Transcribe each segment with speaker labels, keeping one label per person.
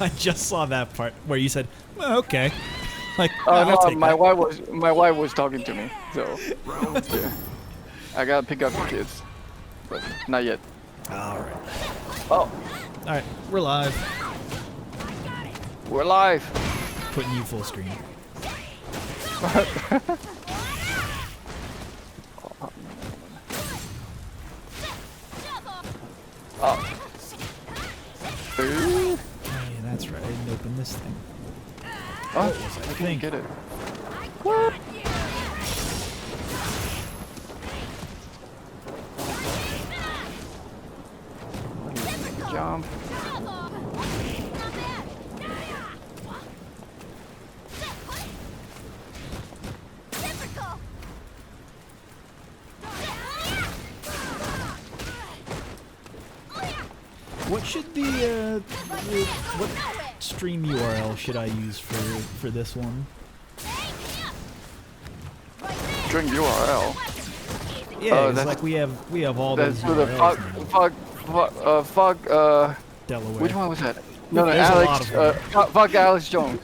Speaker 1: I just saw that part where you said, well, okay. Like,
Speaker 2: Oh
Speaker 1: I'll
Speaker 2: no,
Speaker 1: take
Speaker 2: my
Speaker 1: that.
Speaker 2: wife was talking to me, so yeah. I gotta pick up the kids, but not yet.
Speaker 1: Alright.
Speaker 2: Oh,
Speaker 1: Alright, we're live.
Speaker 2: we're live.
Speaker 1: Putting you full screen.
Speaker 2: Oh.
Speaker 1: Oh, yeah, that's right. I didn't open this thing.
Speaker 2: Oh,
Speaker 1: I
Speaker 2: I
Speaker 1: think.
Speaker 2: can't get it. What? Jump.
Speaker 1: What should what stream URL should I use for this one?
Speaker 2: String URL.
Speaker 1: Yeah, 'cause, like we have all those
Speaker 2: That's for the
Speaker 1: URLs
Speaker 2: fuck,
Speaker 1: now. Delaware.
Speaker 2: which one was that? No,
Speaker 1: There's a lot
Speaker 2: Alex,
Speaker 1: of them.
Speaker 2: fuck Alex Jones.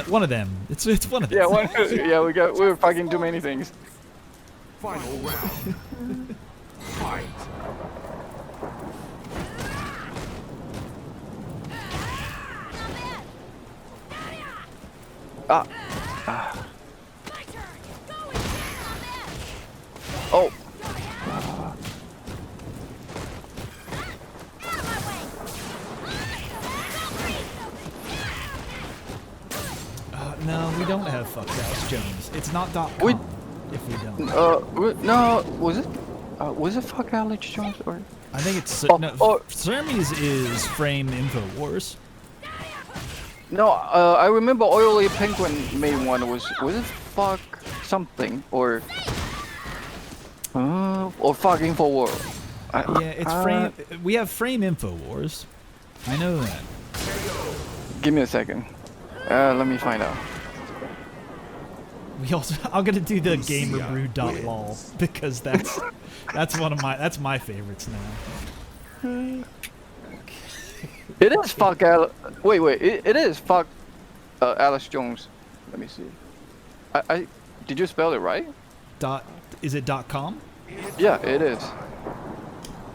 Speaker 1: one of them. It's one of them.
Speaker 2: Yeah, yeah, we were fucking too many things.
Speaker 3: Final round. Fight.
Speaker 2: Ah. Ah. Oh.
Speaker 1: No, we don't have fuck Alex Jones. It's not .com.
Speaker 2: We-
Speaker 1: if we don't.
Speaker 2: No, was it fuck Alex Jones or?
Speaker 1: I think it's
Speaker 2: Oh,
Speaker 1: no.
Speaker 2: oh.
Speaker 1: Cermies is Frame Infowars.
Speaker 2: No, I remember Oily Penguin made one. Was it fuck something or fuck Infowars?
Speaker 1: Yeah, it's Frame. We have Frame Infowars. I know that.
Speaker 2: Give me a second. Let me find out.
Speaker 1: We also. I'm gonna do the gamerbrew.lol because that's that's my favorites now.
Speaker 2: It is fuck wait, it is fuck Alex Jones. Let me see. I did you spell it right?
Speaker 1: Is it .com?
Speaker 2: Yeah, it is.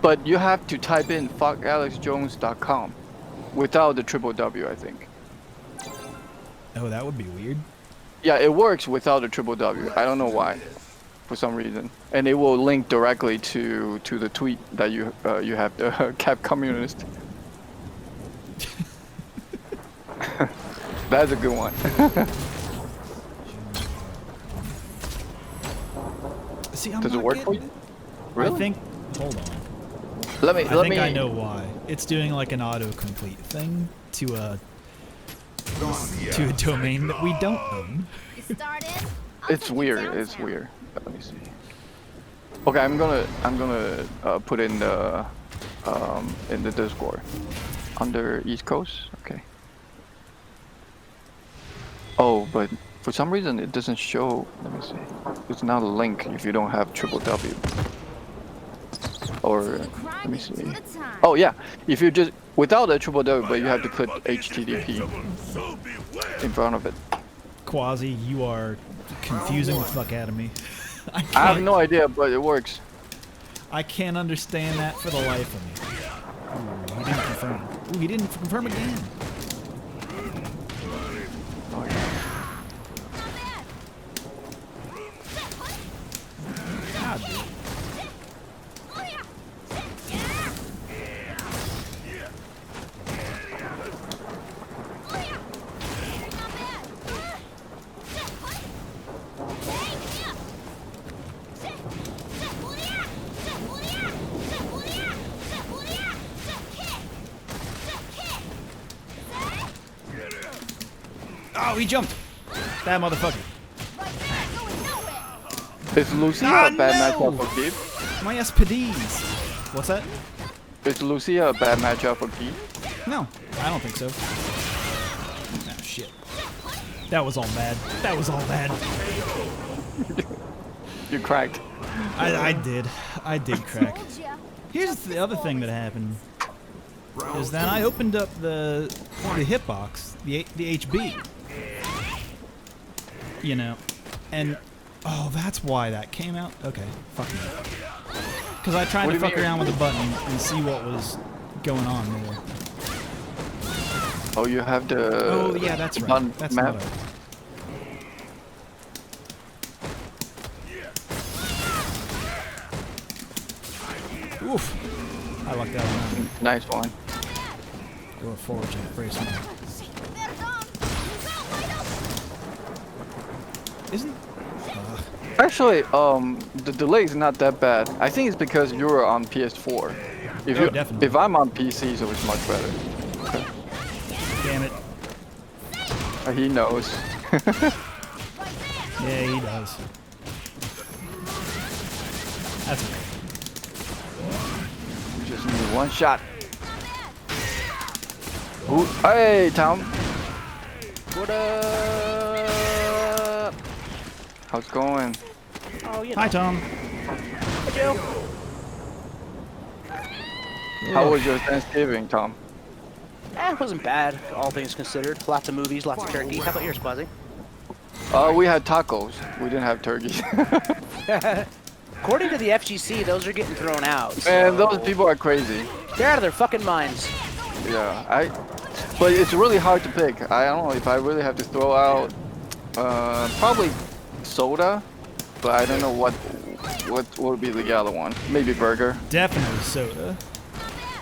Speaker 2: But you have to type in fuckalexjones.com without the triple W, I think.
Speaker 1: Oh, that would be weird.
Speaker 2: Yeah, it works without the triple W. I don't know why, for some reason, and it will link directly to the tweet that you have the Cap Communist. That's a good one.
Speaker 1: See, I'm
Speaker 2: Does it
Speaker 1: not
Speaker 2: work for
Speaker 1: getting
Speaker 2: you?
Speaker 1: it.
Speaker 2: Really?
Speaker 1: I think. Hold on. I think I know why. It's doing like an autocomplete thing to a domain that we don't own.
Speaker 2: It's weird. It's weird. Let me see. Okay, I'm gonna put in the Discord under East Coast. Okay. Oh, but for some reason it doesn't show. Let me see. It's not a link if you don't have triple W. Or let me see. Oh yeah, if you just without a triple W, but you have to put HTTP in front of it.
Speaker 1: Quasi, you are confusing the fuck out of me.
Speaker 2: I have no idea, but it works.
Speaker 1: I can't understand that for the life of me. Ooh, he didn't confirm. Ooh, he didn't confirm again.
Speaker 2: Oh, yeah.
Speaker 1: God, dude. Oh, he jumped! That motherfucker.
Speaker 2: Is Lucia a bad matchup for Keith?
Speaker 1: My SPDs. What's that?
Speaker 2: Is Lucia a bad matchup for Keith?
Speaker 1: No, I don't think so. Ah, shit. That was all bad. That was all bad.
Speaker 2: You cracked.
Speaker 1: I did. I did crack. Here's the other thing that happened. Is that I opened up the hitbox, the HB. You know, and oh, that's why that came out. Okay, fuck me. Because I tried to fuck around with the button and see what was going on there.
Speaker 2: Oh, you have the.
Speaker 1: Oh yeah, that's right. That's
Speaker 2: map.
Speaker 1: not a, oof. I lucked out on that.
Speaker 2: Nice one.
Speaker 1: Go forward, Jack. Very smart. Isn't...
Speaker 2: Actually, the delay is not that bad. I think it's because you're on PS4. If you,
Speaker 1: definitely.
Speaker 2: if I'm on PC, so it's much better. Okay.
Speaker 1: Damn it.
Speaker 2: He knows.
Speaker 1: Yeah, he does. That's okay.
Speaker 2: You just need one shot. Ooh, hey, Tom.
Speaker 4: What up?
Speaker 2: How's it going?
Speaker 4: Oh, you know.
Speaker 1: Hi, Tom.
Speaker 4: Hi, Joe.
Speaker 2: How was your Thanksgiving, Tom?
Speaker 4: It wasn't bad, all things considered. Lots of movies, lots of turkey. How about yours, Quasi?
Speaker 2: We had tacos. We didn't have turkey.
Speaker 4: According to the FGC, those are getting thrown out. So
Speaker 2: Man, those people are crazy.
Speaker 4: they're out of their fucking minds.
Speaker 2: Yeah, but it's really hard to pick. I don't know if I really have to throw out, probably soda, but I don't know what would be the other one. Maybe burger.
Speaker 1: Definitely soda.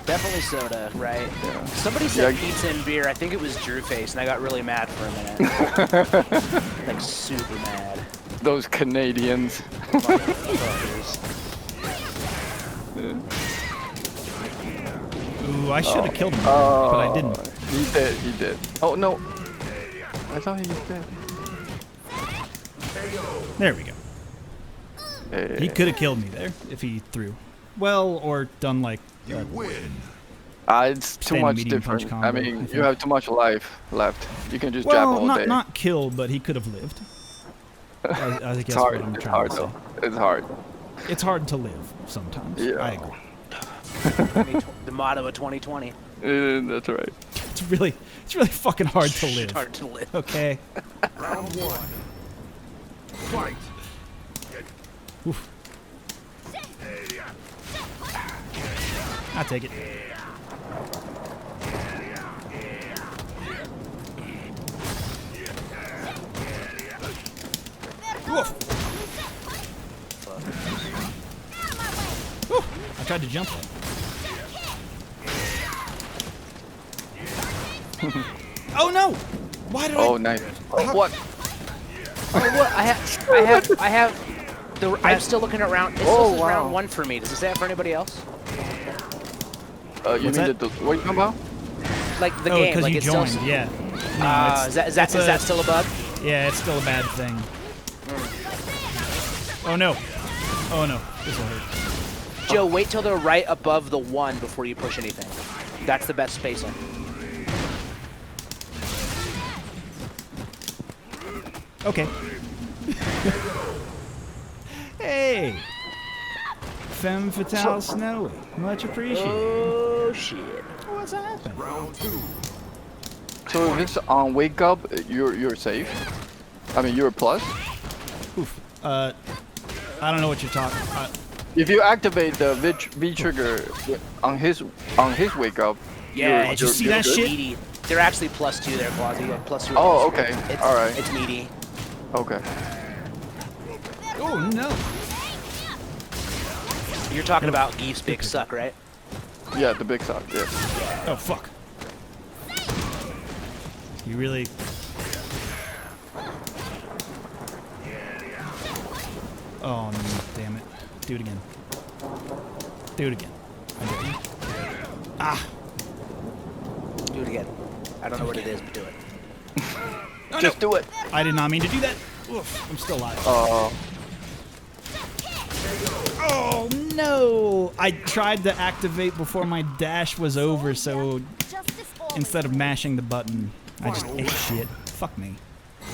Speaker 4: Definitely soda, right?
Speaker 2: Yeah.
Speaker 4: Somebody said pizza and beer. I think it was Drew Face, and I got really mad for a minute. Like super mad.
Speaker 2: Those Canadians.
Speaker 4: Motherfuckers.
Speaker 1: Ooh, I should have killed him, but I didn't.
Speaker 2: He did. Oh no. I thought he was dead.
Speaker 1: There we go.
Speaker 2: Hey.
Speaker 1: He could have killed me there if he threw. Well, or done like
Speaker 3: You win.
Speaker 2: It's too
Speaker 1: Stand
Speaker 2: much
Speaker 1: medium punch
Speaker 2: different.
Speaker 1: combo,
Speaker 2: I
Speaker 1: I
Speaker 2: mean,
Speaker 1: think.
Speaker 2: you have too much life left. You can just jab
Speaker 1: well,
Speaker 2: all day.
Speaker 1: not killed, but he could have lived. I think
Speaker 2: It's
Speaker 1: that's
Speaker 2: hard.
Speaker 1: what I'm
Speaker 2: It's
Speaker 1: trying
Speaker 2: hard
Speaker 1: to say.
Speaker 2: though. It's hard.
Speaker 1: It's hard to live sometimes.
Speaker 2: Yeah.
Speaker 1: I agree.
Speaker 4: The motto of 2020.
Speaker 2: That's right.
Speaker 1: It's really fucking hard to live.
Speaker 4: Hard to live.
Speaker 1: Okay.
Speaker 3: Round one. Fight.
Speaker 1: Oof. I'll take it. Oof. Ooh, I tried to jump it. Oh no! Why did
Speaker 2: Oh,
Speaker 1: I?
Speaker 2: nice. Oh, what?
Speaker 4: Oh, what? I have. I'm still looking at round. It still says round one for me. Does it say that for anybody else?
Speaker 2: You
Speaker 1: What's
Speaker 2: mean
Speaker 1: that?
Speaker 2: the what you talking about?
Speaker 4: Like the
Speaker 1: Oh,
Speaker 4: game,
Speaker 1: because
Speaker 4: like
Speaker 1: you
Speaker 4: it's
Speaker 1: joined.
Speaker 4: still.
Speaker 1: Yeah. No,
Speaker 4: Is that still a bug?
Speaker 1: Yeah, it's still a bad thing. Oh no. Oh no. This will hurt.
Speaker 4: Joe, wait till they're right above the one before you push anything. That's the best spacing.
Speaker 1: Okay. Hey! Femme fatale snowy. Much appreciated.
Speaker 4: Oh shit.
Speaker 1: What's happening?
Speaker 3: Round two.
Speaker 2: So if it's on wake up, you're safe. I mean, you're plus.
Speaker 1: Oof. I don't know what you're talking about.
Speaker 2: If you activate the V trigger on his wake up.
Speaker 4: Yeah,
Speaker 1: did you see that
Speaker 4: it's
Speaker 1: shit?
Speaker 4: meaty. They're actually +2 there, Quasi. Like +2.
Speaker 2: Oh, okay. All right.
Speaker 4: It's meaty.
Speaker 2: Okay.
Speaker 1: Oh no.
Speaker 4: You're talking about Geef's big suck, right?
Speaker 2: Yeah, the big sock. Yeah.
Speaker 1: Oh fuck. You really. Oh damn it. Do it again. Do it again. I dare you. Ah.
Speaker 4: Do it again. I don't know what it is, but do it.
Speaker 1: Oh,
Speaker 2: Just do it.
Speaker 1: I did not mean to do that. Oof, I'm still alive. Oh no! I tried to activate before my dash was over, so instead of mashing the button, I just ate shit. Fuck me.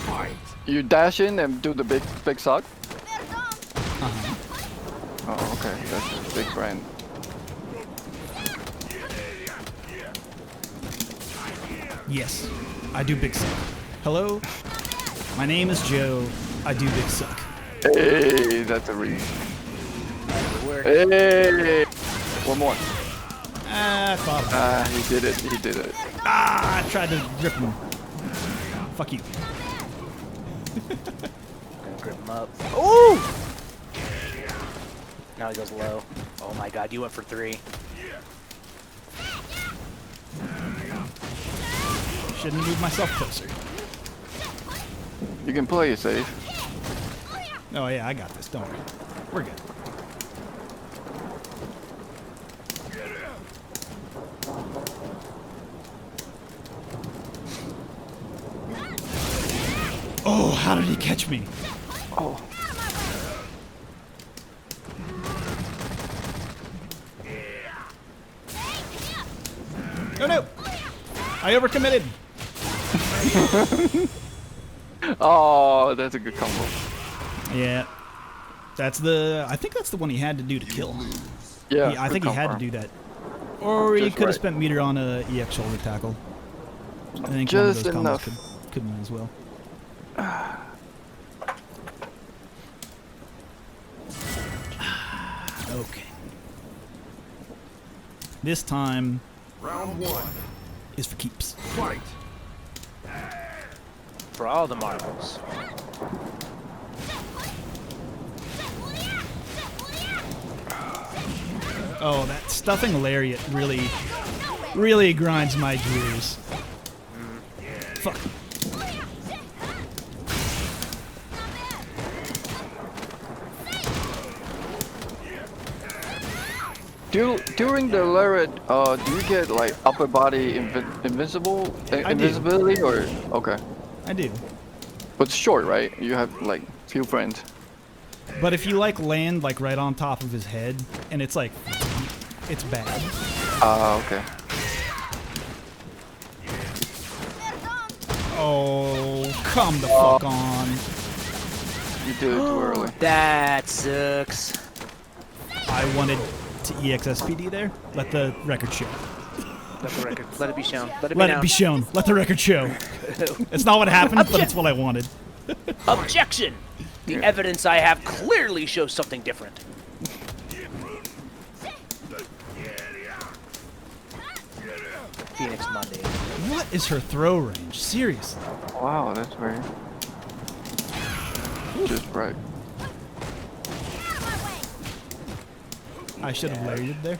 Speaker 3: Fight.
Speaker 2: You dash in and do the big sock.
Speaker 1: Uh-huh.
Speaker 2: Oh, okay. That's a big brain.
Speaker 1: Yes, I do big suck. Hello, my name is Joe. I do big suck.
Speaker 2: Hey, that's a reach. Hey, one more.
Speaker 1: Ah, fuck.
Speaker 2: He did it. He did it.
Speaker 1: Ah, I tried to rip him. Fuck you.
Speaker 4: Gonna grip him up. Ooh! Now he goes low. Oh my god, you went for 3.
Speaker 1: Shouldn't move myself closer.
Speaker 2: You can play it safe.
Speaker 1: Oh yeah, I got this. Don't worry. We're good. Oh, how did he catch me?
Speaker 2: Oh.
Speaker 1: Oh no! I overcommitted.
Speaker 2: Oh, that's a good combo.
Speaker 1: Yeah. That's the... I think that's the one he had to do to kill.
Speaker 2: Yeah.
Speaker 1: I think he had to do that. Or he could have spent meter on a EX shoulder tackle. I think
Speaker 2: Just
Speaker 1: one of those
Speaker 2: enough.
Speaker 1: combos could win as well. Okay. This time
Speaker 3: Round 1.
Speaker 1: is for keeps.
Speaker 3: Fight.
Speaker 4: For all the marbles.
Speaker 1: Oh, that stuffing lariat really grinds my gears. Fuck.
Speaker 2: During the lariat, do you get like upper body invisibility or okay?
Speaker 1: I do.
Speaker 2: But it's short, right? You have like few friends.
Speaker 1: But if you like land like right on top of his head, and it's like, it's bad.
Speaker 2: Okay.
Speaker 1: Oh, come the fuck on.
Speaker 2: You did it too early.
Speaker 4: That sucks.
Speaker 1: I wanted to EXSPD there. Let the record show.
Speaker 4: Let the record. Let it be shown. Let it be
Speaker 1: Let
Speaker 4: known.
Speaker 1: it be shown. Let the record show. It's not what happened, but it's what I wanted.
Speaker 4: Objection! The evidence I have clearly shows something different. Phoenix Monday.
Speaker 1: What is her throw range? Seriously.
Speaker 2: Wow, that's very just right.
Speaker 1: I should have lariated there.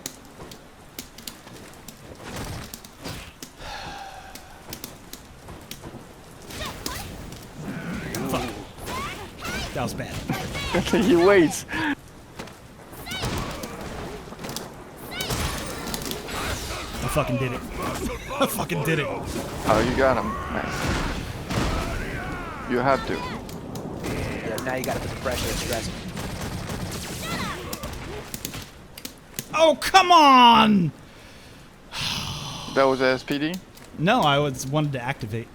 Speaker 1: Fuck. That was bad.
Speaker 2: He waits.
Speaker 1: I fucking did it. I fucking did it.
Speaker 2: Oh, you got him. Nice. You have to.
Speaker 4: Yeah, now you gotta put the pressure and stress.
Speaker 1: Oh, come on!
Speaker 2: That was SPD?
Speaker 1: No, I wanted to activate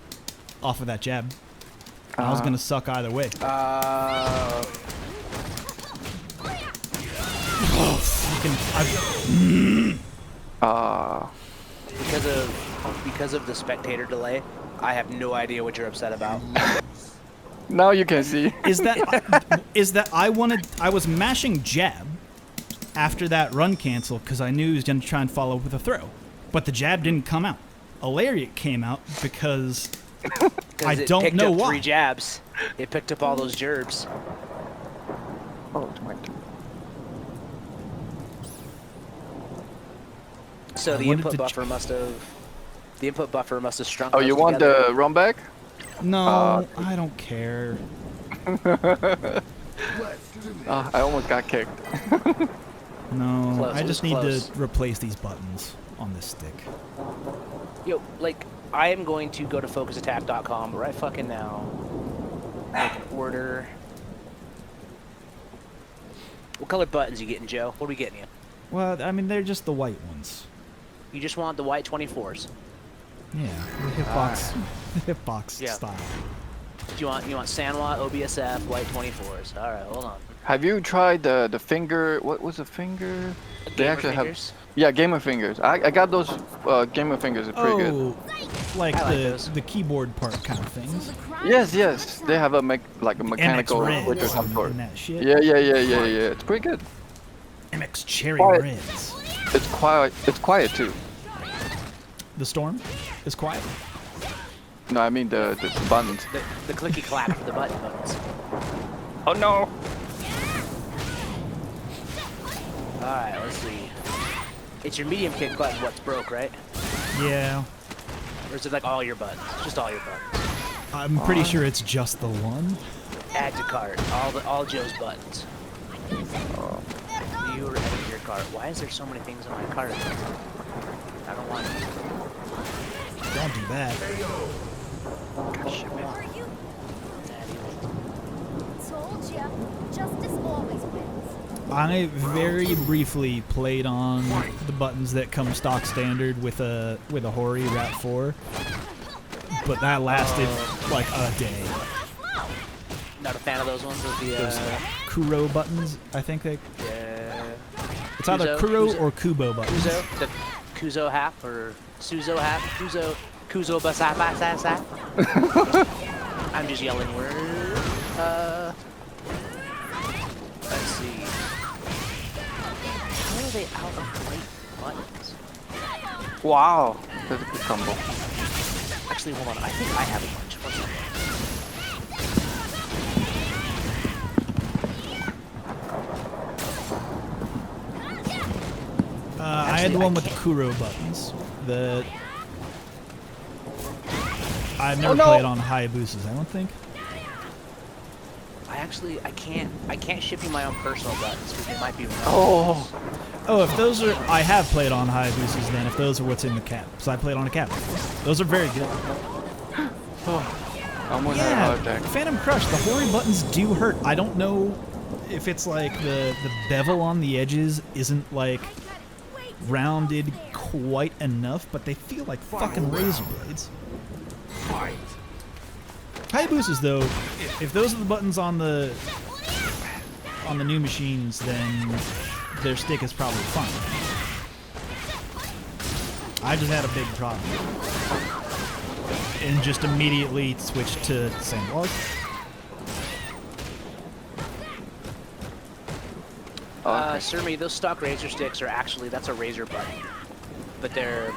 Speaker 1: off of that jab. I was gonna suck either way. Oh, fucking...
Speaker 4: Because of the spectator delay, I have no idea what you're upset about.
Speaker 2: Now you can see.
Speaker 1: Is that I was mashing jab after that run cancel because I knew he was gonna try and follow with a throw, but the jab didn't come out. A lariat came out because I don't know why.
Speaker 4: 3 jabs. It picked up all those gerbs.
Speaker 2: Oh, it's my turn.
Speaker 4: So the input buffer must have. The input buffer must have shrunk.
Speaker 2: Oh, you want
Speaker 4: together.
Speaker 2: the run back?
Speaker 1: No, I don't care.
Speaker 2: I almost got kicked.
Speaker 1: No,
Speaker 4: Close,
Speaker 1: I
Speaker 4: it
Speaker 1: just
Speaker 4: was
Speaker 1: need
Speaker 4: close.
Speaker 1: to replace these buttons on this stick.
Speaker 4: Yo, like, I am going to go to focusattack.com right fucking now. Make an order. What color buttons you getting, Joe? What are we getting you?
Speaker 1: Well, I mean, they're just the white ones.
Speaker 4: You just want the white 24s.
Speaker 1: Yeah, the hitbox, hitbox
Speaker 4: Yeah.
Speaker 1: style.
Speaker 4: You want Sanwa, OBSF, white 24s. All right, hold on.
Speaker 2: Have you tried the finger? What was the finger? They
Speaker 4: Gamer
Speaker 2: actually
Speaker 4: fingers?
Speaker 2: have. Yeah, gamer fingers. I got those gamer fingers. Are pretty good.
Speaker 1: Oh, like
Speaker 4: I like
Speaker 1: the
Speaker 4: those.
Speaker 1: the keyboard part kind of things.
Speaker 2: Yes, yes. They have a like a mechanical
Speaker 1: MX
Speaker 2: switch or
Speaker 1: Reds
Speaker 2: some sort.
Speaker 1: and that shit.
Speaker 2: Yeah. It's pretty good.
Speaker 1: MX Cherry
Speaker 2: Quiet.
Speaker 1: Reds.
Speaker 2: It's quiet. It's quiet too.
Speaker 1: The storm is quiet.
Speaker 2: No, I mean the buttons.
Speaker 4: The clicky clap for the buttons.
Speaker 2: Oh no!
Speaker 4: Alright, let's see. It's your medium kick button what's broke, right?
Speaker 1: Yeah.
Speaker 4: Or is it like all your buttons? Just all your buttons.
Speaker 1: I'm pretty sure it's just the one.
Speaker 4: Add to cart. All Joe's buttons. You were adding your cart. Why is there so many things on my cart? I don't want it.
Speaker 1: Don't do that.
Speaker 4: Gosh,
Speaker 5: Told ya, justice always wins.
Speaker 1: I very briefly played on the buttons that come stock standard with a Hori Rat 4, but that lasted like a day.
Speaker 4: Not a fan of those ones with the
Speaker 1: Those Kuro buttons, I think they.
Speaker 4: yeah.
Speaker 1: It's either Kuro or Kubo buttons.
Speaker 4: Kuzo, the Kuzo half or Suzo half, Kuzo basapasasa. I'm just yelling words. Let's see. How are they out of white buttons?
Speaker 2: Wow, that's a good combo.
Speaker 4: Actually, hold on. I think I have a bunch. One second.
Speaker 1: I had the one with the Kuro buttons. I've never played on Hayabusas, I don't think.
Speaker 4: I can't ship you my own personal buttons because they might be wrong.
Speaker 1: Oh, if those are, I have played on Hayabusas then, if those are what's in the cap. So I played on a cap. Those are very good.
Speaker 2: I almost had a heart
Speaker 1: Yeah,
Speaker 2: attack.
Speaker 1: Phantom Crush, the Hori buttons do hurt. I don't know if it's like the bevel on the edges isn't like rounded quite enough, but they feel like fucking razor blades.
Speaker 3: Fight.
Speaker 1: Hayabusas though, if those are the buttons on the new machines, then their stick is probably fine. I just had a big problem and just immediately switched to sandbars.
Speaker 4: Surmy, those stock razor sticks are actually, that's a razor button. But they're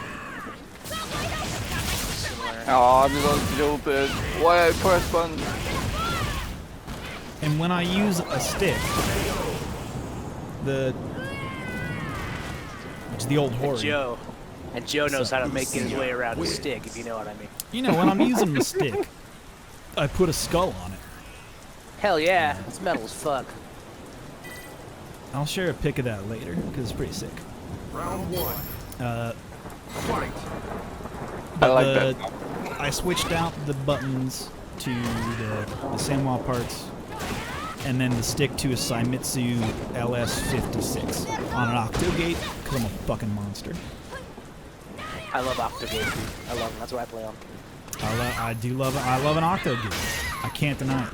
Speaker 4: similar.
Speaker 2: Oh, I'm so stupid. Why I press button?
Speaker 1: And when I use a stick, which is the old Hori.
Speaker 4: And Joe knows how to make his way around a stick, if you know what I mean.
Speaker 1: You know, when I'm using the stick, I put a skull on it.
Speaker 4: Hell yeah, it's metal as fuck.
Speaker 1: I'll share a pic of that later because it's pretty sick.
Speaker 3: Round one. Fight.
Speaker 2: I like that.
Speaker 1: I switched out the buttons to the Sanwa parts, and then the stick to a Saimitsu LS56 on an Octogate because I'm a fucking monster.
Speaker 4: I love Octogate. I love them. That's what I play on.
Speaker 1: I love an Octogate. I can't deny it.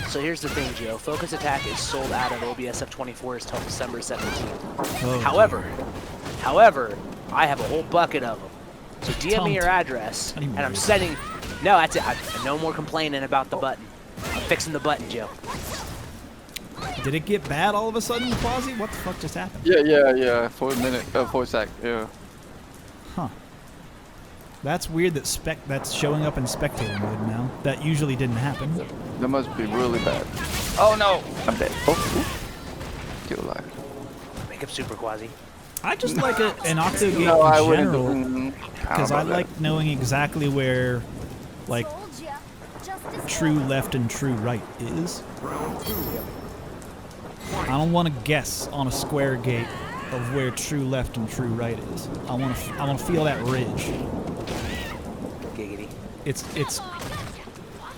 Speaker 4: So here's the thing, Joe. Focus Attack is sold out of OBSF 24s till December 17th.
Speaker 1: Oh,
Speaker 4: However, I have a whole bucket of them. So DM me your address, and I'm sending. No, that's it. No more complaining about the button. I'm fixing the button, Joe.
Speaker 1: Did it get bad all of a sudden, Quasi? What the fuck just happened?
Speaker 2: Yeah. For a minute, for a sec. Yeah.
Speaker 1: Huh. That's weird that that's showing up in spectator mode now. That usually didn't happen.
Speaker 2: That must be really bad. Oh no! I'm dead. Oh, still alive.
Speaker 4: Make up Super Quasi.
Speaker 1: I just like an Octogate
Speaker 2: No, I
Speaker 1: in
Speaker 2: wouldn't.
Speaker 1: general because I like knowing exactly where, like,
Speaker 5: Told ya, justice
Speaker 1: true
Speaker 5: always
Speaker 1: left and true right is.
Speaker 3: Round two.
Speaker 1: I don't want to guess on a square gate of where true left and true right is. I want to feel that ridge.
Speaker 4: Giggity.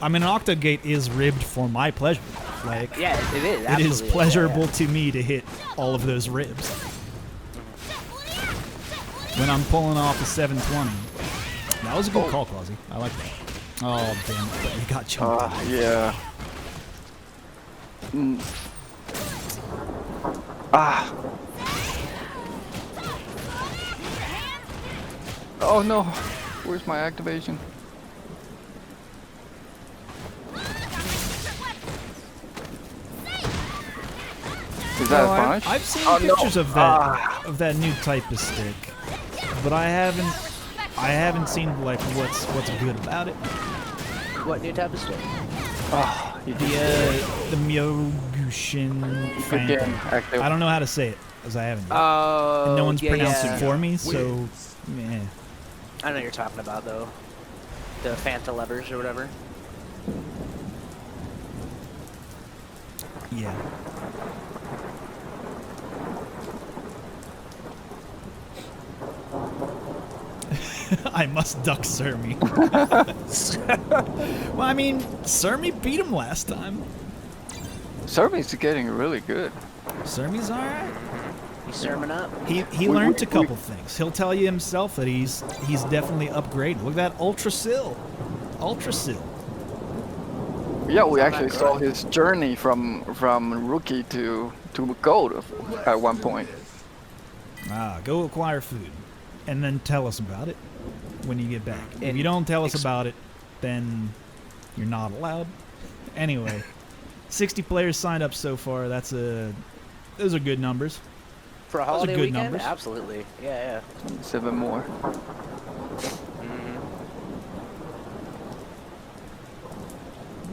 Speaker 1: I mean, an Octogate is ribbed for my pleasure. Like,
Speaker 4: Yeah, it is.
Speaker 1: it is
Speaker 4: absolutely.
Speaker 1: pleasurable to me to hit all of those ribs. When I'm pulling off a 720. That was a good call, Quasi. I like that. Oh, damn it. You got jumped.
Speaker 2: Yeah. Ah. Oh no. Where's my activation? Is that a punish?
Speaker 1: I've seen
Speaker 2: Oh, no.
Speaker 1: pictures of that new type of stick, but I haven't seen like what's good about it.
Speaker 4: What new type of stick?
Speaker 2: Oh,
Speaker 1: The Myogushin Phantom.
Speaker 2: Active.
Speaker 1: I don't know how to say it, as I haven't.
Speaker 4: Oh,
Speaker 1: And no one's
Speaker 4: yeah,
Speaker 1: pronounced
Speaker 4: yeah.
Speaker 1: it for me, so meh.
Speaker 4: I know what you're talking about though. The Fanta levers or whatever.
Speaker 1: Yeah. I must duck Surmy. Well, I mean, Surmy beat him last time.
Speaker 2: Survey's getting really good.
Speaker 1: Surmy's alright.
Speaker 4: He's sermon up.
Speaker 1: He learned a couple things. He'll tell you himself that he's definitely upgraded. Look at that Ultra Sill. Ultra Sill.
Speaker 2: Yeah, we actually saw his journey from rookie to gold at one point.
Speaker 1: Go acquire food, and then tell us about it when you get back. If you don't tell us about it, then you're not allowed. Anyway, 60 players signed up so far. Those are good numbers.
Speaker 4: For a
Speaker 1: Those are
Speaker 4: holiday
Speaker 1: good
Speaker 4: weekend?
Speaker 1: numbers.
Speaker 4: Absolutely. Yeah,
Speaker 2: 7 more.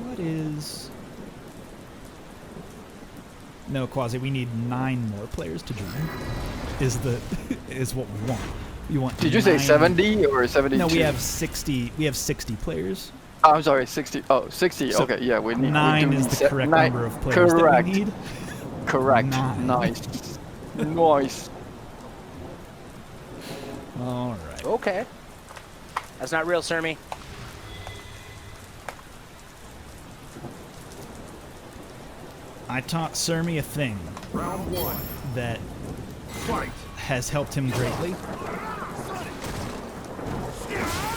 Speaker 1: What is... No, Quasi, we need 9 more players to join. Is what we want. We want.
Speaker 2: Did you say
Speaker 1: 9
Speaker 2: 70 or 72?
Speaker 1: No, we have 60. We have 60 players.
Speaker 2: Oh, I'm sorry, 60. Oh, 60.
Speaker 1: So
Speaker 2: okay, yeah, we need
Speaker 1: 9
Speaker 2: we do
Speaker 1: is
Speaker 2: need
Speaker 1: the correct number of players
Speaker 2: correct.
Speaker 1: that we need.
Speaker 2: Correct.
Speaker 1: 9.
Speaker 2: Nice. Nice.
Speaker 1: All right.
Speaker 4: yeah. Okay. That's not real, Surmy.
Speaker 1: I taught Surmy a thing
Speaker 3: Round 1.
Speaker 1: that
Speaker 3: Fight.
Speaker 1: has helped him greatly.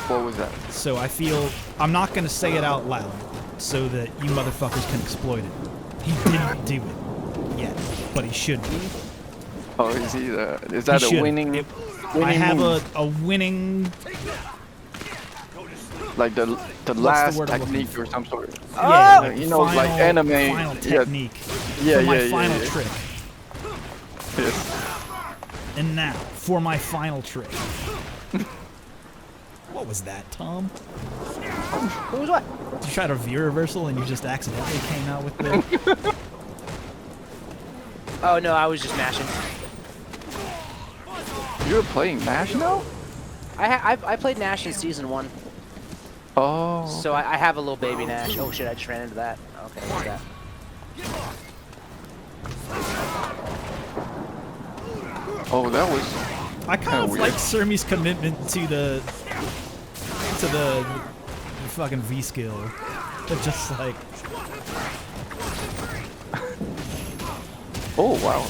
Speaker 2: What was that?
Speaker 1: So I feel I'm not gonna say it out loud so that you motherfuckers can exploit it. He didn't do it yet, but he should be.
Speaker 2: Oh, is
Speaker 1: He
Speaker 2: that a
Speaker 1: should.
Speaker 2: winning?
Speaker 1: I have
Speaker 2: move?
Speaker 1: a winning.
Speaker 2: Like the
Speaker 1: the
Speaker 2: last
Speaker 1: word I'm looking
Speaker 2: technique
Speaker 1: for?
Speaker 2: or some sort.
Speaker 1: Yeah,
Speaker 2: Oh!
Speaker 1: like
Speaker 2: You know, like
Speaker 1: final-
Speaker 2: anime.
Speaker 1: Final
Speaker 2: Yeah.
Speaker 1: technique.
Speaker 2: Yeah,
Speaker 1: for my
Speaker 2: yeah,
Speaker 1: final
Speaker 2: yeah.
Speaker 1: trick.
Speaker 2: Yes.
Speaker 1: And now for my final trick. What was that, Tom?
Speaker 4: Who was what?
Speaker 1: Did you try to view reversal and you just accidentally came out with the?
Speaker 4: Oh no, I was just mashing.
Speaker 2: You're playing Nash now?
Speaker 4: I played Nash in season 1,
Speaker 2: Oh.
Speaker 4: so I have a little baby Nash. Oh shit, I just ran into that. Okay, what's that?
Speaker 2: Oh, that was.
Speaker 1: I kind of
Speaker 2: weird.
Speaker 1: like Surmy's commitment to the fucking V skill. It's just like,
Speaker 2: Oh wow.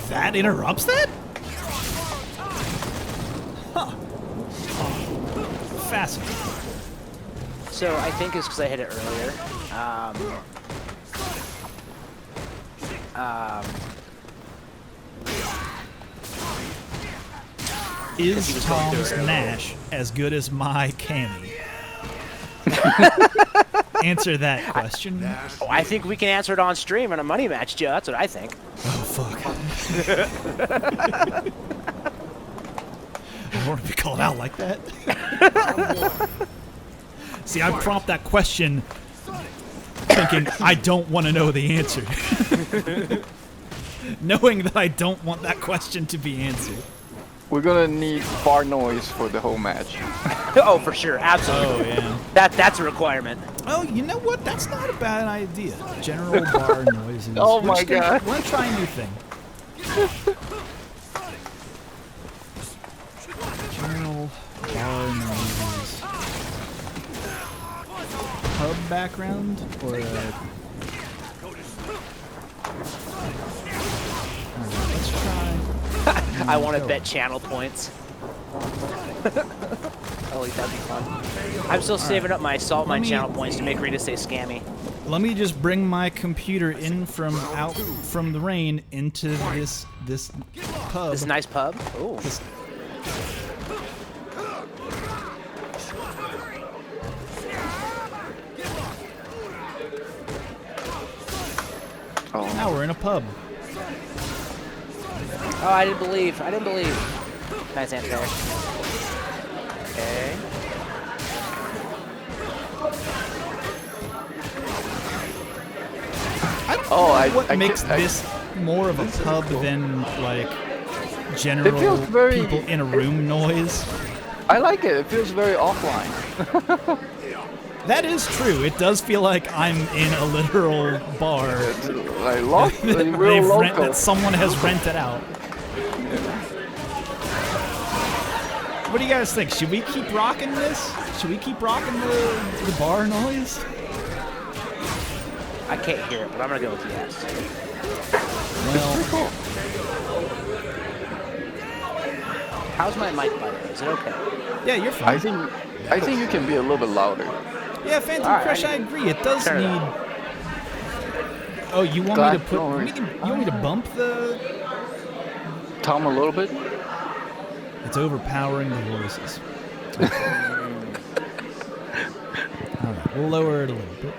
Speaker 1: that interrupts that? Huh. Fascinating.
Speaker 4: So I think it's because I hit it earlier.
Speaker 1: Is Tom's Nash as good as my Cammy? Answer that question.
Speaker 4: Oh, I think we can answer it on stream in a money match, Joe. That's what I think.
Speaker 1: Oh, fuck. I don't want to be called out like that. See, I prompt that question thinking I don't want to know the answer. Knowing that I don't want that question to be answered.
Speaker 2: We're gonna need bar noise for the whole match.
Speaker 4: Oh, for sure, absolutely.
Speaker 1: Oh, yeah.
Speaker 4: That's a requirement.
Speaker 1: Oh, you know what? That's not a bad idea. General bar noises.
Speaker 2: Oh
Speaker 1: We're
Speaker 2: my
Speaker 1: just gonna-
Speaker 2: God.
Speaker 1: We're gonna try a new thing. General bar noises. Hub background or a... Alright, let's try.
Speaker 4: I want to bet channel points. Oh, that'd be fun. I'm still saving up my Salt Mine channel points to make Rita say scammy.
Speaker 1: Let me just bring my computer in from out from the rain into this pub.
Speaker 4: This nice pub? Ooh.
Speaker 2: Oh,
Speaker 1: Now we're in a pub.
Speaker 4: Oh, I didn't believe. Nice answer there. Okay.
Speaker 1: I don't know what makes
Speaker 2: can't-
Speaker 1: this more of a pub than like general
Speaker 2: feels very-
Speaker 1: people in a room noise.
Speaker 2: I like it. It feels very offline.
Speaker 1: That is true. It does feel like I'm in a literal bar
Speaker 2: Like real local.
Speaker 1: that someone has rented out. What do you guys think? Should we keep rocking this? Should we keep rocking the bar noise?
Speaker 4: I can't hear it, but I'm gonna go with yes.
Speaker 1: Well,
Speaker 4: How's my mic, by the way? Is it okay?
Speaker 1: yeah, you're
Speaker 2: I
Speaker 1: fine.
Speaker 2: think you can be a little bit louder.
Speaker 1: Yeah, Phantom
Speaker 4: Alright,
Speaker 1: Crush, I agree. It does
Speaker 4: turn it
Speaker 1: need.
Speaker 4: up.
Speaker 1: Oh, you want
Speaker 2: Glad-
Speaker 1: me to put?
Speaker 2: don't worry.
Speaker 1: You want me to bump the?
Speaker 2: Tom a little bit.
Speaker 1: It's overpowering the voices. All right, we'll lower it a little bit.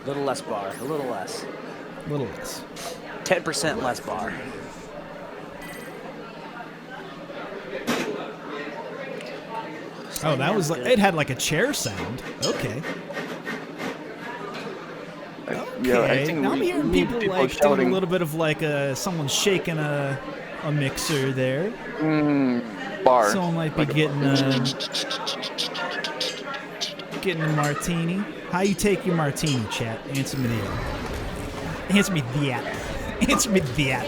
Speaker 4: A little less bar. A little less.
Speaker 1: A little less.
Speaker 4: 10% less bar.
Speaker 1: Oh, that was like it had like a chair sound. Okay.
Speaker 2: Yeah, I
Speaker 1: Okay,
Speaker 2: think
Speaker 1: now I'm
Speaker 2: we
Speaker 1: hearing
Speaker 2: need
Speaker 1: people
Speaker 2: people
Speaker 1: like doing
Speaker 2: shouting.
Speaker 1: a little bit of like someone shaking a mixer there.
Speaker 2: Bar.
Speaker 1: Someone might be getting a martini. How you take your martini, chat? Answer me that. Answer me that. Answer me that.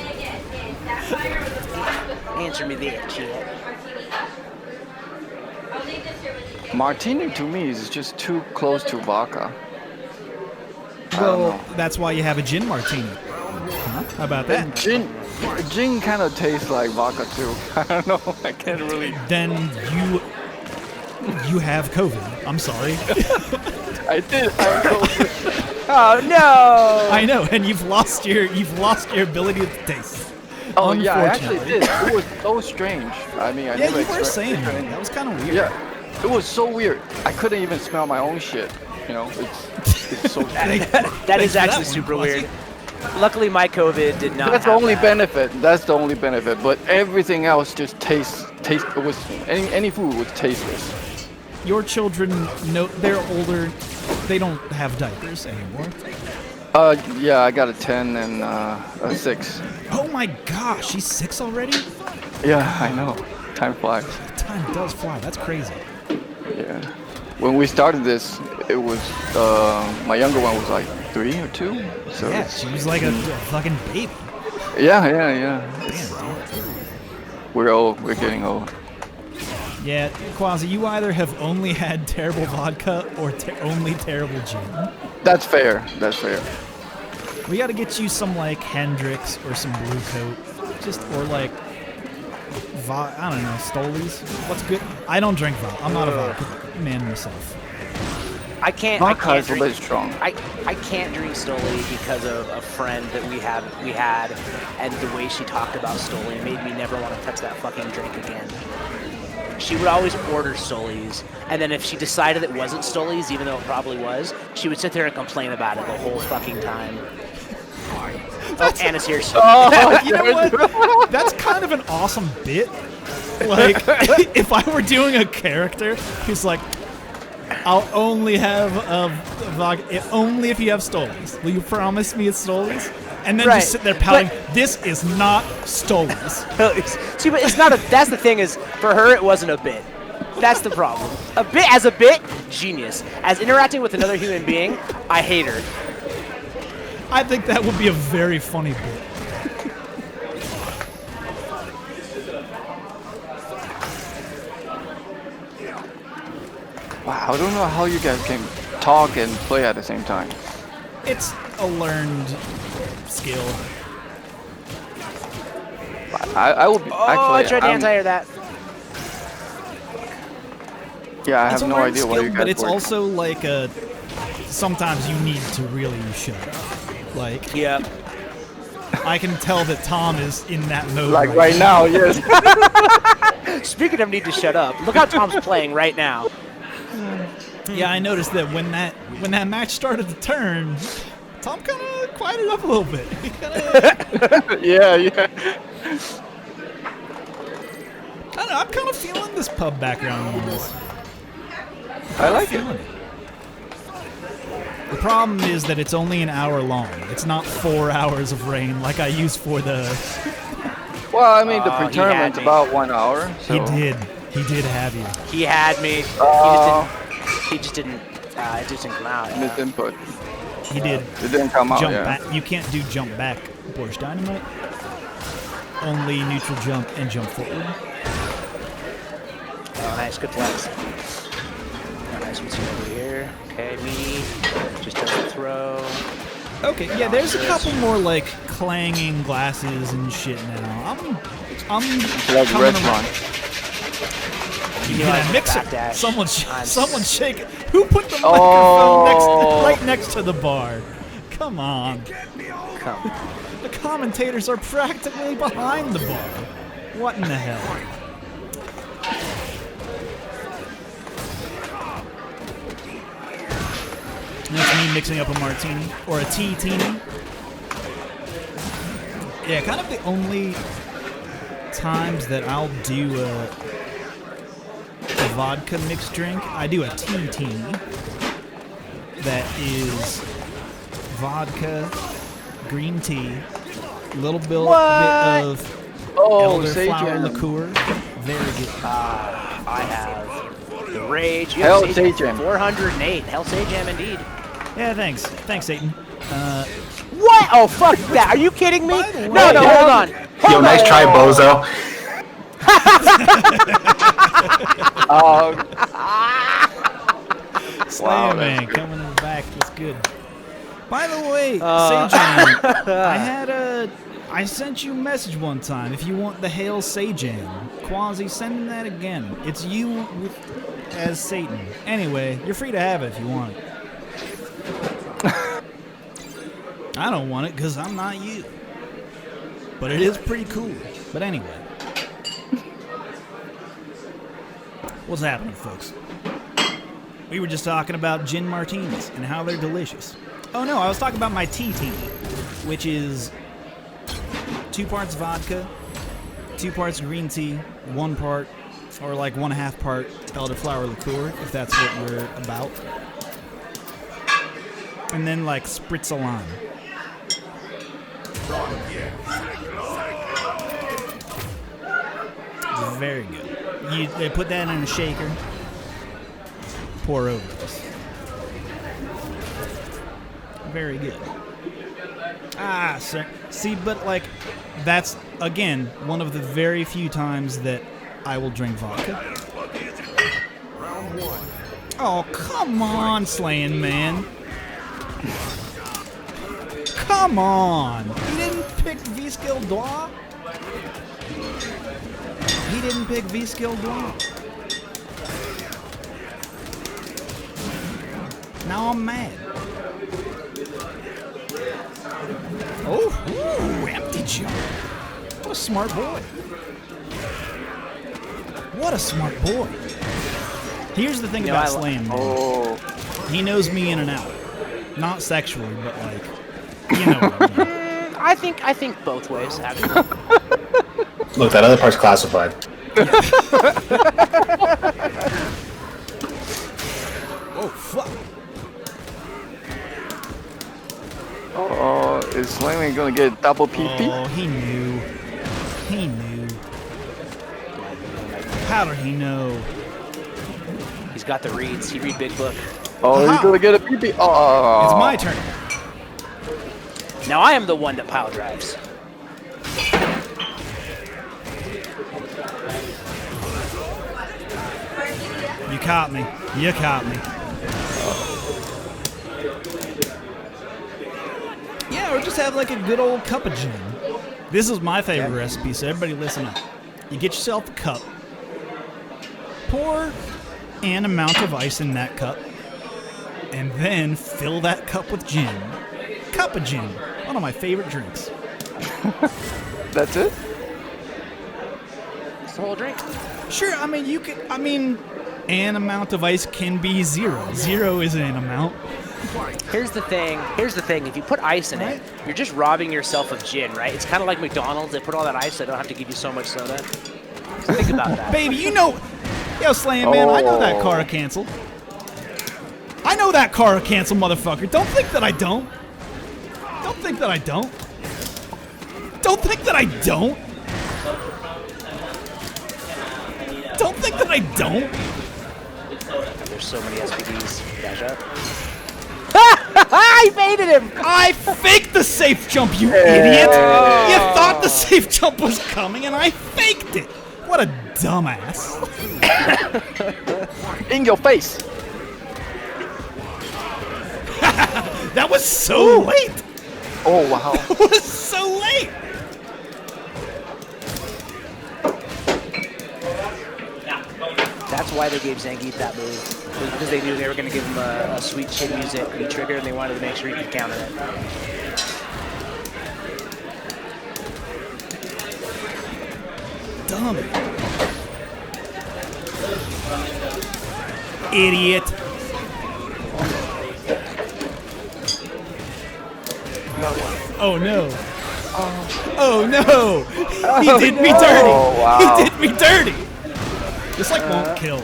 Speaker 4: Answer me that, shit.
Speaker 2: Martini to me is just too close to vodka. I don't
Speaker 1: Well,
Speaker 2: know.
Speaker 1: that's why you have a gin martini. Huh? How about that?
Speaker 2: Gin kind of tastes like vodka too. I don't know. I can't really.
Speaker 1: Then you have COVID. I'm sorry.
Speaker 2: I did.
Speaker 4: Oh no!
Speaker 1: I know, and you've lost your ability to taste.
Speaker 2: Oh yeah, I actually
Speaker 1: Unfortunately.
Speaker 2: did. It was so strange. I mean, I
Speaker 1: Yeah,
Speaker 2: never
Speaker 1: you were
Speaker 2: expected
Speaker 1: saying
Speaker 2: it.
Speaker 1: that. That was kind of weird.
Speaker 2: Yeah, it was so weird. I couldn't even smell my own shit. You know, it's so strange.
Speaker 4: That is
Speaker 1: for that
Speaker 4: actually
Speaker 1: one,
Speaker 4: super
Speaker 1: Quasi.
Speaker 4: weird. Luckily, my COVID did not.
Speaker 2: That's the
Speaker 4: have
Speaker 2: only
Speaker 4: that.
Speaker 2: benefit. That's the only benefit. But everything else just taste. It was any food was tasteless.
Speaker 1: Your children, no, they're older. They don't have diapers anymore.
Speaker 2: Yeah, I got a 10 and a 6.
Speaker 1: Oh my gosh, she's 6 already?
Speaker 2: Yeah, I know. Time flies.
Speaker 1: Time does fly. That's crazy.
Speaker 2: Yeah. When we started this, it was my younger one was like 3 or 2. So
Speaker 1: Yeah,
Speaker 2: it's-
Speaker 1: she was like a fucking baby.
Speaker 2: yeah.
Speaker 1: Damn, dude.
Speaker 2: We're old. We're getting old.
Speaker 1: Yeah, Quasi, you either have only had terrible vodka or only terrible gin.
Speaker 2: That's fair. That's fair.
Speaker 1: We got to get you some like Hendrix or some Blue Coat, or like I don't know, Stolies. What's good? I don't drink vodka. I'm not a vodka man myself.
Speaker 4: I can't
Speaker 2: Vodka is a
Speaker 4: drink.
Speaker 2: bit strong.
Speaker 4: I can't drink Stoli because of a friend that we had, and the way she talked about Stoli made me never want to touch that fucking drink again. She would always order Stolies, and then if she decided it wasn't Stolies, even though it probably was, she would sit there and complain about it the whole fucking time. Oh, Anna's here.
Speaker 1: You know what? That's kind of an awesome bit. Like, if I were doing a character who's like, I'll only have vodka, only if you have Stolies. Will you promise me it's Stolies? And then
Speaker 4: Right.
Speaker 1: just sit there pouting, this is not Stolies.
Speaker 4: See, but it's not a. That's the thing is, for her, it wasn't a bit. That's the problem. As a bit, genius. As interacting with another human being, I hate her.
Speaker 1: I think that would be a very funny bit.
Speaker 2: Wow, I don't know how you guys can talk and play at the same time.
Speaker 1: It's a learned skill.
Speaker 2: I will be
Speaker 4: Oh, I
Speaker 2: actually.
Speaker 4: tried to
Speaker 2: I'm-
Speaker 4: anti-air that.
Speaker 2: Yeah, I
Speaker 1: It's
Speaker 2: have
Speaker 1: a
Speaker 2: no
Speaker 1: learned
Speaker 2: idea what
Speaker 1: skill,
Speaker 2: you guys
Speaker 1: but it's
Speaker 2: work
Speaker 1: also like a. Sometimes you need to really shut up. Like,
Speaker 4: Yep.
Speaker 1: I can tell that Tom is in that mode.
Speaker 2: like right now, yes.
Speaker 4: Speaking of need to shut up, look how Tom's playing right now.
Speaker 1: Yeah, I noticed that when that match started to turn, Tom kind of quieted up a little bit. He kinda,
Speaker 2: Yeah, yeah.
Speaker 1: I don't know. I'm kind of feeling this pub background on this.
Speaker 2: I like it.
Speaker 1: Feeling it. The problem is that it's only an hour long. It's not 4 hours of rain like I used for the.
Speaker 2: Well, I mean, the
Speaker 4: he had
Speaker 2: pre-tournament's
Speaker 4: me.
Speaker 2: about 1 hour. So.
Speaker 1: He did have you.
Speaker 4: He had me. He just didn't. It just didn't come out. Yeah.
Speaker 2: Missed input.
Speaker 1: He did.
Speaker 2: It didn't come out,
Speaker 1: Jump
Speaker 2: yeah.
Speaker 1: back. You can't do jump back, Boris Dynamite. Only neutral jump and jump forward.
Speaker 4: Oh, nice. Good flex. Oh, nice. What's over here? Okay, me. Just does the throw.
Speaker 1: Okay, yeah, there's a couple more like clanging glasses and shit now. I'm
Speaker 2: Like
Speaker 1: coming
Speaker 2: restaurant.
Speaker 1: around.
Speaker 4: You
Speaker 1: Yeah,
Speaker 4: know, I
Speaker 1: mix
Speaker 4: back
Speaker 1: it.
Speaker 4: dash.
Speaker 1: Someone shake it. Who put the
Speaker 2: Oh.
Speaker 1: microphone right next to the bar? Come on.
Speaker 4: Come on.
Speaker 1: The commentators are practically behind the bar. What in the hell? That's me mixing up a martini or a tea-teeny. Yeah, kind of the only times that I'll do a vodka mixed drink, I do a tea-teeny. That is vodka, green tea, little bit of
Speaker 2: Oh,
Speaker 1: elderflower
Speaker 2: Sage
Speaker 1: liqueur. Very good.
Speaker 4: I have the rage. You
Speaker 2: Hell
Speaker 4: have Sage
Speaker 2: Sage Jam.
Speaker 4: 408. Hell Sage Jam indeed.
Speaker 1: Yeah, thanks. Thanks, Satan.
Speaker 4: What? Oh, fuck that. Are you kidding me?
Speaker 1: By the
Speaker 4: No,
Speaker 1: way-
Speaker 4: no, hold on.
Speaker 6: Yo, nice try, Bozo.
Speaker 1: Slayer
Speaker 2: Wow,
Speaker 1: Man
Speaker 2: that's good.
Speaker 1: coming in the back. That's good. By the way, Sajam, I sent you a message one time. If you want the Hail Sajam, Quasi, send him that again. It's you as Satan. Anyway, you're free to have it if you want it. I don't want it because I'm not you. But it is pretty cool. But anyway. What's happening, folks? We were just talking about gin martinis and how they're delicious. Oh no, I was talking about my tea, which is 2 parts vodka, 2 parts green tea, 1 part, or like 1/2 part elderflower liqueur, if that's what you're about. And then like spritz of lime. Very good. They put that in a shaker. Pour over this. Very good. Ah, sir. See, but like, that's again one of the very few times that I will drink vodka.
Speaker 3: Round 1.
Speaker 1: Oh, come on, Slaying Man. Come on. He didn't pick V-Skill Dwa? He didn't pick V-Skill Dwa. Now I'm mad. Oh, ooh, empty jump. What a smart boy. What a smart boy. Here's the thing about Slaying Man.
Speaker 2: Oh,
Speaker 1: He knows me in and out. Not sexually, but like, you know what I mean.
Speaker 4: I think both ways, actually.
Speaker 6: Look, that other part's classified.
Speaker 1: Oh, fuck.
Speaker 2: oh, is Slayman gonna get double PP?
Speaker 1: Oh, he knew. He knew. How did he know?
Speaker 4: He's got the reads. He read Big Book.
Speaker 2: Oh, he's
Speaker 1: Aha.
Speaker 2: gonna get a PP. Oh,
Speaker 1: It's my turn.
Speaker 4: Now I am the one that pile drives.
Speaker 1: You caught me. You caught me. Yeah, or just have like a good old cup of gin. This is my favorite recipe, so everybody listen up. You get yourself a cup. Pour an amount of ice in that cup, and then fill that cup with gin. Cup of gin, one of my favorite drinks.
Speaker 2: That's it?
Speaker 4: It's the whole drink.
Speaker 1: Sure, I mean, you could, an amount of ice can be 0. 0 is an amount.
Speaker 4: Here's the thing. If you put ice in it, you're just robbing yourself of gin, right? It's kind of like McDonald's. They put all that ice, so they don't have to give you so much soda. So think about that.
Speaker 1: Baby, you know, yo, Slaying Man, I know that car canceled. I know that car canceled, motherfucker. Don't think that I don't. Don't think that I don't. Don't think that I don't. Don't think that I don't.
Speaker 4: There's so many SPDs. Dash up. I baited him!
Speaker 1: I faked the safe jump, you idiot! You thought the safe jump was coming, and I faked it. What a dumbass.
Speaker 2: In your face!
Speaker 1: That was so late.
Speaker 2: Oh, wow.
Speaker 1: That was so late.
Speaker 4: That's why they gave Zangief that move. It was because they knew they were going to give him a sweet chin music trigger, and they wanted to make sure he could counter it.
Speaker 1: Dumb. Idiot. Oh no. Oh no. He did me dirty.
Speaker 2: wow.
Speaker 1: He did me dirty. This like won't kill.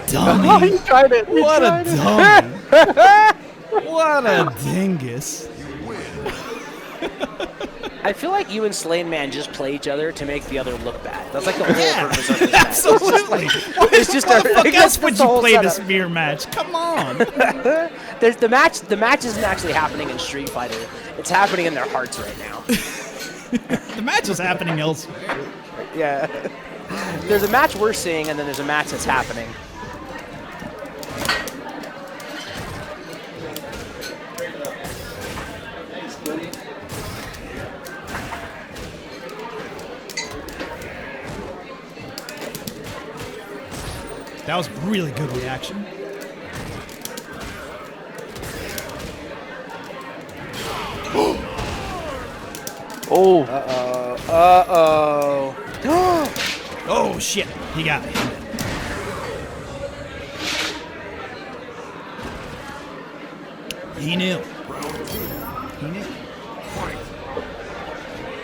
Speaker 1: Dummy.
Speaker 2: He tried it. He
Speaker 1: What a
Speaker 2: tried it.
Speaker 1: dummy. What a dingus.
Speaker 4: I feel like you and Slain Man just play each other to make the other look bad. That's like the whole
Speaker 1: Yeah,
Speaker 4: purpose of this match.
Speaker 1: absolutely.
Speaker 4: It's just
Speaker 1: Why the fuck
Speaker 4: that's
Speaker 1: else would
Speaker 4: the
Speaker 1: you
Speaker 4: whole
Speaker 1: play this
Speaker 4: setup.
Speaker 1: mirror match? Come on.
Speaker 4: There's the match. The match isn't actually happening in Street Fighter. It's happening in their hearts right now.
Speaker 1: The match is happening elsewhere.
Speaker 4: Yeah. There's a match we're seeing, and then there's a match that's happening.
Speaker 1: That was really good reaction.
Speaker 2: Oh.
Speaker 4: Uh-oh.
Speaker 1: Oh shit, he got me. He knew. He knew.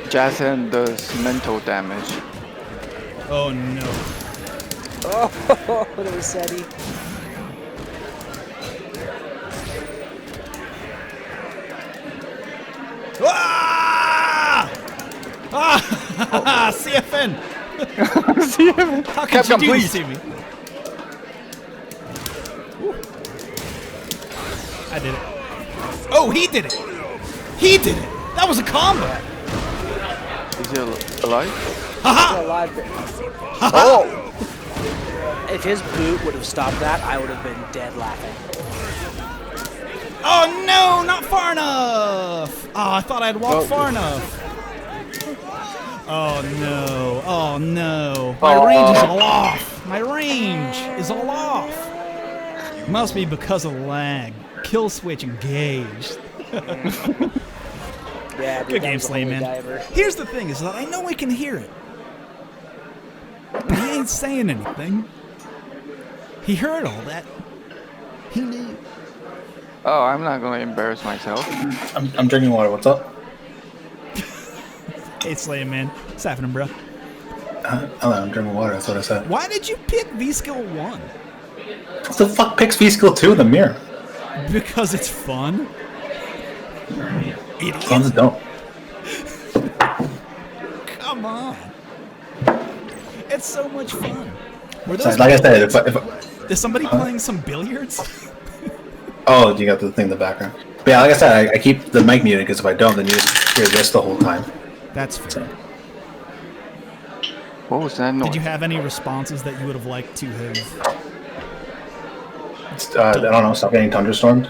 Speaker 2: Jason does mental damage.
Speaker 1: Oh no.
Speaker 4: Oh, that was Seti.
Speaker 1: Ah! Ah! CFN! How could you
Speaker 2: Capcom,
Speaker 1: do
Speaker 2: please.
Speaker 1: this to me? Ooh. I did it. Oh, he did it! He did it! That was a combo!
Speaker 2: Is he alive?
Speaker 1: Haha!
Speaker 4: Alive.
Speaker 2: Oh!
Speaker 4: If his boot would have stopped that, I would have been dead laughing.
Speaker 1: Oh no, not far enough! Oh, I thought I'd walked far enough. Oh no, oh no. My range is all off. My range is all off. Must be because of lag. Kill switch engaged.
Speaker 4: Yeah, dude,
Speaker 1: Good
Speaker 4: that
Speaker 1: game,
Speaker 4: was the
Speaker 1: Slay
Speaker 4: holy
Speaker 1: Man.
Speaker 4: diver.
Speaker 1: Here's the thing, is that I know I can hear it. But he ain't saying anything. He heard all that. He knew.
Speaker 2: Oh, I'm not gonna embarrass myself.
Speaker 6: I'm drinking water. What's up?
Speaker 1: Hey, Slay Man. What's happening, bro?
Speaker 6: Oh, I'm drinking water. That's what I said.
Speaker 1: Why did you pick V-Skill 1?
Speaker 6: What the fuck picks V-Skill 2 in the mirror?
Speaker 1: Because it's fun? Idiot.
Speaker 6: Ones that don't.
Speaker 1: Come on. It's so much fun. Were
Speaker 6: So,
Speaker 1: those
Speaker 6: like I said, if
Speaker 1: is somebody playing some billiards?
Speaker 6: oh, you got the thing in the background. But yeah, like I said, I keep the mic muted because if I don't, then you just hear this the whole time.
Speaker 1: That's fair.
Speaker 2: What was that noise?
Speaker 1: Did you have any responses that you would have liked to have?
Speaker 6: I don't know. Stop getting thunderstormed.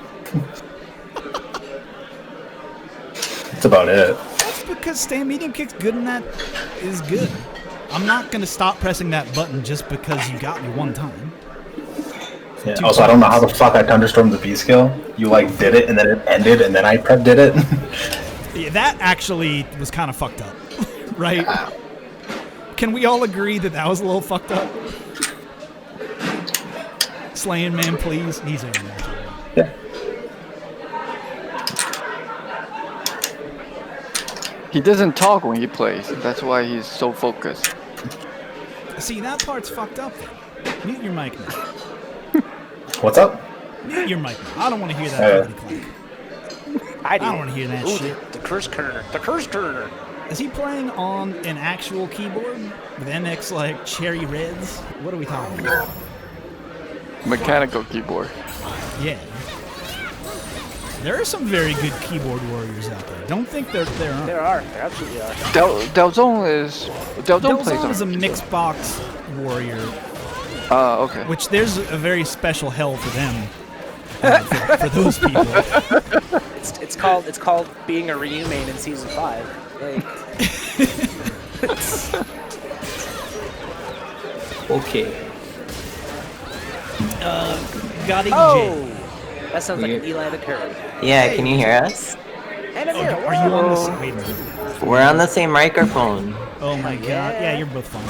Speaker 6: That's about it.
Speaker 1: That's because stand medium kicks good and that is good. I'm not gonna stop pressing that button just because you got me one time.
Speaker 6: Yeah. Also, I don't know how the fuck I thunderstormed the B skill. You like did it and then it ended and then I did it.
Speaker 1: Yeah, that actually was kind of fucked up, right? Can we all agree that that was a little fucked up? Slaying man, please. He's in there.
Speaker 6: Yeah.
Speaker 2: He doesn't talk when he plays. That's why he's so focused.
Speaker 1: See, that part's fucked up. Mute your mic now.
Speaker 6: What's up?
Speaker 1: Mute your mic now. I don't want to hear that click.
Speaker 4: I
Speaker 1: I don't want to hear that
Speaker 4: Ooh,
Speaker 1: shit.
Speaker 4: The curse turner. The curse turner.
Speaker 1: Is he playing on an actual keyboard with NX like cherry reds? What are we talking about?
Speaker 2: Mechanical keyboard.
Speaker 1: Yeah. There are some very good keyboard warriors out there. Don't think there aren't.
Speaker 4: There are. There absolutely are.
Speaker 2: Delzone plays
Speaker 1: Delzone is a
Speaker 2: on.
Speaker 1: mixed box warrior,
Speaker 2: Okay.
Speaker 1: which there's a very special hell for them. For those people.
Speaker 4: It's called being a rehumane in season 5. Like,
Speaker 7: Okay.
Speaker 1: Gotti J.
Speaker 4: oh, that sounds like an Eli the Curve.
Speaker 8: Yeah, can you hear us?
Speaker 4: And a mirror.
Speaker 1: Are you on this? Wait a minute.
Speaker 8: We're on the same microphone.
Speaker 1: Oh my god. Yeah, you're both fine.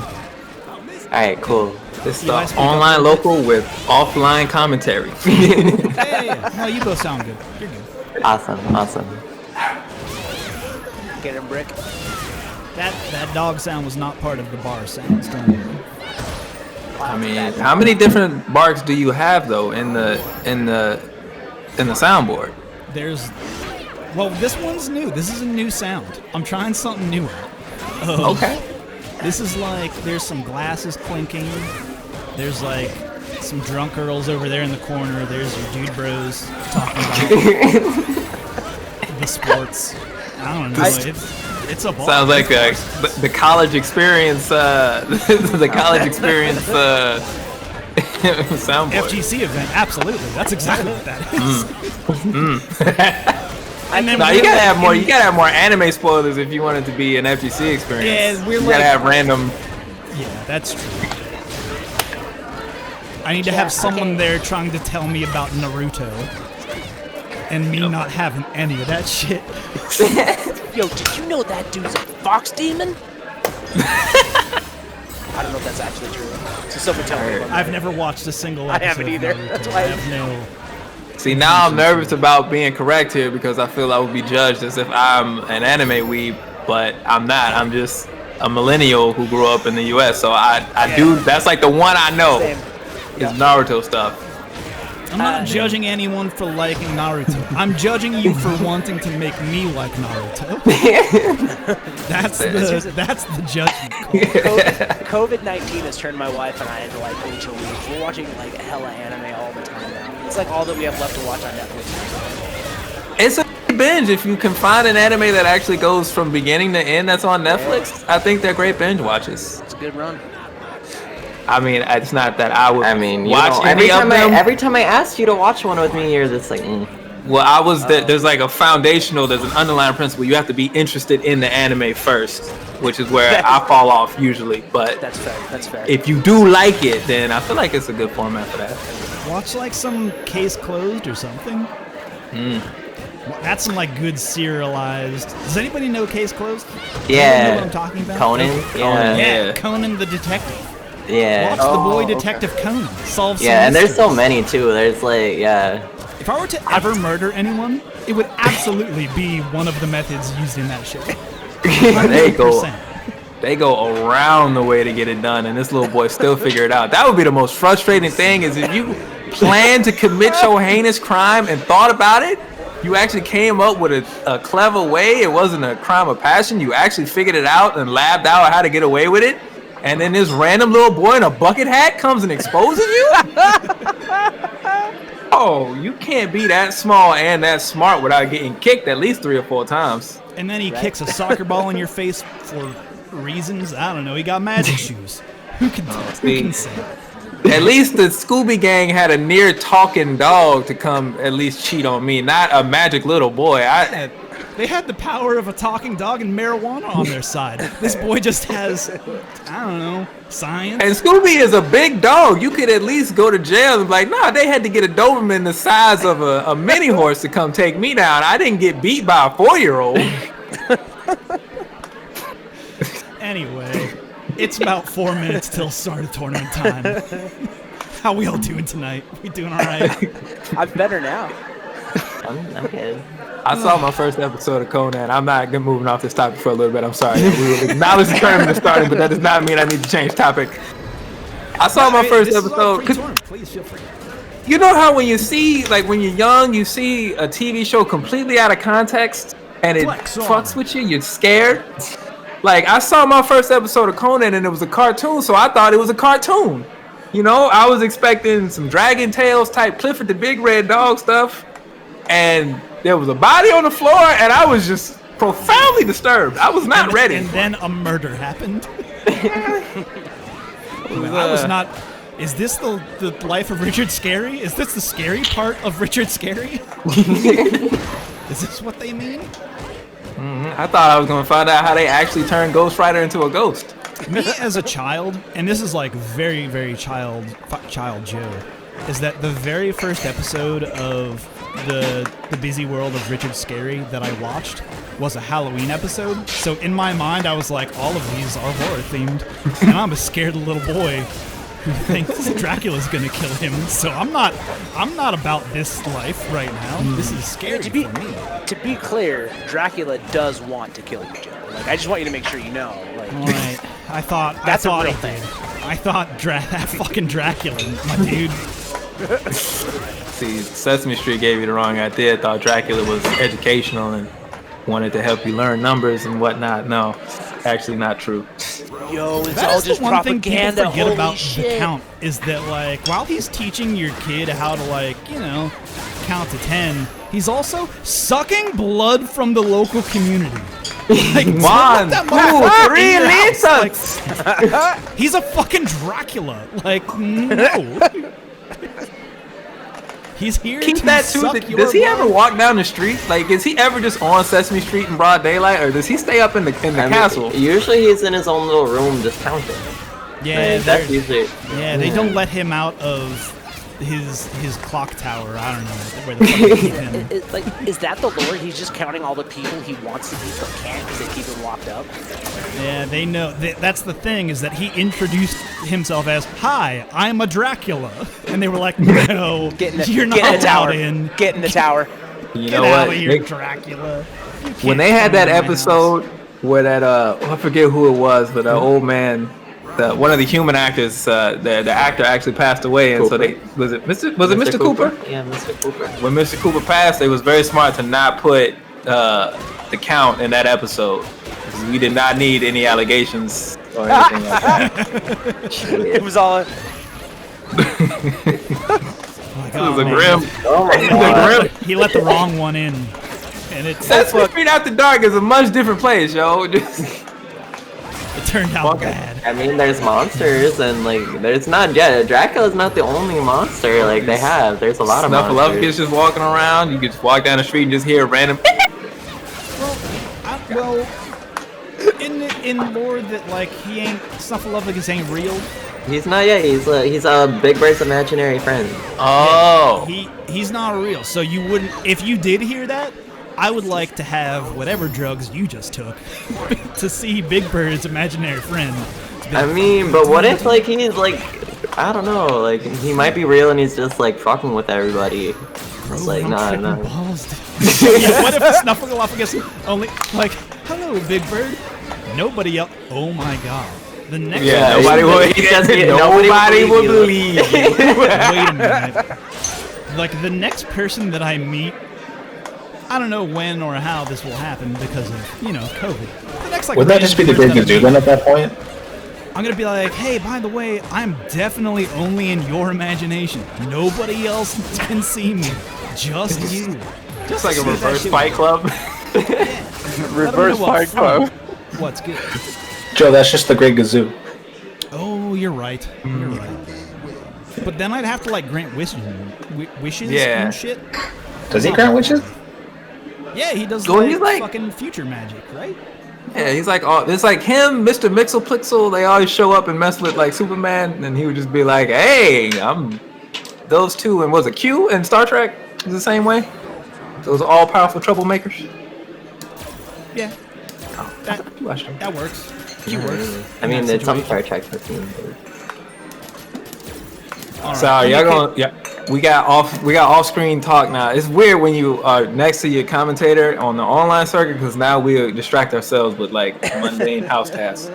Speaker 8: Alright, cool.
Speaker 7: This is
Speaker 1: Yeah, I
Speaker 7: the
Speaker 1: speak up
Speaker 7: online
Speaker 1: a little
Speaker 7: local with offline commentary.
Speaker 1: Yeah. No, you both sound good. You're good.
Speaker 8: Awesome, awesome.
Speaker 4: Get him, Brick.
Speaker 1: That dog sound was not part of the bar sounds. Don't worry.
Speaker 7: I mean, how many different barks do you have though in the soundboard?
Speaker 1: Well, this one's new. This is a new sound. I'm trying something new out.
Speaker 7: Okay.
Speaker 1: This is like, there's some glasses clinking. There's like some drunk girls over there in the corner. There's your dude bros talking about the sports. I don't know. It's a ball.
Speaker 7: Sounds like the college experience. The college experience soundboard.
Speaker 1: FGC event. Absolutely. That's exactly what that is. And then
Speaker 7: No, you gotta have more. You gotta have more anime spoilers if you want it to be an FGC experience.
Speaker 1: Yeah, we're
Speaker 7: you
Speaker 1: like-
Speaker 7: gotta have random.
Speaker 1: Yeah, that's true. I need to have someone there trying to tell me about Naruto. And me not having any of that shit.
Speaker 4: Yo, did you know that dude's a fox demon? I don't know if that's actually true. So someone tell me.
Speaker 1: I've never watched a single
Speaker 4: I
Speaker 1: episode
Speaker 4: haven't either.
Speaker 1: of Naruto.
Speaker 4: That's why
Speaker 1: I have no...
Speaker 7: See, now I'm nervous about being correct here because I feel I would be judged as if I'm an anime weeb, but I'm not. I'm just a millennial who grew up in the U.S. So I do. That's like the one I know
Speaker 4: Same.
Speaker 7: is Naruto stuff.
Speaker 1: I'm not judging anyone for liking Naruto. I'm judging you for wanting to make me like Naruto. That's the judgment call.
Speaker 4: COVID-19 has turned my wife and I into like HOE. We're watching like hella anime all the time now. It's like all that we have left to watch on Netflix.
Speaker 7: It's a binge if you can find an anime that actually goes from beginning to end that's on Netflix. I think they're great binge watches.
Speaker 4: It's a good run.
Speaker 7: I mean, it's not that I would.
Speaker 8: I mean, you
Speaker 7: watch
Speaker 8: know,
Speaker 7: any of them.
Speaker 8: every time I asked you to watch one with me, you're just like,
Speaker 7: Well, I was there's like a foundational, there's an underlying principle. You have to be interested in the anime first, which is where I fall off usually. But
Speaker 4: That's fair. That's fair.
Speaker 7: if you do like it, then I feel like it's a good format for that.
Speaker 1: Watch like some Case Closed or something. That's some like good serialized. Does anybody know Case Closed?
Speaker 8: yeah.
Speaker 1: Anyone know what I'm talking about?
Speaker 8: Conan?
Speaker 7: Conan,
Speaker 1: Yeah,
Speaker 7: yeah.
Speaker 1: Conan the Detective.
Speaker 8: Yeah.
Speaker 1: Watch the boy
Speaker 2: okay.
Speaker 1: Detective Conan solve some
Speaker 8: Yeah, and there's so
Speaker 1: mysteries.
Speaker 8: many too. There's like, yeah.
Speaker 1: If I were to ever murder anyone, it would absolutely be one of the methods used in that show.
Speaker 7: They go
Speaker 1: 100%.
Speaker 7: they go around the way to get it done, and this little boy still figure it out. That would be the most frustrating thing is if you plan to commit your heinous crime and thought about it, you actually came up with a clever way. It wasn't a crime of passion. You actually figured it out and labbed out how to get away with it. And then this random little boy in a bucket hat comes and exposes you? Oh, you can't be that small and that smart without getting kicked at least 3 or 4 times.
Speaker 1: And then he kicks a soccer ball in your face for reasons. I don't know. He got magic shoes. Who can tell? Who can say?
Speaker 7: At least the Scooby Gang had a near talking dog to come at least cheat on me, not a magic little boy.
Speaker 1: They had the power of a talking dog and marijuana on their side. This boy just has, I don't know, science.
Speaker 7: And Scooby is a big dog. You could at least go to jail and be like, nah, they had to get a Doberman the size of a mini horse to come take me down. I didn't get beat by a 4-year-old.
Speaker 1: Anyway, it's about 4 minutes till start of tournament time. How we all doing tonight? We doing all right?
Speaker 4: I'm better now.
Speaker 8: I'm good.
Speaker 7: I saw my first episode of Conan. I'm not moving off this topic for a little bit. I'm sorry. We will acknowledge the tournament is starting, but that does not mean I need to change topic. I saw my first episode.
Speaker 1: Please feel free.
Speaker 7: You know how when you see, like when you're young, you see a TV show completely out of context and it fucks with you, you're scared? Like, I saw my first episode of Conan and it was a cartoon, so I thought it was a cartoon. You know, I was expecting some Dragon Tales type Clifford the Big Red Dog stuff, and there was a body on the floor, and I was just profoundly disturbed. I was not ready.
Speaker 1: And then a murder happened. I was not. Is this the life of Richard Scarry? Is this the scary part of Richard Scarry? Is this what they mean?
Speaker 7: I thought I was going to find out how they actually turned Ghost Rider into a ghost.
Speaker 1: Me as a child, and this is like very, very child Joe, is that the very first episode of the Busy World of Richard Scarry that I watched was a Halloween episode. So in my mind, I was like, all of these are horror themed, and I'm a scared little boy who thinks Dracula's gonna kill him. So I'm not about this life right now. This is scary for me.
Speaker 4: To be clear, Dracula does want to kill you, Joe. Like, I just want you to make sure you know. Like,
Speaker 1: Right. I thought
Speaker 4: That's a
Speaker 1: I
Speaker 4: real
Speaker 1: thought
Speaker 4: thing.
Speaker 1: I thought that fucking Dracula, my dude.
Speaker 7: See, Sesame Street gave you the wrong idea. Thought Dracula was educational and wanted to help you learn numbers and whatnot. No, actually not true.
Speaker 4: yo, it's
Speaker 1: That
Speaker 4: all
Speaker 1: is
Speaker 4: just
Speaker 1: the one thing
Speaker 4: propaganda.
Speaker 1: people forget
Speaker 4: Holy
Speaker 1: about
Speaker 4: shit.
Speaker 1: the count is that, like, while he's teaching your kid how to, like, you know, count to 10, he's also sucking blood from the local community. Like,
Speaker 7: One,
Speaker 1: that
Speaker 7: two,
Speaker 1: motherfucker
Speaker 7: three
Speaker 1: in your house,
Speaker 7: liters.
Speaker 1: like, he's a fucking Dracula. Like, no. He's here
Speaker 7: Keep
Speaker 1: to
Speaker 7: that too.
Speaker 1: suck your
Speaker 7: Does he
Speaker 1: blood.
Speaker 7: ever walk down the street? Like, is he ever just on Sesame Street in broad daylight, or does he stay up in the castle?
Speaker 8: Usually he's in his own little room just counting.
Speaker 1: Yeah,
Speaker 8: Like, that's
Speaker 1: they're-
Speaker 8: usually.
Speaker 1: yeah, they don't let him out of his clock tower. I don't know where the fuck they keep him.
Speaker 4: Is that the lore? He's just counting all the people he wants to keep but can't because they keep him locked up.
Speaker 1: Yeah, they know. That's the thing, is that he introduced himself as, "Hi, I'm a Dracula," and they were like, "No,
Speaker 4: Get in the,
Speaker 1: you're not
Speaker 4: get in the
Speaker 1: allowed
Speaker 4: tower.
Speaker 1: in.
Speaker 4: Get in the tower.
Speaker 7: You
Speaker 1: Get
Speaker 7: know
Speaker 1: out
Speaker 7: what?
Speaker 1: of here, Dracula." You
Speaker 7: When
Speaker 1: can't
Speaker 7: they had
Speaker 1: come
Speaker 7: that
Speaker 1: into my house.
Speaker 7: episode where that I forget who it was, but that old man, one of the human actors, the actor actually passed away, and so they was it Mr. Cooper?
Speaker 8: Yeah, Mr. Cooper.
Speaker 7: When Mr. Cooper passed, it was very smart to not put the count in that episode. Because we did not need any allegations or anything like that.
Speaker 4: It was all.
Speaker 1: Like,
Speaker 7: It was
Speaker 1: oh,
Speaker 7: a
Speaker 1: man.
Speaker 7: grim.
Speaker 8: Oh my
Speaker 7: The
Speaker 8: god.
Speaker 7: grim.
Speaker 1: He let the wrong one in, and it
Speaker 7: Sesame Street After Dark is a much different place, yo.
Speaker 1: turned out bad.
Speaker 8: I mean, there's monsters and like, there's not. Yeah, Dracula's not the only monster. Like they have. There's a lot of
Speaker 7: Snuffleupagus
Speaker 8: monsters.
Speaker 7: just walking around. You could just walk down the street and just hear a random.
Speaker 1: Well, in lore that, like, he ain't, Snuffleupagus ain't real.
Speaker 8: He's not yet. He's Big Bird's imaginary friend.
Speaker 7: Oh.
Speaker 1: He's not real. So you wouldn't, if you did hear that, I would like to have whatever drugs you just took to see Big Bird's imaginary friend.
Speaker 8: I mean, but what if like he's like, I don't know, like he might be real and he's just like fucking with everybody. It's like, nah.
Speaker 1: Balls, dude. Yeah, what if Snuffleupagus only, like, hello, Big Bird? Nobody else. Oh my god. The next
Speaker 7: Yeah,
Speaker 1: person-
Speaker 7: nobody will.
Speaker 8: he says he-
Speaker 7: Nobody will
Speaker 8: believe
Speaker 7: believe you.
Speaker 1: Wait a minute. Like, the next person that I meet, I don't know when or how this will happen because of, you know, COVID. The next, like,
Speaker 6: Would that just be the Great
Speaker 1: random person
Speaker 6: Gazoo then at that point?
Speaker 1: I'm gonna be like, hey, by the way, I'm definitely only in your imagination. Nobody else can see me. Just you.
Speaker 7: Just like a
Speaker 1: See that
Speaker 7: reverse
Speaker 1: shit.
Speaker 7: Fight Club.
Speaker 2: Reverse Fight Club.
Speaker 1: What's good?
Speaker 6: Joe, that's just the Great Gazoo.
Speaker 1: Oh, you're right. You're right. But then I'd have to, like, grant wishes
Speaker 7: Yeah.
Speaker 1: and shit.
Speaker 6: Does he grant witches?
Speaker 1: Yeah, he does
Speaker 7: So he's like-
Speaker 1: fucking future magic, right?
Speaker 7: Yeah, he's like, oh, it's like him, Mr. Mixel-Plixel. They always show up and mess with like Superman, and he would just be like, "Hey, I'm those two." And was it Q and Star Trek? Is the same way? Those all-powerful troublemakers.
Speaker 1: Yeah,
Speaker 7: You watched them.
Speaker 1: that works. He works.
Speaker 8: I mean,
Speaker 1: in that
Speaker 8: it's on
Speaker 1: situation.
Speaker 8: Star Trek 15.
Speaker 1: All right,
Speaker 7: Sorry,
Speaker 1: let
Speaker 7: y'all
Speaker 1: me
Speaker 7: going? Yeah, we got off-screen talk now. It's weird when you are next to your commentator on the online circuit because now we distract ourselves with like mundane house tasks.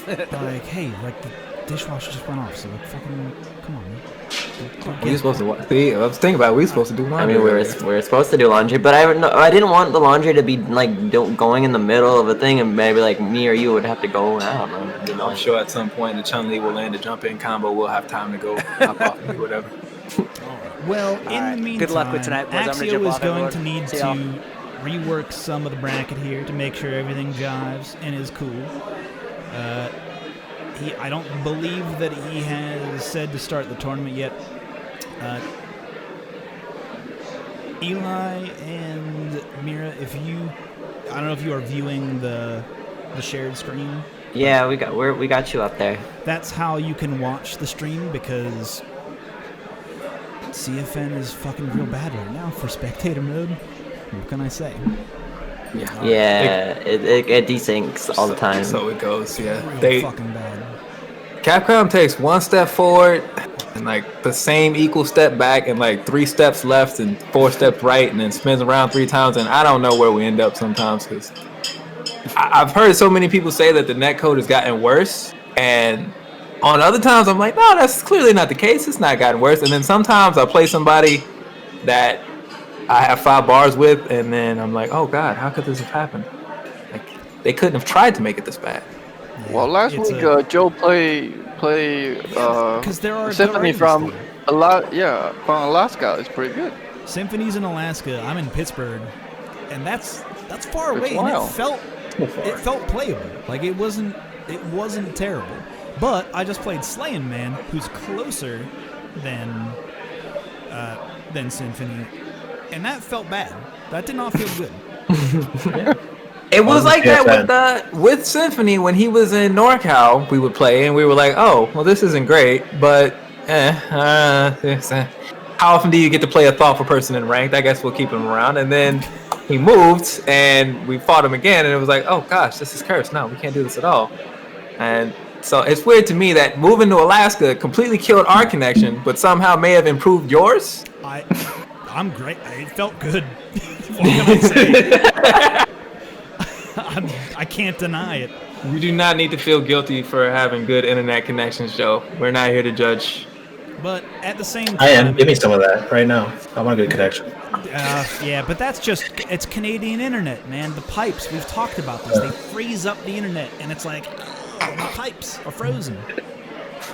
Speaker 1: Like, hey, like the dishwasher just went off, so like, fucking, come on, man.
Speaker 7: We were supposed to see. I was thinking about it. We were supposed to do
Speaker 8: I
Speaker 7: laundry.
Speaker 8: mean, we were supposed to do laundry, but I didn't want the laundry to be like going in the middle of a thing, and maybe like me or you would have to go. I don't know. You know.
Speaker 7: I'm sure at some point the Chun-Li will land a jump-in combo. We'll have time to go hop off and do whatever.
Speaker 1: Well, in
Speaker 4: right.
Speaker 1: the meantime,
Speaker 4: Good luck with tonight, boys. I'm gonna
Speaker 1: Axio
Speaker 4: jump
Speaker 1: is
Speaker 4: off,
Speaker 1: going
Speaker 4: everyone.
Speaker 1: to need
Speaker 4: See
Speaker 1: to
Speaker 4: y'all.
Speaker 1: rework some of the bracket here to make sure everything jives and is cool. I don't believe that he has said to start the tournament yet. Eli and Mira, I don't know if you are viewing the shared screen.
Speaker 8: Yeah, we got you up there.
Speaker 1: That's how you can watch the stream because CFN is fucking real bad right now for spectator mode. What can I say?
Speaker 8: Yeah, it desyncs all the time.
Speaker 7: So it goes. Yeah,
Speaker 1: Real fucking bad.
Speaker 7: Capcom takes one step forward and like the same equal step back and like 3 steps left and 4 steps right and then spins around 3 times, and I don't know where we end up sometimes because I've heard so many people say that the netcode has gotten worse, and on other times I'm like, no, that's clearly not the case. It's not gotten worse. And then sometimes I play somebody that I have 5 bars with, and then I'm like, oh god, how could this have happened? Like they couldn't have tried to make it this bad.
Speaker 2: Well, last
Speaker 1: It's
Speaker 2: week
Speaker 1: a-
Speaker 2: Joe play
Speaker 1: 'cause there are
Speaker 2: Symphony
Speaker 1: good
Speaker 2: from
Speaker 1: artists
Speaker 2: from Alaska. It's pretty good.
Speaker 1: Symphony's in Alaska. I'm in Pittsburgh, and that's far away. And
Speaker 2: wild.
Speaker 1: it felt playable. Like it wasn't terrible. But I just played Slayin' Man, who's closer than Symphony, and that felt bad. That did not feel good.
Speaker 7: It was like that
Speaker 6: PSN.
Speaker 7: with Symphony when he was in NorCal. We would play and we were like, oh, well, this isn't great, but how often do you get to play a thoughtful person in ranked? I guess we'll keep him around. And then he moved and we fought him again, and it was like, oh gosh, this is cursed. No, we can't do this at all. And so it's weird to me that moving to Alaska completely killed our connection, but somehow may have improved yours.
Speaker 1: I'm great. It felt good. What can I say? I can't deny it.
Speaker 7: You do not need to feel guilty for having good internet connections, Joe. We're not here to judge.
Speaker 1: But at the same time,
Speaker 6: I am. Give me some of that right now. I want a good connection.
Speaker 1: yeah, but it's Canadian internet, man. The pipes, we've talked about this. They freeze up the internet, and it's like, oh, the pipes are frozen.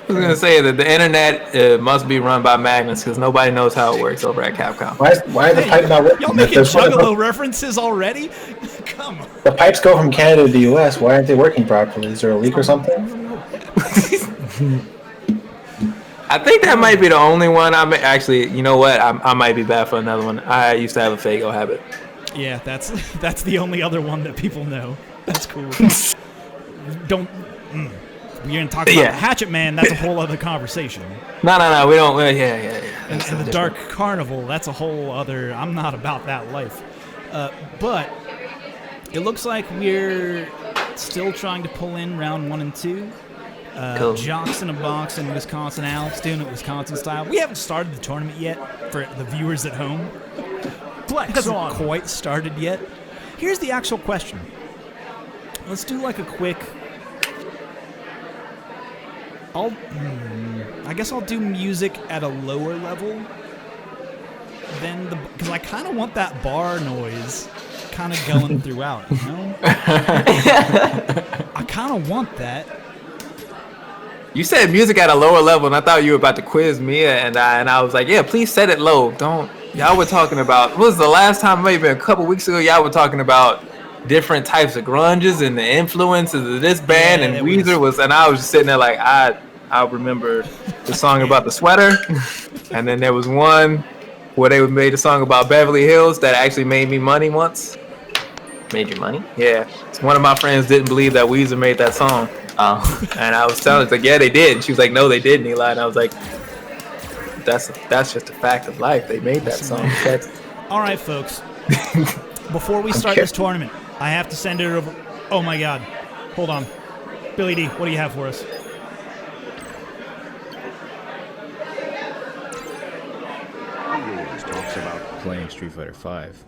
Speaker 7: I was gonna say that the internet must be run by magnets because nobody knows how it works over at Capcom.
Speaker 6: Why are the pipes not working?
Speaker 1: Y'all
Speaker 6: If
Speaker 1: making
Speaker 6: they're sort of-
Speaker 1: Juggalo references already? Come on.
Speaker 6: The pipes go from Canada to the U.S. Why aren't they working properly? Is there a leak or something?
Speaker 7: I think that might be the only one. Actually, you know what? I might be bad for another one. I used to have a Fago habit.
Speaker 1: Yeah, that's the only other one that people know. That's cool. Don't. We're gonna talk about the Hatchet Man. That's a whole other conversation.
Speaker 7: No, we don't. Yeah.
Speaker 1: And the Dark Carnival. That's a whole other. I'm not about that life. But it looks like we're still trying to pull in round 1 and 2.
Speaker 8: Cool.
Speaker 1: Jocks in a box in Wisconsin. Alex doing it Wisconsin style. We haven't started the tournament yet for the viewers at home. It hasn't quite started yet. Here's the actual question. Let's do like a quick. I guess I'll do music at a lower level than because I kind of want that bar noise kind of going throughout, you know? I kind of want that.
Speaker 7: You said music at a lower level, and I thought you were about to quiz Mia and I was like, yeah, please set it low. Don't. Y'all were talking about. What was the last time? Maybe a couple weeks ago. Y'all were talking about different types of grunges and the influences of this band,
Speaker 1: Yeah,
Speaker 7: and
Speaker 1: it
Speaker 7: Weezer was, and I was just sitting there like, I remember the song about the sweater, and then there was one where they made a song about Beverly Hills that actually made me money once.
Speaker 8: Made you money?
Speaker 7: Yeah, one of my friends didn't believe that Weezer made that song.
Speaker 8: Oh.
Speaker 7: And I was telling her, like, yeah, they did. And she was like, no, they didn't, Eli. And I was like, that's just a fact of life. They made that song.
Speaker 1: All right, folks. Before we start this tournament, I have to send it over. Oh my God! Hold on, Billy D. What do you have for us?
Speaker 3: Rules talks about
Speaker 9: Playing Street Fighter 5.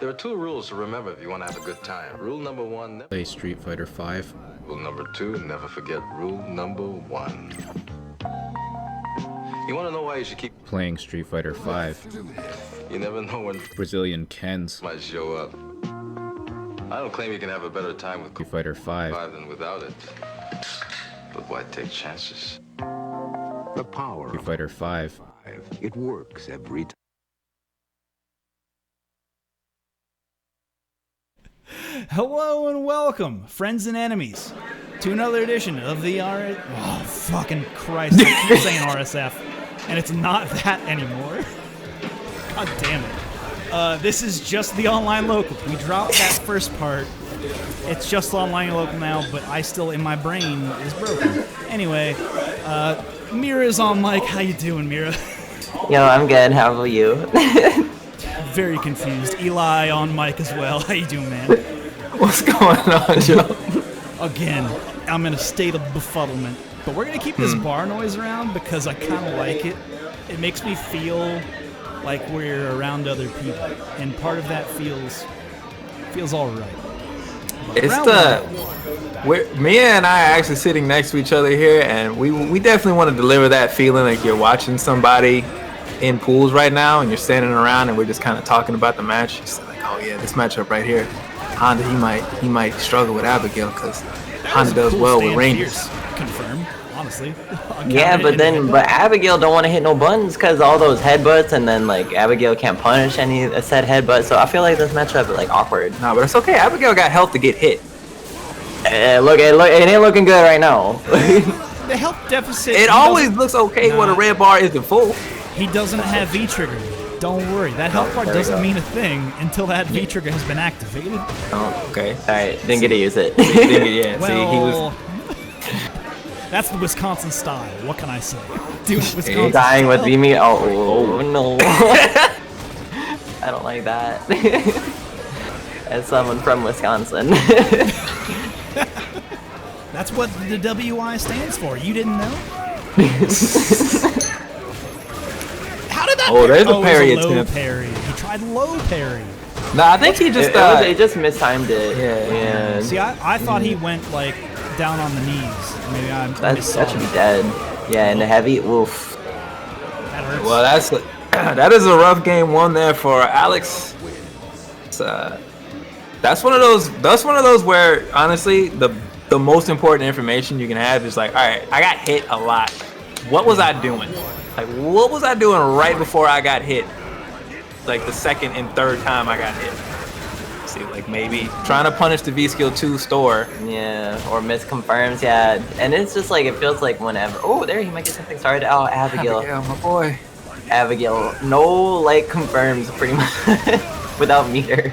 Speaker 10: There are 2 rules to remember if you want to have a good time. Rule number 1, never
Speaker 9: Play Street Fighter 5.
Speaker 10: Rule number 2, never forget rule number 1. You want to know why you should keep
Speaker 9: Playing Street Fighter 5.
Speaker 10: You never know when
Speaker 9: Brazilian Kens.
Speaker 10: might show up. I don't claim you can have a better time with
Speaker 9: Street Fighter 5.
Speaker 10: 5 than without it. But why take chances?
Speaker 3: the power
Speaker 9: Street
Speaker 3: of
Speaker 9: Fighter 5.
Speaker 3: 5. It works every time.
Speaker 1: Hello and welcome, friends and enemies, to another edition of the Oh, fucking Christ. I keep saying RSF, and it's not that anymore. God damn it. This is just the online local. We dropped that first part. It's just online local now, but I still, in my brain, is broken. Anyway, Mira's on mic. How you doing, Mira?
Speaker 8: Yo, I'm good. How about you?
Speaker 1: Very confused. Eli on mic as well. How you doing, man?
Speaker 7: What's going on, Joe?
Speaker 1: Again, I'm in a state of befuddlement. But we're going to keep this bar noise around because I kind of like it. It makes me feel like we're around other people. And part of that feels all right. But
Speaker 7: It's Mia and I are actually sitting next to each other here, and we definitely want to deliver that feeling like you're watching somebody in pools right now, and you're standing around, and we're just kind of talking about the match. It's like, oh yeah, this matchup right here, Honda, he might struggle with Abigail because Honda does well with Rangers.
Speaker 1: Confirmed, honestly.
Speaker 8: Yeah, but Abigail don't want to hit no buttons because all those headbutts, and then like Abigail can't punish any said headbutt. So I feel like this matchup is like awkward.
Speaker 7: No, but it's okay. Abigail got health to get hit.
Speaker 8: Look, it ain't looking good right now.
Speaker 1: The health deficit.
Speaker 7: It always looks okay when a red bar isn't full.
Speaker 1: He doesn't have V-trigger. Don't worry. That health bar doesn't mean a thing until that V-trigger has been activated.
Speaker 7: Oh, okay.
Speaker 8: All right, didn't get to use it.
Speaker 7: Yeah,
Speaker 1: Well,
Speaker 7: see, he was.
Speaker 1: That's the Wisconsin style. What can I say? Dude, Wisconsin
Speaker 8: Dying with
Speaker 1: style.
Speaker 8: Vimy. Oh no. I don't like that. As someone from Wisconsin.
Speaker 1: That's what the WI stands for. You didn't know? How did that?
Speaker 7: Oh, there's a
Speaker 1: it was
Speaker 7: parry
Speaker 1: low
Speaker 7: attempt.
Speaker 1: parry. He tried low parry.
Speaker 7: Nah, I think he just.
Speaker 8: It just mistimed it.
Speaker 7: Yeah.
Speaker 1: See, I thought he went like down on the knees. Maybe I
Speaker 8: That
Speaker 1: missaw
Speaker 8: should be
Speaker 1: it.
Speaker 8: dead. Yeah, and the heavy. Oof.
Speaker 1: That hurts.
Speaker 7: Well, that is a rough game one there for Alex. It's, that's one of those where honestly the most important information you can have is like, all right, I got hit a lot. What was I doing? Like, what was I doing right before I got hit? Like the second and third time I got hit. See, like maybe trying to punish the V skill 2 store.
Speaker 8: Yeah, or misconfirms. Yeah, and it's just like it feels like whenever. Oh, there he might get something started. Oh, Abigail.
Speaker 7: Yeah, my boy.
Speaker 8: Abigail. No like confirms pretty much without meter.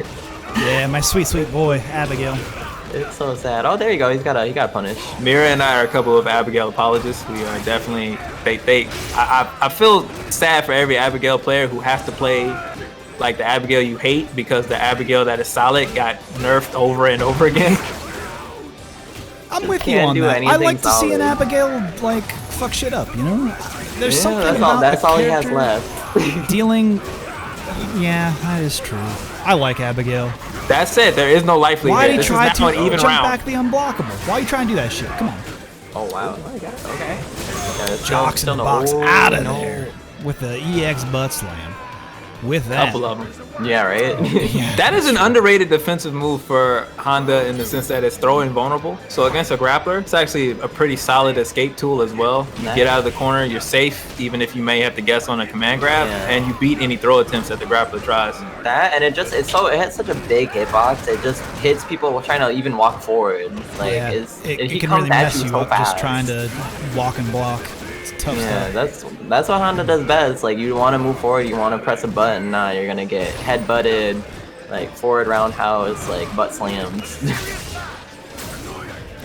Speaker 1: Yeah, my sweet boy, Abigail.
Speaker 8: It's so sad. Oh, there you go. He got a punish.
Speaker 7: Mira and I are a couple of Abigail apologists. We are definitely I feel sad for every Abigail player who has to play like the Abigail you hate because the Abigail that is solid got nerfed over and over again.
Speaker 1: I'm with you
Speaker 8: Can't
Speaker 1: on
Speaker 8: do
Speaker 1: that. I
Speaker 8: anything
Speaker 1: like to see an
Speaker 8: solid.
Speaker 1: Abigail like fuck shit up, you know? There's
Speaker 8: Yeah,
Speaker 1: something
Speaker 8: that's
Speaker 1: about
Speaker 8: all. That's
Speaker 1: the
Speaker 8: all he has
Speaker 1: character
Speaker 8: left.
Speaker 1: dealing. Yeah, that is true. I like Abigail.
Speaker 7: That said, there is no life lead
Speaker 1: Why
Speaker 7: here.
Speaker 1: did he
Speaker 7: This
Speaker 1: try
Speaker 7: is not
Speaker 1: to
Speaker 7: an even
Speaker 1: jump
Speaker 7: round.
Speaker 1: back the unblockable? Why are you trying to do that shit? Come on.
Speaker 8: Oh wow. Oh my god. Okay. Yeah, it's
Speaker 1: Jocks in
Speaker 8: still
Speaker 1: the
Speaker 8: no-
Speaker 1: box
Speaker 8: oh,
Speaker 1: out of
Speaker 8: no.
Speaker 1: there with the EX butt slam. With that.
Speaker 7: Couple of them.
Speaker 8: Yeah. Right.
Speaker 7: That is an underrated defensive move for Honda in the sense that it's throw invulnerable. So against a grappler, it's actually a pretty solid escape tool as well. You get out of the corner, you're safe, even if you may have to guess on a command grab,
Speaker 8: Yeah.
Speaker 7: and you beat any throw attempts that the grappler tries.
Speaker 8: That and it has such a big hitbox. It just hits people trying to even walk forward. Like
Speaker 1: Yeah,
Speaker 8: he
Speaker 1: it can
Speaker 8: comes
Speaker 1: really
Speaker 8: at
Speaker 1: mess you
Speaker 8: so
Speaker 1: up
Speaker 8: fast.
Speaker 1: just trying to walk and block. It's a tough
Speaker 8: Yeah,
Speaker 1: start.
Speaker 8: that's what Honda does best. Like you want to move forward, you want to press a button. Nah, you're gonna get head butted, like forward roundhouse, like butt slams.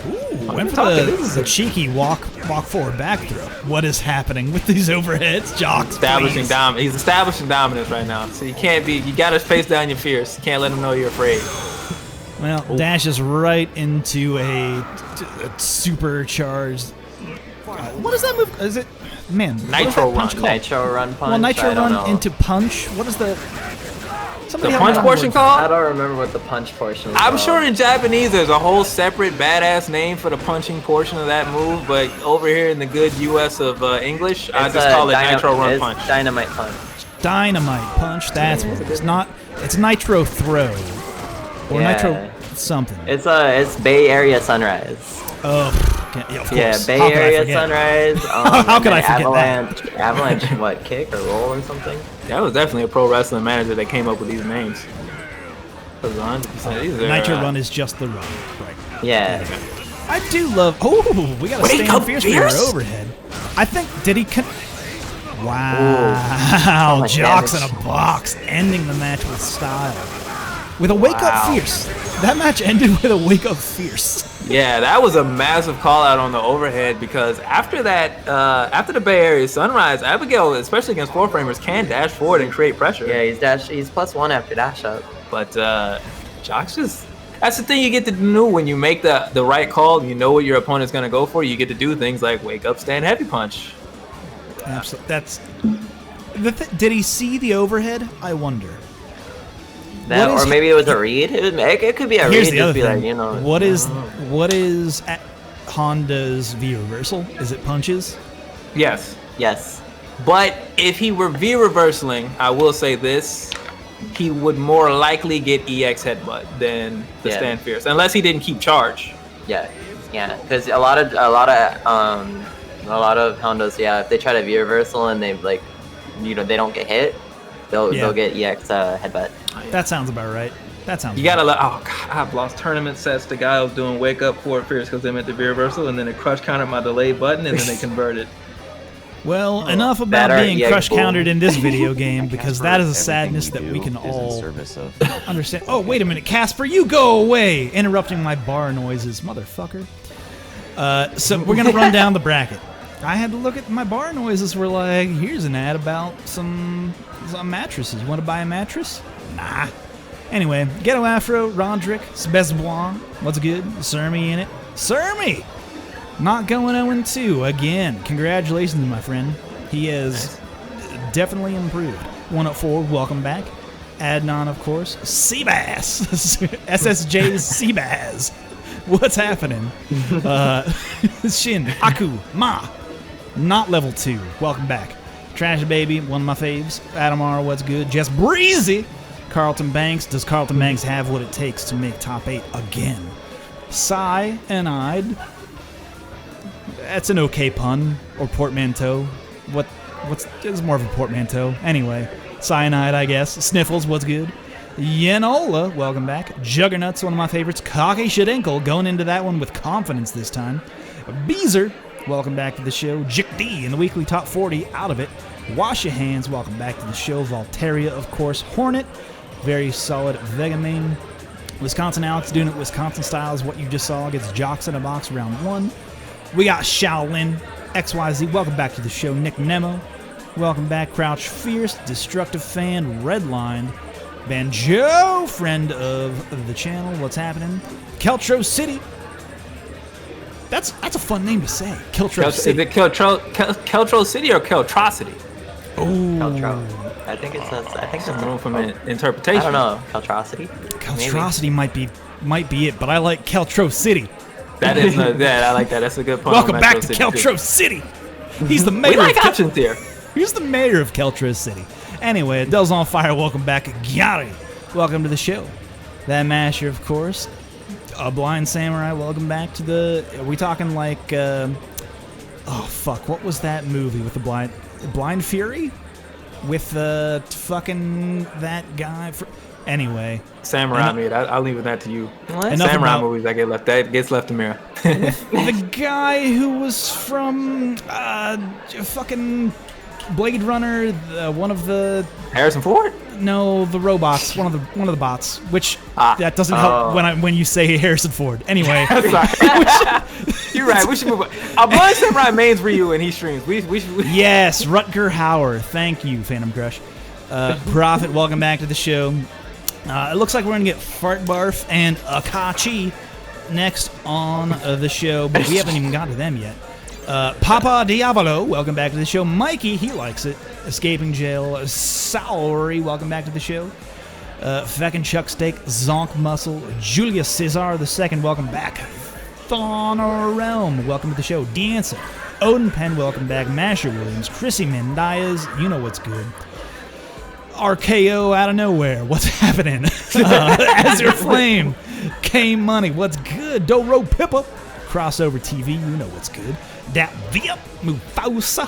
Speaker 1: Ooh, went for the cheeky walk forward back throw. What is happening with these overheads, Jocks?
Speaker 7: Establishing dominance. He's establishing dominance right now. So you can't be. You gotta face down your fears. You can't let him know you're afraid.
Speaker 1: Well, dashes right into a supercharged. What is that move? Is it man? what is
Speaker 7: Nitro
Speaker 1: that punch
Speaker 7: run.
Speaker 1: called?
Speaker 8: Nitro run punch.
Speaker 1: Well, nitro
Speaker 8: I don't
Speaker 1: run
Speaker 8: know.
Speaker 1: into punch. What is the? Somebody
Speaker 7: The
Speaker 1: help me
Speaker 7: punch
Speaker 1: out.
Speaker 7: portion
Speaker 8: I
Speaker 7: called?
Speaker 8: don't remember what the punch portion is
Speaker 7: I'm
Speaker 8: called.
Speaker 7: sure in Japanese there's a whole separate badass name for the punching portion of that move, but over here in the good US of English, I
Speaker 8: It's
Speaker 7: just
Speaker 8: a
Speaker 7: call it
Speaker 8: dyna-
Speaker 7: nitro run
Speaker 8: it's
Speaker 7: punch.
Speaker 8: Dynamite punch.
Speaker 1: Dynamite punch. That's what it is. Not. It's nitro throw or
Speaker 8: Yeah.
Speaker 1: nitro something.
Speaker 8: It's Bay Area Sunrise.
Speaker 1: Oh, yeah, of course.
Speaker 8: Yeah, Bay
Speaker 1: How could I
Speaker 8: Area
Speaker 1: forget?
Speaker 8: Sunrise.
Speaker 1: How
Speaker 8: and
Speaker 1: could I
Speaker 8: then
Speaker 1: forget that?
Speaker 8: Avalanche, what, kick or roll or something?
Speaker 7: That was definitely a pro wrestling manager that came up with these names. That was 100%. These are,
Speaker 1: Nitro run is just the run, right?
Speaker 8: Yeah.
Speaker 1: I do love. Oh, we got to
Speaker 7: Wake
Speaker 1: stand
Speaker 7: up,
Speaker 1: fierce for your
Speaker 7: Fierce?
Speaker 1: overhead. I think did he?
Speaker 8: Oh,
Speaker 1: Wow,
Speaker 8: much
Speaker 1: Jocks in
Speaker 8: damage.
Speaker 1: a box, ending the match with style. With a wake up
Speaker 7: Wow.
Speaker 1: fierce. That match ended with a wake up fierce.
Speaker 7: Yeah, that was a massive call out on the overhead because after that, after the Bay Area Sunrise, Abigail, especially against four framers, can dash forward and create pressure.
Speaker 8: Yeah, he's +1 after dash up.
Speaker 7: But Jocks just. That's the thing you get to do when you make the right call. You know what your opponent's going to go for. You get to do things like wake up, stand heavy punch.
Speaker 1: Absolutely. That's. Did he see the overhead? I wonder.
Speaker 8: That,
Speaker 1: What is
Speaker 8: or maybe it was a read. It could be a
Speaker 1: Here's
Speaker 8: read.
Speaker 1: the other
Speaker 8: Just be
Speaker 1: thing.
Speaker 8: like, you know.
Speaker 1: What is at Honda's V reversal? Is it punches?
Speaker 7: Yes.
Speaker 8: Yes.
Speaker 7: But if he were V reversaling, I will say this. He would more likely get EX headbutt than the
Speaker 8: Yeah.
Speaker 7: stand fierce, unless he didn't keep charge.
Speaker 8: Yeah. Because a lot of Hondas, if they try to V reversal and they they don't get hit, they'll get EX headbutt.
Speaker 1: That sounds about right. That sounds.
Speaker 7: You gotta let. Oh God, I've lost tournament sets to guy who was doing wake up forward fierce because they meant the V reversal, and then it crush countered my delayed button, and then they converted.
Speaker 1: Well, enough about
Speaker 8: That or
Speaker 1: being
Speaker 8: EX
Speaker 1: crush
Speaker 8: bull.
Speaker 1: countered in this video game because that is a
Speaker 11: Everything
Speaker 1: sadness that we
Speaker 11: do
Speaker 1: can
Speaker 11: is in
Speaker 1: all
Speaker 11: service of
Speaker 1: understand. Oh, wait a minute, Casper, you go away! Interrupting my bar noises, motherfucker. So we're gonna run down the bracket. I had to look at my bar noises. Were like, here's an ad about some mattresses. You want to buy a mattress? Nah. Anyway, Ghetto Afro, Roderick, Sebesbois, what's good? Sermi in it. Sermi! Not going 0-2 again. Congratulations, my friend. He has definitely improved. 1-4, welcome back. Adnan, of course. Seabass. SSJ Seabass. What's happening? Shin, Aku, Ma. Not level 2. Welcome back. Trash Baby, one of my faves. Adamar, what's good? Just Breezy. Carlton Banks. Does Carlton Banks have what it takes to make top 8 again? Psy and I'd. That's an okay pun. Or portmanteau. It's more of a portmanteau. Anyway, Cyanide, I guess. Sniffles, what's good? Yenola, welcome back. Juggernuts, one of my favorites. Cocky Shadenkle, going into that one with confidence this time. Beezer, welcome back to the show. Jick D in the weekly top 40, out of it. Wash your hands, welcome back to the show. Volteria, of course. Hornet, very solid. Vegamane. Wisconsin Alex doing it Wisconsin style is what you just saw against Jocks in a Box round 1. We got Shaolin, XYZ, welcome back to the show. Nick Nemo, welcome back. Crouch Fierce, Destructive Fan, Redlined. Banjo, friend of the channel, what's happening? Keltro City. That's a fun name to say. Keltro
Speaker 7: Is
Speaker 1: City.
Speaker 7: it Keltro City or Keltrocity?
Speaker 1: Oh,
Speaker 8: Keltro. I think it's
Speaker 7: Some room for interpretation.
Speaker 8: I don't know. Keltrocity.
Speaker 1: Keltrocity might be it, but I like Keltro City.
Speaker 7: That is that. I like that. That's a good point.
Speaker 1: Welcome back to
Speaker 7: City,
Speaker 1: Keltro
Speaker 7: too.
Speaker 1: City. He's the mayor.
Speaker 7: We like
Speaker 1: of
Speaker 7: options here.
Speaker 1: Here's the mayor of Keltro City. Anyway, Adele's on fire. Welcome back, Gyari. Welcome to the show. That Masher, of course. A Blind Samurai. Welcome back to the. Are we talking like? Oh fuck! What was that movie with the Blind Fury? With fucking that guy. Anyway.
Speaker 7: Samurai meat. I'll leave that to you.
Speaker 8: What?
Speaker 1: Enough
Speaker 7: Samurai
Speaker 1: about-
Speaker 7: movies that gets left to Mira.
Speaker 1: The guy who was from fucking Blade Runner, one of the
Speaker 7: Harrison Ford?
Speaker 1: no, the robots, one of the bots, which that doesn't help when you say Harrison Ford. Anyway,
Speaker 7: You're right. We should move on. Our Blood Samurai main's Ryu and he streams. We should.
Speaker 1: yes, Rutger Hauer. Thank you, Phantom Crush. Prophet, welcome back to the show. It looks like we're gonna get Fart Barf and Akachi next on the show, but we haven't even got to them yet. Papa Diavolo, welcome back to the show. Mikey, he likes it. Escaping Jail. Saori, welcome back to the show. Feckin' Chuck Steak, Zonk Muscle, Julius Cesar II, welcome back. Thawner Realm, welcome to the show. Dancer, Odin Penn, welcome back. Masher Williams, Chrissy Mendayas, you know what's good. RKO out of nowhere, what's happening? Azure Flame, K Money, what's good? Doro Pippa, Crossover TV, you know what's good. Dat Vip, Mufasa,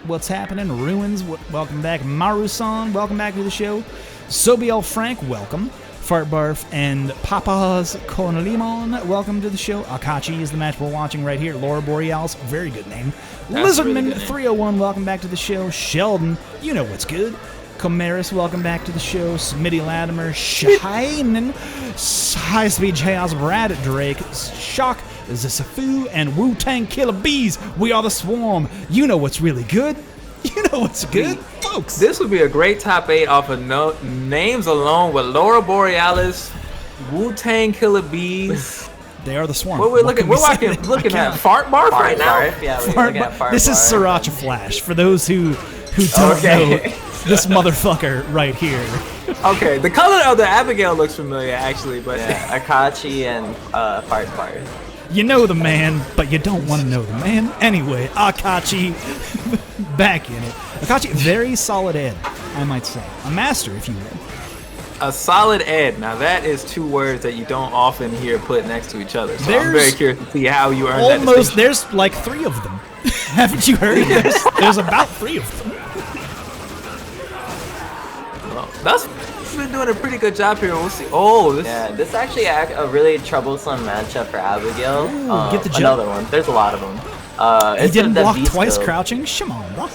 Speaker 1: what's happening? Ruins, welcome back. Maru-san, welcome back to the show. Sobiel Frank, welcome. Fart Barf and Papa's Cornelimon, welcome to the show. Akachi is the match we're watching right here. Laura Borealis, very good name. Lizardman 301, welcome back to the show. Sheldon, you know what's good. Comaris, welcome back to the show. Smitty Latimer, Shinen, High Speed Chaos, Brad Drake, Shock, Zisafu, and Wu-Tang Killer Bees. We are the Swarm. You know what's really good. You know what's good, folks.
Speaker 7: This would be a great top 8 off of names alone with Laura Borealis, Wu-Tang Killer Bees.
Speaker 1: They are the Swarm.
Speaker 7: What we're looking at Fart Barf right now?
Speaker 8: Yeah, we're looking at Fart
Speaker 1: This is
Speaker 8: Barf.
Speaker 1: Sriracha Flash, for those who don't know this motherfucker right here.
Speaker 7: Okay, the color of the Abigail looks familiar, actually, but...
Speaker 8: Yeah, Akachi and Fart Barf.
Speaker 1: You know the man, but you don't want to know the man. Anyway, Akachi, back in it. Akachi, very solid Ed, I might say. A master, if you will.
Speaker 7: A solid Ed. Now, that is 2 words that you don't often hear put next to each other. So I'm very curious to see how you earn that distinction.
Speaker 1: There's like 3 of them. Haven't you heard? There's about 3 of them.
Speaker 7: Well, that's been doing a pretty good job here. We'll see. Oh,
Speaker 8: this is actually a really troublesome matchup for Abigail.
Speaker 1: Ooh, get the jump.
Speaker 8: Another one. There's a lot of them.
Speaker 1: He didn't block twice crouching? Come on, bro.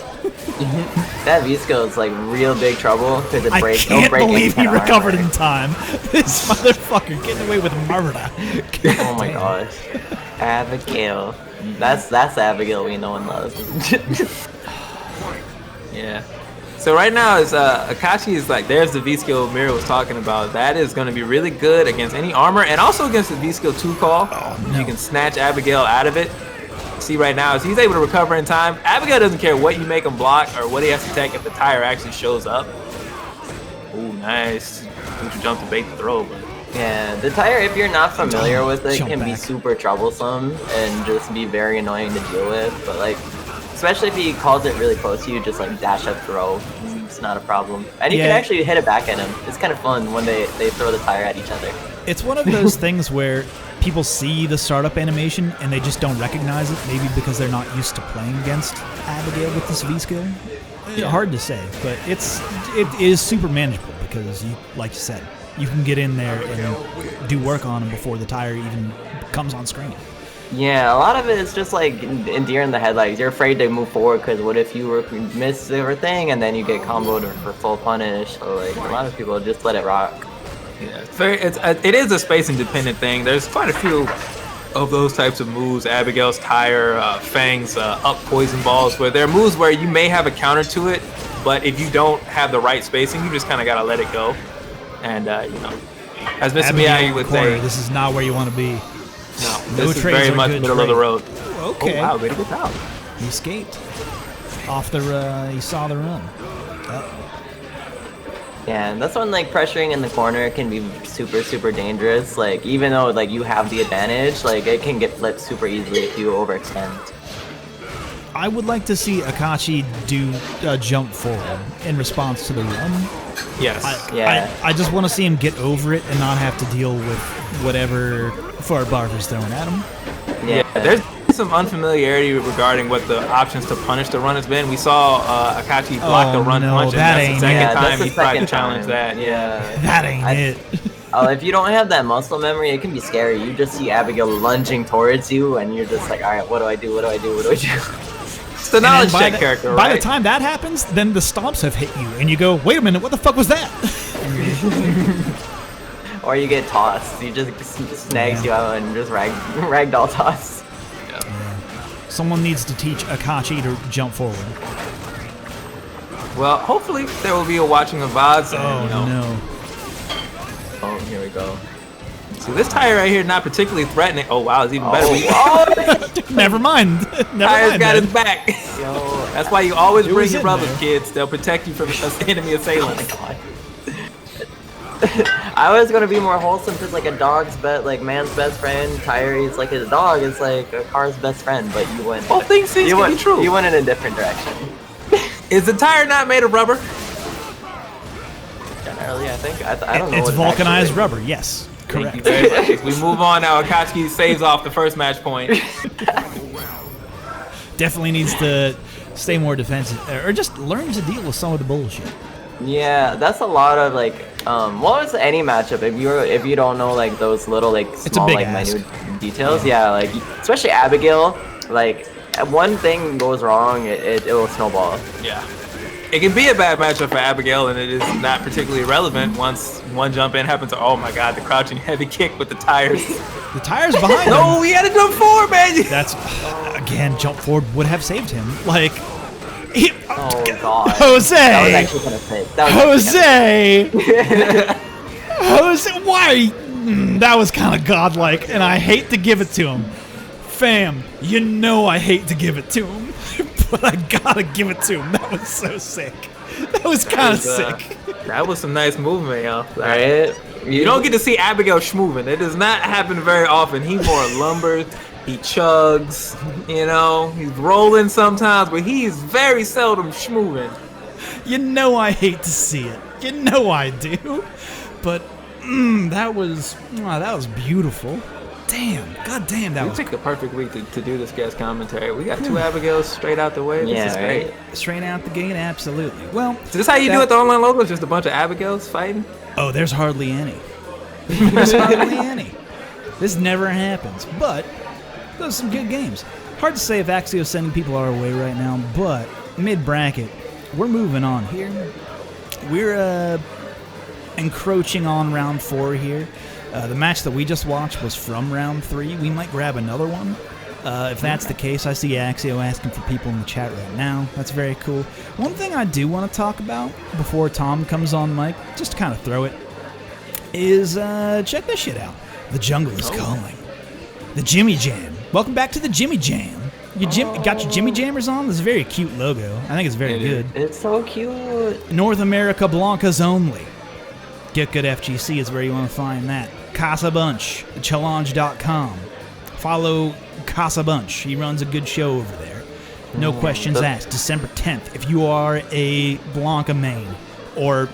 Speaker 8: That V-skill is like real big trouble because it breaks.
Speaker 1: I can't believe he recovered in time. This motherfucker getting away with murder.
Speaker 8: Oh my gosh. Abigail. That's the Abigail we know and love.
Speaker 7: Yeah. So right now is Akachi is like, there's the V-skill Mira was talking about. That is going to be really good against any armor and also against the V-skill 2 call. Oh, no. You can snatch Abigail out of it. See right now is he's able to recover in time. Abigail doesn't care what you make him block or what he has to take if the tire actually shows up. Ooh, nice. You jump to bait the throw, but...
Speaker 8: Yeah, the tire, if you're not familiar with it, can be super troublesome and just be very annoying to deal with. But like, especially if he calls it really close to you, just like dash up throw. It's not a problem. And you can actually hit it back at him. It's kind of fun when they throw the tire at each other.
Speaker 1: It's one of those things where people see the startup animation and they just don't recognize it, maybe because they're not used to playing against Abigail with this V-skill. Yeah. Hard to say, but it is super manageable because, like you said, you can get in there and do work on him before the tire even comes on screen.
Speaker 8: Yeah, a lot of it is just like deer in the headlights. You're afraid to move forward because what if you miss everything and then you get comboed for full punish? So like a lot of people just let it rock.
Speaker 7: Yeah, it is a space independent thing. There's quite a few of those types of moves. Abigail's tire, Fang's up poison balls, where they're moves where you may have a counter to it, but if you don't have the right spacing, you just kind of gotta let it go. And you know, as Mr. Miyagi would say,
Speaker 1: this is not where you want to be.
Speaker 7: No, this is very much middle of the road.
Speaker 1: Okay.
Speaker 7: Oh, wow, way to get out.
Speaker 1: He escaped. Off the, he saw the run.
Speaker 8: Yeah, and that's when like pressuring in the corner can be super, super dangerous. Like even though like you have the advantage, like it can get flipped super easily if you overextend.
Speaker 1: I would like to see Akachi do a jump forward in response to the run.
Speaker 7: Yes.
Speaker 1: I just want to see him get over it and not have to deal with whatever Fart Barf is throwing at him.
Speaker 7: Yeah, there's some unfamiliarity regarding what the options to punish the run has been. We saw Akachi block the run punch, and that's the second time he tried to challenge that. Yeah,
Speaker 1: that ain't it.
Speaker 8: If you don't have that muscle memory, it can be scary. You just see Abigail lunging towards you, and you're just like, all right, what do I do? What do I do? What do I do?
Speaker 7: It's the knowledge check character, right?
Speaker 1: By the time that happens, then the stomps have hit you, and you go, wait a minute, what the fuck was that?
Speaker 8: Or you get tossed. He just snags you out and just ragdoll toss.
Speaker 1: Someone needs to teach Akachi to jump forward.
Speaker 7: Well, hopefully there will be a watching of VODs.
Speaker 1: Oh,
Speaker 7: no. Oh, here we go. See, this tire right here not particularly threatening. Oh, wow, it's even better.
Speaker 1: Never mind.
Speaker 7: Tire's got his back.
Speaker 8: Yo,
Speaker 7: that's why you always bring your brothers,
Speaker 1: there.
Speaker 7: kids. They'll protect you from enemy assailants.
Speaker 8: Oh my god. I was gonna be more wholesome because like a dog's man's best friend, Tire is like his dog is like a car's best friend, but you went.
Speaker 7: Both things seem to be true.
Speaker 8: You went in a different direction.
Speaker 7: Is the tire not made of rubber?
Speaker 8: Generally, I think. I don't know.
Speaker 1: It's
Speaker 8: what
Speaker 1: vulcanized
Speaker 8: actually
Speaker 1: rubber, yes. Correct.
Speaker 7: Thank you very much. We move on now. Akatsuki saves off the first match point.
Speaker 1: Definitely needs to stay more defensive, or just learn to deal with some of the bullshit.
Speaker 8: Yeah, that's a lot of like. What was any matchup if you don't know like those little like small like minute details? Yeah, like especially Abigail. Like one thing goes wrong, it will snowball.
Speaker 7: Yeah. It can be a bad matchup for Abigail, and it is not particularly relevant once one jump in happens. Oh my god, the crouching heavy kick with the tires.
Speaker 1: The tires behind him.
Speaker 7: No, he had to jump forward, man.
Speaker 1: That's, again, jump forward would have saved him. Like,
Speaker 8: oh god.
Speaker 1: Jose!
Speaker 8: That was actually gonna fit.
Speaker 1: Jose, why? That was kind of godlike, and I hate to give it to him. Fam, you know I hate to give it to him, but I gotta give it to him. That was so sick. That was kind of sick.
Speaker 7: That was some nice movement, y'all.
Speaker 8: Right?
Speaker 7: You don't get to see Abigail schmoving. It does not happen very often. He more lumbers, he chugs, you know, he's rolling sometimes, but he is very seldom schmoving.
Speaker 1: You know I hate to see it. You know I do. But that was beautiful. Damn, god damn, that was
Speaker 7: picked the perfect week to do this guest commentary. We got two Abigails straight out the way. This is great.
Speaker 1: Straight out the gate, absolutely. Well,
Speaker 7: is this how you do it? The online logo is just a bunch of Abigails fighting?
Speaker 1: Oh, there's hardly any. There's hardly any. This never happens, but those are some good games. Hard to say if Axio's sending people our way right now, but mid-bracket, we're moving on here. We're encroaching on round 4 here. The match that we just watched was from round 3. We might grab another one. If that's the case, I see Axio asking for people in the chat right now. That's very cool. One thing I do want to talk about before Tom comes on mic, just to kind of throw it, is check this shit out. The jungle is calling. The Jimmy Jam. Welcome back to the Jimmy Jam. You got your Jimmy Jammers on? This is a very cute logo. I think it's very good.
Speaker 8: It's so cute.
Speaker 1: North America Blancas only. Get Good FGC is where you want to find that. Casa Bunch, challenge.com. Follow Casa Bunch. He runs a good show over there. No questions asked. December 10th. If you are a Blanca main or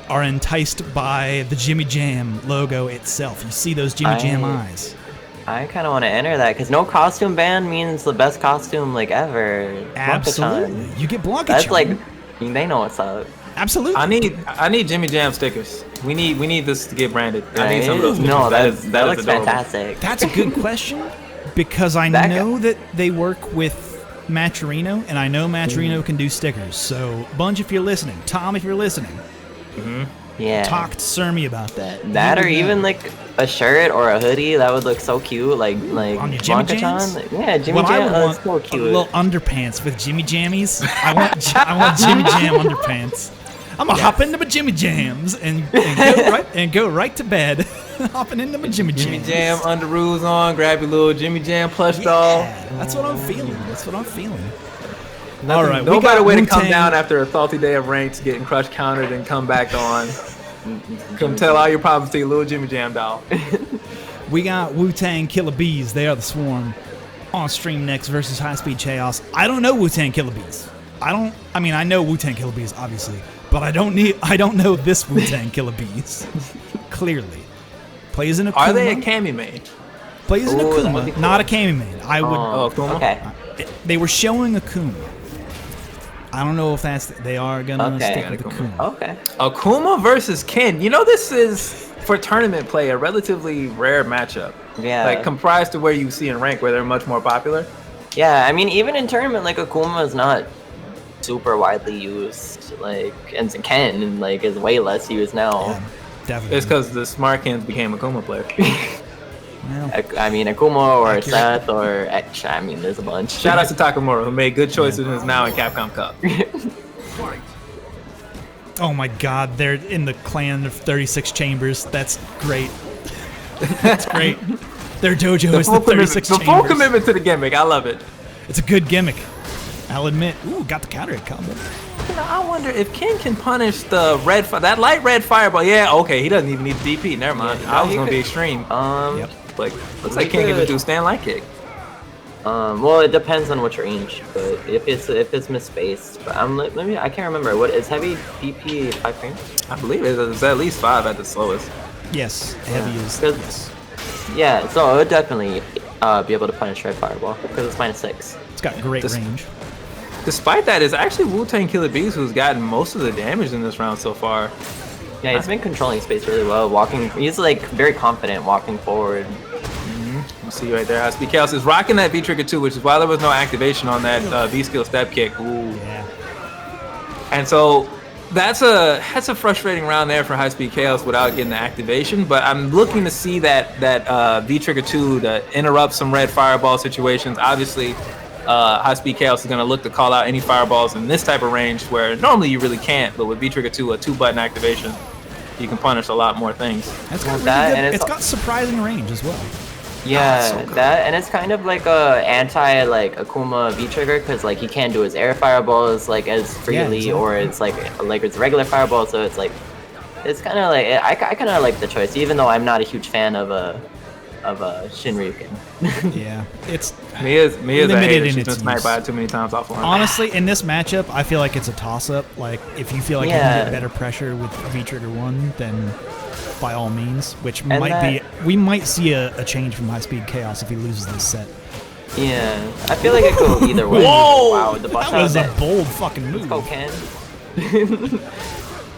Speaker 1: are enticed by the Jimmy Jam logo itself, you see those Jimmy Jam eyes.
Speaker 8: I kind of want to enter that because no costume band means the best costume like ever.
Speaker 1: Absolutely. You get Blanca.
Speaker 8: That's like, they know what's up.
Speaker 1: Absolutely.
Speaker 7: I need Jimmy Jam stickers. We need this to get branded. I need some of those.
Speaker 8: No, that looks
Speaker 7: adorable.
Speaker 8: fantastic.
Speaker 1: That's a good question because I know that they work with Maturino, and I know Maturino can do stickers. So, Bunch, if you're listening, Tom, if you're listening,
Speaker 8: yeah,
Speaker 1: talk to Sermi about that.
Speaker 8: That or even like a shirt or a hoodie that would look so cute, like
Speaker 1: on your Jimmy Jams.
Speaker 8: Yeah, Jimmy Jam.
Speaker 1: I want
Speaker 8: so cute.
Speaker 1: little underpants with Jimmy Jammies. I want Jimmy Jam underpants. I'm gonna hop into my Jimmy Jams and go right to bed. Hopping into my Jimmy Jams.
Speaker 7: Jimmy Jam underoos on. Grab your little Jimmy Jam plush doll.
Speaker 1: That's what I'm feeling. That's what I'm feeling.
Speaker 7: All right, no better way to come down after a salty day of ranks, getting crush countered and come back on. Come tell all your problems to your little Jimmy Jam doll.
Speaker 1: We got Wu-Tang Killer Bees. They are the Swarm on stream next versus High Speed Chaos. I don't know Wu-Tang Killer Bees. I know Wu-Tang Killer Bees, obviously, but I don't know this Wu-Tang Killer Bees. Clearly. Plays in Akuma.
Speaker 7: Are they a Kami main?
Speaker 1: Plays in Akuma, cool. Not a Kami main. I would.
Speaker 7: Akuma?
Speaker 8: Okay.
Speaker 1: They were showing Akuma. I don't know if they are gonna stick with Akuma.
Speaker 8: Okay.
Speaker 7: Akuma versus Ken. You know, this is for tournament play, a relatively rare matchup.
Speaker 8: Yeah.
Speaker 7: Like comprised to where you see in rank where they're much more popular.
Speaker 8: Yeah, I mean, even in tournament, like Akuma is not super widely used. Like, and Ken like is way less used now.
Speaker 1: Yeah, definitely.
Speaker 7: It's because the smart Kens became Akuma players.
Speaker 1: Well,
Speaker 8: I mean, Akuma or Seth or Etch. I mean, there's a bunch.
Speaker 7: Shout out to Takamura, who made good choices and is now in Capcom Cup.
Speaker 1: oh my God, they're in the clan of 36 chambers. That's great. That's great. Their dojo is the 36 chambers.
Speaker 7: The full commitment to the gimmick. I love it.
Speaker 1: It's a good gimmick. I'll admit. Ooh, got the counter hit combo.
Speaker 7: You know, I wonder if Ken can punish the that light red fireball. Yeah, okay, he doesn't even need DP. Never mind.
Speaker 8: Yeah,
Speaker 7: I was gonna be extreme.
Speaker 1: Yep.
Speaker 7: Like, looks like Ken can do stand light kick.
Speaker 8: Well, it depends on which range, but if it's misspaced, but I can't remember. What is heavy DP 5 frames?
Speaker 7: I believe it's at least 5 at the slowest.
Speaker 1: Yes, heavy is.
Speaker 8: Yes. Yeah, so it would definitely be able to punish red fireball because it's -6.
Speaker 1: It's got great range.
Speaker 7: Despite that, it's actually Wu-Tang Killer Bees who's gotten most of the damage in this round so far.
Speaker 8: Yeah, he's been controlling space really well. He's like very confident walking forward.
Speaker 7: You see right there how Speed Chaos is rocking that V-Trigger too, which is why there was no activation on that V-Skill step kick. Ooh.
Speaker 1: Yeah.
Speaker 7: And so that's a frustrating round there for High Speed Chaos without getting the activation, but I'm looking to see that V-Trigger 2 to interrupt some red fireball situations. Obviously, High Speed Chaos is going to look to call out any fireballs in this type of range where normally you really can't, but with V-Trigger 2, a 2-button activation, you can punish a lot more things.
Speaker 1: It's got, really good, it's got surprising range as well.
Speaker 8: Yeah, so that, and it's kind of like a anti like Akuma V-Trigger because like he can't do his air fireballs like as freely, or it's like it's regular fireball, so it's like it's kind of like I kind of like the choice, even though I'm not a huge fan of Shinryuken.
Speaker 1: Yeah, it's
Speaker 7: Mia's a hater. She's been
Speaker 1: its
Speaker 7: sniped by it too many times off one.
Speaker 1: Honestly, in this matchup, I feel like it's a toss-up. Like if you feel like you can get better pressure with V-Trigger 1, then by all means, which we might see a change from High Speed Chaos if he loses this set.
Speaker 8: Yeah, I feel like it could go either way.
Speaker 1: Whoa!
Speaker 8: Wow, the
Speaker 1: that was a bold fucking move.
Speaker 8: Let's go, Ken.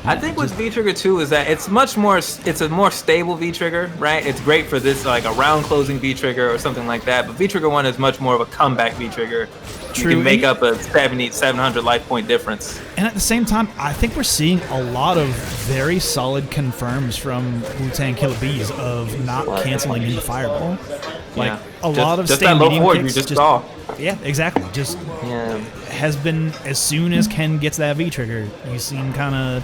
Speaker 7: I think with V-Trigger 2 is that it's a more stable V-Trigger, right? It's great for this like a round closing V-Trigger or something like that, but V-Trigger 1 is much more of a comeback V-Trigger. You can make up a 700 life point difference.
Speaker 1: And at the same time, I think we're seeing a lot of very solid confirms from Wu-Tang Killer Bees of not canceling into Fireball. Like a lot of
Speaker 7: just
Speaker 1: stay
Speaker 7: that low
Speaker 1: medium
Speaker 7: forward
Speaker 1: kicks.
Speaker 7: You just saw.
Speaker 1: Yeah, exactly. Just has been as soon as Ken gets that V-Trigger, you see him kind of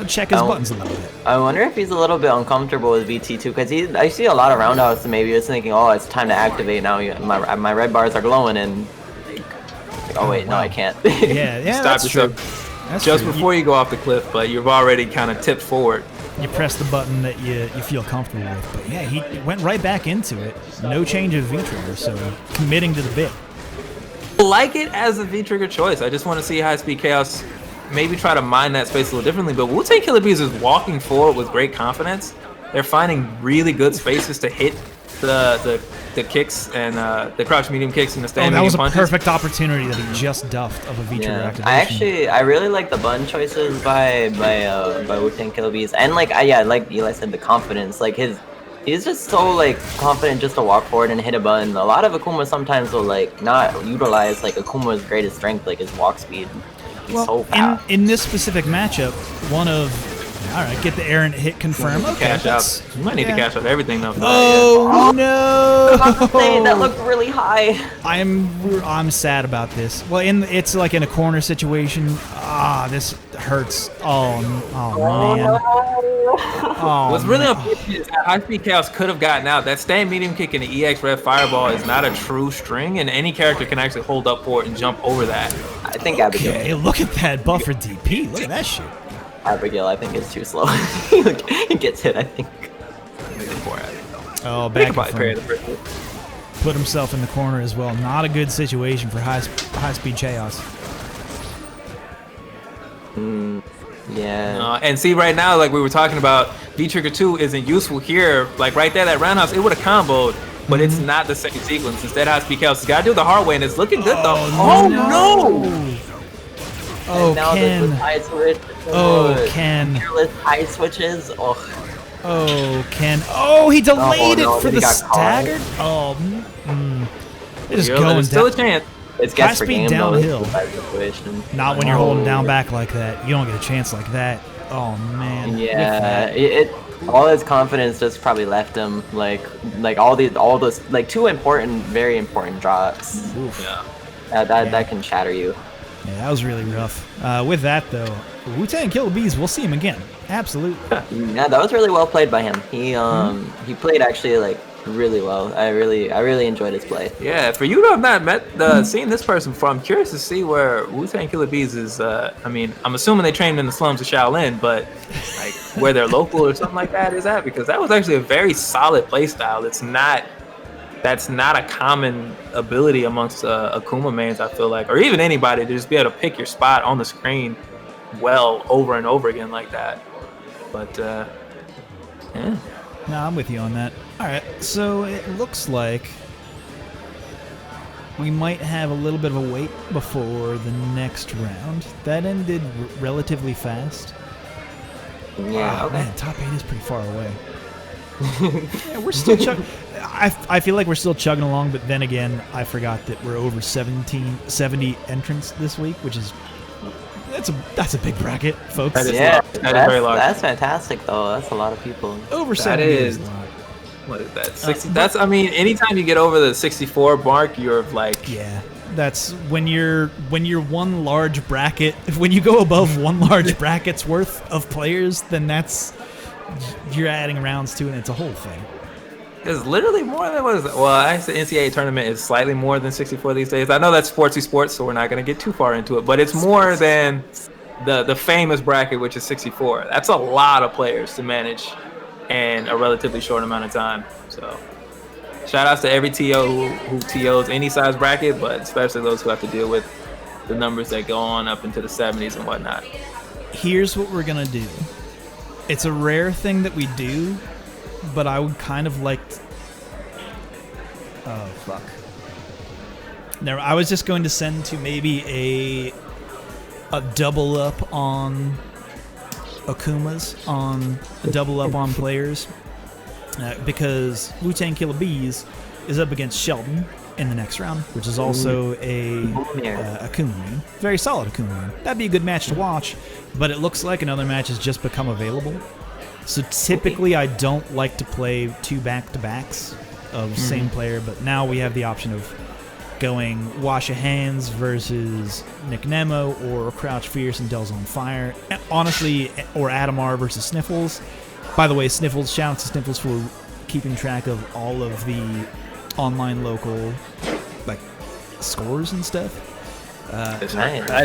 Speaker 1: check his buttons a little bit.
Speaker 8: I wonder if he's a little bit uncomfortable with VT2 because I see a lot of roundhouse and maybe he's thinking, oh, it's time to activate now. My red bars are glowing and oh wait, no, I can't.
Speaker 1: Yeah,
Speaker 7: Stop yourself just before you go off the cliff, but you've already kind of tipped forward.
Speaker 1: You press the button that you feel comfortable with, but yeah, he went right back into it. No change of V-Trigger, so committing to the bit.
Speaker 7: I like it as a V-Trigger choice. I just want to see High Speed Chaos maybe try to mine that space a little differently, but Wu-Tang Killer Bees is walking forward with great confidence. They're finding really good spaces to hit the kicks and the crouch medium kicks and the stand medium punches.
Speaker 1: That was a perfect opportunity that he just duffed of a V-Trigger activation.
Speaker 8: I really like the button choices by Wu-Tang Killer Bees, and like Eli said, the confidence. Like he's just so like confident just to walk forward and hit a button. A lot of Akuma sometimes will like not utilize like Akuma's greatest strength, like his walk speed. He's so fast.
Speaker 1: In this specific matchup, all right, get the errant hit confirmed. Okay,
Speaker 7: cash out. You might need to cash out everything though.
Speaker 1: Oh no!
Speaker 8: That looked really high.
Speaker 1: I'm sad about this. Well, it's like in a corner situation. This hurts. Oh man. Oh,
Speaker 7: what's really unfortunate is that High Speed Chaos could have gotten out. That stand medium kick and the EX Red Fireball is not a true string, and any character can actually hold up for it and jump over that.
Speaker 8: I think Abigail.
Speaker 1: Hey, look at that buffer DP. Look at that shit.
Speaker 8: Abigail, I think, is too slow. He gets hit, I think.
Speaker 1: Oh, back in front. Put himself in the corner as well. Not a good situation for high speed chaos.
Speaker 8: Yeah.
Speaker 7: And see, right now, like we were talking about, V-Trigger 2 isn't useful here. Like right there, that roundhouse, it would have comboed, but it's not the same sequence. Instead, High Speed Chaos has got to do it the hard way, and it's looking good though. Oh no!
Speaker 1: Oh, Ken.
Speaker 8: High switch.
Speaker 1: Oh, Ken.
Speaker 8: High switches. Oh.
Speaker 1: Oh, Ken. Oh, he delayed
Speaker 8: no,
Speaker 1: it for
Speaker 8: he
Speaker 1: the
Speaker 8: got caught.
Speaker 1: staggered. Oh, they're just going
Speaker 7: There's still a
Speaker 1: down.
Speaker 7: chance.
Speaker 8: It's
Speaker 1: High
Speaker 8: guess for
Speaker 1: speed
Speaker 8: game
Speaker 1: downhill.
Speaker 8: though. Bad situation.
Speaker 1: Not when you're holding down back like that. You don't get a chance like that. Oh man.
Speaker 8: Yeah, all his confidence just probably left him. Like all those like two important, very important drops.
Speaker 1: Oof.
Speaker 7: Yeah.
Speaker 8: That can shatter you.
Speaker 1: Yeah, that was really rough. With that though, Wu-Tang Killer Bees, we'll see him again. Absolutely.
Speaker 8: Yeah, that was really well played by him. He played actually like really well. I really enjoyed his play.
Speaker 7: Yeah, for you to have not seen this person before, I'm curious to see where Wu-Tang Killer Bees is. I mean, I'm assuming they trained in the slums of Shaolin, but like where their local or something like that is at, because that was actually a very solid play style. That's not a common ability amongst Akuma mains, I feel like, or even anybody, to just be able to pick your spot on the screen well over and over again like that. But yeah.
Speaker 1: No, I'm with you on that. All right, so it looks like we might have a little bit of a wait before the next round. That ended relatively fast.
Speaker 8: Yeah.
Speaker 1: Oh,
Speaker 8: Okay.
Speaker 1: man, top 8 is pretty far away. Yeah, we're still chugging. I feel like we're still chugging along, but then again, I forgot that we're over 70 entrants this week, which is that's a big bracket, folks.
Speaker 7: That is
Speaker 8: Yeah,
Speaker 7: large. That is very large.
Speaker 8: that's fantastic though. That's a lot of people.
Speaker 1: Over
Speaker 7: That
Speaker 1: 70
Speaker 7: is-
Speaker 1: is a lot.
Speaker 7: What is that? 60? That's, I mean, anytime you get over the 64 mark, you're like,
Speaker 1: Yeah, that's when you're one large bracket. When you go above one large bracket's worth of players, then you're adding rounds to it, and it's a whole thing.
Speaker 7: it's literally more than what is it? Well, I guess the NCAA tournament is slightly more than 64 these days. I know that's sportsy sports, so we're not going to get too far into it, but it's more than the famous bracket, which is 64. That's a lot of players to manage in a relatively short amount of time. So shout outs to every TO who TOs any size bracket, but especially those who have to deal with the numbers that go on up into the 70s and whatnot.
Speaker 1: Here's what we're gonna do. It's a rare thing that we do, but I would kind of like. Oh fuck! Now I was just going to send to maybe a double up on Akumas, on a double up on players, because Wu-Tang Killer Bees is up against Sheldon in the next round, which is also a Akuma main. Very solid Akuma main. That'd be a good match to watch, but it looks like another match has just become available. So typically I don't like to play two back-to-backs of same player, but now we have the option of going Wash of Hands versus Nick Nemo, or Crouch Fierce and Dells on Fire. Honestly, or Adamar versus Sniffles. By the way, Sniffles, shout out to Sniffles for keeping track of all of the online local like scores and stuff.
Speaker 7: That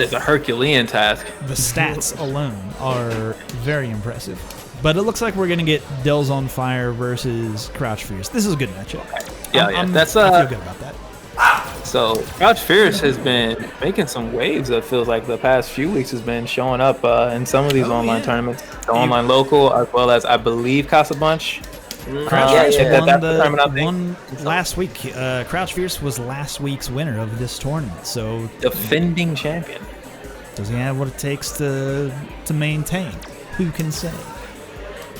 Speaker 7: is a Herculean task.
Speaker 1: The stats alone are very impressive. But it looks like we're gonna get Dells on Fire versus Crouch Fierce. This is a good matchup.
Speaker 7: Yeah,
Speaker 1: I feel good about that.
Speaker 7: So Crouch Fierce has been making some waves. It feels like the past few weeks has been showing up in some of these online tournaments, the online local, as well as I believe Casa Bunch.
Speaker 1: Crouch Fierce
Speaker 7: won
Speaker 1: won last week. Crouch Fierce was last week's winner of this tournament, so
Speaker 7: defending champion.
Speaker 1: Does he have what it takes to maintain? Who can say?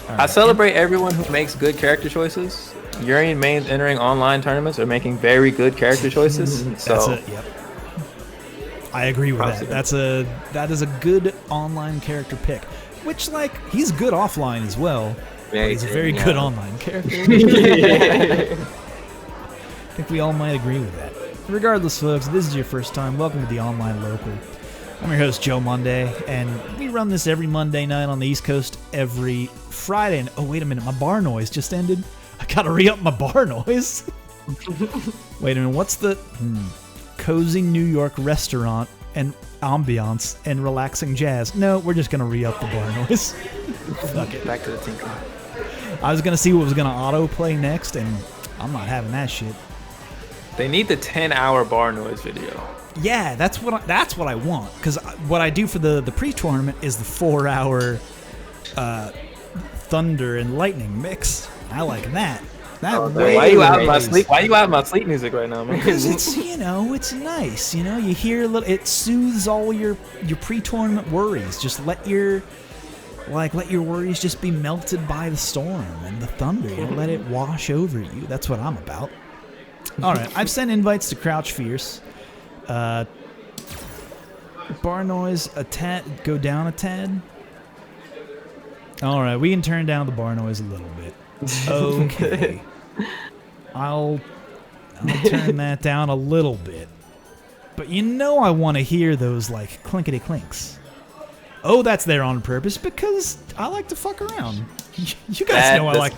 Speaker 7: I celebrate everyone who makes good character choices. Urian mains entering online tournaments are making very good character choices. So
Speaker 1: yep. I agree with that. That is a good online character pick. Which, like, he's good offline as well. But he's a very good online character. I think we all might agree with that. Regardless, folks, if this is your first time, welcome to the Online Local. I'm your host, Joe Monday, and we run this every Monday night on the East Coast, every Friday. And oh, wait a minute, my bar noise just ended. I gotta re-up my bar noise. Wait a minute, what's the cozy New York restaurant and ambiance and relaxing jazz? No, we're just gonna re-up the bar noise. Fuck it.
Speaker 7: Back to the tinkering.
Speaker 1: I was gonna see what was gonna autoplay next, and I'm not having that shit.
Speaker 7: They need the 10-hour bar noise video.
Speaker 1: Yeah, that's what I want. Because what I do for the pre-tournament is the 4-hour thunder and lightning mix. I like that.
Speaker 7: Why you out my sleep? Why you out my sleep music right now, man?
Speaker 1: Because it's it's nice. You hear a little. It soothes all your pre-tournament worries. Just let your Like, let your worries just be melted by the storm and the thunder. You know, let it wash over you. That's what I'm about. All right, I've sent invites to Crouch Fierce. Bar noise go down a tad. All right, we can turn down the bar noise a little bit. Okay. I'll turn that down a little bit. But you know I want to hear those, like, clinkety clinks. Oh, that's there on purpose because I like to fuck around. You guys know I like...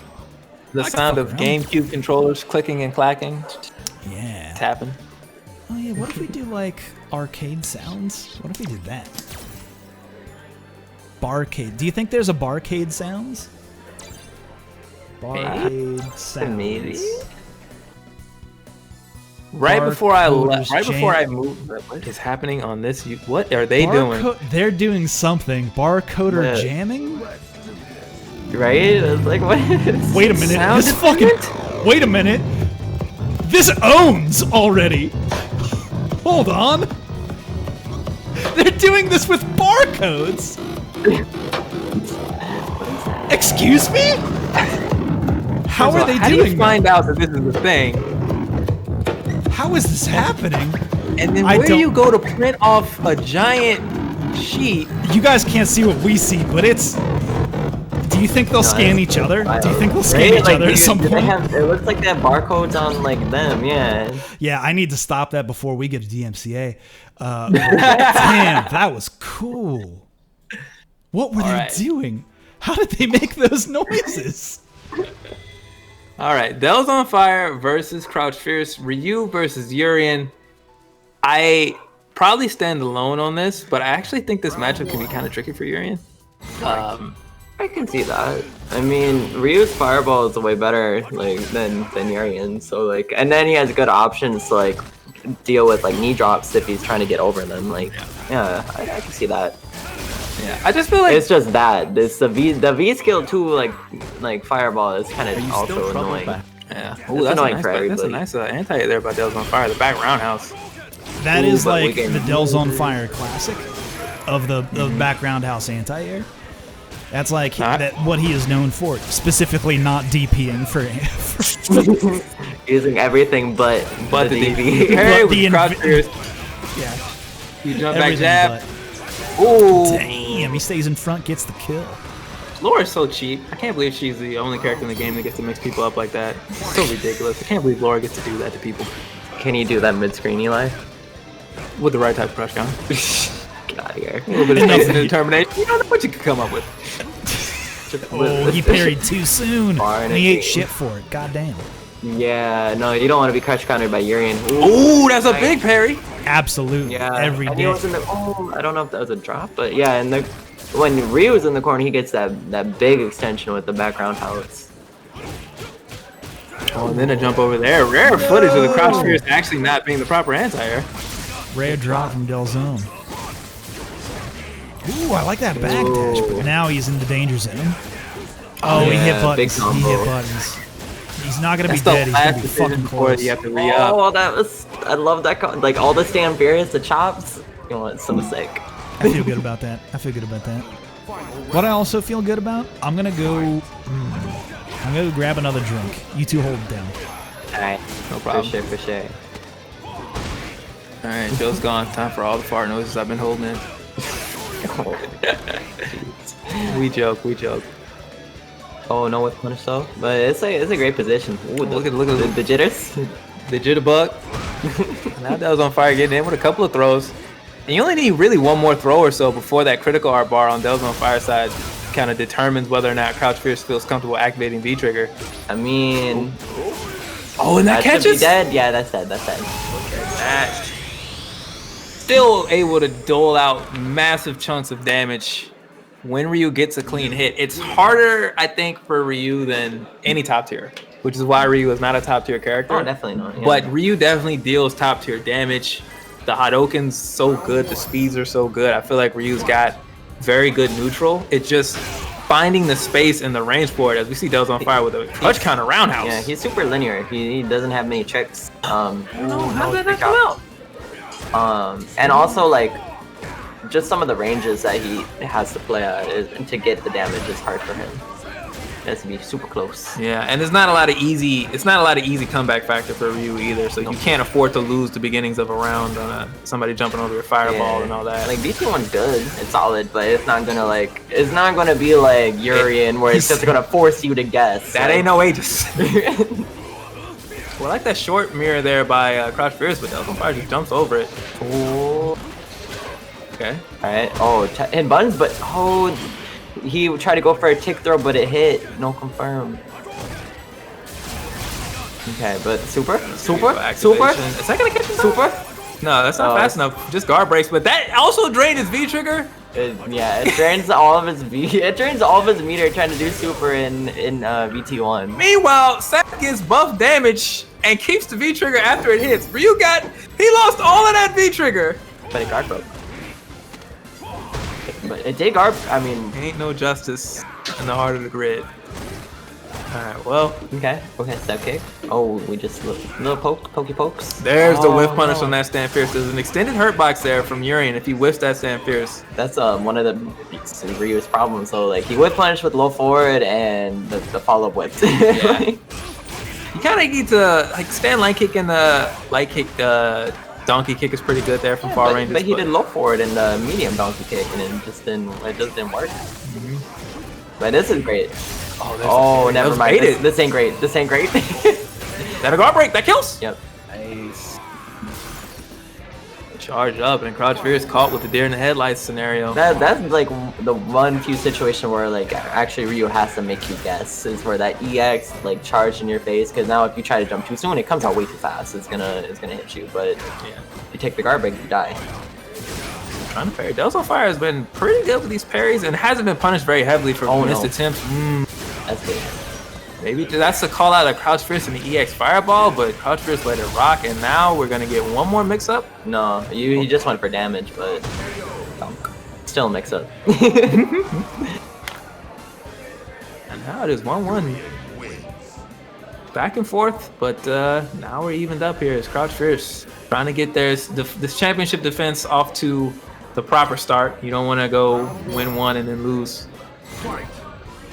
Speaker 7: The sound of GameCube controllers clicking and clacking.
Speaker 1: Yeah.
Speaker 7: Tapping.
Speaker 1: Oh yeah, what if we do, like, arcade sounds? What if we did that? Barcade. Do you think there's a barcade sounds? Barcade sounds.
Speaker 8: Maybe.
Speaker 7: Right before I moved, what is happening on this? What are they doing?
Speaker 1: They're doing something. Barcoder jamming?
Speaker 8: Right? It's like, what?
Speaker 1: Wait a minute. This fucking... Wait a minute. This owns already. Hold on. They're doing this with barcodes. Excuse me? How are they doing?
Speaker 7: How do you find out that this is a thing?
Speaker 1: How is this happening?
Speaker 7: And then where do you go to print off a giant sheet?
Speaker 1: You guys can't see what we see, but it's... Do you think they'll scan each other? Do you think they'll scan each other at some point?
Speaker 8: It looks like they have barcodes on, like, them, yeah.
Speaker 1: Yeah, I need to stop that before we get a DMCA. Damn, that was cool. What were they doing? How did they make those noises?
Speaker 7: All right, Del's on Fire versus Crouch Fierce, Ryu versus Urien. I probably stand alone on this, but I actually think this matchup can be kind of tricky for Urien.
Speaker 8: I can see that. I mean, Ryu's Fireball is way better, like, than Urien, so, like, and then he has good options to, like, deal with, like, knee drops if he's trying to get over them. Like, yeah, I can see that.
Speaker 7: Yeah, I just feel like
Speaker 8: it's just that it's the V skill too. Like Fireball is kind of also annoying.
Speaker 7: Yeah,
Speaker 8: it's annoying for everybody.
Speaker 7: That's a nice anti there by Del's on Fire. The back roundhouse.
Speaker 1: That is like the Del's on Fire classic of the back roundhouse anti-air. That's like what he is known for, specifically not DPing for
Speaker 8: using everything but the DP.
Speaker 7: Parry with Crouch Fierce.
Speaker 1: Yeah,
Speaker 7: you jump back jab.
Speaker 1: Ooh. Damn, he stays in front, gets the kill.
Speaker 7: Laura's so cheap. I can't believe she's the only character in the game that gets to mix people up like that. It's so ridiculous. I can't believe Laura gets to do that to people.
Speaker 8: Can you do that mid-screen, Eli?
Speaker 7: With the right type of crush gun.
Speaker 8: Get out of here.
Speaker 7: A little bit of space and determination. You don't know what you could come up with.
Speaker 1: Oh, he parried too soon. And he ate shit for it. Goddamn.
Speaker 8: Yeah, no, you don't want to be crush countered by Urien.
Speaker 7: Ooh, that's a big parry.
Speaker 1: Absolutely.
Speaker 8: Yeah,
Speaker 1: every day.
Speaker 8: I don't know if that was a drop, but yeah, and when Ryu's in the corner, he gets that big extension with the background house.
Speaker 7: Oh, and then a jump over there. Rare footage of the Crouch Fierce actually not being the proper anti-air.
Speaker 1: Rare drop from Delzone. Ooh, I like that back dash, but now he's in the danger zone. Oh, he hit buttons. He hit buttons. He's not gonna be dead. He's gonna be fucking close.
Speaker 7: You have to re-up.
Speaker 8: Oh, I love that. Like all the Stan Furious, the chops. You know, it's so sick.
Speaker 1: I feel good about that. What I also feel good about, I'm gonna go grab another drink. You two hold it down.
Speaker 8: Alright,
Speaker 7: no problem.
Speaker 8: For sure.
Speaker 7: Alright, Joe's gone. Time for all the fart noises I've been holding in. We joke.
Speaker 8: Oh no, with punish though, but it's a great position. Ooh, look at the jitters,
Speaker 7: the jitterbug. Now that was on fire, getting in with a couple of throws. And you only need really one more throw or so before that critical art bar on Del's on Fire side kind of determines whether or not Crouch Fierce feels comfortable activating V trigger.
Speaker 8: I mean,
Speaker 7: oh, and that catches.
Speaker 8: Should be dead. Yeah, that's dead.
Speaker 7: Still able to dole out massive chunks of damage when Ryu gets a clean hit. It's harder, I think, for Ryu than any top tier, which is why Ryu is not a top tier character.
Speaker 8: Oh, definitely not. Yeah.
Speaker 7: But Ryu definitely deals top tier damage. The Hadoken's so good. The speeds are so good. I feel like Ryu's got very good neutral. It's just finding the space and the range for it, as we see Del's on Fire with a clutch counter roundhouse.
Speaker 8: Yeah, he's super linear. He doesn't have many tricks.
Speaker 7: How did that come out?
Speaker 8: And also, like, just some of the ranges that he has to play at and to get the damage is hard for him. It has to be super close.
Speaker 7: Yeah, and there's not a lot of easy. It's not a lot of easy comeback factor for Ryu either. So you can't afford to lose the beginnings of a round on somebody jumping over your fireball and all that.
Speaker 8: Like BT1's good, it's solid, but it's not gonna it's not gonna be like Urian where it's just gonna force you to guess.
Speaker 7: That ain't no Aegis. Well, I like that short mirror there by Crouch Fierce, but Dells on Fire just jumps over it.
Speaker 8: Oh.
Speaker 7: Okay.
Speaker 8: All right. Oh, hit buttons, but he tried to go for a tick throw, but it hit. No confirm. Okay, but super.
Speaker 7: Is that gonna catch him?
Speaker 8: Super.
Speaker 7: No, that's not fast enough. Just guard breaks, but that also drained his V trigger.
Speaker 8: It drains all of his It drains all of his meter trying to do super in VT1.
Speaker 7: Meanwhile, Sack gets buff damage and keeps the V trigger after it hits. Ryu he lost all of that V trigger.
Speaker 8: But it guard broke. But it did guard. I mean,
Speaker 7: ain't no justice in the heart of the grid. Alright, well.
Speaker 8: Okay, step kick. Oh, we just little pokey pokes.
Speaker 7: There's the whiff punish on that Stand Fierce. There's an extended hurt box there from Urian if he whiffs that Stand Fierce.
Speaker 8: That's one of the Ryu's problems. So like he whiff punish with low forward and the follow up whip.
Speaker 7: Yeah. You kind of need to like stand light kick and the light kick. Donkey kick is pretty good there from far range.
Speaker 8: But he did low forward and the medium donkey kick, and it just didn't work. But this is great. Oh, never mind. This ain't great. This ain't great.
Speaker 7: That a guard break. That kills.
Speaker 8: Yep.
Speaker 7: Nice. Charge up and Crouch Fierce caught with the deer in the headlights scenario.
Speaker 8: That's like the one few situation where like actually Ryu has to make you guess is where that EX like charged in your face, because now if you try to jump too soon it comes out way too fast. It's gonna hit you, but if you take the guard break you die.
Speaker 7: Trying to parry. Dells on Fire has been pretty good with these parries and hasn't been punished very heavily for missed attempts.
Speaker 8: That's good.
Speaker 7: Maybe that's the call out of Crouch Fierce and the EX Fireball, but Crouch Fierce let it rock, and now we're gonna get one more mix up.
Speaker 8: No, he just went for damage, but still a mix up.
Speaker 7: And now it is 1-1. Back and forth, but now we're evened up here as Crouch Fierce trying to get this championship defense off to the proper start. You don't want to go win one and then lose.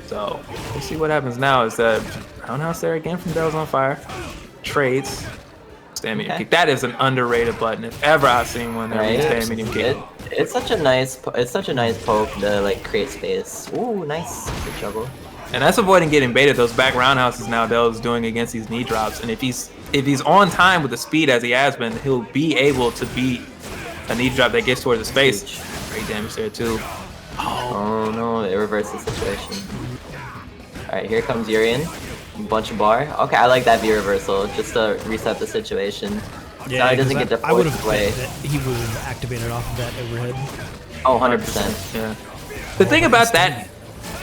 Speaker 7: So we'll see what happens now. Is that roundhouse there again from Dells on Fire? Trades. Stand medium kick. That is an underrated button. If ever I've seen one there, stand medium kick.
Speaker 8: It's such a nice poke to like create space. Ooh, nice. Good juggle.
Speaker 7: And that's avoiding getting baited. Those back roundhouses now Dells is doing against these knee drops. And if he's on time with the speed as he has been, he'll be able to beat a knee drop that gets towards his face. Great damage there too.
Speaker 8: Oh no, it reversed the situation. Alright, here comes Urian. Bunch of bar. Okay, I like that V reversal just to reset the situation.
Speaker 1: Yeah,
Speaker 8: now he doesn't get to
Speaker 1: I would
Speaker 8: force his way.
Speaker 1: He would have activated off of that overhead.
Speaker 8: Oh, 100%.
Speaker 7: Yeah. The thing about that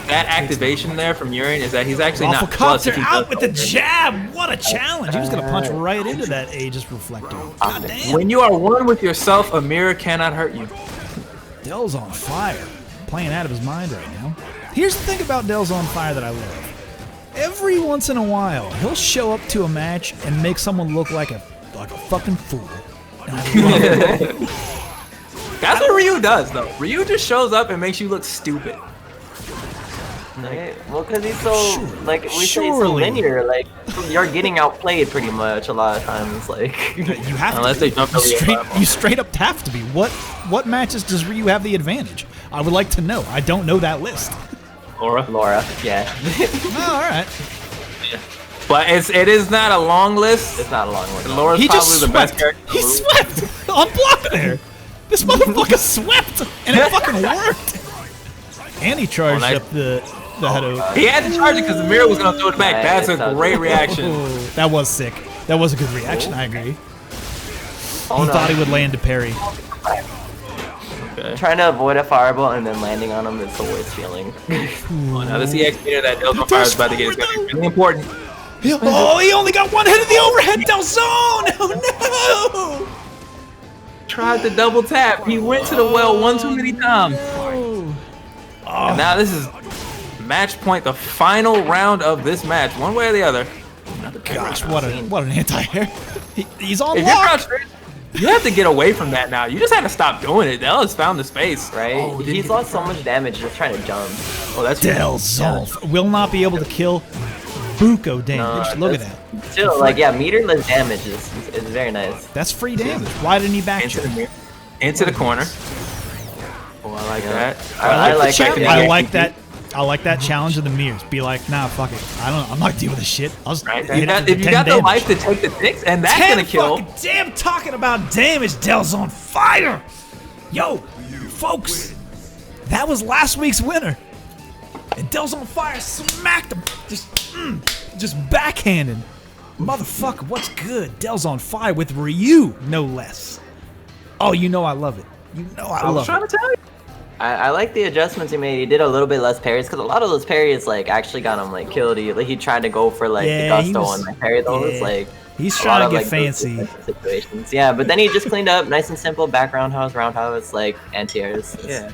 Speaker 7: activation there from Urian is that he's actually not plus if he
Speaker 1: out with the jab. What a challenge! He was gonna punch right into that Aegis reflector. God damn.
Speaker 7: When you are one with yourself, a mirror cannot hurt you.
Speaker 1: Dells on Fire, playing out of his mind right now. Here's the thing about Dells on Fire that I love. Every once in a while, he'll show up to a match and make someone look like a fucking fool. And I love it.
Speaker 7: That's what Ryu does, though. Ryu just shows up and makes you look stupid.
Speaker 8: Right. Well, because he's so like we say, he's so linear. Like you're getting outplayed pretty much a lot of times. Like
Speaker 1: you have
Speaker 7: unless
Speaker 1: to.
Speaker 7: They jump
Speaker 1: you straight up have to be. What matches does Ryu have the advantage? I would like to know. I don't know that list.
Speaker 8: Laura, yeah.
Speaker 1: Oh, all right.
Speaker 7: Yeah. But it is not a long list.
Speaker 8: It's not a long one.
Speaker 7: Laura's probably the best character.
Speaker 1: He swept on block there. This motherfucker swept, and it fucking worked. And he charged up the head over.
Speaker 7: He had to charge it because the mirror was going to throw it back. That's a great reaction.
Speaker 1: That was sick. That was a good reaction. I agree. He thought he would land to parry.
Speaker 7: Okay.
Speaker 8: Trying to avoid a fireball and then landing on him is the worst feeling.
Speaker 7: Oh, now this EX meter that Dells on Fire is about to get is going to be really important.
Speaker 1: Oh, he only got one hit of the overhead Delzone! Oh no!
Speaker 7: Tried to double tap. He went to the well one too many times. And now this is match point, the final round of this match, one way or the other.
Speaker 1: Gosh, what an anti-air. He's on
Speaker 7: if
Speaker 1: lock.
Speaker 7: You have to get away from that now. You just have to stop doing it. Del has found the space.
Speaker 8: Right?
Speaker 7: Oh,
Speaker 8: He's lost so much damage just trying to jump.
Speaker 7: Oh, that's
Speaker 1: Delzolf will not be able to kill Buko damage. Look at that.
Speaker 8: Still, like, yeah, meterless damage is very nice.
Speaker 1: That's free damage. Why didn't he back
Speaker 7: into the corner? Oh, I like that.
Speaker 8: I
Speaker 1: like that. I like that challenge of the mirrors. Be like, nah, fuck it. I'm not dealing with this shit. I'll just
Speaker 7: if you got the life to take the ticks, and that's gonna kill.
Speaker 1: Damn, talking about damage, Del's on fire. Yo, folks, that was last week's winner. And Del's on fire smacked him. Just backhanded. Motherfucker, what's good? Del's on fire with Ryu, no less. Oh, you know I love it. You know I love it.
Speaker 7: I was trying to tell you.
Speaker 8: I like the adjustments he made. He did a little bit less parries because a lot of those parries like actually got him like killed. He tried to go for like the gusto and like parry those like.
Speaker 1: He's trying to get fancy.
Speaker 8: Situations. Yeah, but then he just cleaned up, nice and simple. Back roundhouse, like anti-airs.
Speaker 7: Yeah.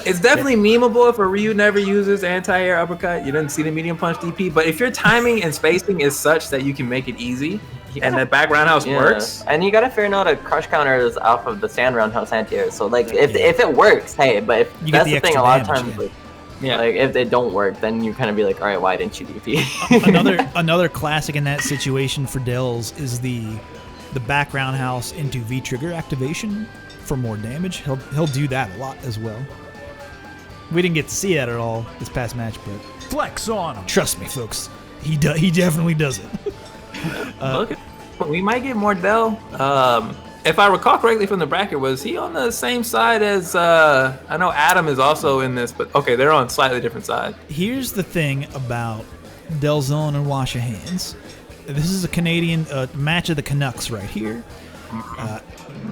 Speaker 7: It's definitely memeable if a Ryu never uses anti-air uppercut. You didn't see the medium punch DP, but if your timing and spacing is such that you can make it easy, and that back roundhouse works.
Speaker 8: And you gotta figure out a crush counters off of the stand roundhouse anti-air. So like if it works, hey, but if
Speaker 1: you
Speaker 8: that's the thing, a lot of times
Speaker 1: yeah.
Speaker 8: like if they don't work, then you kind of be like, all right, why didn't you DP?
Speaker 1: another classic in that situation for Dells is the back roundhouse into V trigger activation for more damage. He'll do that a lot as well. We didn't get to see that at all this past match, but flex on him. Trust me, folks. He definitely does it.
Speaker 7: Look, we might get more Del. If I recall correctly from the bracket, was he on the same side as I know Adam is also in this, but okay, they're on slightly different sides.
Speaker 1: Here's the thing about Delzone and Wash of Hands. This is a Canadian match of the Canucks right here.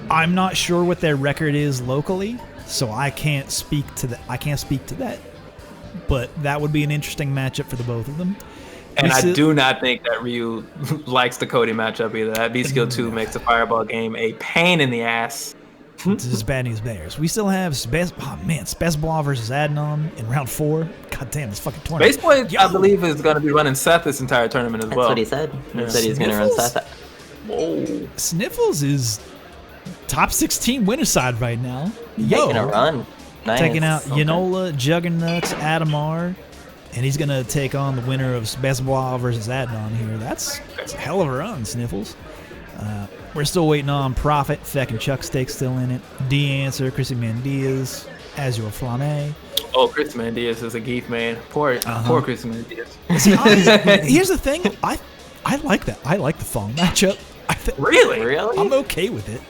Speaker 1: I'm not sure what their record is locally, so I can't speak to that. But that would be an interesting matchup for the both of them.
Speaker 7: And I do not think that Ryu likes the Cody matchup either. That B-Skill 2 makes the Fireball game a pain in the ass.
Speaker 1: This is bad news bears. We still have Spezblaw versus Adnan in round 4. God damn, this fucking tournament.
Speaker 7: Base Boy, I believe, is going to be running Seth this entire tournament as well.
Speaker 8: That's what he said. He said he's going to run Seth.
Speaker 7: Whoa.
Speaker 1: Sniffles is top 16 winner side right now.
Speaker 8: Making a run. Nice.
Speaker 1: Taking out Yanola, Juggernauts, Adamar. And he's going to take on the winner of Spezblaw versus Adnan here. That's a hell of a run, Sniffles. We're still waiting on Prophet, Feck and Chuck Steak still in it. D-Answer, Chrissy Mandiaz, Azure Flamme.
Speaker 7: Oh, Chris Mandiaz is a geek, man. Poor Chris Mandiaz.
Speaker 1: Here's the thing. I like that. I like the Fong matchup.
Speaker 7: Really?
Speaker 1: I'm okay with it.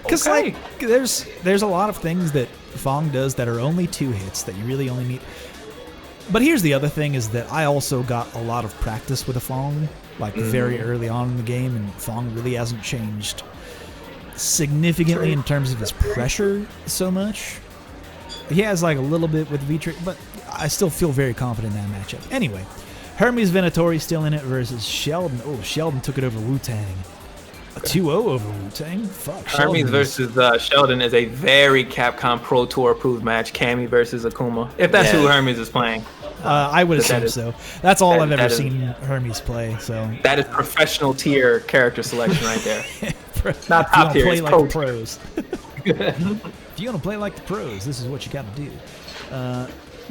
Speaker 1: Because like there's a lot of things that Fong does that are only 2 hits that you really only need. But here's the other thing is that I also got a lot of practice with a Fong, like very early on in the game, and Fong really hasn't changed significantly in terms of his pressure so much. He has like a little bit with V-Trick, but I still feel very confident in that matchup. Anyway, Hermes Venatori still in it versus Sheldon. Oh, Sheldon took it over Wu-Tang. A 2-0 over Wu-Tang? Fuck.
Speaker 7: Hermes versus Sheldon is a very Capcom Pro Tour approved match. Cammy versus Akuma. If that's who Hermes is playing.
Speaker 1: I would assume so. That's all I've ever seen Hermes play. So
Speaker 7: that is professional tier character selection right there. Not top tier.
Speaker 1: Play like the pros. If you want to play like the pros, this is what you got to do.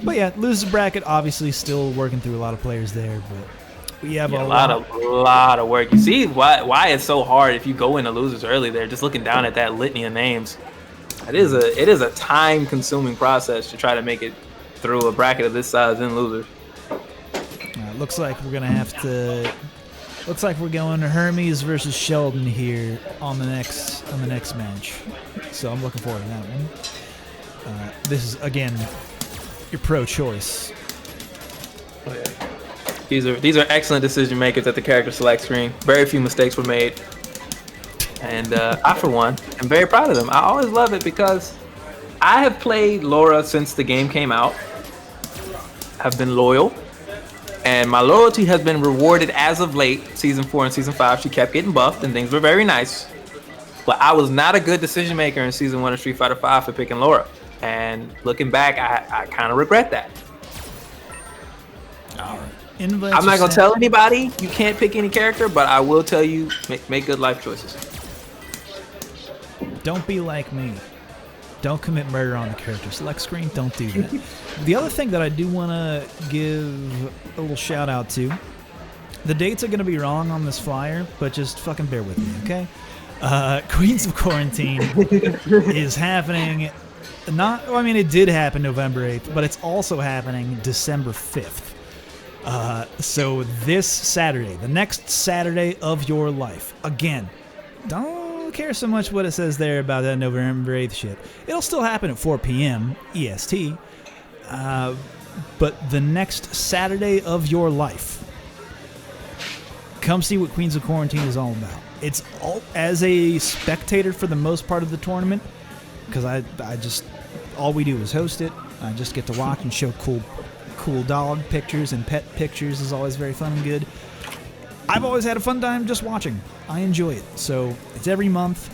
Speaker 1: But yeah, losers bracket obviously still working through a lot of players there, but we have a lot
Speaker 7: of work. You see why it's so hard if you go into losers early there, just looking down at that litany of names. It is a time consuming process to try to make it through a bracket of this size in losers.
Speaker 1: Looks like we're gonna have to. Looks like we're going to Hermes versus Sheldon here on the next match. So I'm looking forward to that one. This is again your pro choice.
Speaker 7: Oh, yeah. These are excellent decision makers at the character select screen. Very few mistakes were made, and I for one am very proud of them. I always love it because I have played Laura since the game came out. I've been loyal, and my loyalty has been rewarded as of late. Season 4 and Season 5, she kept getting buffed, and things were very nice. But I was not a good decision maker in Season 1 of Street Fighter V for picking Laura. And looking back, I kind of regret that.
Speaker 1: All right.
Speaker 7: I'm not going to tell anybody you can't pick any character, but I will tell you, make good life choices.
Speaker 1: Don't be like me. Don't commit murder on the character select screen. Don't do that. The other thing that I do want to give a little shout out to, the dates are going to be wrong on this flyer, but just fucking bear with me, okay? Queens of Quarantine is happening, it did happen November 8th, but it's also happening December 5th. So this Saturday, the next Saturday of your life, again, don't care so much what it says there about that November 8th shit. It'll still happen at 4 p.m. EST, but the next Saturday of your life, come see what Queens of Quarantine is all about. It's all, as a spectator for the most part of the tournament, because I just, all we do is host it. I just get to watch and show cool dog pictures, and pet pictures is always very fun and good. I've always had a fun time just watching. I enjoy it. So it's every month.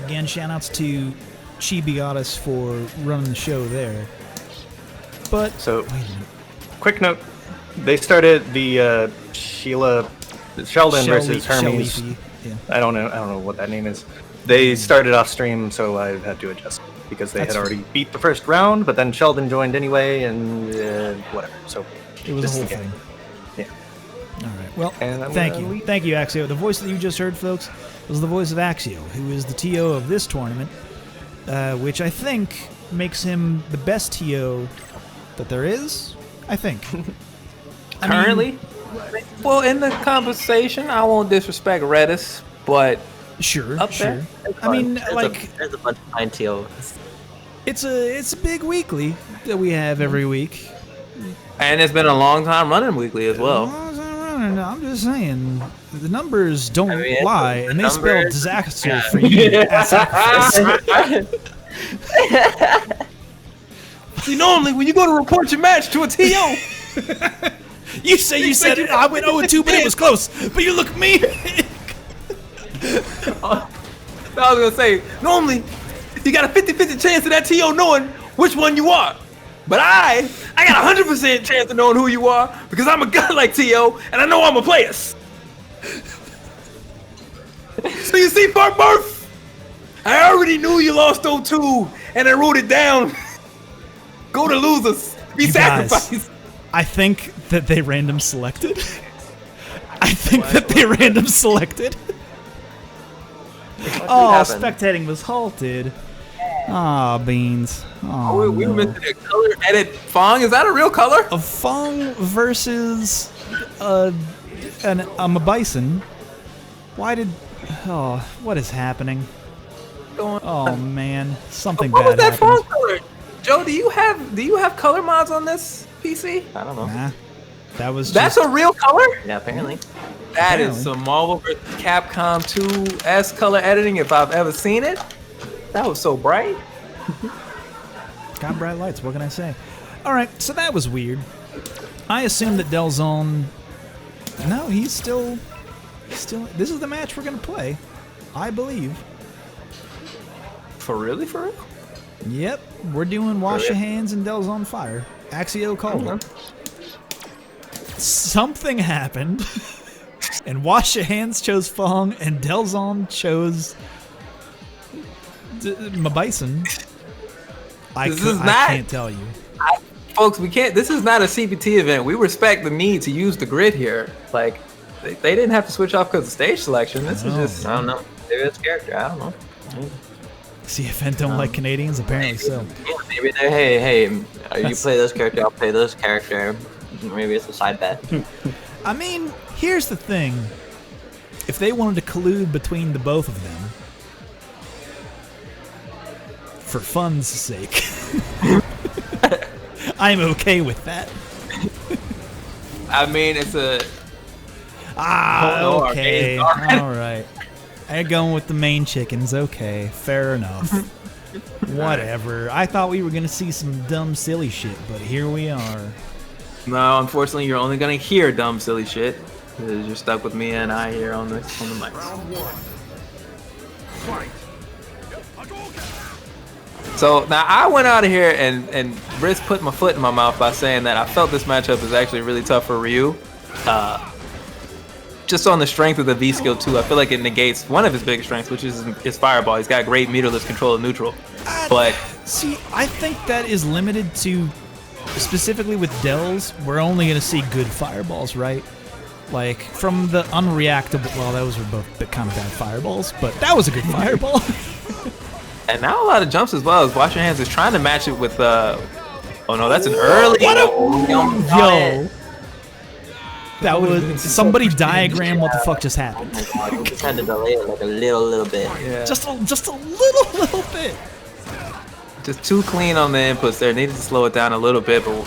Speaker 1: Again, shout outs to Chibi Goddess for running the show there. But
Speaker 11: so, quick note: they started the Sheldon versus Hermes.
Speaker 1: Yeah.
Speaker 11: I don't know what that name is. They started off stream, so I had to adjust because they had already beat the first round, but then Sheldon joined anyway, and whatever. So
Speaker 1: it was a whole thing.
Speaker 11: Yeah.
Speaker 1: All right. Well, thank you, Axio. The voice that you just heard, folks, was the voice of Axio, who is the TO of this tournament, which I think makes him the best TO that there is. I think.
Speaker 7: Currently? Well, in the conversation, I won't disrespect Redis, but
Speaker 1: sure,
Speaker 7: up there.
Speaker 1: I mean,
Speaker 8: there's a bunch of fine TOs.
Speaker 1: It's a big weekly that we have every week,
Speaker 7: and it's been a long time running weekly as well.
Speaker 1: I'm just saying, the numbers don't lie, and they spelled disaster for you.
Speaker 7: See, normally when you go to report your match to a TO,
Speaker 1: you said it. I went 0-2, but it was close. But you look at me.
Speaker 7: I was gonna say, normally you got a 50-50 chance of that TO knowing which one you are. But I got a 100% chance of knowing who you are because I'm a godlike TO and I know I'm a player. So you see, Murph, I already knew you lost 0-2 and I wrote it down. Go to losers. Be sacrificed.
Speaker 1: Guys, I think that they random selected. Oh, spectating was halted. Ah, beans.
Speaker 7: Oh, we were missing a color edit. Fong, is that a real color?
Speaker 1: A Fong versus a bison. Why did? Oh, what is happening? Oh man, something
Speaker 7: what
Speaker 1: bad
Speaker 7: was that
Speaker 1: happened.
Speaker 7: Fong color? Joe, do you have color mods on this PC?
Speaker 8: I don't know.
Speaker 1: Nah,
Speaker 7: that's a real color?
Speaker 8: Yeah, apparently.
Speaker 7: That is some Marvel vs. Capcom 2S color editing if I've ever seen it. That was so bright.
Speaker 1: Got bright lights, what can I say? Alright, so that was weird. I assume that Delzone... No, he's still... This is the match we're going to play. I believe.
Speaker 7: For real?
Speaker 1: Yep, we're doing Wash Your Hands and Delzone Fire. Axio called it. Something happened, and Wash Your Hands chose Fong, and Delzone chose Mabison. I can't tell you.
Speaker 7: Folks, we can't. This is not a CBT event. We respect the need to use the grid here. Like, they didn't have to switch off because of stage selection. This is just,
Speaker 8: I don't know. Maybe it's character. I don't know.
Speaker 1: CFN don't like Canadians, apparently so.
Speaker 8: Yeah, maybe they're, hey, you play this character, I'll play this character. Maybe it's a side bet.
Speaker 1: I mean, here's the thing. If they wanted to collude between the both of them, for fun's sake, I'm okay with that.
Speaker 7: I mean, it's a...
Speaker 1: okay. Alright. I'm going with the main chickens. Okay, fair enough. Whatever. I thought we were going to see some dumb, silly shit, but here we are.
Speaker 7: No, unfortunately, you're only going to hear dumb, silly shit. Because you're stuck with me and I here on the mics. So now I went out of here and Briz put my foot in my mouth by saying that I felt this matchup is actually really tough for Ryu. just on the strength of the V skill too, I feel like it negates one of his biggest strengths, which is his fireball. He's got great meterless control of neutral. But
Speaker 1: see, I think that is limited to specifically with Dells. We're only going to see good fireballs, right? Like from the unreactable. Well, those were both kind of bad fireballs, but that was a good fireball.
Speaker 7: And now a lot of jumps as well. As Wash Your Hands is trying to match it with. Oh no, that's an early.
Speaker 1: What a yo! That was somebody diagram what the fuck just happened.
Speaker 8: Oh my god, we just had to delay it like a little bit.
Speaker 7: Yeah.
Speaker 1: Just a little bit.
Speaker 7: Just too clean on the inputs there. Needed to slow it down a little bit, but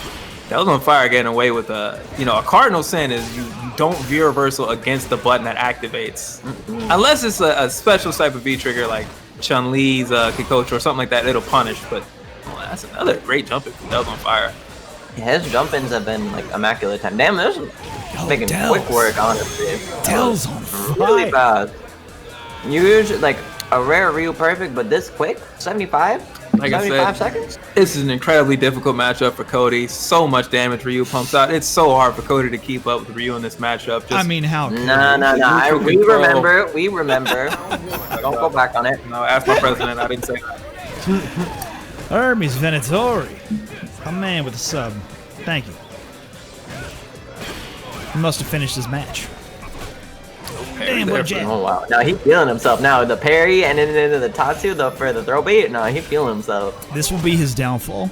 Speaker 7: that was on fire getting away with a cardinal sin is you don't V reversal against the button that activates. Unless it's a special type of V trigger like Chun-Li's Kikocho or something like that, it'll punish. But that's another great jump if that was on fire.
Speaker 8: Yeah, his jump-ins have been like immaculate time. Damn, this is making quick work, honestly.
Speaker 1: Dells on fire.
Speaker 8: Really fast. Usually, like a rare Ryu perfect, but this quick, 75?
Speaker 7: Like
Speaker 8: 75 seconds?
Speaker 7: This is an incredibly difficult matchup for Cody. So much damage Ryu pumps out. It's so hard for Cody to keep up with Ryu in this matchup.
Speaker 1: I mean, how?
Speaker 8: Nah. We remember. Don't go back on it.
Speaker 7: No, ask my president. I didn't say that.
Speaker 1: Hermes Venatori. A man with a sub. Thank you. He must have finished his match. Damn, what a jab.
Speaker 8: Oh wow. Now he's feeling himself. Now the parry and then into the Tatsu for the throw bait. No, he's feeling himself.
Speaker 1: This will be his downfall.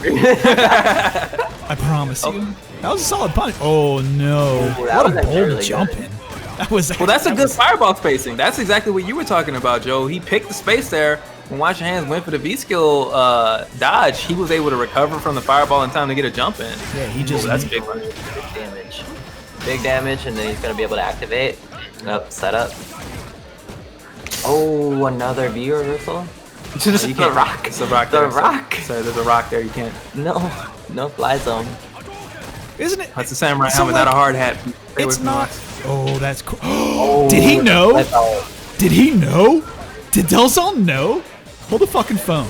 Speaker 1: I promise you. That was a solid punch. Oh no.
Speaker 8: Ooh,
Speaker 1: what a bold
Speaker 8: really
Speaker 1: jump in. That was
Speaker 7: well, that's a good fireball spacing. That's exactly what you were talking about, Joe. He picked the space there. When Wash Your Hands went for the V-skill dodge, he was able to recover from the fireball in time to get a jump in.
Speaker 1: Yeah, he just...
Speaker 7: that's a big one.
Speaker 8: Big damage. Big damage, and then he's going to be able to activate. Up, set up. Oh, another V reversal?
Speaker 7: Just the rock. It's a rock there.
Speaker 8: The rock.
Speaker 7: Sorry, there's a rock there. You can't.
Speaker 8: No fly zone.
Speaker 1: Isn't it?
Speaker 7: That's a samurai helmet, not a hard hat.
Speaker 1: It's not. Oh, that's cool. Oh, did he know? Did he know? Did Delzon know? Hold the fucking phone.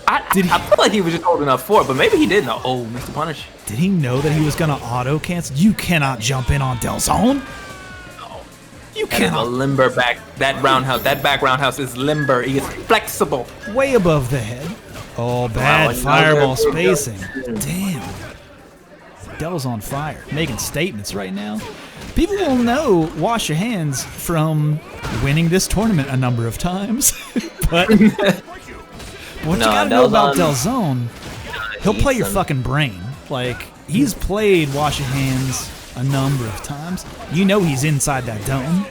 Speaker 7: I feel like he was just holding up for it, but maybe he did know. Oh, Mr. Punish.
Speaker 1: Did he know that he was gonna auto cancel? You cannot jump in on Delzon.
Speaker 7: No.
Speaker 1: You cannot.
Speaker 7: A limber back. That roundhouse. That back roundhouse is limber. He is flexible.
Speaker 1: Way above the head. Oh, bad fireball spacing. Damn. Del's on fire, making statements right now. People will know Wash Your Hands from winning this tournament a number of times. But what you gotta know about Delzon, he'll play your fucking brain. Like, he's played Wash Your Hands a number of times. You know he's inside that dome.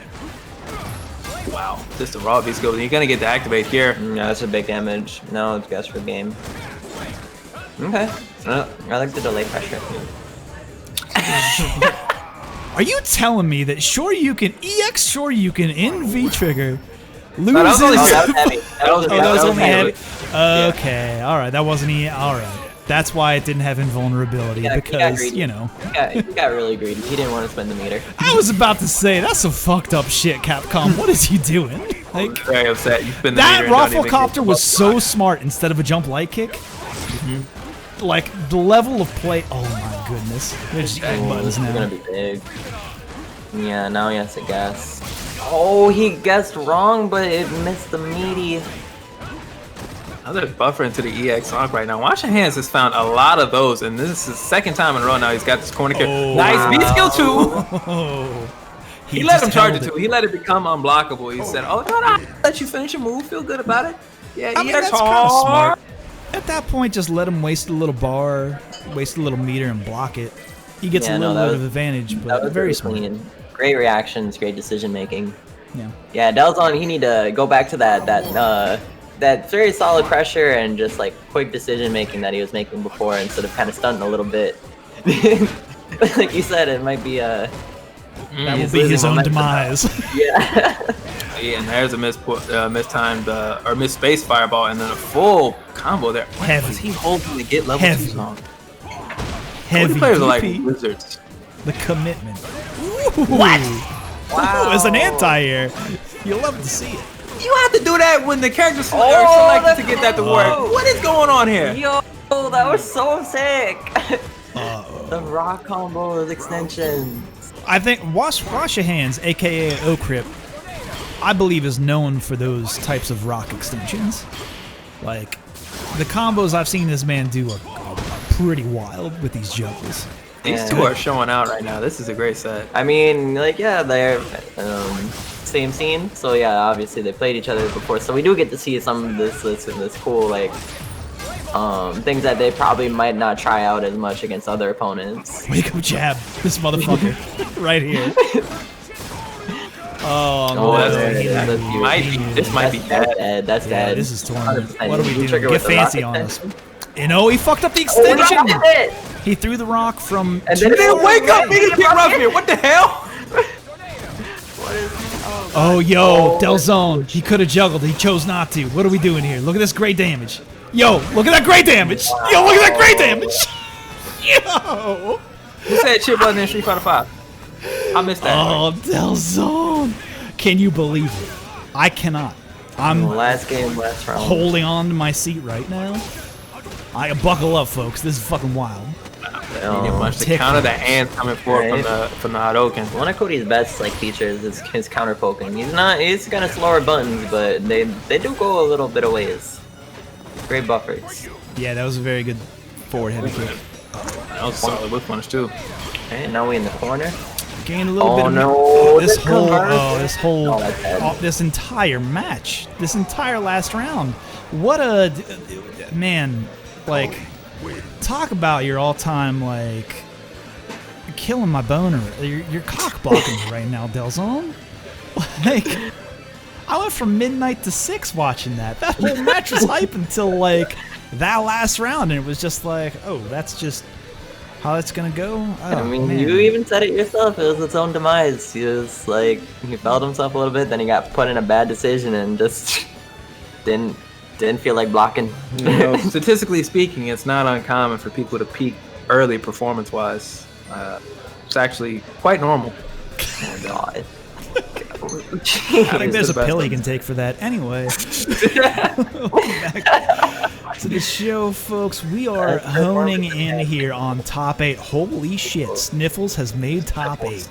Speaker 7: Wow, just a raw beast go. You're gonna get to activate here.
Speaker 8: No, that's a big damage. No, it's guess for game. Okay. I like the delay pressure.
Speaker 1: Are you telling me that Shoryuken EX Shoryuken in V trigger loses?
Speaker 7: No, that was only
Speaker 8: heavy.
Speaker 1: That was only heavy. Okay, all right. That wasn't all right. That's why it didn't have invulnerability because you know.
Speaker 8: He got really greedy. He didn't want to spend the meter.
Speaker 1: I was about to say that's some fucked up shit, Capcom. What is he doing? Like,
Speaker 7: very upset. You spend the
Speaker 1: that
Speaker 7: meter and don't
Speaker 1: Rafflecopter was so smart. Instead of a jump light kick, like the level of play. Oh my goodness, they're just eating buttons now.
Speaker 8: It's gonna be big. Yeah, now he has to guess. Oh, he guessed wrong, but it missed the meaty.
Speaker 7: Another buffer into the EX Sonic right now. Wash Your Hands has found a lot of those, and this is his second time in a row now. He's got this corner kick. Nice B skill too. He let him charge it too. He let it become unblockable. He said, "Oh no, no, let you finish your move. Feel good about it." Yeah,
Speaker 1: I mean, that's kind of smart. At that point, just let him waste a little bar, waste a little meter, and block it. He gets a little bit of advantage, but very smart.
Speaker 8: Clean. Great reactions, great decision making.
Speaker 1: Yeah.
Speaker 8: Yeah, Delzon, he need to go back to that very solid pressure and just like quick decision making that he was making before instead of kind of stunting a little bit. Like you said, it might be
Speaker 1: that will be his own demise.
Speaker 8: Yeah.
Speaker 7: Yeah, and there's a mistimed or misspaced fireball, and then a full combo there. What was he holding to get level 2 song?
Speaker 1: Heavy
Speaker 7: players are like
Speaker 1: DP.
Speaker 7: wizards.
Speaker 1: The commitment. What? Wow. As an anti-air, you'll love to see it.
Speaker 7: You have to do that when the characters are selected to get that to work. What is going on here?
Speaker 8: Yo, that was so sick. The rock combo with extensions.
Speaker 1: I think Wash Your Hands, aka Ocrip, I believe is known for those types of rock extensions. Like, the combos I've seen this man do are pretty wild with these juggles.
Speaker 7: These two are showing out right now. This is a great set.
Speaker 8: I mean, like, yeah, they're same scene. So yeah, obviously they played each other before. So we do get to see some of this cool like things that they probably might not try out as much against other opponents.
Speaker 1: Wake up jab, this motherfucker right here.
Speaker 7: This might be dead.
Speaker 8: That's dead.
Speaker 1: This is tournament.
Speaker 8: 100%.
Speaker 1: What are we doing?
Speaker 8: Trigger
Speaker 1: Get
Speaker 8: with the
Speaker 1: fancy
Speaker 8: rock
Speaker 1: on us.
Speaker 8: extension.
Speaker 1: You know, he fucked up the extension.
Speaker 8: Oh, it.
Speaker 1: He threw the rock from.
Speaker 8: And
Speaker 1: too
Speaker 8: then
Speaker 1: far
Speaker 7: Wake up,
Speaker 1: away.
Speaker 7: nigga! Get rough here. What the hell?
Speaker 1: Oh, yo, Delzone. He could have juggled. He chose not to. What are we doing here? Look at this great damage. Yo, look at that great damage. Yo, look at that great damage. Yo.
Speaker 7: Who said chip button in Street Fighter 5? I missed that.
Speaker 1: Oh, Delzone. Can you believe it? I cannot. I'm
Speaker 8: Last game, last round.
Speaker 1: holding on to my seat right now. I buckle up, folks. This is fucking wild.
Speaker 7: The counter the hands coming forward from the Hadoken.
Speaker 8: One of Cody's best like features is his counter poking. He's kind of slower buttons, but they do go a little bit of ways. Great buffers.
Speaker 1: Yeah, that was a very good forward heavy kick.
Speaker 7: That was a solid whip punish too.
Speaker 8: Okay, now we in the corner.
Speaker 1: Gained a little bit of
Speaker 8: no!
Speaker 1: this entire match, this entire last round. What a man! Like, talk about your all-time like killing my boner. You're cock blocking me right now, Delzone. Like, I went from midnight to 6 watching that. That whole match was hype until like that last round, and it was just like, oh, that's just how it's gonna go. Oh,
Speaker 8: I mean,
Speaker 1: man.
Speaker 8: you even said it yourself. It was its own demise. He was like, he felt himself a little bit, then he got put in a bad decision and just didn't feel like blocking.
Speaker 7: You know, statistically speaking, it's not uncommon for people to peak early performance-wise. It's actually quite normal.
Speaker 8: Oh God.
Speaker 1: I think there's a pill you can take for that. Anyway, back to the show, folks. We are honing in here on top 8. Holy shit, Sniffles has made top 8.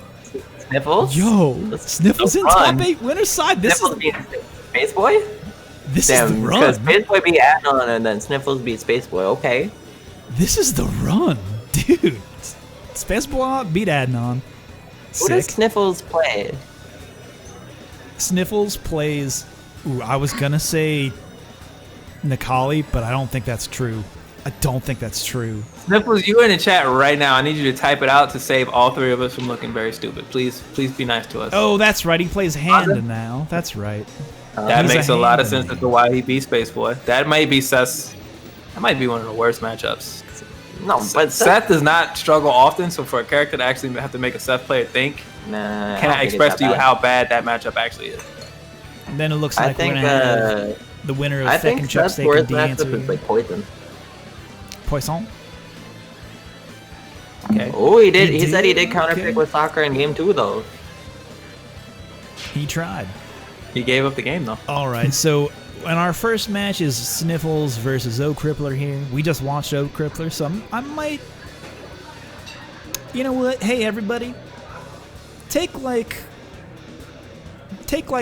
Speaker 8: Sniffles?
Speaker 1: Yo, Sniffles in top 8 winner's side. This
Speaker 8: Sniffles
Speaker 1: is
Speaker 8: beat Space Boy?
Speaker 1: this
Speaker 8: Damn,
Speaker 1: is the
Speaker 8: because
Speaker 1: run.
Speaker 8: Space Boy beat Adnon and then Sniffles beat Space Boy. Okay.
Speaker 1: This is the run, dude. Space Boy beat Adnon.
Speaker 8: Who does
Speaker 1: Sick.
Speaker 8: Sniffles play?
Speaker 1: Sniffles plays. Ooh, I was gonna say Nikali, but I don't think that's true. I don't think that's true.
Speaker 7: Sniffles, you in the chat right now. I need you to type it out to save all 3 of us from looking very stupid. Please be nice to us.
Speaker 1: Oh, that's right. He plays Handa now. That's right.
Speaker 7: That
Speaker 1: He's
Speaker 7: makes a lot of
Speaker 1: Handa
Speaker 7: sense as to why he beat Space Boy. That might be Seth's. That might be one of the worst matchups.
Speaker 8: No, but
Speaker 7: Seth does not struggle often, so for a character to actually have to make a Seth player think,
Speaker 8: nah,
Speaker 7: can I express to you how bad that matchup actually is?
Speaker 1: And then it looks
Speaker 8: I
Speaker 1: like
Speaker 8: think
Speaker 1: we're gonna have the winner of
Speaker 8: I
Speaker 1: Feck
Speaker 8: think
Speaker 1: and Chuck
Speaker 8: Seth's
Speaker 1: Steak
Speaker 8: worst
Speaker 1: and D
Speaker 8: matchup
Speaker 1: answer.
Speaker 8: is like Poison.
Speaker 1: Poisson.
Speaker 7: Okay.
Speaker 8: Oh, he did.
Speaker 1: He
Speaker 8: He said he
Speaker 1: did?
Speaker 8: did counter
Speaker 1: Okay.
Speaker 8: pick with Soccer in game 2 though.
Speaker 1: He tried.
Speaker 7: He gave up the game though.
Speaker 1: All right, so in our first match is Sniffles versus O Crippler here. We just watched O Crippler, so I might. You know what? Hey, everybody. Take like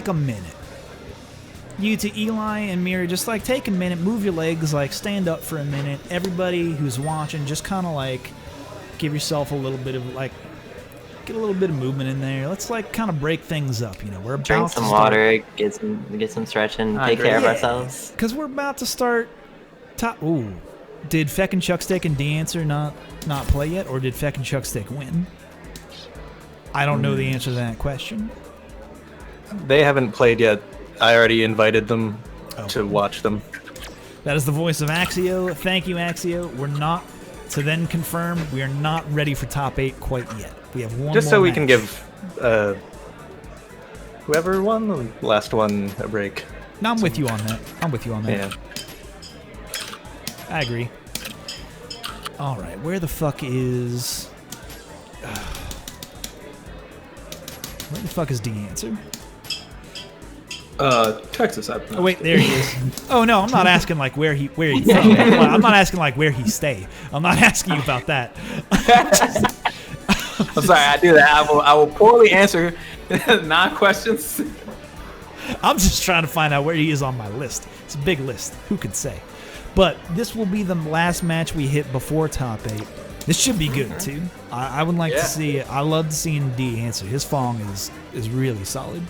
Speaker 1: a minute. You to Eli and Mira, just like take a minute, move your legs, like stand up for a minute. Everybody who's watching, just kind of like give yourself a little bit of like, get a little bit of movement in there. Let's like kind of break things up. You know, we're about
Speaker 8: Drink
Speaker 1: to
Speaker 8: some
Speaker 1: start-
Speaker 8: water, get some stretching,
Speaker 7: I
Speaker 8: take
Speaker 7: agree.
Speaker 8: care of
Speaker 1: Yeah.
Speaker 8: ourselves.
Speaker 1: Because we're about to start top. Ooh. Did Feck and Chuck Stick and D-Answer not play yet? Or did Feck and Chuck Stick win? I don't know the answer to that question.
Speaker 11: They haven't played yet. I already invited them
Speaker 1: Oh.
Speaker 11: to watch them.
Speaker 1: That is the voice of Axio. Thank you, Axio. We're not, to then confirm, we are not ready for top 8 quite yet. We have one
Speaker 11: Just
Speaker 1: more
Speaker 11: so we
Speaker 1: match.
Speaker 11: can give whoever won the last one a break.
Speaker 1: No, I'm with you on that.
Speaker 11: Yeah.
Speaker 1: I agree. All right, where the fuck is... Where the fuck is D-Answer?
Speaker 7: Texas, I
Speaker 1: Oh wait, there he is. Oh no, I'm not asking like where he from. I'm not asking like where he stay. I'm not asking you about that.
Speaker 7: I'm sorry, I do that. I will poorly answer non-questions.
Speaker 1: I'm just trying to find out where he is on my list. It's a big list. Who could say? But this will be the last match we hit before top 8. This should be good too. I would like to see it. I loved seeing D answer. His Fong is really solid.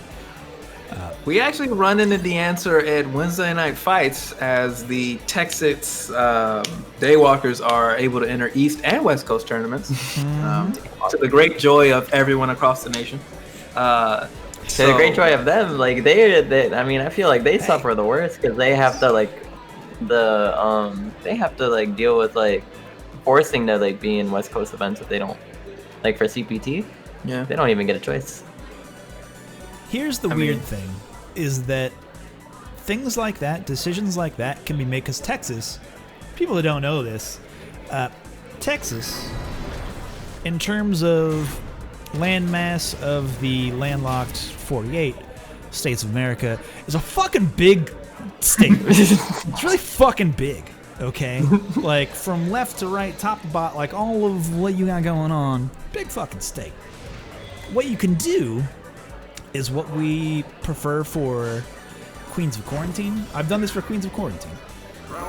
Speaker 7: We actually run into the answer at Wednesday night fights as the Texas Daywalkers are able to enter East and West Coast tournaments to the great joy of everyone across the nation.
Speaker 8: To the great joy of them, like they I mean, I feel like they suffer the worst because they have to deal with like forcing to like be in West Coast events if they don't, like for CPT.
Speaker 7: Yeah,
Speaker 8: they don't even get a choice.
Speaker 1: Here's the weird thing, is that things like that, decisions like that, can be made because Texas, people who don't know this, Texas, in terms of landmass of the landlocked 48 states of America, is a fucking big state. It's really fucking big, okay? Like, from left to right, top to bottom, like all of what you got going on, big fucking state. What you can do is what we prefer for Queens of Quarantine. I've done this for Queens of Quarantine.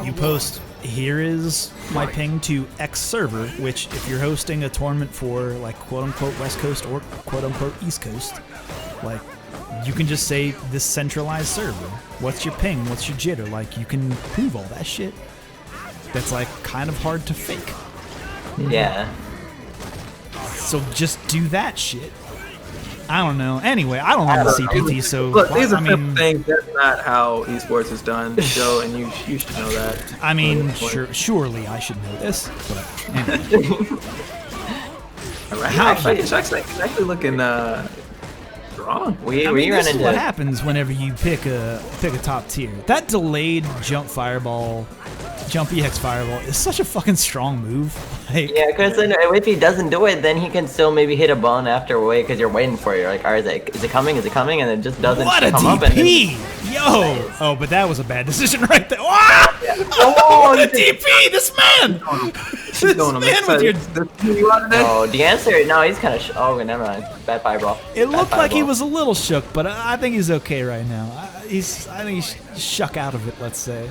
Speaker 1: You post, here is my ping to X server, which if you're hosting a tournament for like quote-unquote West Coast or quote-unquote East Coast, like you can just say this centralized server. What's your ping? What's your jitter? Like you can prove all that shit. That's like kind of hard to fake.
Speaker 8: Yeah.
Speaker 1: So just do that shit. I don't know. Anyway, I don't know the CPT, so
Speaker 7: look, these are
Speaker 1: I mean,
Speaker 7: simple things. That's not how esports is done, Joe, and you should know that.
Speaker 1: I mean, surely I should know this, but anyway.
Speaker 7: All right, Chuck's actually looking strong.
Speaker 8: We
Speaker 1: run
Speaker 8: into
Speaker 1: what happens whenever you pick a top tier. That delayed jump fireball, jump EX fireball is such a fucking strong move. Like,
Speaker 8: yeah, because then if he doesn't do it, then he can still maybe hit a button after away because you're waiting for it. You're like, alright, is it coming? Is it coming? And it just doesn't
Speaker 1: what a
Speaker 8: come
Speaker 1: DP!
Speaker 8: up. And then,
Speaker 1: Yo! Oh, but that was a bad decision right there. Ah!
Speaker 8: Yeah.
Speaker 1: Oh, the DP! This man!
Speaker 7: She's going on
Speaker 8: Oh, the answer? No, he's kind of. Oh, never mind. Bad fireball.
Speaker 1: It looked
Speaker 8: Bad
Speaker 1: like he
Speaker 8: fireball.
Speaker 1: was a little shook, but I think he's okay right now. I think he's shuck out of it, let's say.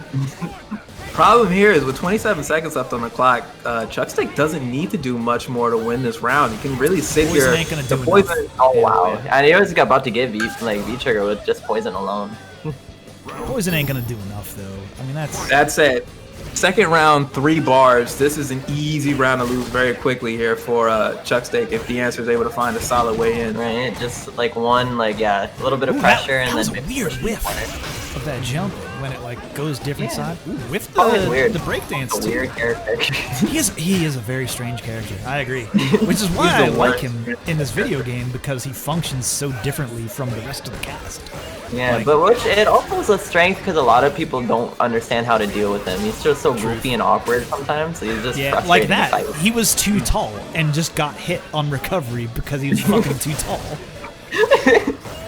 Speaker 7: Problem here is with 27 seconds left on the clock, Chuckstick doesn't need to do much more to win this round. He can really sit
Speaker 1: Poison
Speaker 7: here.
Speaker 1: ain't gonna do
Speaker 7: Poison.
Speaker 8: Oh wow! And he was about to give V-Trigger with just poison alone.
Speaker 1: Poison ain't gonna do enough though. I mean
Speaker 7: That's it. Second round, 3 bars. This is an easy round to lose very quickly here for Chuckstick if the answer is able to find a solid way in.
Speaker 8: Right, just like one, like a little bit of pressure,
Speaker 1: that
Speaker 8: and
Speaker 1: was
Speaker 8: then
Speaker 1: a weird whiff of that jump when it like goes different side. Ooh, whiff
Speaker 8: Always weird.
Speaker 1: the breakdance
Speaker 8: A
Speaker 1: too.
Speaker 8: weird character.
Speaker 1: He is a very strange character. I agree. Which is why I like him in this video game because he functions so differently from the rest of the cast.
Speaker 8: Yeah,
Speaker 1: Like-
Speaker 8: but which it also is a strength because a lot of people don't understand how to deal with him. He's just so goofy and awkward sometimes. So he's just
Speaker 1: Yeah,
Speaker 8: frustrating
Speaker 1: like
Speaker 8: to
Speaker 1: that.
Speaker 8: fight with.
Speaker 1: He was too tall and just got hit on recovery because he was fucking too tall.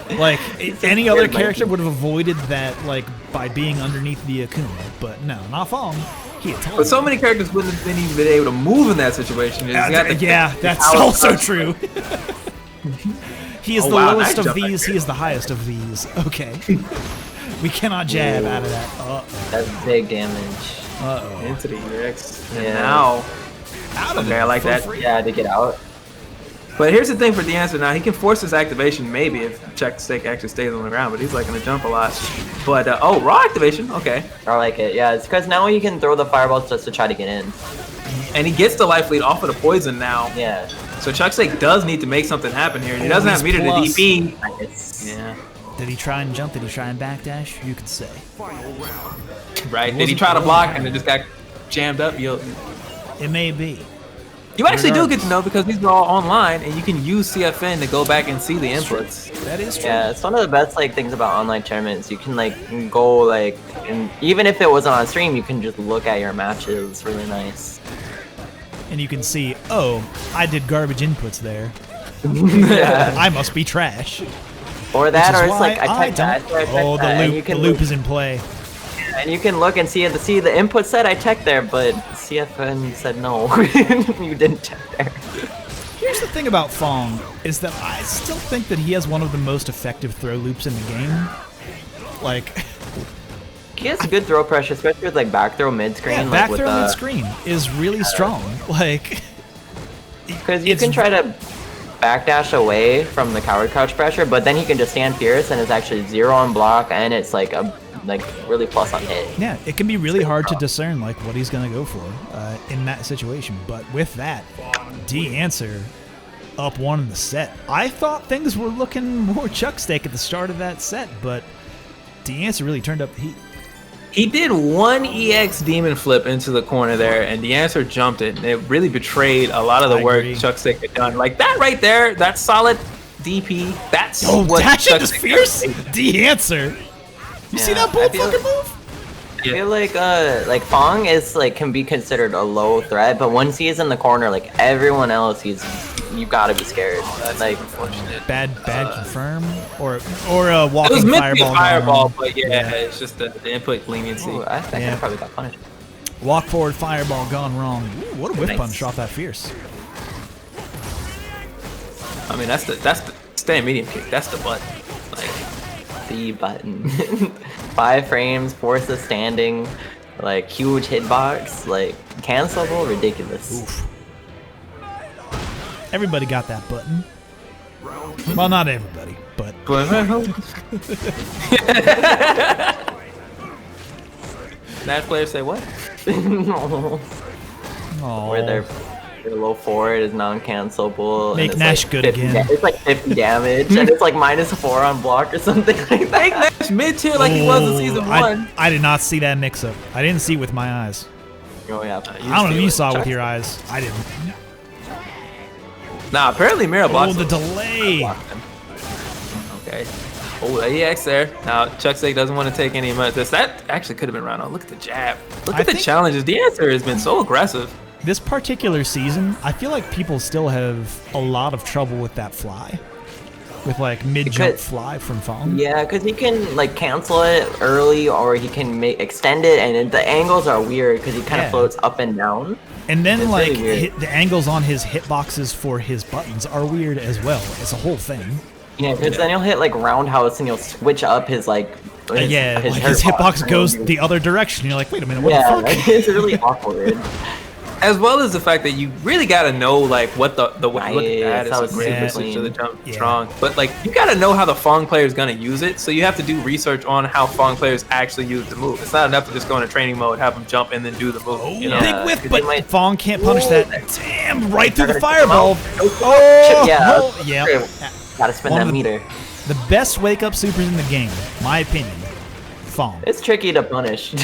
Speaker 1: Like any other character would have avoided that, like by being underneath the Akuma, but no, not Fong. He had tall.
Speaker 7: But so many characters wouldn't have been even able to move in that situation.
Speaker 1: Yeah, that's also true. He is the lowest of these. He is the highest of these. Okay. We cannot jab out of that. Uh-oh.
Speaker 8: That's big damage.
Speaker 1: Uh-oh.
Speaker 7: Into the EX.
Speaker 8: Yeah.
Speaker 7: And now,
Speaker 1: Out of
Speaker 7: okay, I like
Speaker 1: for
Speaker 7: that.
Speaker 1: free.
Speaker 8: Yeah, to get out.
Speaker 7: But here's the thing for the answer now. He can force his activation maybe if Chuckstick actually stays on the ground, but he's like going to jump a lot. But, oh, raw activation. Okay.
Speaker 8: I like it. Yeah, it's because now he can throw the fireballs just to try to get in.
Speaker 7: And he gets the life lead off of the poison now.
Speaker 8: Yeah.
Speaker 7: So Chuckstick does need to make something happen here. He doesn't have meter to
Speaker 1: plus.
Speaker 7: DP.
Speaker 8: Nice.
Speaker 7: Yeah.
Speaker 1: Did he try and jump? Did he try and backdash? You could say.
Speaker 7: Right. Did he try to block and it just got jammed up?
Speaker 1: It may be.
Speaker 7: You actually do get to know because these are all online and you can use CFN to go back and see the inputs.
Speaker 1: That is true.
Speaker 8: Yeah, it's one of the best like things about online tournaments. You can like go like, and even if it wasn't on stream, you can just look at your matches. It's really nice.
Speaker 1: And you can see, oh, I did garbage inputs there.
Speaker 8: Yeah.
Speaker 1: I must be trash.
Speaker 8: Or that,
Speaker 1: Which is
Speaker 8: or it's like
Speaker 1: why
Speaker 8: I typed that. or I
Speaker 1: Oh,
Speaker 8: typed that, and you
Speaker 1: the
Speaker 8: can
Speaker 1: loop
Speaker 8: look,
Speaker 1: is in play.
Speaker 8: and you can look and see the input set I checked there, but CFN said no, you didn't check there.
Speaker 1: Here's the thing about Fong is that I still think that he has one of the most effective throw loops in the game. Like,
Speaker 8: he has good throw pressure, especially with like back throw mid screen.
Speaker 1: yeah, back throw mid screen is really strong. Like,
Speaker 8: because you can try to backdash away from the coward crouch pressure, but then he can just stand fierce and it's actually 0 on block and it's like really plus on hit.
Speaker 1: Yeah, it can be really hard to discern like what he's gonna go for in that situation. But with that, D-Answer up 1 in the set. I thought things were looking more chuck steak at the start of that set, but D-Answer really turned up the heat.
Speaker 7: He did one EX demon flip into the corner there, and the answer jumped it. And it really betrayed a lot of the work Chuck Stick had done. Like that right there, that's solid DP. That's what
Speaker 1: dash
Speaker 7: Chuck
Speaker 1: into
Speaker 7: Stick
Speaker 1: fierce D-Answer. You see that bull fucking move?
Speaker 8: I feel like Fong is can be considered a low threat, but once he is in the corner, like everyone else, you gotta be scared.
Speaker 7: That's
Speaker 8: like
Speaker 7: unfortunate.
Speaker 1: Bad confirm or a walking
Speaker 7: it was meant
Speaker 1: fireball.
Speaker 7: To be a fireball, but yeah, it's just the input leniency.
Speaker 8: Ooh, I think I probably got punished.
Speaker 1: Walk forward fireball gone wrong. Ooh, what a whiff punch off that fierce.
Speaker 7: I mean, that's the stand medium kick. That's the button. Like
Speaker 8: the button. 5 frames, force of standing, like huge hitbox, like cancelable, ridiculous.
Speaker 1: Oof. Everybody got that button. Well, not everybody, but.
Speaker 7: Nash players say what?
Speaker 8: Where their low forward is non-cancelable.
Speaker 1: Make Nash good again.
Speaker 8: It's like 50 damage, and it's like -4 on block or something like that.
Speaker 7: Make Nash mid-tier like he was in season 1.
Speaker 1: I did not see that mix-up. I didn't see it with my eyes.
Speaker 8: Oh yeah.
Speaker 1: I don't know if you saw it with your eyes. I didn't.
Speaker 7: Nah, apparently Mira blocked.
Speaker 1: Oh, the delay.
Speaker 7: Okay. Oh, the EX there. Now, Chuck Stick doesn't want to take any of this. That actually could have been round on. Look at the jab. Look at the challenges. The answer has been so aggressive.
Speaker 1: This particular season, I feel like people still have a lot of trouble with that fly. With like mid-jump fly from Fong.
Speaker 8: Yeah, because he can like cancel it early or he can extend it, and the angles are weird because he kind of floats up and down.
Speaker 1: And then
Speaker 8: it's
Speaker 1: like
Speaker 8: really
Speaker 1: the angles on his hitboxes for his buttons are weird as well. It's a whole thing.
Speaker 8: Yeah, because then he'll hit like roundhouse and he'll switch up his his
Speaker 1: hitbox goes the other direction. You're like, wait a minute, what the fuck?
Speaker 8: Like, it's really awkward.
Speaker 7: As well as the fact that you really got to know like what the look at that is a great message to the jump strong. But like you got to know how the Fong player is going to use it, so you have to do research on how Fong players actually use the move. It's not enough to just go into training mode, have them jump and then do the move. You know?
Speaker 1: Big whiff, but Fong can't punish that. Damn, right through the fireball.
Speaker 8: Gotta spend that meter.
Speaker 1: The best wake-up supers in the game, my opinion. Fong.
Speaker 8: It's tricky to punish.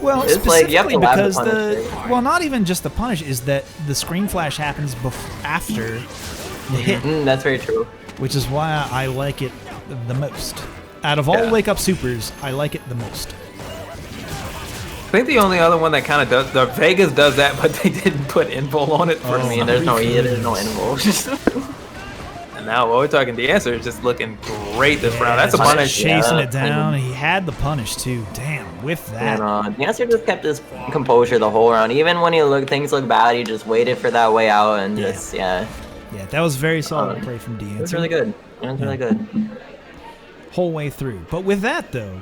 Speaker 1: Well,
Speaker 8: it's
Speaker 1: specifically
Speaker 8: you have to
Speaker 1: because
Speaker 8: well,
Speaker 1: not even just the punish is that the screen flash happens after the hit.
Speaker 8: That's very true.
Speaker 1: Which is why I like it the most. Out of all wake up supers, I like it the most.
Speaker 7: I think the only other one that kind of does, the Vegas does that, but they didn't put invul on it.
Speaker 8: I mean, there's no invul.
Speaker 7: And now what we're talking, the answer is just looking great this round. That's a punish.
Speaker 1: Chasing it down. He had the punish too. Damn, with that.
Speaker 8: And, the answer just kept his composure the whole round. Even when things look bad, he just waited for that way out and
Speaker 1: Yeah, that was very solid play from D.
Speaker 8: It was really good. It was really good.
Speaker 1: Whole way through. But with that though,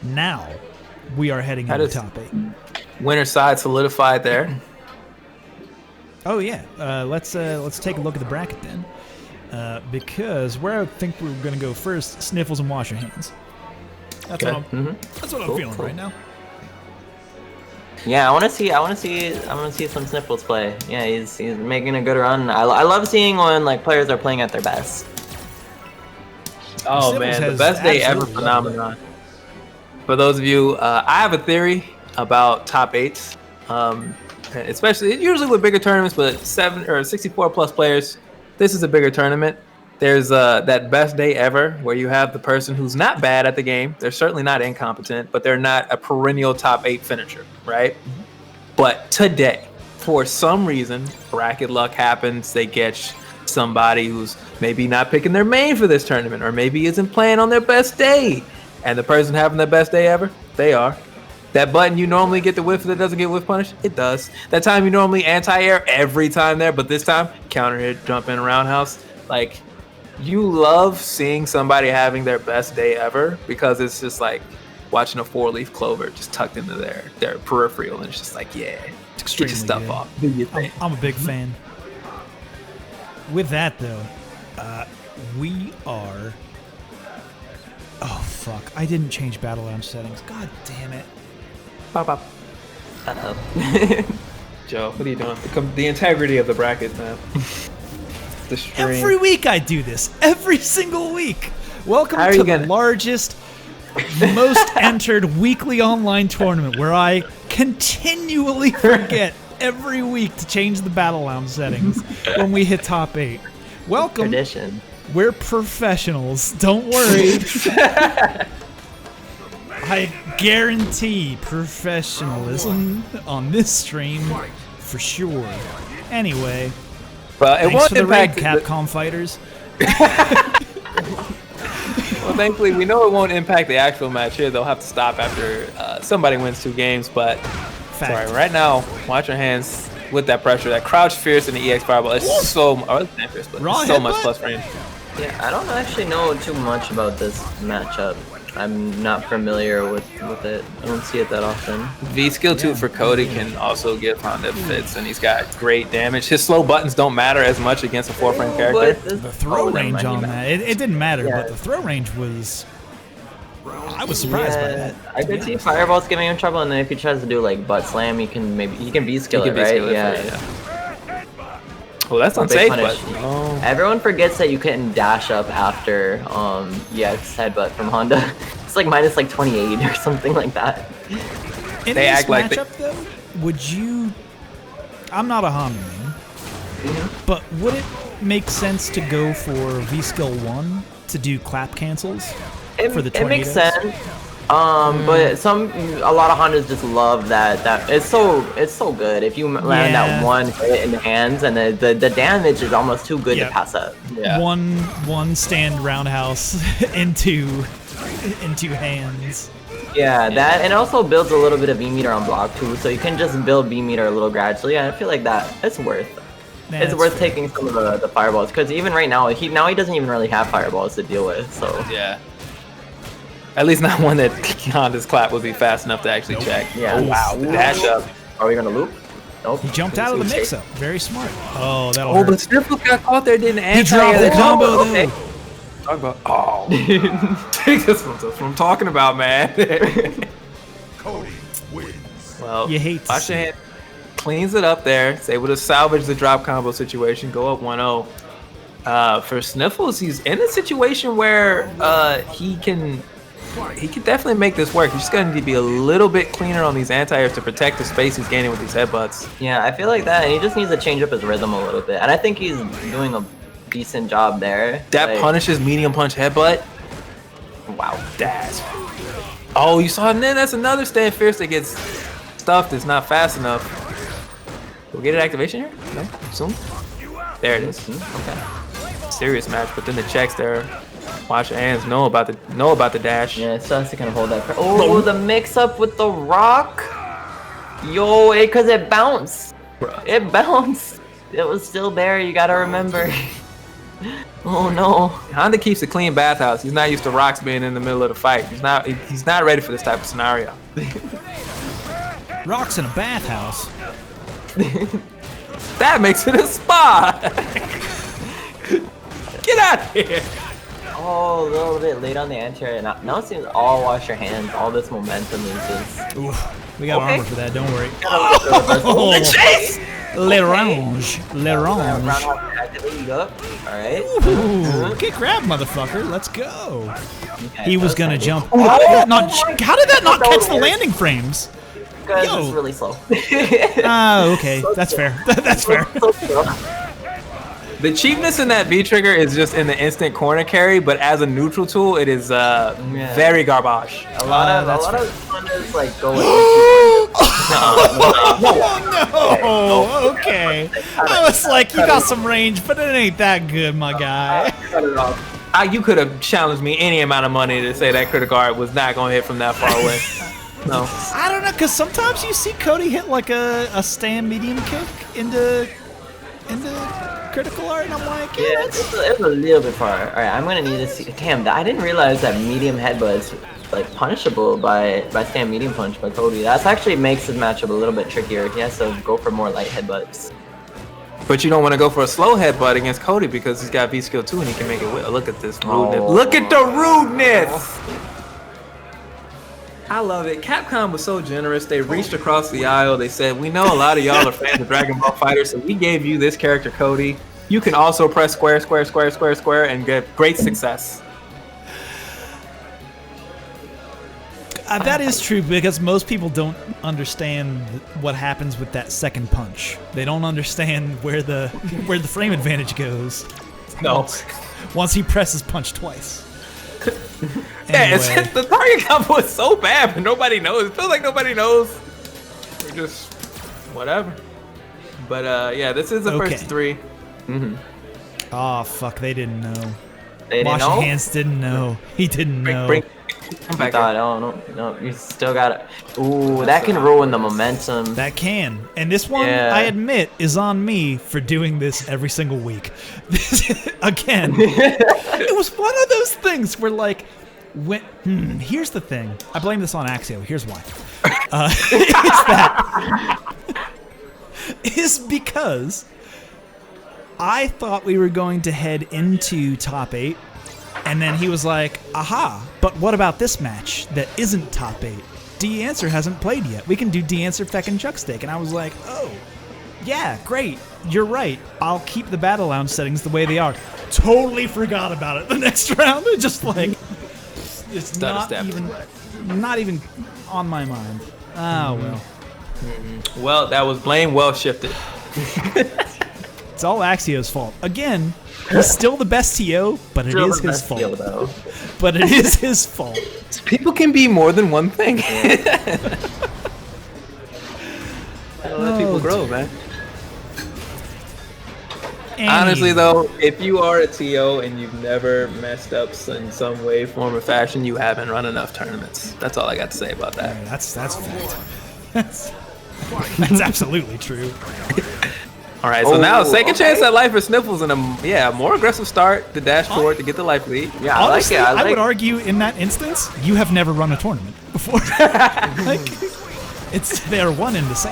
Speaker 1: now we are heading into the top 8.
Speaker 7: Winner side solidified there.
Speaker 1: Oh yeah. Let's take a look at the bracket then. Because where I think we're gonna go first, Sniffles and Wash Your Hands. That's what I'm feeling right now.
Speaker 8: Yeah, I want to see some Sniffles play. Yeah, he's making a good run. I love seeing when like players are playing at their best.
Speaker 7: Oh man, the best day ever phenomenon. For those of you, I have a theory about top 8s, especially usually with bigger tournaments, but 7 or 64 plus players. This is a bigger tournament. There's that best day ever where you have the person who's not bad at the game. They're certainly not incompetent, but they're not a perennial top 8 finisher, right? Mm-hmm. But today, for some reason, bracket luck happens. They get somebody who's maybe not picking their main for this tournament or maybe isn't playing on their best day. And the person having their best day ever, they are That button you normally get the whiff that doesn't get whiff punished, it does. That time you normally anti-air every time there, but this time counter hit, jump in, roundhouse. Like, you love seeing somebody having their best day ever because it's just like watching a 4-leaf clover just tucked into their peripheral, and it's just like, yeah, get your stuff
Speaker 1: good.
Speaker 7: off. Do your thing.
Speaker 1: I'm a big fan. With that though, we are. Oh fuck! I didn't change battle lounge settings. God damn it.
Speaker 7: Pop up.
Speaker 8: Uh-oh.
Speaker 7: Joe, what are you doing? The integrity of the bracket, man. The stream.
Speaker 1: Every week I do this. Every single week. Welcome to the largest, most entered weekly online tournament where I continually forget every week to change the battle lounge settings when we hit top 8. Welcome.
Speaker 8: Tradition.
Speaker 1: We're professionals. Don't worry. I guarantee professionalism on this stream for sure. Anyway,
Speaker 7: but it
Speaker 1: thanks
Speaker 7: won't
Speaker 1: for the raid,
Speaker 7: impact
Speaker 1: Capcom fighters.
Speaker 7: Well, thankfully, we know it won't impact the actual match here. They'll have to stop after somebody wins 2 games. But sorry, right now, watch your hands with that pressure. That crouch fierce and the EX fireball is so much plus range.
Speaker 8: Yeah, I don't actually know too much about this matchup. I'm not familiar with it. I don't see it that often.
Speaker 7: V skill 2 for Cody can also give Honda fits, and he's got great damage. His slow buttons don't matter as much against a 4-frame character.
Speaker 1: The throw range on that, it didn't matter, but the throw range was... I was surprised by that.
Speaker 8: I could see Fireball's giving him trouble, and then if he tries to do like butt slam, he can V-skill it, right?
Speaker 7: Well, that's unsafe, but
Speaker 8: everyone forgets that you couldn't dash up after EX headbutt from Honda. It's like minus like 28 or something like that.
Speaker 1: In
Speaker 7: they
Speaker 1: this
Speaker 7: act like
Speaker 1: matchup, though, would you? I'm not a Honda man, but would it make sense to go for V skill 1 to do clap cancels for the tornadoes?
Speaker 8: It makes sense. But a lot of Hondas just love that it's so good. If you land that one hit in the hands, and the damage is almost too good to pass up.
Speaker 1: Yeah. One stand roundhouse into hands.
Speaker 8: Yeah, that, and it also builds a little bit of V meter on block too, so you can just build V meter a little gradually. And I feel like it's worth. It's worth taking some of the fireballs, because even right now he doesn't even really have fireballs to deal with. So
Speaker 7: yeah. At least not one that Honda's clap would be fast enough to actually check.
Speaker 8: Yeah.
Speaker 7: Oh, wow. The dash up.
Speaker 8: Are we gonna loop? Nope.
Speaker 1: He jumped out of the mix-up. Very smart. Oh, that'll hurt.
Speaker 7: But Sniffles got caught there, didn't answer.
Speaker 1: He dropped the combo, though.
Speaker 7: Okay. Talk about. Oh. That's what I'm talking about, man.
Speaker 3: Cody wins.
Speaker 7: Well,
Speaker 1: you hate
Speaker 7: watch your hand. Cleans it up there. Is able to salvage the drop combo situation. Go up 1-0. For Sniffles, he's in a situation where he can definitely make this work. He's just going to be a little bit cleaner on these anti-airs to protect the space he's gaining with these headbutts.
Speaker 8: Yeah, I feel like that, and he just needs to change up his rhythm a little bit. And I think he's doing a decent job there.
Speaker 7: That punishes medium punch headbutt.
Speaker 8: Wow.
Speaker 7: That's... Oh, you saw it, and then that's another stand fierce that gets stuffed. It's not fast enough. We'll get an activation here? No? Soon? There it is. Okay. Serious match, but then the checks there. Watch your hands. Know about the dash.
Speaker 8: Yeah, so has to kind of hold that. Oh, the mix-up with the rock. Yo, because it bounced.
Speaker 7: Bruh.
Speaker 8: It bounced. It was still there. You gotta remember. Oh no.
Speaker 7: Honda keeps a clean bathhouse. He's not used to rocks being in the middle of the fight. He's not ready for this type of scenario.
Speaker 1: Rocks in a bathhouse.
Speaker 7: That makes it a spa. Get out of here.
Speaker 8: Oh, a little bit late on the anti-air. Now it seems all wash your hands. All this momentum is just...
Speaker 1: Oof. We got armor for that, don't worry.
Speaker 7: Oh, the chase!
Speaker 1: L'orange. L'orange.
Speaker 8: Alright.
Speaker 1: Get grabbed, motherfucker. Let's go.
Speaker 8: Okay,
Speaker 1: He was gonna jump.
Speaker 8: Oh,
Speaker 1: How did that not catch the landing frames?
Speaker 8: Because
Speaker 1: Yo.
Speaker 8: it's really slow.
Speaker 1: Okay. That's fair. That's fair.
Speaker 7: The cheapness in that V trigger is just in the instant corner carry, but as a neutral tool, it is very garbage.
Speaker 8: A lot of Hondas like go with
Speaker 1: Oh, no. Okay. I was like, you got some range, but it ain't that good, my guy.
Speaker 8: Cut it off.
Speaker 7: You could have challenged me any amount of money to say that critical art was not going to hit from that far away. No.
Speaker 1: I don't know, because sometimes you see Cody hit like a stand medium kick into critical art, and I'm like, yeah,
Speaker 8: it's a little bit far. All right, I'm gonna need to see. Damn, I didn't realize that medium headbutts like punishable by stand medium punch by Cody. That's actually makes his matchup a little bit trickier. He has to go for more light headbutts.
Speaker 7: But you don't want to go for a slow headbutt against Cody because he's got V skill 2 and he can make it. Look at this rudeness.
Speaker 8: Oh.
Speaker 7: Look at the rudeness. I love it. Capcom was so generous. They reached across the aisle. They said, we know a lot of y'all are fans of Dragon Ball FighterZ, so we gave you this character, Cody. You can also press square, square, square, square, square, and get great success.
Speaker 1: That is true because most people don't understand what happens with that second punch. They don't understand where the frame advantage goes.
Speaker 7: No.
Speaker 1: Once he presses punch twice.
Speaker 7: Yeah, it's the target combo is so bad, but nobody knows. It feels like nobody knows. We're just whatever. But yeah, this is the first 3.
Speaker 1: Oh fuck, they didn't know.
Speaker 8: They didn't
Speaker 1: Wash
Speaker 8: know?
Speaker 1: your hands didn't know. He didn't know.
Speaker 7: Come back.
Speaker 8: No, you still got it. Ooh, that can ruin the momentum.
Speaker 1: That can. And this one, I admit, is on me for doing this every single week. Again, it was one of those things where, like, here's the thing. I blame this on Axio. Here's why. Is because I thought we were going to head into top 8. And then he was like, aha, but what about this match that isn't top 8? D-Answer hasn't played yet. We can do D-Answer feckin' Chuckstick. And I was like, oh, yeah, great. You're right. I'll keep the Battle Lounge settings the way they are. Totally forgot about it the next round. Just like, it's not even on my mind. Ah, well.
Speaker 7: Well, that was blame well shifted.
Speaker 1: It's all Axio's fault. Again, he's still the best TO, but it is his fault. But it is his fault.
Speaker 7: People can be more than one thing. Let people grow, man. Honestly, though, if you are a TO and you've never messed up in some way, form, or fashion, you haven't run enough tournaments. That's all I got to say about that.
Speaker 1: Yeah, that's fact. That's absolutely true.
Speaker 7: All right, so now second chance at life for Sniffles and a more aggressive start to dash forward to get the life lead.
Speaker 8: Yeah,
Speaker 1: honestly,
Speaker 8: I like it.
Speaker 1: I would argue in that instance, you have never run a tournament before. Like, they're one and the same.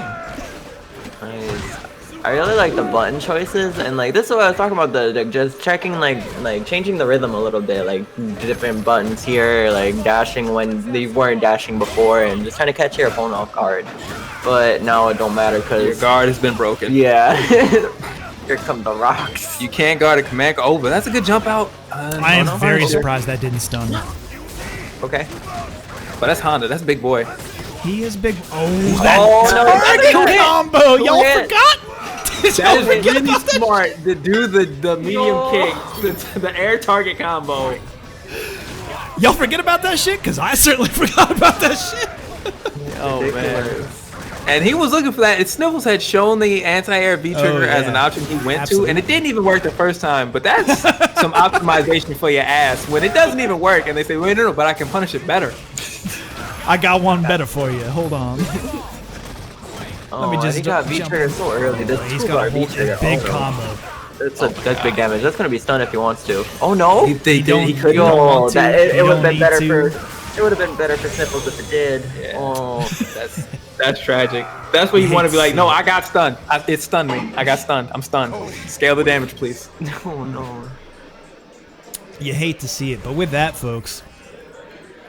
Speaker 8: I really like the button choices, and like this is what I was talking about, the just checking like changing the rhythm a little bit, like different buttons here, like dashing when they weren't dashing before, and just trying to catch your opponent off guard. But now it don't matter because
Speaker 7: your guard has been broken.
Speaker 8: Yeah. Here come the rocks.
Speaker 7: You can't guard a command. Oh, but that's a good jump out.
Speaker 1: I am very surprised that didn't stun.
Speaker 8: Okay.
Speaker 7: But that's Honda. That's big boy.
Speaker 1: He is big. Oh, that target combo. Y'all forgot?
Speaker 7: That is really smart to do the medium kick, the air target combo.
Speaker 1: Y'all forget about that shit? Because I certainly forgot about that shit.
Speaker 7: Oh, man. And he was looking for that. Sniffles had shown the anti-air V-trigger as an option he went to, and it didn't even work the first time. But that's some optimization for your ass. When it doesn't even work, and they say, wait, no, but I can punish it better.
Speaker 1: I got one better for you. Hold on.
Speaker 8: Let me just he got V-trigger so early.
Speaker 1: He's got a big combo.
Speaker 8: That's big damage. That's gonna be stun if he wants to. Oh no!
Speaker 7: He could.
Speaker 8: It would have been better for. It would have been better for Sniffles if it did.
Speaker 7: Yeah.
Speaker 8: Oh,
Speaker 7: that's tragic. That's where you want to be like, no, I got stunned. It stunned me. I got stunned. I'm stunned. Scale the damage, please.
Speaker 8: No.
Speaker 1: You hate to see it, but with that, folks,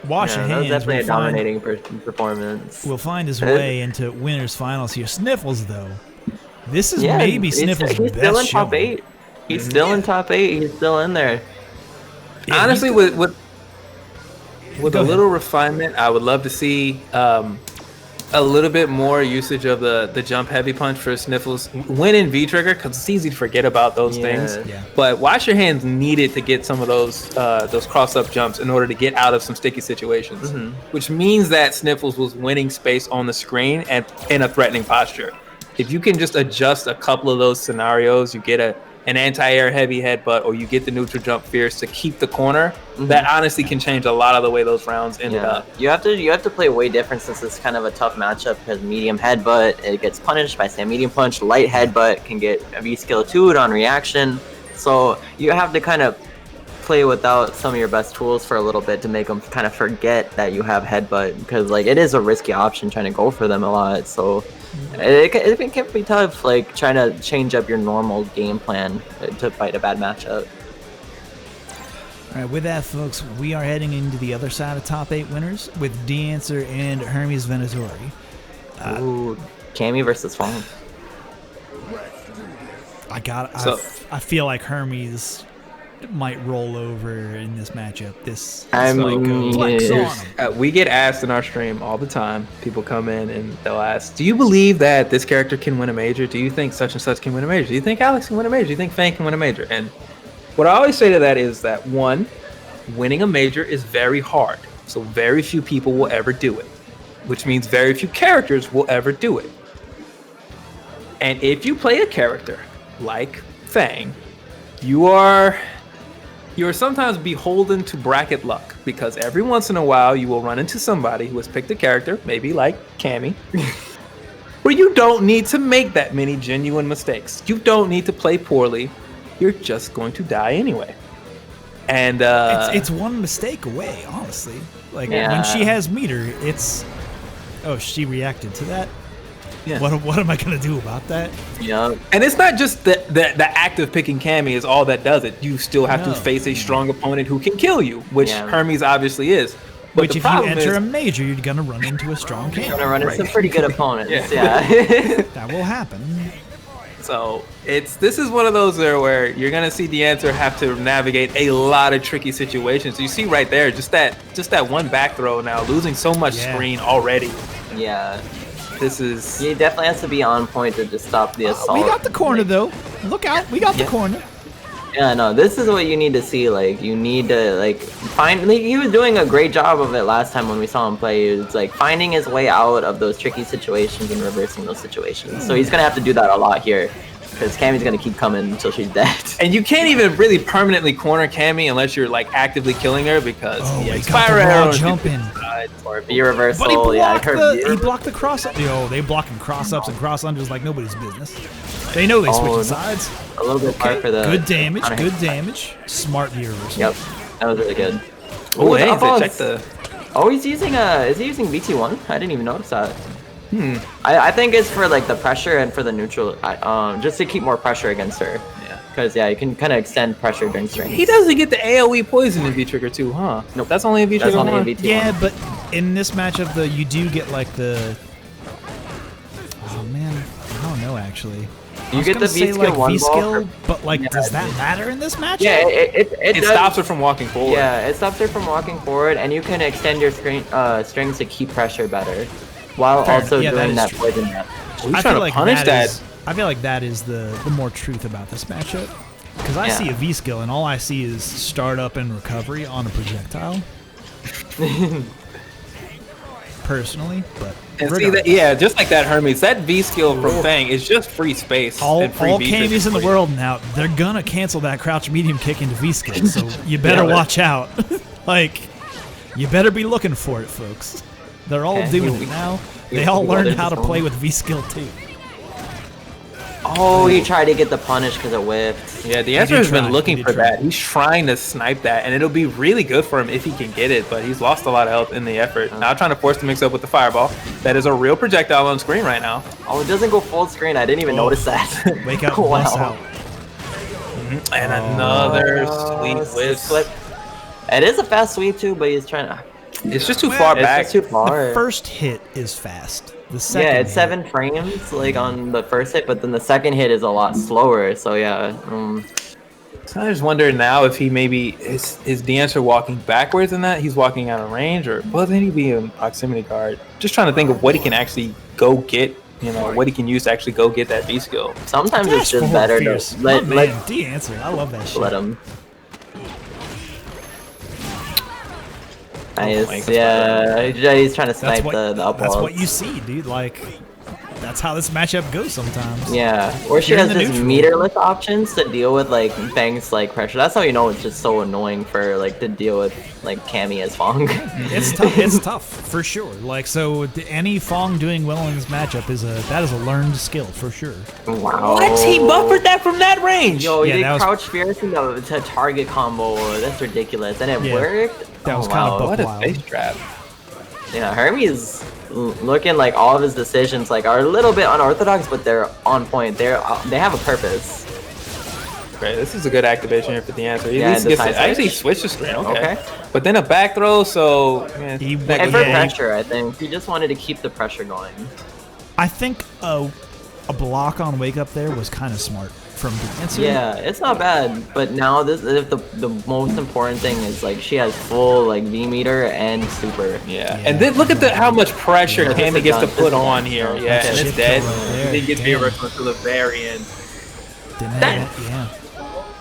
Speaker 1: wash your hands.
Speaker 8: That was definitely a dominating performance.
Speaker 1: We'll find his way into winners finals here. Sniffles, though. This is maybe Sniffles'
Speaker 8: he's
Speaker 1: best
Speaker 8: still in
Speaker 1: show.
Speaker 8: top 8. He's still in top 8. He's still in there.
Speaker 1: Yeah,
Speaker 7: honestly, with a little refinement, I would love to see a little bit more usage of the jump heavy punch for Sniffles when in V-trigger, because it's easy to forget about those things.
Speaker 1: Yeah.
Speaker 7: But Wash Your Hands needed to get some of those cross-up jumps in order to get out of some sticky situations, which means that Sniffles was winning space on the screen and in a threatening posture. If you can just adjust a couple of those scenarios, you get an anti-air heavy headbutt, or you get the neutral jump fierce to keep the corner, that honestly can change a lot of the way those rounds ended up.
Speaker 8: You have to play way different since it's kind of a tough matchup because medium headbutt, it gets punished by say medium punch. Light headbutt can get a V skill 2 on reaction. So you have to kind of play without some of your best tools for a little bit to make them kind of forget that you have headbutt, because like it is a risky option trying to go for them a lot. So it can be tough, like trying to change up your normal game plan to fight a bad matchup.
Speaker 1: All right, with that, folks, we are heading into the other side of top 8 winners with D-Answer and Hermes Venatori.
Speaker 8: Ooh, Cammy versus Fawn.
Speaker 1: I feel like Hermes might roll over in this matchup.
Speaker 7: We get asked in our stream all the time. People come in and they'll ask, do you believe that this character can win a major? Do you think such and such can win a major? Do you think Alex can win a major? Do you think Fang can win a major? And what I always say to that is that, one, winning a major is very hard. So very few people will ever do it, which means very few characters will ever do it. And if you play a character like Fang, you are sometimes beholden to bracket luck, because every once in a while you will run into somebody who has picked a character, maybe like Cammy, where you don't need to make that many genuine mistakes. You don't need to play poorly. You're just going to die anyway. And
Speaker 1: it's one mistake away, honestly. Like when she has meter, it's she reacted to that. Yeah. What am I gonna do about that?
Speaker 8: Yeah.
Speaker 7: And it's not just the act of picking Cammy is all that does it. You still have to face a strong opponent who can kill you, which Hermes obviously is. But
Speaker 1: which if you enter a major, you're gonna run into a strong Cammy.
Speaker 8: You're gonna run into some pretty good opponents.
Speaker 1: That will happen.
Speaker 7: So this is one of those where you're gonna see the answer have to navigate a lot of tricky situations. So you see right there, just that one back throw now, losing so much screen already.
Speaker 8: Yeah.
Speaker 7: This is...
Speaker 8: He definitely has to be on point to just stop the assault.
Speaker 1: We got the corner, though. Look out. We got the corner.
Speaker 8: Yeah, no, this is what you need to see. Like, you need to, like, find... Like, he was doing a great job of it last time when we saw him play. He was, like, finding his way out of those tricky situations and reversing those situations. So he's going to have to do that a lot here, because Cammy's going to keep coming until she's dead.
Speaker 7: And you can't even really permanently corner Cammy unless you're, like, actively killing her, because fire arrow
Speaker 1: jumping.
Speaker 8: Or be reversal.
Speaker 1: But he blocked the cross-up. They blocking cross-ups and cross-unders like nobody's business. They know they switching sides.
Speaker 8: A little bit hard for the...
Speaker 1: Good damage, good damage. Smart V reversal.
Speaker 8: Yep, that was really good.
Speaker 7: Oh, hey, check the...
Speaker 8: Oh, he's using is he using VT1? I didn't even notice that. I think it's for like the pressure and for the neutral, just to keep more pressure against her. Yeah. Because you can kind of extend pressure during strings.
Speaker 7: He doesn't get the AOE poison in V trigger too, huh?
Speaker 8: Nope.
Speaker 7: That's only a V trigger.
Speaker 8: That's only a VT1.
Speaker 1: Yeah, but in this matchup though, you do get like the. Oh man, I don't know actually.
Speaker 8: You get the V skill,
Speaker 1: like V skill, but like, does that matter in this matchup?
Speaker 8: Yeah, it
Speaker 7: stops her from walking forward.
Speaker 8: Yeah, it stops her from walking forward, and you can extend your strings to keep pressure better, while also doing that poison damage.
Speaker 7: We're trying to punish that.
Speaker 1: I feel like that is the more truth about this matchup, because I see a V skill, and all I see is startup and recovery on a projectile. Personally, but
Speaker 7: and see that, just like that Hermes, that V skill from Fang is just free space.
Speaker 1: All
Speaker 7: and free
Speaker 1: Cammies in the world now, they're gonna cancel that crouch medium kick into V skill, so you better watch out. Like, you better be looking for it, folks. They're all doing it now. They all learned how to play with V skill too.
Speaker 8: Oh, he tried to get the punish because it whiffed.
Speaker 7: Yeah, the answer has been looking for that. He's trying to snipe that, and it'll be really good for him if he can get it, but he's lost a lot of health in the effort. Now trying to force the mix up with the fireball. That is a real projectile on screen right now.
Speaker 8: Oh, it doesn't go full screen. I didn't even notice that.
Speaker 1: Wake up, bless out.
Speaker 7: And another sweet whiff.
Speaker 8: It is a fast sweep too, but he's trying to...
Speaker 7: It's just too far back.
Speaker 8: It's just too far.
Speaker 1: The first hit is fast. The second
Speaker 8: it's 7 frames like on the first hit, but then the second hit is a lot slower. So yeah.
Speaker 7: So I just wonder now if he maybe is the answer walking backwards in that he's walking out of range, or then he'd be a proximity guard. Just trying to think of what he can actually go get. You know, what he can use to actually go get that V skill.
Speaker 8: Sometimes it's just better to let
Speaker 1: D answer. I love that shit.
Speaker 8: Let him. Nice. Yeah, he's trying to snipe the up
Speaker 1: That's
Speaker 8: wall.
Speaker 1: what you see, dude. Like, that's how this matchup goes sometimes.
Speaker 8: Yeah, or she
Speaker 1: You're in
Speaker 8: has
Speaker 1: the
Speaker 8: just
Speaker 1: neutral.
Speaker 8: meterless options to deal with like Fang's like pressure. That's how you know it's just so annoying for like to deal with like Cammy as Fong.
Speaker 1: It's tough. It's tough for sure. Like so, any Fong doing well in this matchup is a learned skill for sure.
Speaker 8: Wow.
Speaker 7: What? He buffered that from that range.
Speaker 8: Yo, he
Speaker 1: Yeah,
Speaker 8: did
Speaker 1: that was-
Speaker 8: crouch fierce to target combo. That's ridiculous, and it
Speaker 1: Yeah.
Speaker 8: worked.
Speaker 1: That was
Speaker 8: Oh,
Speaker 1: kind
Speaker 8: wow.
Speaker 1: of buck
Speaker 7: What a
Speaker 1: wild.
Speaker 7: face trap.
Speaker 8: Yeah, Hermes looking like all of his decisions like are a little bit unorthodox, but they're on point. They have a purpose.
Speaker 7: Great, this is a good activation here for the answer. He
Speaker 8: Yeah,
Speaker 7: at least
Speaker 8: the
Speaker 7: gets
Speaker 8: side
Speaker 7: it. Actually,
Speaker 8: switch.
Speaker 7: switched the screen. Okay.
Speaker 8: Okay.
Speaker 7: But then a back throw, so yeah,
Speaker 1: He
Speaker 7: that
Speaker 1: went-
Speaker 8: And
Speaker 7: goes
Speaker 8: for
Speaker 1: Yeah,
Speaker 7: wrong.
Speaker 8: pressure, I think he just wanted to keep the pressure going.
Speaker 1: I think a block on wake up there was kind of smart from the answer.
Speaker 8: Yeah, it's not bad, but now this the most important thing is like she has full like V meter and super.
Speaker 7: Yeah. And then look at how much pressure
Speaker 8: Yeah,
Speaker 7: Cammy
Speaker 8: this is
Speaker 7: gets to
Speaker 8: done.
Speaker 7: put
Speaker 8: This is
Speaker 7: on
Speaker 8: done.
Speaker 7: here.
Speaker 8: No,
Speaker 7: Yeah,
Speaker 8: that's
Speaker 7: and
Speaker 1: it.
Speaker 7: it's dead.
Speaker 1: Shit right there.
Speaker 7: He didn't get
Speaker 1: Damn.
Speaker 7: V-Rex until the very end.
Speaker 1: Didn't have
Speaker 7: That-
Speaker 1: that- yeah.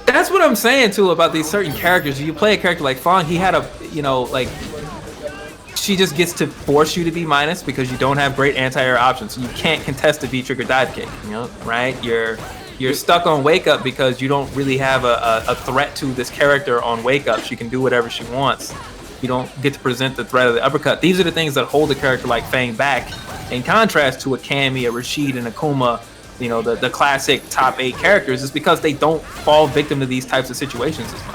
Speaker 7: That's what I'm saying too about these certain characters. You play a character like Fawn, he had a, you know, like, she just gets to force you to be minus because you don't have great anti-air options. So you can't contest the V-trigger dive kick.
Speaker 8: Yep.
Speaker 7: Right? You're stuck on wake up because you don't really have a threat to this character on wake up. She can do whatever she wants. You don't get to present the threat of the uppercut. These are the things that hold a character like Fang back, in contrast to a Cammy, a Rashid, and a Kuma. You know, the classic top 8 characters, is because they don't fall victim to these types of situations as much.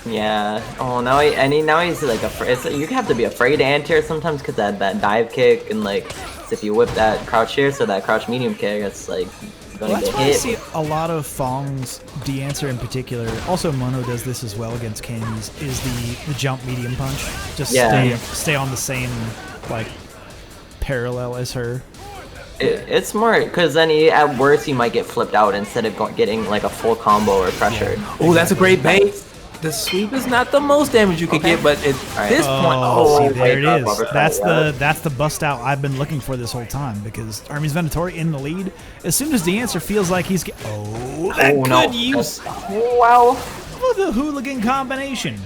Speaker 8: Yeah. Oh, now he's like you have to be afraid to anti-air sometimes because that dive kick and like if you whip that crouch here, so that crouch medium kick, it's like gonna
Speaker 1: Well, that's
Speaker 8: get
Speaker 1: why I
Speaker 8: hit.
Speaker 1: see a lot of Fong's D-answer in particular. Also, Mono does this as well against Cammy's. Is the jump medium punch? Just
Speaker 8: Yeah.
Speaker 1: stay on the same like parallel as her.
Speaker 8: It's smart because then at worst you might get flipped out instead of getting like a full combo or pressure.
Speaker 7: Oh, that's a great bait. The sweep is not the most damage you could get, but at
Speaker 8: Alright.
Speaker 7: this point,
Speaker 1: see, there it
Speaker 8: wake up,
Speaker 1: is.
Speaker 8: uppercut,
Speaker 1: That's the bust out I've been looking for this whole time because Hermes Venatori in the lead. As soon as the answer feels like he's that
Speaker 8: Oh,
Speaker 1: good
Speaker 8: no.
Speaker 1: use
Speaker 8: Wow.
Speaker 1: of the hooligan combination.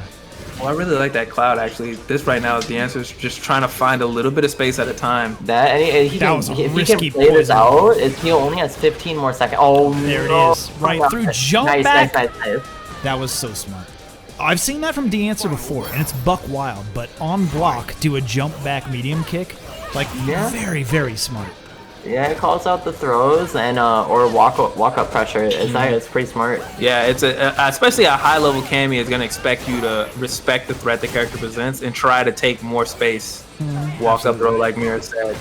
Speaker 7: well, I really like that cloud actually. This right now is the answer, is just trying to find a little bit of space at a time.
Speaker 8: That and he
Speaker 1: That
Speaker 8: can,
Speaker 1: was a
Speaker 8: if he
Speaker 1: risky
Speaker 8: can play this
Speaker 1: poison.
Speaker 8: out, he only has 15 more seconds. Oh,
Speaker 1: There it
Speaker 8: no.
Speaker 1: is. Right through jump
Speaker 8: nice,
Speaker 1: back.
Speaker 8: Nice.
Speaker 1: That was so smart. I've seen that from D-Answer before, and it's buck wild, but on block, do a jump back medium kick. Like,
Speaker 8: Yeah.
Speaker 1: very, very smart.
Speaker 8: Yeah, it calls out the throws and or walk up pressure. It's pretty smart.
Speaker 7: Yeah, it's especially a high level Cammy is gonna expect you to respect the threat the character presents and try to take more space. Walk up throw like Mira said,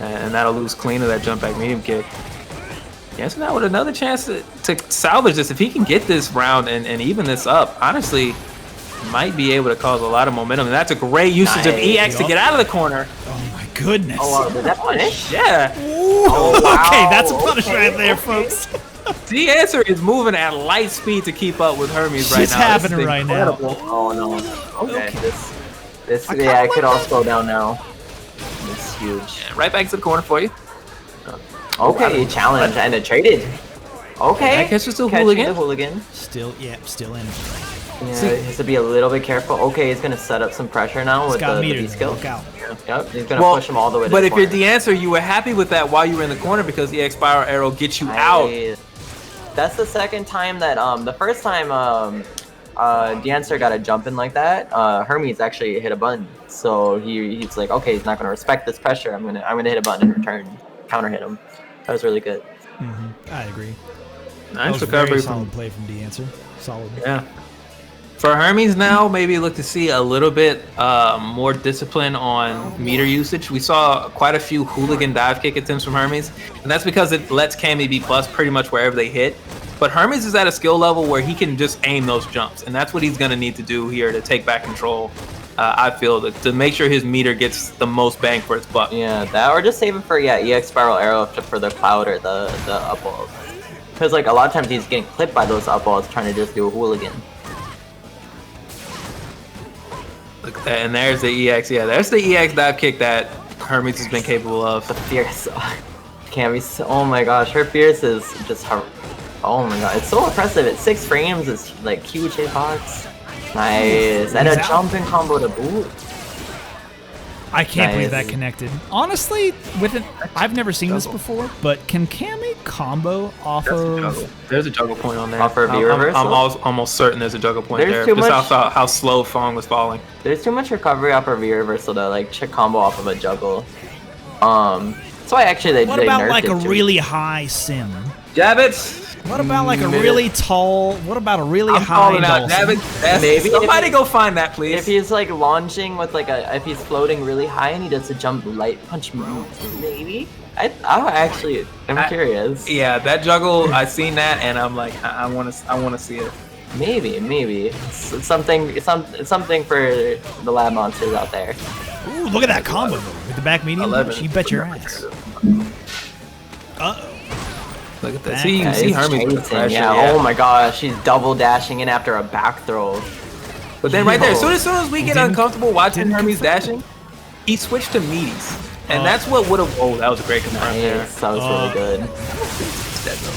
Speaker 7: and that'll lose clean of that jump back medium kick. Yes, now with another chance to salvage this. If he can get this round and even this up, honestly, might be able to cause a lot of momentum. And that's a great usage of
Speaker 8: Nice.
Speaker 7: EX to get out of the corner.
Speaker 1: Oh my goodness.
Speaker 8: Oh, wow, did that punish?
Speaker 7: Yeah.
Speaker 8: Oh, wow.
Speaker 1: Okay, that's a punish
Speaker 8: Okay.
Speaker 1: right there, folks.
Speaker 7: The answer is moving at light speed to keep up with Hermes right
Speaker 1: It's
Speaker 7: now.
Speaker 1: happening
Speaker 7: This is
Speaker 1: right now.
Speaker 7: incredible.
Speaker 8: Oh no. Okay. This
Speaker 1: I kinda
Speaker 8: yeah, it
Speaker 1: like
Speaker 8: could all
Speaker 1: that.
Speaker 8: slow down now. It's huge.
Speaker 7: Right back to the corner for you.
Speaker 8: Okay, challenge and it traded. Okay.
Speaker 7: That catches the
Speaker 8: Catching
Speaker 7: hooligan.
Speaker 8: the hooligan.
Speaker 1: Still in.
Speaker 8: Yeah, he has to be a little bit careful. Okay, he's gonna set up some pressure now
Speaker 1: It's
Speaker 8: with
Speaker 1: got
Speaker 8: the
Speaker 1: meter
Speaker 8: B
Speaker 1: now.
Speaker 8: skill.
Speaker 1: Look out.
Speaker 8: Yep, he's gonna
Speaker 7: Well,
Speaker 8: push him all the way to
Speaker 7: but
Speaker 8: the
Speaker 7: if you're
Speaker 8: corner.
Speaker 7: the answer, you were happy with that while you were in the corner because the EX Spiral Arrow gets you out.
Speaker 8: That's the second time that the first time the answer got a jump in like that, Hermes actually hit a button. So he's like, okay, he's not gonna respect this pressure. I'm gonna hit a button in return, counter hit him. That was really good.
Speaker 1: I agree. That
Speaker 7: Nice
Speaker 1: was very
Speaker 7: recovery
Speaker 1: solid
Speaker 7: from
Speaker 1: play from D-Answer. Solid.
Speaker 7: yeah. For Hermes now, maybe look to see a little bit more discipline on meter usage. We saw quite a few hooligan dive kick attempts from Hermes, and that's because it lets Cammy be bust pretty much wherever they hit. But Hermes is at a skill level where he can just aim those jumps, and that's what he's going to need to do here to take back control. I feel to make sure his meter gets the most bang for its buck.
Speaker 8: Yeah, that or just save it for EX Spiral Arrow for the cloud or the up walls. Because like a lot of times he's getting clipped by those up walls trying to just do a hooligan.
Speaker 7: Look at that, and there's the EX. Yeah, there's the EX dive kick that Hermes has been capable of.
Speaker 8: The fierce. Cammy's. Oh my gosh, her fierce is just her. Oh my god, it's so impressive. It's 6 frames. It's like huge hitbox. Nice. And a jumping combo to boot.
Speaker 1: I can't believe
Speaker 8: Nice.
Speaker 1: that connected. Honestly, I've never seen this before, but can Cammy combo off of?
Speaker 7: There's a juggle point on there.
Speaker 8: Offer a V reversal?
Speaker 7: I'm almost certain there's a juggle point
Speaker 8: There's
Speaker 7: there.
Speaker 8: too
Speaker 7: Just
Speaker 8: much-
Speaker 7: how slow Fong was falling.
Speaker 8: There's too much recovery off of V reversal to like check combo off of a juggle. That's why actually they
Speaker 1: What
Speaker 8: they
Speaker 1: about
Speaker 8: nerfed
Speaker 1: like
Speaker 8: it
Speaker 1: a
Speaker 8: to-
Speaker 1: really high sim?
Speaker 7: Jab it.
Speaker 1: What about like a really tall? What about a really
Speaker 7: I'm
Speaker 1: high
Speaker 7: calling out.
Speaker 1: Dawson?
Speaker 7: Jab it.
Speaker 8: Maybe
Speaker 7: Somebody
Speaker 8: if-
Speaker 7: go find that, please.
Speaker 8: If he's like launching with like if he's floating really high and he does a jump light punch, maybe. I'm curious.
Speaker 7: Yeah, that juggle. I seen that, and I'm like, I want to see it.
Speaker 8: Maybe it's something for the lab monsters out there.
Speaker 1: Ooh, look at that combo with the back medium.
Speaker 7: 11.
Speaker 1: She bet your ass. Uh-oh.
Speaker 7: Look at that.
Speaker 1: Back.
Speaker 7: See, you
Speaker 8: Yeah,
Speaker 7: see
Speaker 8: it's
Speaker 7: Hermes with the
Speaker 8: chasing,
Speaker 7: pressure.
Speaker 8: yeah. Oh my gosh, she's double dashing in after a back throw.
Speaker 7: But then right there, as
Speaker 8: Yo.
Speaker 7: soon as we get
Speaker 1: Didn't-
Speaker 7: uncomfortable watching
Speaker 1: didn't
Speaker 7: Hermes
Speaker 1: confirm.
Speaker 7: dashing, he switched to meaties. And that's what would have. Oh, that was a great confirm there.
Speaker 8: Nice, that was really good.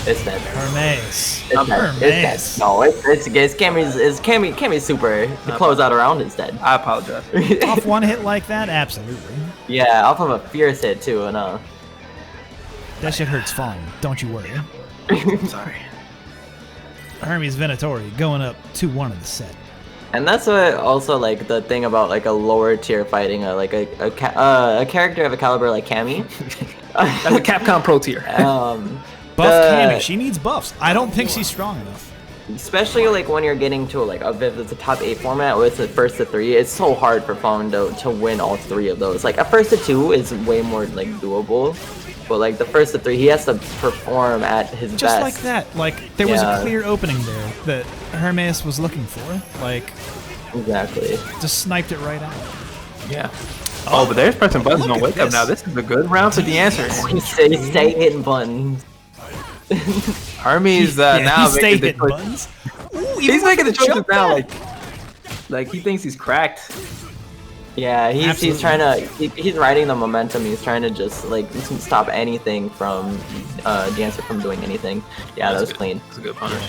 Speaker 8: It's dead.
Speaker 1: Hermes.
Speaker 8: It's dead.
Speaker 1: Hermes.
Speaker 8: It's dead. No, it's Cammy's super. The closeout around is dead.
Speaker 7: I apologize.
Speaker 1: Off one hit like that, absolutely.
Speaker 8: Yeah, off of a fierce hit too, and
Speaker 1: That shit hurts fine. Don't you worry.
Speaker 7: I'm sorry.
Speaker 1: Hermes Venatori going up 2-1 in the set.
Speaker 8: And that's what also like the thing about like a lower tier fighting, like a character of a caliber like Cammy.
Speaker 7: That's a Capcom Pro tier.
Speaker 1: Buff Cammy, she needs buffs. I don't think she's strong enough.
Speaker 8: Especially like when you're getting to like if it's a top 8 format with the first to 3, it's so hard for Fong to win all 3 of those. Like a first to 2 is way more like doable, but like the first to 3, he has to perform at his
Speaker 1: Just
Speaker 8: best.
Speaker 1: like that. Like, there was
Speaker 8: Yeah.
Speaker 1: a clear opening there that Hermes was looking for. Like,
Speaker 8: Exactly.
Speaker 1: just sniped it right out.
Speaker 7: Yeah. Oh, but there's pressing buttons
Speaker 1: Look
Speaker 7: on
Speaker 1: at
Speaker 7: wake up
Speaker 1: this.
Speaker 7: now. This is a good round to the answer.
Speaker 8: He stay hitting buttons.
Speaker 7: Hermes
Speaker 1: Yeah,
Speaker 7: now
Speaker 1: he stay
Speaker 7: making the
Speaker 1: hitting
Speaker 7: choice.
Speaker 1: buttons. Ooh,
Speaker 7: He's
Speaker 1: even
Speaker 7: making the
Speaker 1: with
Speaker 7: choices
Speaker 1: jump
Speaker 7: now,
Speaker 1: back.
Speaker 7: like he thinks he's cracked.
Speaker 8: Yeah, he's
Speaker 1: Absolutely.
Speaker 8: trying to he's riding the momentum. He's trying to just like stop anything from Dancer from doing anything. Yeah, that was clean.
Speaker 7: That's a good punish.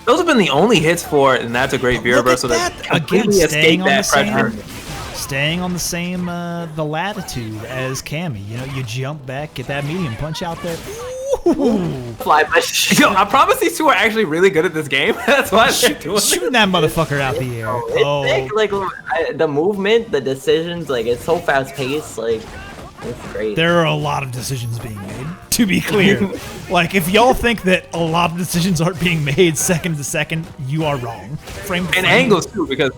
Speaker 7: Those have been the only hits for it, and that's a great V
Speaker 1: Look at
Speaker 7: reversal
Speaker 1: that.
Speaker 7: that
Speaker 1: Again,
Speaker 7: completely
Speaker 1: staying
Speaker 7: escaped
Speaker 1: on the
Speaker 7: that pressure.
Speaker 1: Staying on the same the latitude as Cammy. You know, you jump back, get that medium punch out there. Ooh.
Speaker 8: Fly by.
Speaker 7: Yo, I promise these two are actually really good at this game. That's why they're doing it.
Speaker 1: Shooting that motherfucker out the air. Oh,
Speaker 8: It's like the movement, the decisions, like it's so fast paced. Like it's great.
Speaker 1: there are a lot of decisions being made. To be clear, like if y'all think that a lot of decisions aren't being made second to second, you are wrong. Frame to
Speaker 7: And
Speaker 1: frame.
Speaker 7: angles too, because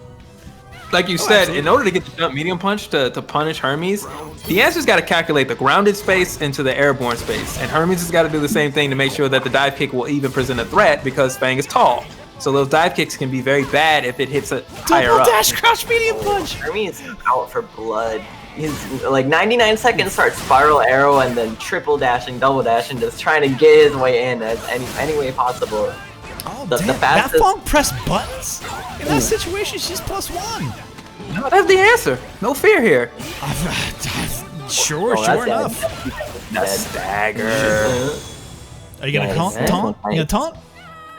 Speaker 7: like you said, in order to get the jump medium punch to punish Hermes, the answer's got to calculate the grounded space into the airborne space, and Hermes has got to do the same thing to make sure that the dive kick will even present a threat because Fang is tall. So those dive kicks can be very bad if it hits it higher
Speaker 1: Double
Speaker 7: up.
Speaker 1: dash crouch medium punch.
Speaker 8: Hermes is out for blood. He's like 99 seconds start spiral arrow and then triple dashing, double dashing, just trying to get his way in as any way possible.
Speaker 1: Oh,
Speaker 8: The
Speaker 1: damn. That
Speaker 8: fastest-
Speaker 1: Fong press buttons. In that situation, she's +1.
Speaker 7: No, that's the answer. No fear here.
Speaker 1: Sure,
Speaker 8: Oh,
Speaker 1: sure
Speaker 8: that's
Speaker 1: enough.
Speaker 8: dead.
Speaker 7: Stagger.
Speaker 1: Are you gonna
Speaker 8: Yeah,
Speaker 1: taunt?
Speaker 8: he's-
Speaker 1: Taunt? You gonna taunt?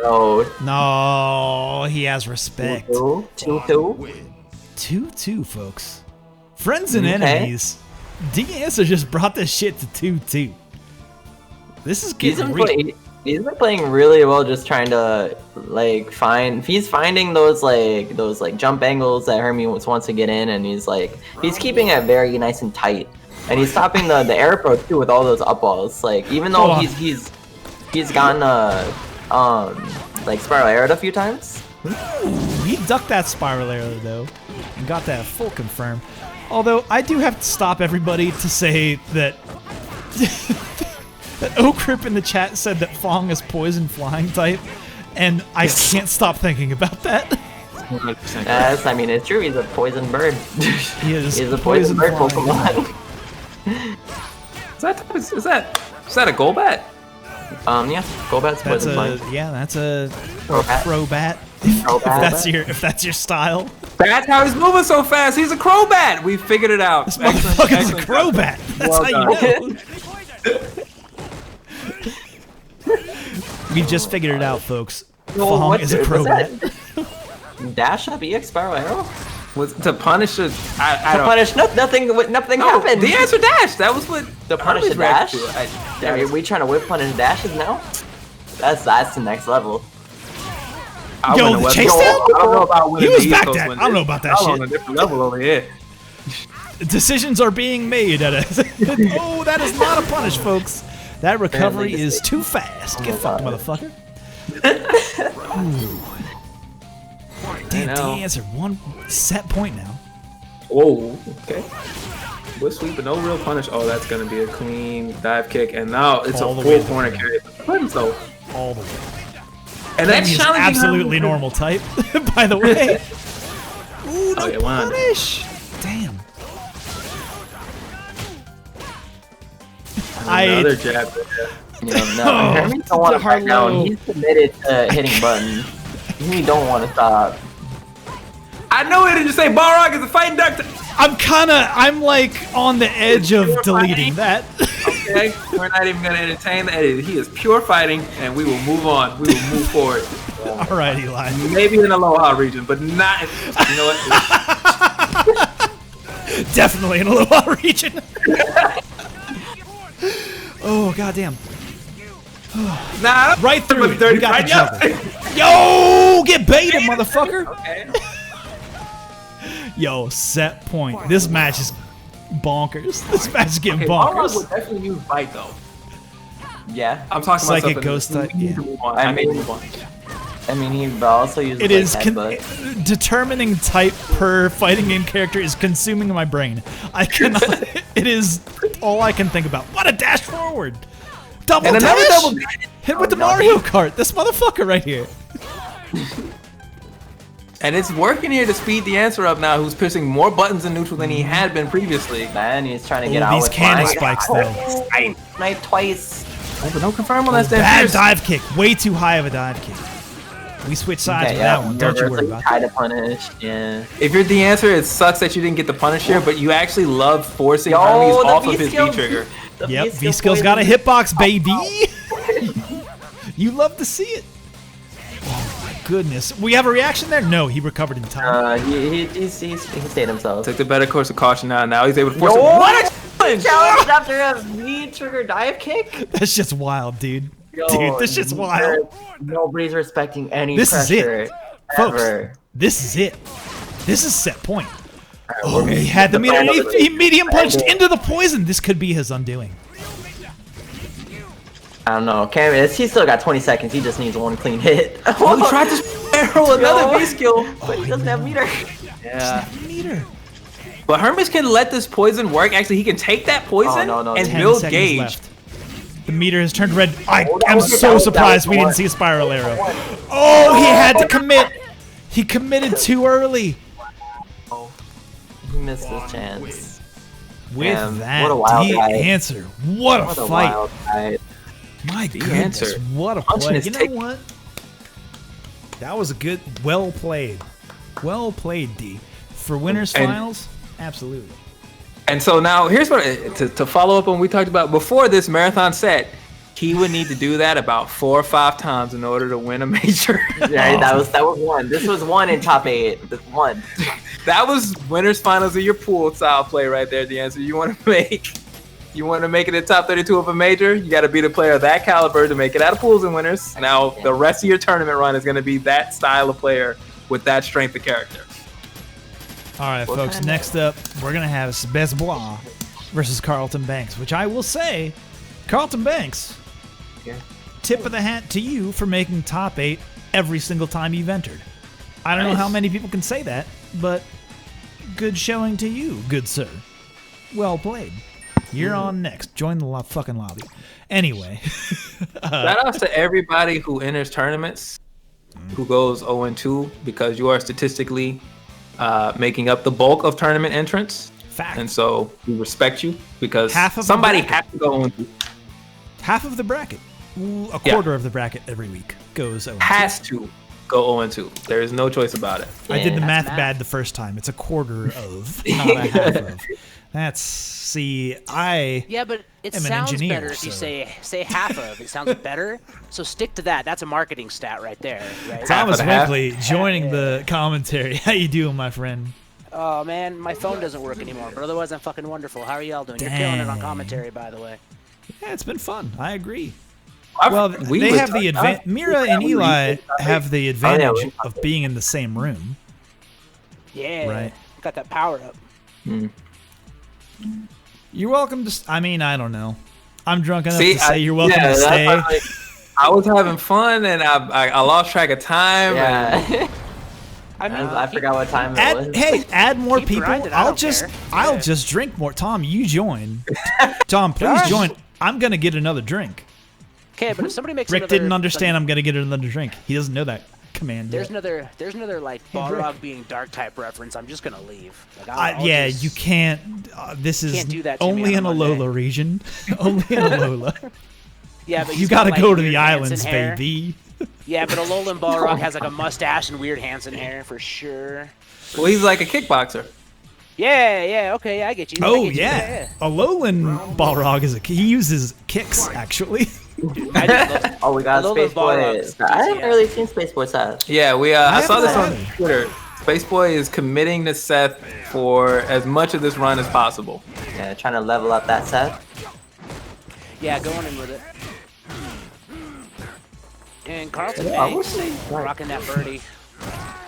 Speaker 8: No.
Speaker 1: No, he has respect.
Speaker 8: 2-2.
Speaker 1: 2-2, folks. Friends and
Speaker 8: Okay.
Speaker 1: enemies. D-Answer just brought this shit to 2-2. This is
Speaker 8: He's
Speaker 1: getting
Speaker 8: been,
Speaker 1: real.
Speaker 8: he's been playing really well, just trying to like he's finding those jump angles that Hermes wants to get in, and he's keeping it very nice and tight, and he's stopping the air approach too with all those up balls. Like even though
Speaker 1: Hold on.
Speaker 8: he's gotten like spiral arrowed a few times.
Speaker 1: He ducked that spiral arrow though, and got that full confirm. Although I do have to stop everybody to say that that Okrip in the chat said that Fong is poison flying type, and I can't stop thinking about that.
Speaker 8: Yes, I mean it's true. He's a poison bird.
Speaker 1: He is
Speaker 8: He's a poison bird
Speaker 1: flying.
Speaker 8: Pokemon.
Speaker 7: Is that a Golbat?
Speaker 8: Yeah, Golbat's
Speaker 1: That's
Speaker 8: poison
Speaker 1: a
Speaker 8: flying.
Speaker 1: that's a
Speaker 8: Crobat.
Speaker 1: Crobat.
Speaker 8: Crobat.
Speaker 1: If that's your style.
Speaker 7: That's how he's moving so fast. He's a Crobat. We figured it out.
Speaker 1: This motherfucker's a Crobat. That's
Speaker 7: Well
Speaker 1: how you know. We've just figured it out, folks.
Speaker 8: Well,
Speaker 1: Fong
Speaker 8: what
Speaker 1: is a
Speaker 8: was
Speaker 1: Crobat.
Speaker 8: that? Dash up EX spiral arrow?
Speaker 7: Was to punish a, I don't.
Speaker 8: Punish nothing. Nothing happened.
Speaker 7: The answer dash. That was what
Speaker 8: The punish
Speaker 7: Hermes
Speaker 8: a dash.
Speaker 7: reacted to.
Speaker 8: Are we trying to whip punish dashes now? That's the next level.
Speaker 7: I
Speaker 1: Yo,
Speaker 7: wouldn't
Speaker 1: the
Speaker 7: have-
Speaker 1: chase
Speaker 7: Yo,
Speaker 1: down?
Speaker 7: I don't know about winning
Speaker 1: He was
Speaker 7: the
Speaker 1: back
Speaker 7: East Coast
Speaker 1: that.
Speaker 7: one.
Speaker 1: I don't know about that
Speaker 7: Y'all
Speaker 1: shit.
Speaker 7: on a different level over here.
Speaker 1: Decisions are being made at a. Oh, that is not a punish, folks. That recovery is too fast. Get fucked, motherfucker. Ooh. Damn,
Speaker 7: know.
Speaker 1: D answered one set point now.
Speaker 7: Whoa. Okay. Good sweep, but no real punish. Oh, that's gonna be a clean dive kick, and now it's
Speaker 1: All
Speaker 7: a
Speaker 1: the
Speaker 7: full
Speaker 1: way
Speaker 7: corner carry. So,
Speaker 1: All the way.
Speaker 7: and
Speaker 1: That
Speaker 7: that's
Speaker 1: is
Speaker 7: challenging.
Speaker 1: absolutely normal type, by the way. Ooh, no
Speaker 7: yeah, why not?
Speaker 1: punish. Damn.
Speaker 7: Another jab.
Speaker 8: No, Hermes don't want to back down. He's committed to hitting buttons. He don't want to stop.
Speaker 7: I know it didn't just say Balrog is a fighting doctor.
Speaker 1: I'm like on the edge of deleting that.
Speaker 7: Okay, we're not even gonna entertain that. He is pure fighting, and we will move on. We will move forward.
Speaker 1: All right, Eli.
Speaker 7: Maybe in Aloha region, but not. You know what?
Speaker 1: Definitely in Aloha region. Oh, goddamn.
Speaker 7: Nah,
Speaker 1: Right through it.
Speaker 7: dirty
Speaker 1: We got the
Speaker 7: fight.
Speaker 1: juggle. Yo, get baited, motherfucker.
Speaker 7: Okay.
Speaker 1: Yo, set point. This match is bonkers. This match is getting
Speaker 7: Okay, Balrog
Speaker 1: bonkers.
Speaker 7: would definitely use fight though.
Speaker 8: Yeah.
Speaker 7: I'm talking
Speaker 1: Psychic
Speaker 7: about
Speaker 1: ghost type, yeah.
Speaker 8: I mean, he also uses
Speaker 1: It
Speaker 8: like
Speaker 1: is
Speaker 8: headbutt.
Speaker 1: determining type per fighting game character is consuming my brain. I cannot. It is all I can think about. What a dash forward! Double
Speaker 7: And another
Speaker 1: dash!
Speaker 7: double.
Speaker 1: Hit with the Mario Kart. This motherfucker right here.
Speaker 7: And it's working here to speed the answer up now. Who's pushing more buttons in neutral than he had been previously.
Speaker 8: Man, he's trying to get
Speaker 1: Oh,
Speaker 8: out
Speaker 1: these
Speaker 8: with
Speaker 1: cannon
Speaker 8: flying.
Speaker 1: spikes though.
Speaker 8: Knife twice.
Speaker 7: Oh, but don't confirm on that.
Speaker 1: Bad dive kick. Way too high of a dive kick. We switch sides
Speaker 8: Okay,
Speaker 1: with that one. Don't you worry about
Speaker 8: Try
Speaker 1: that.
Speaker 8: to punish. Yeah.
Speaker 7: If you're the answer, it sucks that you didn't get the punish here, but you actually love forcing
Speaker 8: Yo,
Speaker 7: Hermes
Speaker 8: the
Speaker 7: off of his
Speaker 8: V-skill.
Speaker 7: V trigger.
Speaker 1: Yep, V-Skill's got a hitbox, baby. You love to see it. Oh my goodness. We have a reaction there? No, he recovered in time.
Speaker 8: He stayed himself.
Speaker 7: Took the better course of caution now. Now he's able to force
Speaker 8: Yo,
Speaker 7: it. What a challenge!
Speaker 8: Challenged after a V-trigger dive kick?
Speaker 1: That's just wild, dude.
Speaker 8: Yo,
Speaker 1: Dude, this shit's wild.
Speaker 8: Nobody's respecting any
Speaker 1: This is
Speaker 8: pressure.
Speaker 1: it. Folks,
Speaker 8: Ever.
Speaker 1: this is it. This is set point. Oh, he had the meter. He medium punched into the poison. This could be his undoing.
Speaker 8: I don't know. He still got 20 seconds. He just needs one clean hit.
Speaker 7: Oh, he tried to arrow another V skill.
Speaker 8: But he doesn't have meter.
Speaker 7: Yeah.
Speaker 1: Meter.
Speaker 7: But Hermes can let this poison work. Actually, he can take that poison
Speaker 8: no,
Speaker 7: and
Speaker 1: 10
Speaker 7: build
Speaker 1: seconds
Speaker 7: gauge.
Speaker 1: left. The meter has turned red. I
Speaker 8: that
Speaker 1: am
Speaker 8: was it,
Speaker 1: so
Speaker 8: that was
Speaker 1: surprised
Speaker 8: the
Speaker 1: we didn't
Speaker 8: one.
Speaker 1: see a spiral arrow. Oh, he had to commit. He committed too early.
Speaker 8: He missed his chance.
Speaker 1: With
Speaker 8: Damn,
Speaker 1: that,
Speaker 8: what a wild
Speaker 1: the
Speaker 8: guy.
Speaker 1: answer. What a
Speaker 8: What a
Speaker 1: fight.
Speaker 8: wild guy.
Speaker 1: My
Speaker 7: The
Speaker 1: goodness,
Speaker 7: answer.
Speaker 1: what a
Speaker 7: Punching
Speaker 1: play.
Speaker 7: his
Speaker 1: You know
Speaker 7: tick.
Speaker 1: what? That was a good, well played. Well played, D. For winners
Speaker 7: And-
Speaker 1: finals, absolutely.
Speaker 7: And so now here's what to follow up on what we talked about before this marathon set. He would need to do that about 4 or 5 times in order to win a major.
Speaker 8: Yeah, that was one. This was one in top 8. This one.
Speaker 7: That was winners finals of your pool style play right there. The answer you want to make. You want to make it in top 32 of a major. You got to be a player of that caliber to make it out of pools and winners. Now the rest of your tournament run is going to be that style of player with that strength of character.
Speaker 1: All right,
Speaker 8: What
Speaker 1: folks,
Speaker 8: kind of-
Speaker 1: next up, we're going to have Besbois versus Carlton Banks, which I will say, Carlton Banks,
Speaker 8: Yeah.
Speaker 1: tip of the hat to you for making top 8 every single time you've entered. I don't know how many people can say that, but good showing to you, good sir. Well played. You're on next. Join the fucking lobby. Anyway.
Speaker 7: Shout out to everybody who enters tournaments, who goes 0-2, because you are statistically making up the bulk of tournament entrants.
Speaker 1: Fact.
Speaker 7: And so we respect you because
Speaker 1: Half of the
Speaker 7: somebody
Speaker 1: bracket.
Speaker 7: has to go 0-2.
Speaker 1: Half of the bracket. A quarter of the bracket every week goes 0.
Speaker 7: Has to go 0-2. There is no choice about it.
Speaker 1: I did the
Speaker 8: Yeah.
Speaker 1: math bad the first time. It's a quarter of, not a half of. That's, see,
Speaker 4: Yeah, but it
Speaker 1: am an
Speaker 4: sounds
Speaker 1: engineer,
Speaker 4: better if you
Speaker 1: so-
Speaker 4: say half of. It sounds better. So stick to that. That's a marketing stat right there. Right?
Speaker 1: Thomas
Speaker 7: and a half.
Speaker 1: Winkley joining the commentary. How you doing, my friend?
Speaker 4: Oh man, my phone doesn't work anymore, but otherwise I'm fucking wonderful. How are y'all doing? You're killing it on commentary, by the way.
Speaker 1: Yeah, it's been fun. I agree.
Speaker 7: I've-
Speaker 1: Well,
Speaker 7: we
Speaker 1: they
Speaker 7: would
Speaker 1: have the
Speaker 7: talk-
Speaker 1: advantage. Mira and Eli have the
Speaker 8: we
Speaker 1: advantage
Speaker 8: talked
Speaker 1: of being in the same room.
Speaker 4: Yeah.
Speaker 1: Right.
Speaker 4: Got that power up.
Speaker 1: You're welcome to. I mean, I don't know. I'm drunk enough
Speaker 7: See,
Speaker 1: to say you're welcome to
Speaker 7: that's
Speaker 1: stay.
Speaker 7: why, like, I was having fun and I lost track of time. And
Speaker 8: Yeah.
Speaker 4: I mean,
Speaker 8: I forgot what time it was.
Speaker 1: Add more
Speaker 4: Keep
Speaker 1: people.
Speaker 4: grinding, I don't care.
Speaker 1: I'll just drink more. Tom, you join. Tom, please
Speaker 4: Gosh.
Speaker 1: join. I'm gonna get another drink.
Speaker 4: Okay, but if somebody makes
Speaker 1: Rick
Speaker 4: another,
Speaker 1: didn't understand. I'm gonna get another drink. He doesn't know that command
Speaker 4: There's
Speaker 1: yet.
Speaker 4: another like
Speaker 1: Rick.
Speaker 4: Balrog being dark type reference. I'm just gonna leave. Like, I'll
Speaker 1: Yeah,
Speaker 4: just-
Speaker 1: you can't. This is
Speaker 4: Can't do that to me
Speaker 1: only
Speaker 4: on
Speaker 1: in
Speaker 4: a Monday.
Speaker 1: Alola region. Only in Alola.
Speaker 4: Yeah, but
Speaker 1: You
Speaker 4: he's
Speaker 1: gotta
Speaker 4: got, like,
Speaker 1: go to
Speaker 4: weird
Speaker 1: the
Speaker 4: Hanson
Speaker 1: islands,
Speaker 4: hair.
Speaker 1: baby.
Speaker 4: Yeah, but Alolan Balrog has like a mustache and weird Hanson hair for sure.
Speaker 7: well, he's like a kickboxer.
Speaker 4: Yeah, okay, I get you. I
Speaker 1: Oh
Speaker 4: get you,
Speaker 1: yeah, Alolan Balrog is he uses kicks actually.
Speaker 4: I just love-
Speaker 8: Oh, we got
Speaker 4: Alolan
Speaker 8: Space Boy.
Speaker 4: Balrog.
Speaker 8: I haven't really seen Space Boy Seth.
Speaker 7: Yeah, I saw this on
Speaker 1: haven't either.
Speaker 7: Twitter. Space Boy is committing to Seth for as much of this run as possible.
Speaker 8: Yeah, trying to level up that Seth.
Speaker 4: Yeah, going in with it. And Carlton
Speaker 8: Yeah, I
Speaker 4: Banks
Speaker 8: would say-
Speaker 4: rocking that birdie.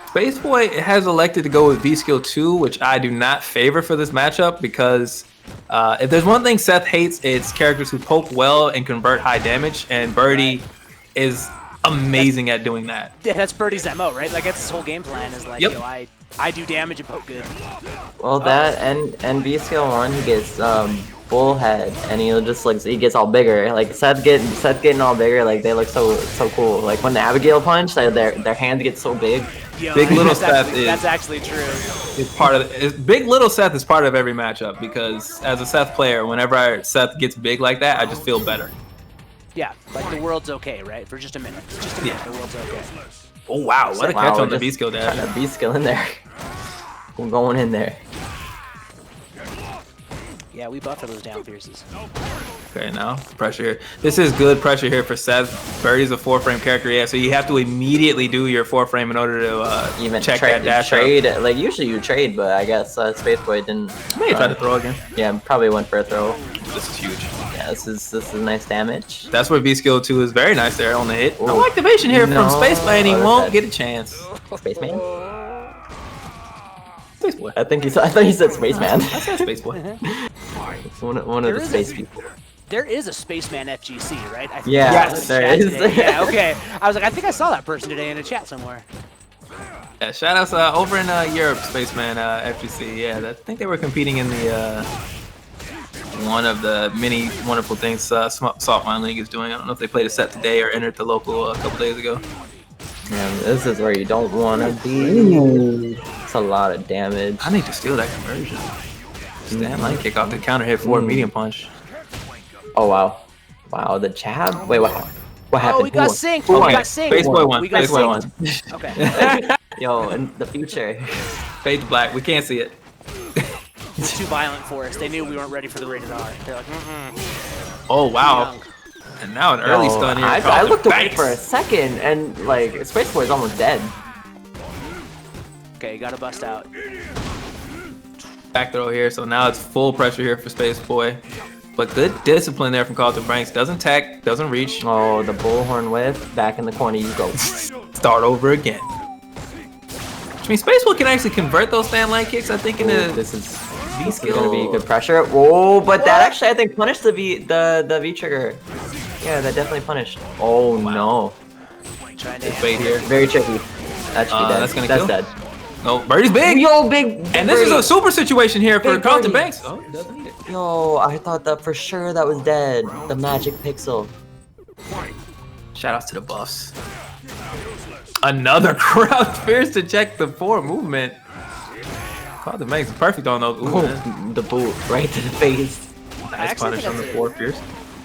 Speaker 7: Space Boy has elected to go with V-Skill 2, which I do not favor for this matchup because if there's one thing Seth hates, it's characters who poke well and convert high damage, and Birdie is amazing at doing that.
Speaker 4: Yeah, that's Birdie's MO, right? Like that's his whole game plan is like,
Speaker 7: Yep.
Speaker 4: yo, I do damage and poke good.
Speaker 8: Well, that and V skill 1, he gets bullhead, and he'll just like he gets all bigger. Like Seth getting all bigger. Like they look so cool. Like when the Abigail punch, their hands get so big.
Speaker 4: Yo,
Speaker 7: Big Little
Speaker 4: that's
Speaker 7: Seth
Speaker 4: actually,
Speaker 7: is-
Speaker 4: that's actually true.
Speaker 7: It's part of Big Little Seth is part of every matchup because as a Seth player, whenever Seth gets big like that, I just feel better.
Speaker 4: Yeah, like the world's okay, right? For just a minute. Just a minute, the world's okay.
Speaker 7: Oh wow, what a
Speaker 8: Wow,
Speaker 7: catch on the
Speaker 8: just
Speaker 7: V-Skill dash.
Speaker 8: trying to V skill in there. We're going in there.
Speaker 4: Yeah, we buffer those down fierces.
Speaker 7: Okay, now pressure here. This is good pressure here for Seth. Birdie's a 4-frame character, yeah, so you have to immediately do your 4-frame in order to
Speaker 8: Even
Speaker 7: check that dash
Speaker 8: trade. Like usually you trade, but I guess Space Boy didn't.
Speaker 7: Maybe try to throw again.
Speaker 8: Yeah, probably went for a throw.
Speaker 7: This is huge.
Speaker 8: Yeah, this is nice damage.
Speaker 7: That's where V-Skill 2 is very nice there on the hit.
Speaker 8: Ooh.
Speaker 7: No activation here
Speaker 8: No.
Speaker 7: from Space Boy, and he
Speaker 8: Oh,
Speaker 7: won't
Speaker 8: that's
Speaker 7: get a chance.
Speaker 8: Spaceman.
Speaker 7: Space Boy.
Speaker 8: I thought he said Spaceman.
Speaker 7: I said Space Boy.
Speaker 8: It's one of
Speaker 4: There
Speaker 8: the
Speaker 4: is
Speaker 8: space
Speaker 4: a-
Speaker 8: people.
Speaker 4: There is a Spaceman FGC, right? I think
Speaker 8: Yeah,
Speaker 4: that's
Speaker 8: yes,
Speaker 4: in
Speaker 8: there
Speaker 4: chat
Speaker 8: is.
Speaker 4: today. Yeah, okay. I was like, I think I saw that person today in a chat somewhere.
Speaker 7: Yeah, shout outs over in Europe, Spaceman FGC. Yeah, I think they were competing in the one of the many wonderful things Softline League is doing. I don't know if they played a set today or entered the local a couple days ago.
Speaker 8: Man, this is where you don't want to be. It's a lot of damage.
Speaker 7: I need to steal that conversion. Stand line kick off the counter hit for medium punch.
Speaker 8: Oh wow, wow, the jab. Wait, what happened? What happened?
Speaker 4: Oh, we got
Speaker 8: Who won?
Speaker 4: synced.
Speaker 8: Who
Speaker 4: We
Speaker 8: won?
Speaker 4: got synced.
Speaker 7: Space Boy won.
Speaker 4: We got
Speaker 7: Space Boy won.
Speaker 4: synced. Okay.
Speaker 8: Yo, in the future.
Speaker 7: Fade to black. We can't see it.
Speaker 4: It's too violent for us. They knew we weren't ready for the rated R. They're like,
Speaker 7: Oh wow.
Speaker 4: young.
Speaker 7: And now an early
Speaker 8: Yo,
Speaker 7: stun here.
Speaker 8: I
Speaker 7: Carlton
Speaker 8: looked away
Speaker 7: Banks.
Speaker 8: for a second, and like Space Boy is almost dead.
Speaker 4: Okay, gotta bust out.
Speaker 7: Back throw here, so now it's full pressure here for Space Boy. But good discipline there from Carlton Banks. Doesn't tech, doesn't reach.
Speaker 8: Oh, the bullhorn whip. Back in the corner you go.
Speaker 7: Start over again. Which means Space Boy can actually convert those stand line kicks, I think, into
Speaker 8: This is
Speaker 7: V-Skill.
Speaker 8: gonna be good pressure. Oh, but that actually I think punished the V trigger. Yeah, that definitely punished. Oh no.
Speaker 4: Trying to
Speaker 7: Fade here.
Speaker 8: Very tricky. That should be dead.
Speaker 7: That's gonna
Speaker 8: That's
Speaker 7: kill.
Speaker 8: dead.
Speaker 7: No, Birdie's big.
Speaker 8: Yo, big.
Speaker 7: And this is a super situation here for
Speaker 8: Big
Speaker 7: Carlton
Speaker 8: birdie.
Speaker 7: Banks. Oh, he doesn't need it.
Speaker 8: Yo, I thought that for sure that was dead. The magic pixel.
Speaker 7: Shout outs to the buffs. Another crowd fears to check the 4 movement. Carlton Banks is perfect on those. Ooh, man.
Speaker 8: The boot right to the face.
Speaker 7: Nice
Speaker 4: actually
Speaker 7: punish
Speaker 4: think
Speaker 7: on the
Speaker 4: that's
Speaker 7: 4 fierce.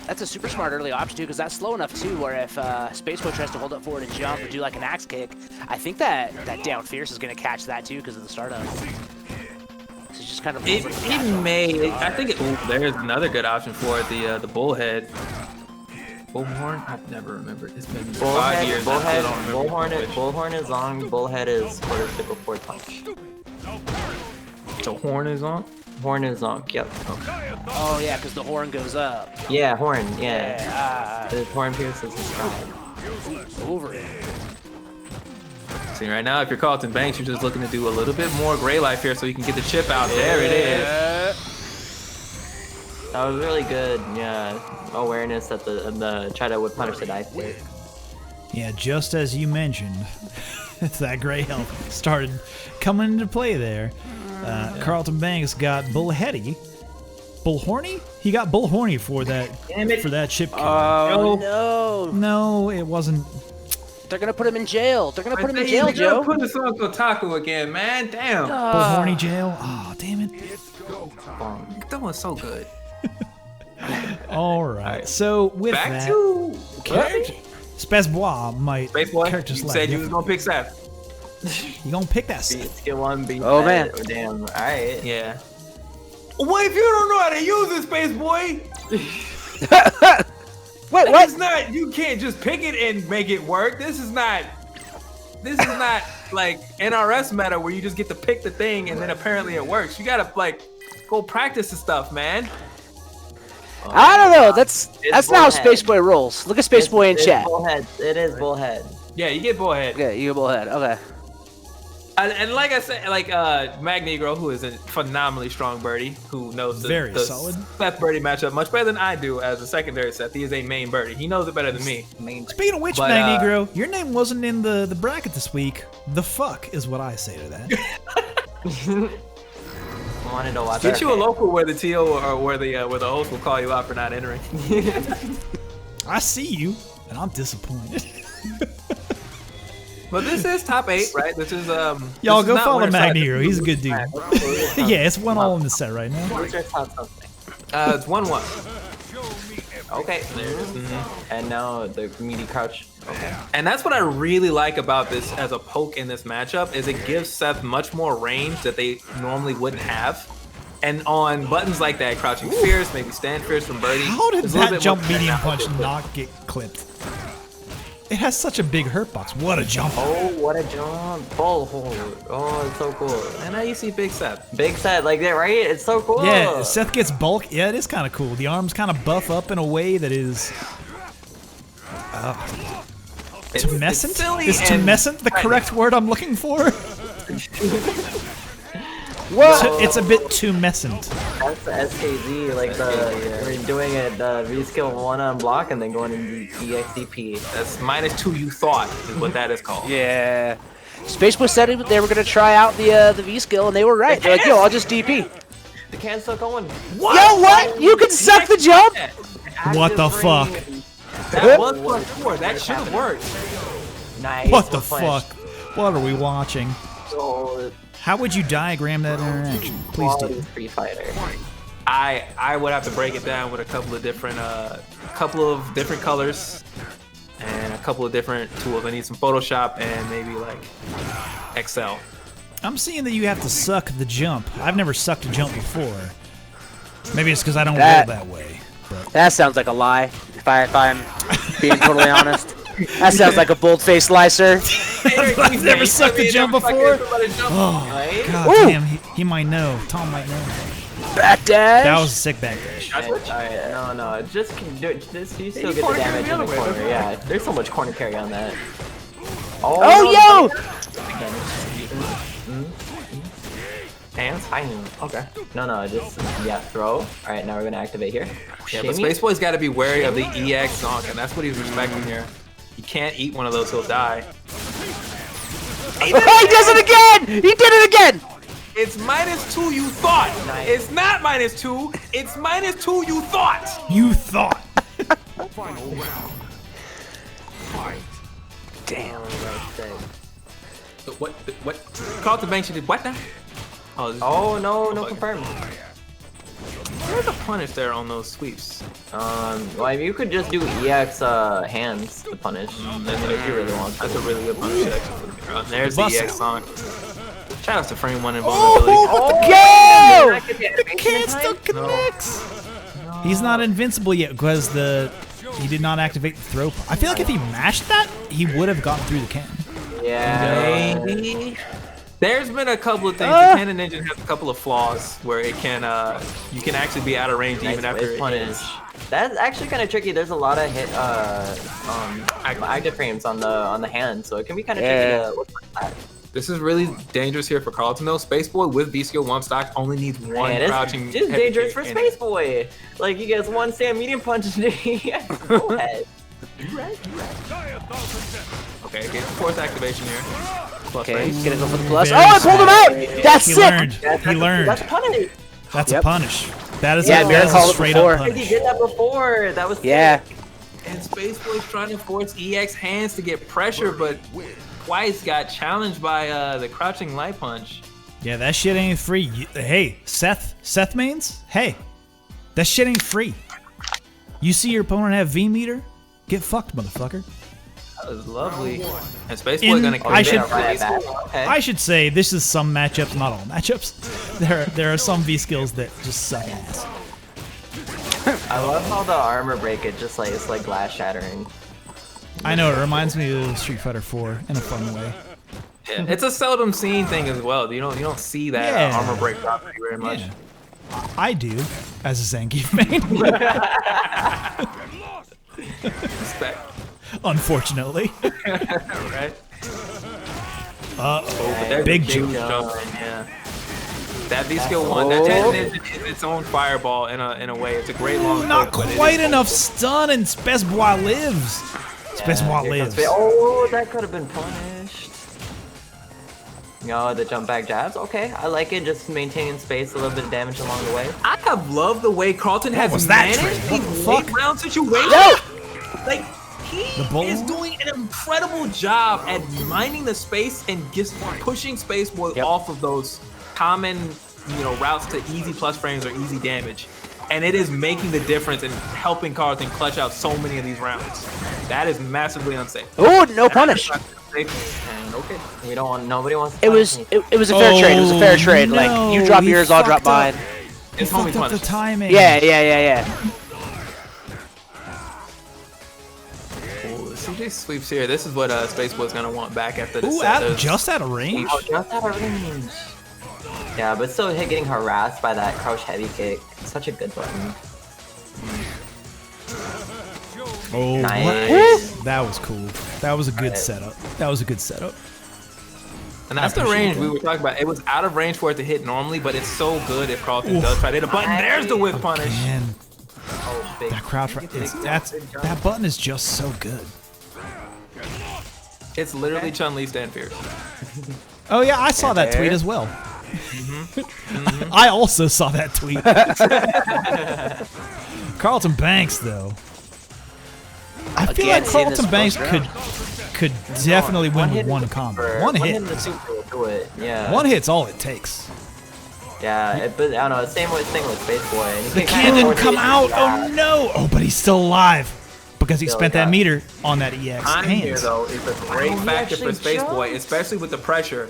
Speaker 4: That's a super smart early option too, because that's slow enough too, where if Space Boy tries to hold up forward and jump or do like an axe kick, I think that down fierce is going to catch that too because of the startup. So it's just kind of
Speaker 7: It may. I think it. Ooh, there's another good option for it. The bullhead. Bullhorn? I've never remembered. It's been 5 years. I still don't remember which.
Speaker 8: Bullhorn is long. Bullhead is quarter sickle forward punch.
Speaker 7: So horn is on?
Speaker 8: Horn is zonk, yep.
Speaker 4: Oh yeah, because the horn goes up.
Speaker 8: Yeah, horn, yeah.
Speaker 4: Yeah.
Speaker 8: The horn pierces the sky.
Speaker 4: Over it.
Speaker 7: See, right now, if you're Carlton Banks, you're just looking to do a little bit more gray life here so you can get the chip out. There it is.
Speaker 8: That was really good, yeah. Awareness that the Chida would punish the dive kick.
Speaker 1: Yeah, just as you mentioned, that gray health started coming into play there. Carlton Banks got Bullheady. Bullhorny? He got Bullhorny for that chip kill.
Speaker 4: Oh no!
Speaker 1: No, it wasn't.
Speaker 4: They're gonna put him in jail. They're gonna put him in jail, Joe.
Speaker 7: Put this on Kotaku again, man. Damn.
Speaker 1: Bullhorny jail. Oh, damn it.
Speaker 7: That was so good.
Speaker 1: All right. So with
Speaker 7: Back
Speaker 1: that,
Speaker 7: to
Speaker 1: Spezbois might
Speaker 7: Space Boy.
Speaker 1: character
Speaker 7: You
Speaker 1: select.
Speaker 7: said you was gonna pick Seth.
Speaker 1: You gonna pick that Seth?
Speaker 8: Skill 1, beat
Speaker 4: Oh,
Speaker 8: that.
Speaker 4: man.
Speaker 8: Oh, damn, alright.
Speaker 7: Yeah. What if you don't know how to use this, Space Boy?
Speaker 4: Wait, what?
Speaker 7: It's not. You can't just pick it and make it work. This is not like NRS meta where you just get to pick the thing and then apparently it works. You gotta like go practice the stuff, man.
Speaker 4: I don't know. That's not how
Speaker 8: Bullhead.
Speaker 4: Space Boy rolls. Look at Space Boy in
Speaker 8: It's
Speaker 4: chat.
Speaker 8: Bullhead. It is Bullhead.
Speaker 7: Yeah, you get Bullhead.
Speaker 4: Okay, you get Bullhead. Okay.
Speaker 7: And like I said, like Magnegro, who is a phenomenally strong birdie, who knows
Speaker 1: Very
Speaker 7: the
Speaker 1: solid.
Speaker 7: Seth birdie matchup much better than I do as a secondary Seth. He is a main birdie. He knows it better than me.
Speaker 1: Speaking of which,
Speaker 7: But,
Speaker 1: Magnegro, your name wasn't in the bracket this week. The fuck is what I say to that.
Speaker 8: I wanted to watch
Speaker 7: Get you a local where the TO or where the host will call you out for not entering.
Speaker 1: I see you, and I'm disappointed.
Speaker 7: But this is top 8, right? This is
Speaker 1: Y'all
Speaker 7: this is
Speaker 1: go
Speaker 7: not
Speaker 1: follow
Speaker 7: winner side.
Speaker 1: Magnegro. He's a good dude. Yeah, it's 1-all in the set right now.
Speaker 8: What's your top something?
Speaker 7: It's 1-1.
Speaker 8: Okay, and now the meaty crouch. Okay.
Speaker 7: And that's what I really like about this as a poke in this matchup is it gives Seth much more range that they normally wouldn't have. And on buttons like that, crouching fierce, maybe stand fierce from birdie.
Speaker 1: How did
Speaker 7: there's a little
Speaker 1: that
Speaker 7: bit
Speaker 1: jump
Speaker 7: more
Speaker 1: medium
Speaker 7: dynamic
Speaker 1: punch
Speaker 7: to it.
Speaker 1: not get clipped? It has such a big hurt box. What a jump!
Speaker 8: Oh, what a jump! Ball hold. Oh, it's so cool.
Speaker 7: And now you see Big Seth.
Speaker 8: Big set like that, right? It's so cool.
Speaker 1: Yeah, Seth gets bulk. Yeah, it is kind of cool. The arms kind of buff up in a way that is. Tumescent?
Speaker 7: silly
Speaker 1: Is
Speaker 7: and
Speaker 1: tumescent the correct word I'm looking for?
Speaker 4: What?
Speaker 1: It's a bit tumescent.
Speaker 8: That's the SKZ, like we're doing it V-skill 1 on block and then going into EXDP.
Speaker 7: That's -2 you thought is what that is called.
Speaker 4: Yeah. Space Boy said they were gonna try out the V skill, and they were right. They're like, yo, I'll just DP.
Speaker 8: The can's still going.
Speaker 7: What?
Speaker 4: Yo, what? You can suck the jump?
Speaker 1: What the fuck?
Speaker 7: That was +4. That should have worked.
Speaker 8: Nice.
Speaker 1: What the
Speaker 8: flash.
Speaker 1: fuck? What are we watching?
Speaker 8: So,
Speaker 1: How would you diagram that interaction? Please
Speaker 8: quality
Speaker 1: do.
Speaker 8: Free Fighter.
Speaker 7: I would have to break it down with a couple of different colors and a couple of different tools. I need some Photoshop and maybe like Excel.
Speaker 1: I'm seeing that you have to suck the jump. I've never sucked a jump before. Maybe it's because I don't roll that way. But
Speaker 4: That sounds like a lie. If I'm being totally honest, that sounds like a bold-faced lie, sir.
Speaker 1: I've never sucked a jump before. Oh,
Speaker 8: Right?
Speaker 1: god
Speaker 4: Ooh.
Speaker 1: damn. He might know. Tom might know.
Speaker 4: Back dash.
Speaker 1: That was a sick backdash.
Speaker 8: Alright, no, just do it. You still get the damage in the corner. Yeah, there's so much corner carry on that.
Speaker 4: Oh, yo!
Speaker 8: Hands? Okay. No, just, throw. Alright, now we're gonna activate here.
Speaker 7: Yeah, but Space Boy's got to be wary of the EX zonk, and that's what he's respecting here. He can't eat one of those; he'll die.
Speaker 4: Oh, he does it again! He did it again!
Speaker 7: It's -2 you thought.
Speaker 8: Nice.
Speaker 7: It's not -2. It's -2 you thought.
Speaker 1: You thought.
Speaker 3: Final round. Fight.
Speaker 4: Damn.
Speaker 7: What? Carlton Banks, you did what now?
Speaker 8: Oh, no confirm.
Speaker 7: There's a punish there on those sweeps.
Speaker 8: Well, I mean, you could just do EX hands to punish. I mean, if you really want to.
Speaker 7: That's a really good punish actually. There's the
Speaker 1: Bust
Speaker 7: EX zonk. Shout out to frame 1 and
Speaker 1: Oh,
Speaker 7: vulnerability.
Speaker 4: Go!
Speaker 1: the can still connects. He's not invincible yet because he did not activate the throw. I feel like if he mashed that, he would have gotten through the can.
Speaker 8: Yeah.
Speaker 7: Maybe. There's been a couple of things. The Cannon Ninja has a couple of flaws where it can, you can actually be out of range even after it hits.
Speaker 8: That's actually kind of tricky. There's a lot of hit, active frames on the hand, so it can be kind of tricky to look like that.
Speaker 7: This is really dangerous here for Carlton though. Space Boy with V skill 1 stock only needs one crouching.
Speaker 8: It's just dangerous for Space Boy. Like he gets one stand medium punch and he has full head.
Speaker 7: Okay, get the fourth activation here. Plus
Speaker 4: Okay,
Speaker 7: range.
Speaker 4: he's gonna go for the plus. Oh, I pulled him out! That's
Speaker 1: He
Speaker 4: sick!
Speaker 1: learned. He learned.
Speaker 8: That's punish.
Speaker 1: That's a punish. That is
Speaker 4: Yeah,
Speaker 1: a,
Speaker 4: Mira
Speaker 1: that is
Speaker 4: called
Speaker 1: a
Speaker 4: it
Speaker 1: straight
Speaker 4: before.
Speaker 1: up
Speaker 8: He
Speaker 1: punish.
Speaker 8: did that before. That was
Speaker 4: Yeah.
Speaker 7: And Space Boy's trying to force EX hands to get pressure, but twice got challenged by the crouching light punch.
Speaker 1: Yeah, that shit ain't free. Hey, Seth mains? Hey, that shit ain't free. You see your opponent have V meter? Get fucked, motherfucker.
Speaker 7: That was lovely. And Space Boy gonna
Speaker 1: I should
Speaker 8: Okay.
Speaker 1: I should say this is some matchups, not all matchups. There are some V skills that just suck ass.
Speaker 8: I love how the armor break it just like it's like glass shattering.
Speaker 1: I know, it reminds me of Street Fighter 4 in a fun way.
Speaker 7: Yeah, it's a seldom seen thing as well. You don't see that
Speaker 1: Yeah.
Speaker 7: armor break property very much.
Speaker 1: Yeah. I do, as a Zangief main.
Speaker 7: Respect.
Speaker 1: Unfortunately.
Speaker 7: Right?
Speaker 1: Uh-oh, big jump.
Speaker 7: Yeah. That V skill 1, that 10 is its own fireball in a way. It's a great long
Speaker 1: Not
Speaker 7: poke, but
Speaker 1: quite enough stun, and Space Boy lives. Space Boy lives.
Speaker 8: Oh, that could have been punished. No, the jump back jabs. Okay, I like it. Just maintaining space, a little bit of damage along the way.
Speaker 7: I have loved the way Carlton has
Speaker 1: was that
Speaker 7: managed
Speaker 1: trick?
Speaker 7: these
Speaker 1: What the
Speaker 7: late round situations.
Speaker 4: No!
Speaker 7: Like, he is doing an incredible job at mining the space and just pushing Space Boy off of those common, routes to easy plus frames or easy damage. And it is making the difference and helping Carlton clutch out so many of these rounds. That is massively unsafe.
Speaker 4: Oh, no punish.
Speaker 8: And okay, we don't want. Nobody wants. To
Speaker 4: It was it was a fair trade. It was a fair trade.
Speaker 1: no,
Speaker 4: Like you drop
Speaker 1: he
Speaker 4: yours, I'll drop
Speaker 1: fucked up.
Speaker 4: mine.
Speaker 1: He
Speaker 7: It's homie
Speaker 1: fucked up the
Speaker 7: punish.
Speaker 1: timing.
Speaker 4: Yeah.
Speaker 7: Ooh, CJ sweeps here. This is what Space Boy's gonna want back after this.
Speaker 1: Ooh, just out of range?
Speaker 8: Oh, just out of range. Yeah, but still getting harassed by that crouch heavy kick. Such a good button.
Speaker 1: Oh,
Speaker 8: Nice.
Speaker 1: that was cool. That was a good setup. That was a good setup.
Speaker 7: And that's the range we were talking about. It was out of range for it to hit normally, but it's so good if Carlton does try to hit a button. There's the whip punish.
Speaker 1: Man,
Speaker 8: Oh, big.
Speaker 1: that crouch, that button is just so good.
Speaker 7: It's literally Chun-Li stand fierce.
Speaker 1: Oh yeah, I saw that tweet as well. I also saw that tweet. Carlton Banks, though. I feel
Speaker 4: Again,
Speaker 1: like
Speaker 4: seeing this
Speaker 1: Carlton Banks
Speaker 4: first
Speaker 1: could definitely win with one
Speaker 8: hit
Speaker 1: combo. One hit.
Speaker 8: in the super will do it. Yeah.
Speaker 1: One hit's all it takes.
Speaker 8: Yeah, but I don't know. Same with Space Boy. And he
Speaker 1: The
Speaker 8: can
Speaker 1: kid
Speaker 8: kinda
Speaker 1: didn't
Speaker 8: force
Speaker 1: come
Speaker 8: it.
Speaker 1: out.
Speaker 8: Yeah.
Speaker 1: Oh no! Oh, but he's still alive because he
Speaker 8: Still
Speaker 1: spent that
Speaker 8: got it.
Speaker 1: meter on that EX.
Speaker 7: Time here,
Speaker 1: Hands.
Speaker 7: though, is a great
Speaker 8: Oh, he
Speaker 7: factor for
Speaker 8: actually
Speaker 7: Space Boy,
Speaker 8: jumped.
Speaker 7: especially with the pressure.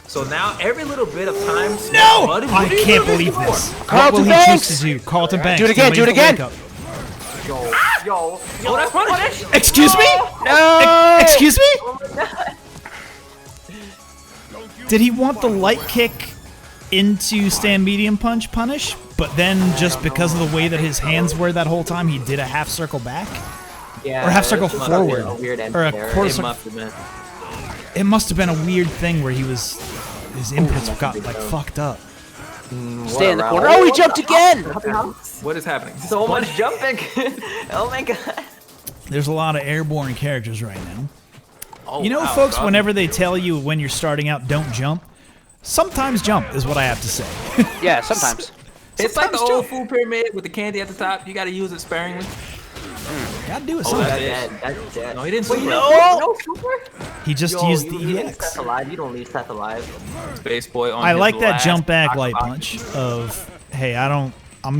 Speaker 7: So now every little bit of time.
Speaker 1: No!
Speaker 7: What
Speaker 1: I
Speaker 7: are you
Speaker 1: can't
Speaker 7: doing
Speaker 1: believe
Speaker 7: for?
Speaker 1: this. What
Speaker 4: Carlton
Speaker 1: will he
Speaker 4: Banks!
Speaker 1: choose to do? Carlton Banks.
Speaker 4: Do it again,
Speaker 1: He
Speaker 4: do it
Speaker 1: waits to
Speaker 4: again.
Speaker 1: wake up.
Speaker 8: Yo.
Speaker 7: Oh, that's punish.
Speaker 1: Excuse me?
Speaker 4: No!
Speaker 1: Excuse me?
Speaker 8: Oh my god.
Speaker 1: Did he want the light kick into stand medium punch punish, but then just because of the way that his hands were that whole time, he did a half circle back?
Speaker 8: Yeah.
Speaker 1: Or half circle
Speaker 8: this must have been
Speaker 1: forward.
Speaker 8: A weird end
Speaker 1: Or a
Speaker 8: there.
Speaker 1: quarter
Speaker 7: It
Speaker 1: circle.
Speaker 7: must have been.
Speaker 1: It must have been a weird thing where his inputs got like fucked up.
Speaker 4: Stay in the
Speaker 8: What a
Speaker 4: corner.
Speaker 8: round.
Speaker 4: Oh, he jumped again.
Speaker 7: What is happening?
Speaker 8: So much jumping. Oh my god.
Speaker 1: There's a lot of airborne characters right now.
Speaker 7: Oh,
Speaker 1: You know,
Speaker 7: wow,
Speaker 1: folks,
Speaker 7: God.
Speaker 1: whenever they tell you when you're starting out, don't jump, sometimes jump is what I have to say.
Speaker 4: Yeah, sometimes.
Speaker 7: It's like the
Speaker 1: sometimes
Speaker 7: old
Speaker 1: jump.
Speaker 7: food pyramid with the candy at the top. You got to use it sparingly.
Speaker 1: Gotta do it
Speaker 7: Oh,
Speaker 1: sometimes.
Speaker 7: that's
Speaker 8: Dead.
Speaker 7: it.
Speaker 8: That's dead.
Speaker 7: No, he didn't
Speaker 8: Wait,
Speaker 7: super.
Speaker 8: no super?
Speaker 1: He just
Speaker 8: Yo,
Speaker 1: used
Speaker 8: you
Speaker 1: the
Speaker 8: leave
Speaker 1: EX.
Speaker 8: Seth alive. You don't leave Seth alive.
Speaker 7: Space Boy on
Speaker 1: I
Speaker 7: his
Speaker 1: like that
Speaker 7: last
Speaker 1: jump back light
Speaker 7: box.
Speaker 1: punch of, hey, I'm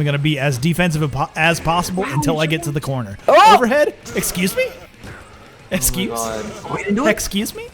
Speaker 1: gonna be as defensive as possible until I get to the corner.
Speaker 4: Oh!
Speaker 1: Overhead? Excuse me? Excuse?
Speaker 8: God.
Speaker 1: Excuse me?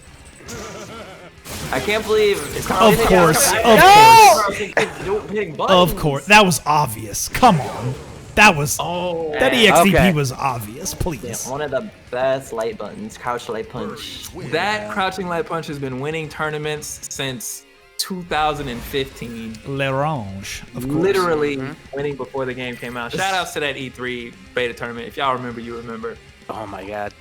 Speaker 8: I can't believe it's not
Speaker 1: Of
Speaker 8: even-
Speaker 1: course,
Speaker 8: Yeah,
Speaker 1: of
Speaker 8: no! Hitting buttons.
Speaker 1: Of course. That was obvious. Come on. That was that EXDP
Speaker 4: Okay.
Speaker 1: was obvious. Please.
Speaker 8: Yeah, one of the best light buttons, crouch light punch.
Speaker 7: That crouching light punch has been winning tournaments since 2015.
Speaker 1: L'Orange, of course.
Speaker 7: Literally winning before the game came out. Shout outs to that E3 beta tournament. If y'all remember, you remember.
Speaker 4: Oh my god.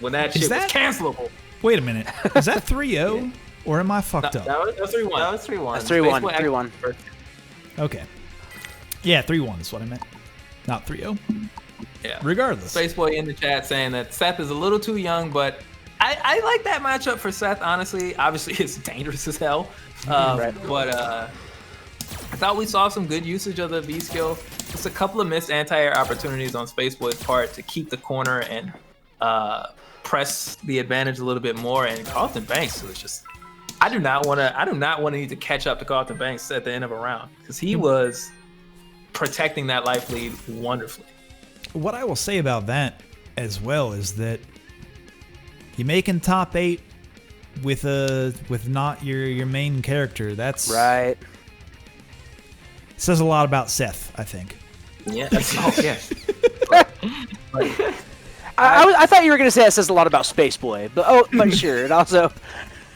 Speaker 7: When that shit was cancelable.
Speaker 1: Wait a minute. Is that 3-0 or am I fucked up?
Speaker 8: That was 3-1. That was 3-1.
Speaker 4: That's 3-1. 3-1.
Speaker 1: Okay. Yeah, 3-1 is what I meant. Not 3-0.
Speaker 7: Yeah.
Speaker 1: Regardless.
Speaker 7: Spaceboy in the chat saying that Seth is a little too young, but I like that matchup for Seth, honestly. Obviously, it's dangerous as hell. But I thought we saw some good usage of the V skill. Just a couple of missed anti-air opportunities on Spaceboy's part to keep the corner and press the advantage a little bit more. And Carlton Banks was just, I do not want to need to catch up to Carlton Banks at the end of a round because he was protecting that life lead wonderfully.
Speaker 1: What I will say about that as well is that you making top 8 with not your main character. That's
Speaker 4: right.
Speaker 1: Says a lot about Seth, I think.
Speaker 8: Yeah.
Speaker 4: I thought you were gonna say it says a lot about Spaceboy, but sure, it also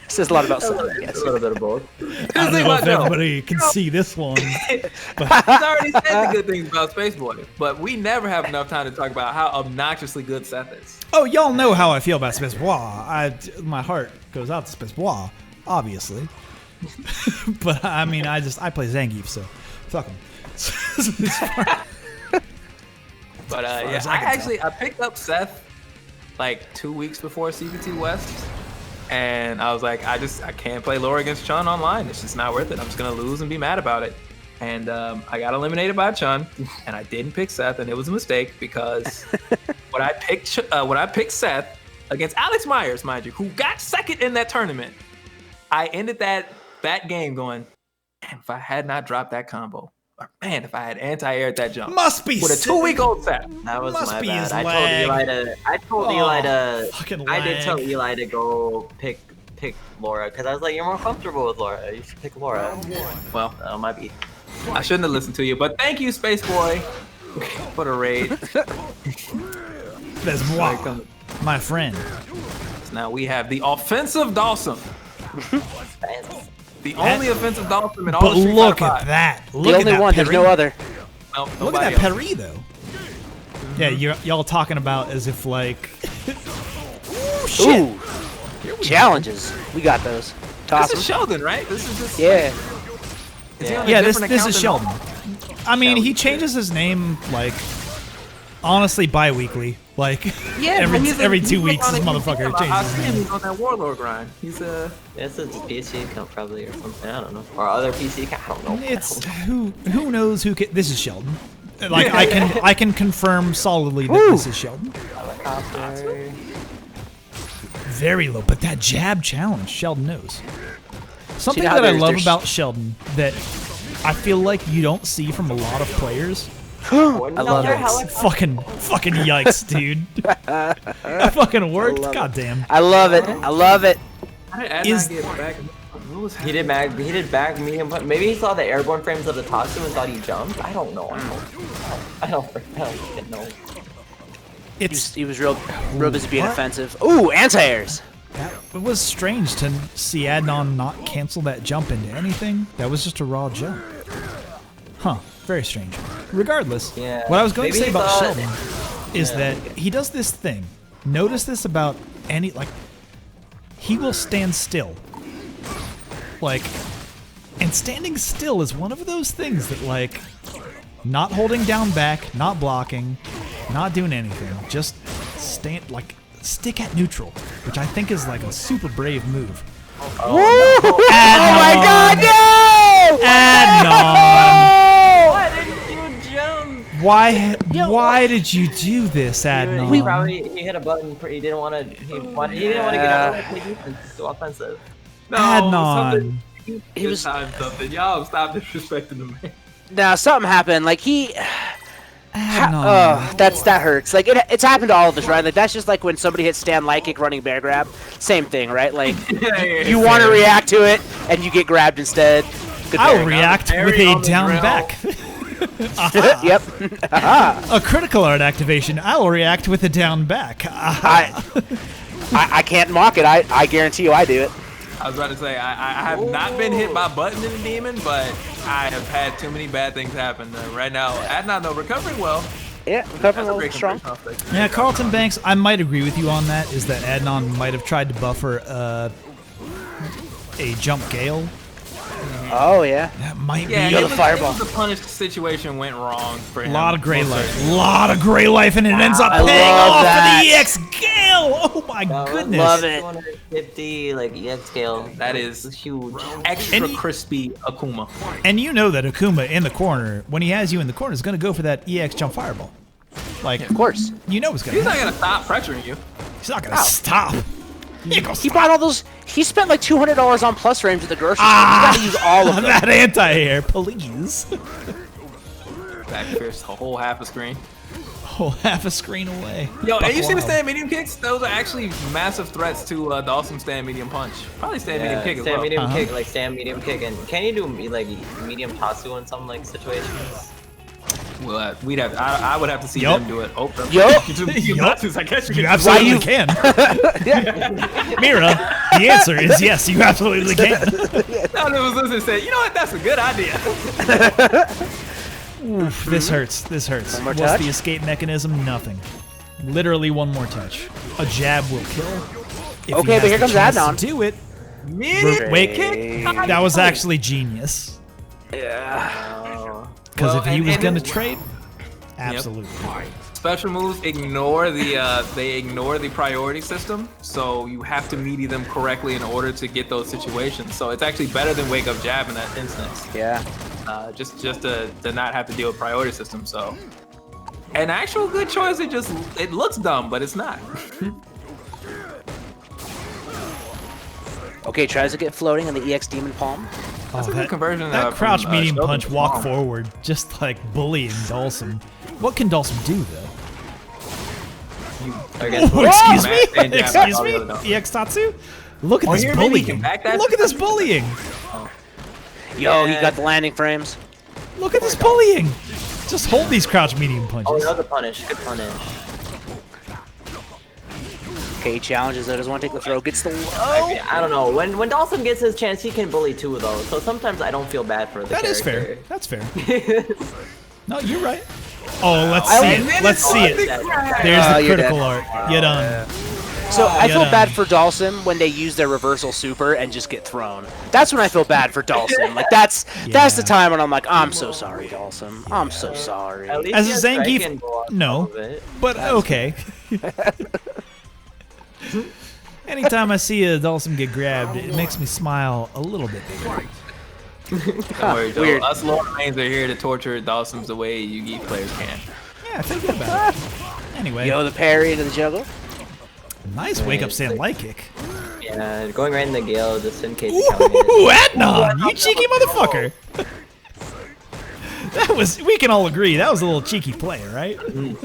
Speaker 4: says a lot about Seth.
Speaker 8: A little bit of both.
Speaker 1: I don't know if everybody can see this one.
Speaker 7: He's already said the good things about Spaceboy, but we never have enough time to talk about how obnoxiously good Seth is.
Speaker 1: Oh, y'all know how I feel about Spaceboy. My heart goes out to Spaceboy, obviously. But I mean, I play Zangief, so fuck him.
Speaker 7: But yeah, I picked up Seth like 2 weeks before CPT West, and I was like, I can't play Laura against Chun online. It's just not worth it. I'm just gonna lose and be mad about it. And I got eliminated by Chun, and I didn't pick Seth, and it was a mistake because when I picked Seth against Alex Myers, mind you, who got second in that tournament, I ended that game going, man, if I had not dropped that combo. Man, if I had anti-aired that jump.
Speaker 1: Must be
Speaker 7: with a 2-week-old Seth.
Speaker 8: That was
Speaker 1: Must
Speaker 8: my
Speaker 1: be
Speaker 8: bad.
Speaker 1: his
Speaker 8: I told Eli to tell Eli to go pick Laura because I was like, you're more comfortable with Laura. You should pick Laura.
Speaker 7: Well,
Speaker 8: might be.
Speaker 7: I shouldn't have listened to you, but thank you, Spaceboy, for the raid.
Speaker 1: That's my friend.
Speaker 7: So now we have the offensive Dawson. The only offensive Dawson in all
Speaker 1: But
Speaker 7: of Street
Speaker 1: look
Speaker 7: Fighter
Speaker 1: at
Speaker 7: V.
Speaker 1: that.
Speaker 4: The
Speaker 1: Look
Speaker 4: only
Speaker 1: at that
Speaker 4: one, there's
Speaker 1: Perry.
Speaker 4: no other.
Speaker 7: No,
Speaker 1: Look at that Perry, though. Yeah, y'all talking about as if like...
Speaker 4: Ooh, shit. Ooh. Challenges. We got those. Toss
Speaker 7: This is Sheldon, right? This is just...
Speaker 4: Yeah.
Speaker 1: Yeah, this is Sheldon. I mean, he changes his name, like, honestly, bi-weekly. Like, every 2 weeks, this motherfucker changes his name.
Speaker 7: He's on that Warlord grind. He's
Speaker 8: This is a PC account probably or something. I don't know. Or other PC account. I don't know.
Speaker 1: It's who knows who can. This is Sheldon. Like I can confirm solidly that this is Sheldon. Very low, but that jab challenge, Sheldon knows. Something that I love about Sheldon that I feel like you don't see from a lot of players.
Speaker 4: I love it.
Speaker 1: Fucking yikes, dude. That fucking worked. Goddamn.
Speaker 4: I love it. I love it.
Speaker 8: He did bag me and maybe he saw the airborne frames of the Tatsu and thought he jumped. I don't know. I don't know.
Speaker 4: He was real busy being offensive. Ooh, anti-airs.
Speaker 1: It was strange to see Adnan not cancel that jump into anything. That was just a raw jump. Huh. Very strange. Regardless, what I was going to say about Sheldon is that he does this thing. Notice this about he will stand still. And standing still is one of those things that, like, not holding down back, not blocking, not doing anything, just stick at neutral, which I think is like a super brave move.
Speaker 4: Oh my God, no!
Speaker 1: Adnan!
Speaker 8: Why didn't you jump?
Speaker 1: Why did you do this, Adnan?
Speaker 8: He hit a button. He didn't want to. He didn't want to get out of the defense. So offensive.
Speaker 7: No,
Speaker 1: Adnan.
Speaker 7: He was something. Y'all stop disrespecting the man.
Speaker 4: Now something happened. Like that hurts. Like it's happened to all of us, right? Like that's just like when somebody hits Stan Lykic running bear grab. Same thing, right? Like you want to react to it and you get grabbed instead.
Speaker 1: I'll react with a down back.
Speaker 4: Yep.
Speaker 1: A critical art activation. I'll react with a down back.
Speaker 4: I can't mock it. I guarantee you I do it.
Speaker 7: I was about to say, I have not been hit by buttons in the demon, but I have had too many bad things happen. Right now, Adnan, though, recovering well.
Speaker 4: Yeah, recovering well, strong.
Speaker 1: Yeah, Carlton Banks, I might agree with you on that, is that Adnan might have tried to buffer a jump gale.
Speaker 4: Oh, yeah.
Speaker 1: That might
Speaker 7: Yeah,
Speaker 1: be.
Speaker 7: it was, fireball. The punish situation went wrong for him.
Speaker 1: A lot of gray life. A lot of gray life, and it ends up
Speaker 4: I
Speaker 1: paying
Speaker 4: love
Speaker 1: off
Speaker 4: that.
Speaker 1: for the EX Gale! Oh my goodness.
Speaker 4: Love it.
Speaker 8: 250 like EX scale.
Speaker 7: That is
Speaker 8: huge.
Speaker 7: Extra crispy Akuma.
Speaker 1: And you know that Akuma in the corner, when he has you in the corner, is going to go for that EX jump fireball. Like,
Speaker 4: of course.
Speaker 1: You know it's going to
Speaker 7: He's not going to stop pressuring you.
Speaker 1: He's not going to stop.
Speaker 4: He bought all those. He spent like $200 on plus frames at the grocery store. You gotta use all of them.
Speaker 1: That anti-air, please.
Speaker 7: Back fierce, a whole half a screen.
Speaker 1: Oh, half a screen away.
Speaker 7: Yo, and you see the stand medium kicks? Those are actually massive threats to Dawson stand medium punch. Probably stand medium kick as well.
Speaker 8: Stand medium kick, like stand medium kick, and can you do like medium tatsu in some like situations?
Speaker 7: Well, we'd have. I would have to see them do it. Oh, I guess
Speaker 1: you absolutely can. Mira, the answer is yes. You absolutely can.
Speaker 7: No, was listening and said, you know what? That's a good idea.
Speaker 1: Oof, this hurts. This hurts.
Speaker 4: One more
Speaker 1: What's
Speaker 4: touch?
Speaker 1: the escape mechanism? Nothing. Literally one more touch. A jab will kill. If
Speaker 4: Okay, but here comes Adnan.
Speaker 1: Do it.
Speaker 7: Wait, kick.
Speaker 1: That was actually genius.
Speaker 4: Yeah.
Speaker 1: Because if he was
Speaker 7: and
Speaker 1: gonna
Speaker 7: then-
Speaker 1: trade, absolutely.
Speaker 7: Special moves ignore the priority system, so you have to melee them correctly in order to get those situations. So it's actually better than wake up jab in that instance.
Speaker 4: Yeah.
Speaker 7: Just to not have to deal with priority system. So an actual good choice. It looks dumb, but it's not.
Speaker 4: Okay, tries to get floating on the EX Demon Palm.
Speaker 7: That's a good conversion.
Speaker 1: That crouch
Speaker 7: from,
Speaker 1: medium
Speaker 7: Sheldon
Speaker 1: punch
Speaker 7: to
Speaker 1: walk
Speaker 7: palm.
Speaker 1: forward, just like bullying Dawson. What can Dawson do though? Oh, excuse me?
Speaker 7: And jab
Speaker 1: Excuse
Speaker 7: all the
Speaker 1: me?
Speaker 7: other Dawson.
Speaker 1: EX Tatsu? Look at
Speaker 7: Oh,
Speaker 1: this
Speaker 7: here, maybe he
Speaker 1: bullying.
Speaker 7: can back that
Speaker 1: Look at this bullying.
Speaker 4: Yo, he got the landing frames.
Speaker 1: Look at this bullying. Just hold these crouch medium
Speaker 8: Oh,
Speaker 1: punches.
Speaker 8: another punish. Good punish.
Speaker 4: Okay, he challenges it. Doesn't want to take the throw. Gets the low.
Speaker 8: I don't know. When Dawson gets his chance, he can bully too, though. So sometimes I don't feel bad for the
Speaker 1: That is
Speaker 8: character.
Speaker 1: fair. That's fair. No, you're right. Oh, let's
Speaker 4: I
Speaker 1: see
Speaker 4: like
Speaker 1: it. Let's see it. There's the
Speaker 4: you're
Speaker 1: critical
Speaker 4: dead.
Speaker 1: art. You're done.
Speaker 4: So I feel
Speaker 1: Yeah.
Speaker 4: bad for Dawson when they use their reversal super and just get thrown. That's when I feel bad for Dawson. Like that's the time when I'm like, I'm so sorry, Dawson. I'm so sorry.
Speaker 8: At least
Speaker 1: As
Speaker 8: he
Speaker 1: a
Speaker 8: has
Speaker 1: Zangief,
Speaker 8: strike and go on
Speaker 1: no.
Speaker 8: top of it.
Speaker 1: But okay. Anytime I see a Dawson get grabbed, it makes me smile a little bit bigger.
Speaker 7: Don't worry, Joe.
Speaker 4: Weird.
Speaker 7: Us lower lanes are here to torture Dawson's the way you Geef players can.
Speaker 1: Yeah, think about it. Anyway,
Speaker 4: Yo, the parry into the juggle.
Speaker 1: nice wake up stand light kick.
Speaker 8: Yeah, going right in the gale just in case.
Speaker 1: Ooh, Adnan, you cheeky motherfucker. That was, we can all agree, that was a little cheeky play, right?
Speaker 7: Well,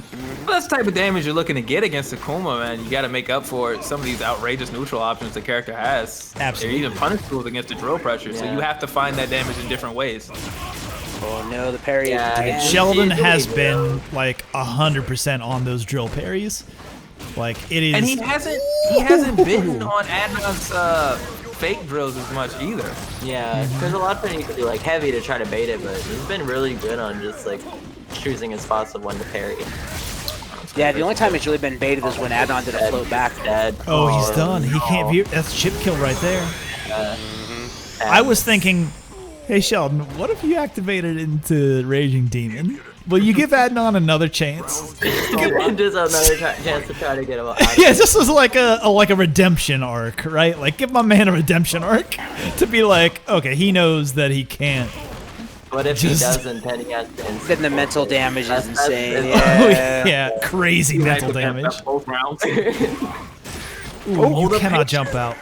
Speaker 7: that's the type of damage you're looking to get against Akuma, man. You got to make up for some of these outrageous neutral options the character has.
Speaker 1: Absolutely.
Speaker 7: Or even punish tools against the drill pressure, so you have to find that damage in different ways.
Speaker 4: Oh no, the parry.
Speaker 8: Yeah,
Speaker 4: again.
Speaker 1: Sheldon has been like 100% on those drill parries. Like it is.
Speaker 7: And he hasn't bitten on Adnan's fake drills as much either.
Speaker 8: Yeah, there's a lot of things you can do like heavy to try to bait it, but he's been really good on just like choosing his spots of when to parry.
Speaker 4: Yeah, the only time it's really been baited is when Adnan did a float back.
Speaker 8: Dead.
Speaker 1: Oh, he's done. He can't view. That's chip kill right there. I was thinking, hey Sheldon, what if you activated into Raging Demon? Will you give Adnan another chance?
Speaker 8: just another chance to try to get him out.
Speaker 1: Yeah, this was like a redemption arc, right? Like give my man a redemption arc to be like, okay, he knows that he can't.
Speaker 8: What if
Speaker 1: Just-
Speaker 8: he doesn't? Then he has to.
Speaker 4: Then the mental damage is insane.
Speaker 1: Oh,
Speaker 4: Yeah.
Speaker 1: yeah, crazy mental damage.
Speaker 7: Both rounds.
Speaker 1: Ooh, you cannot jump out.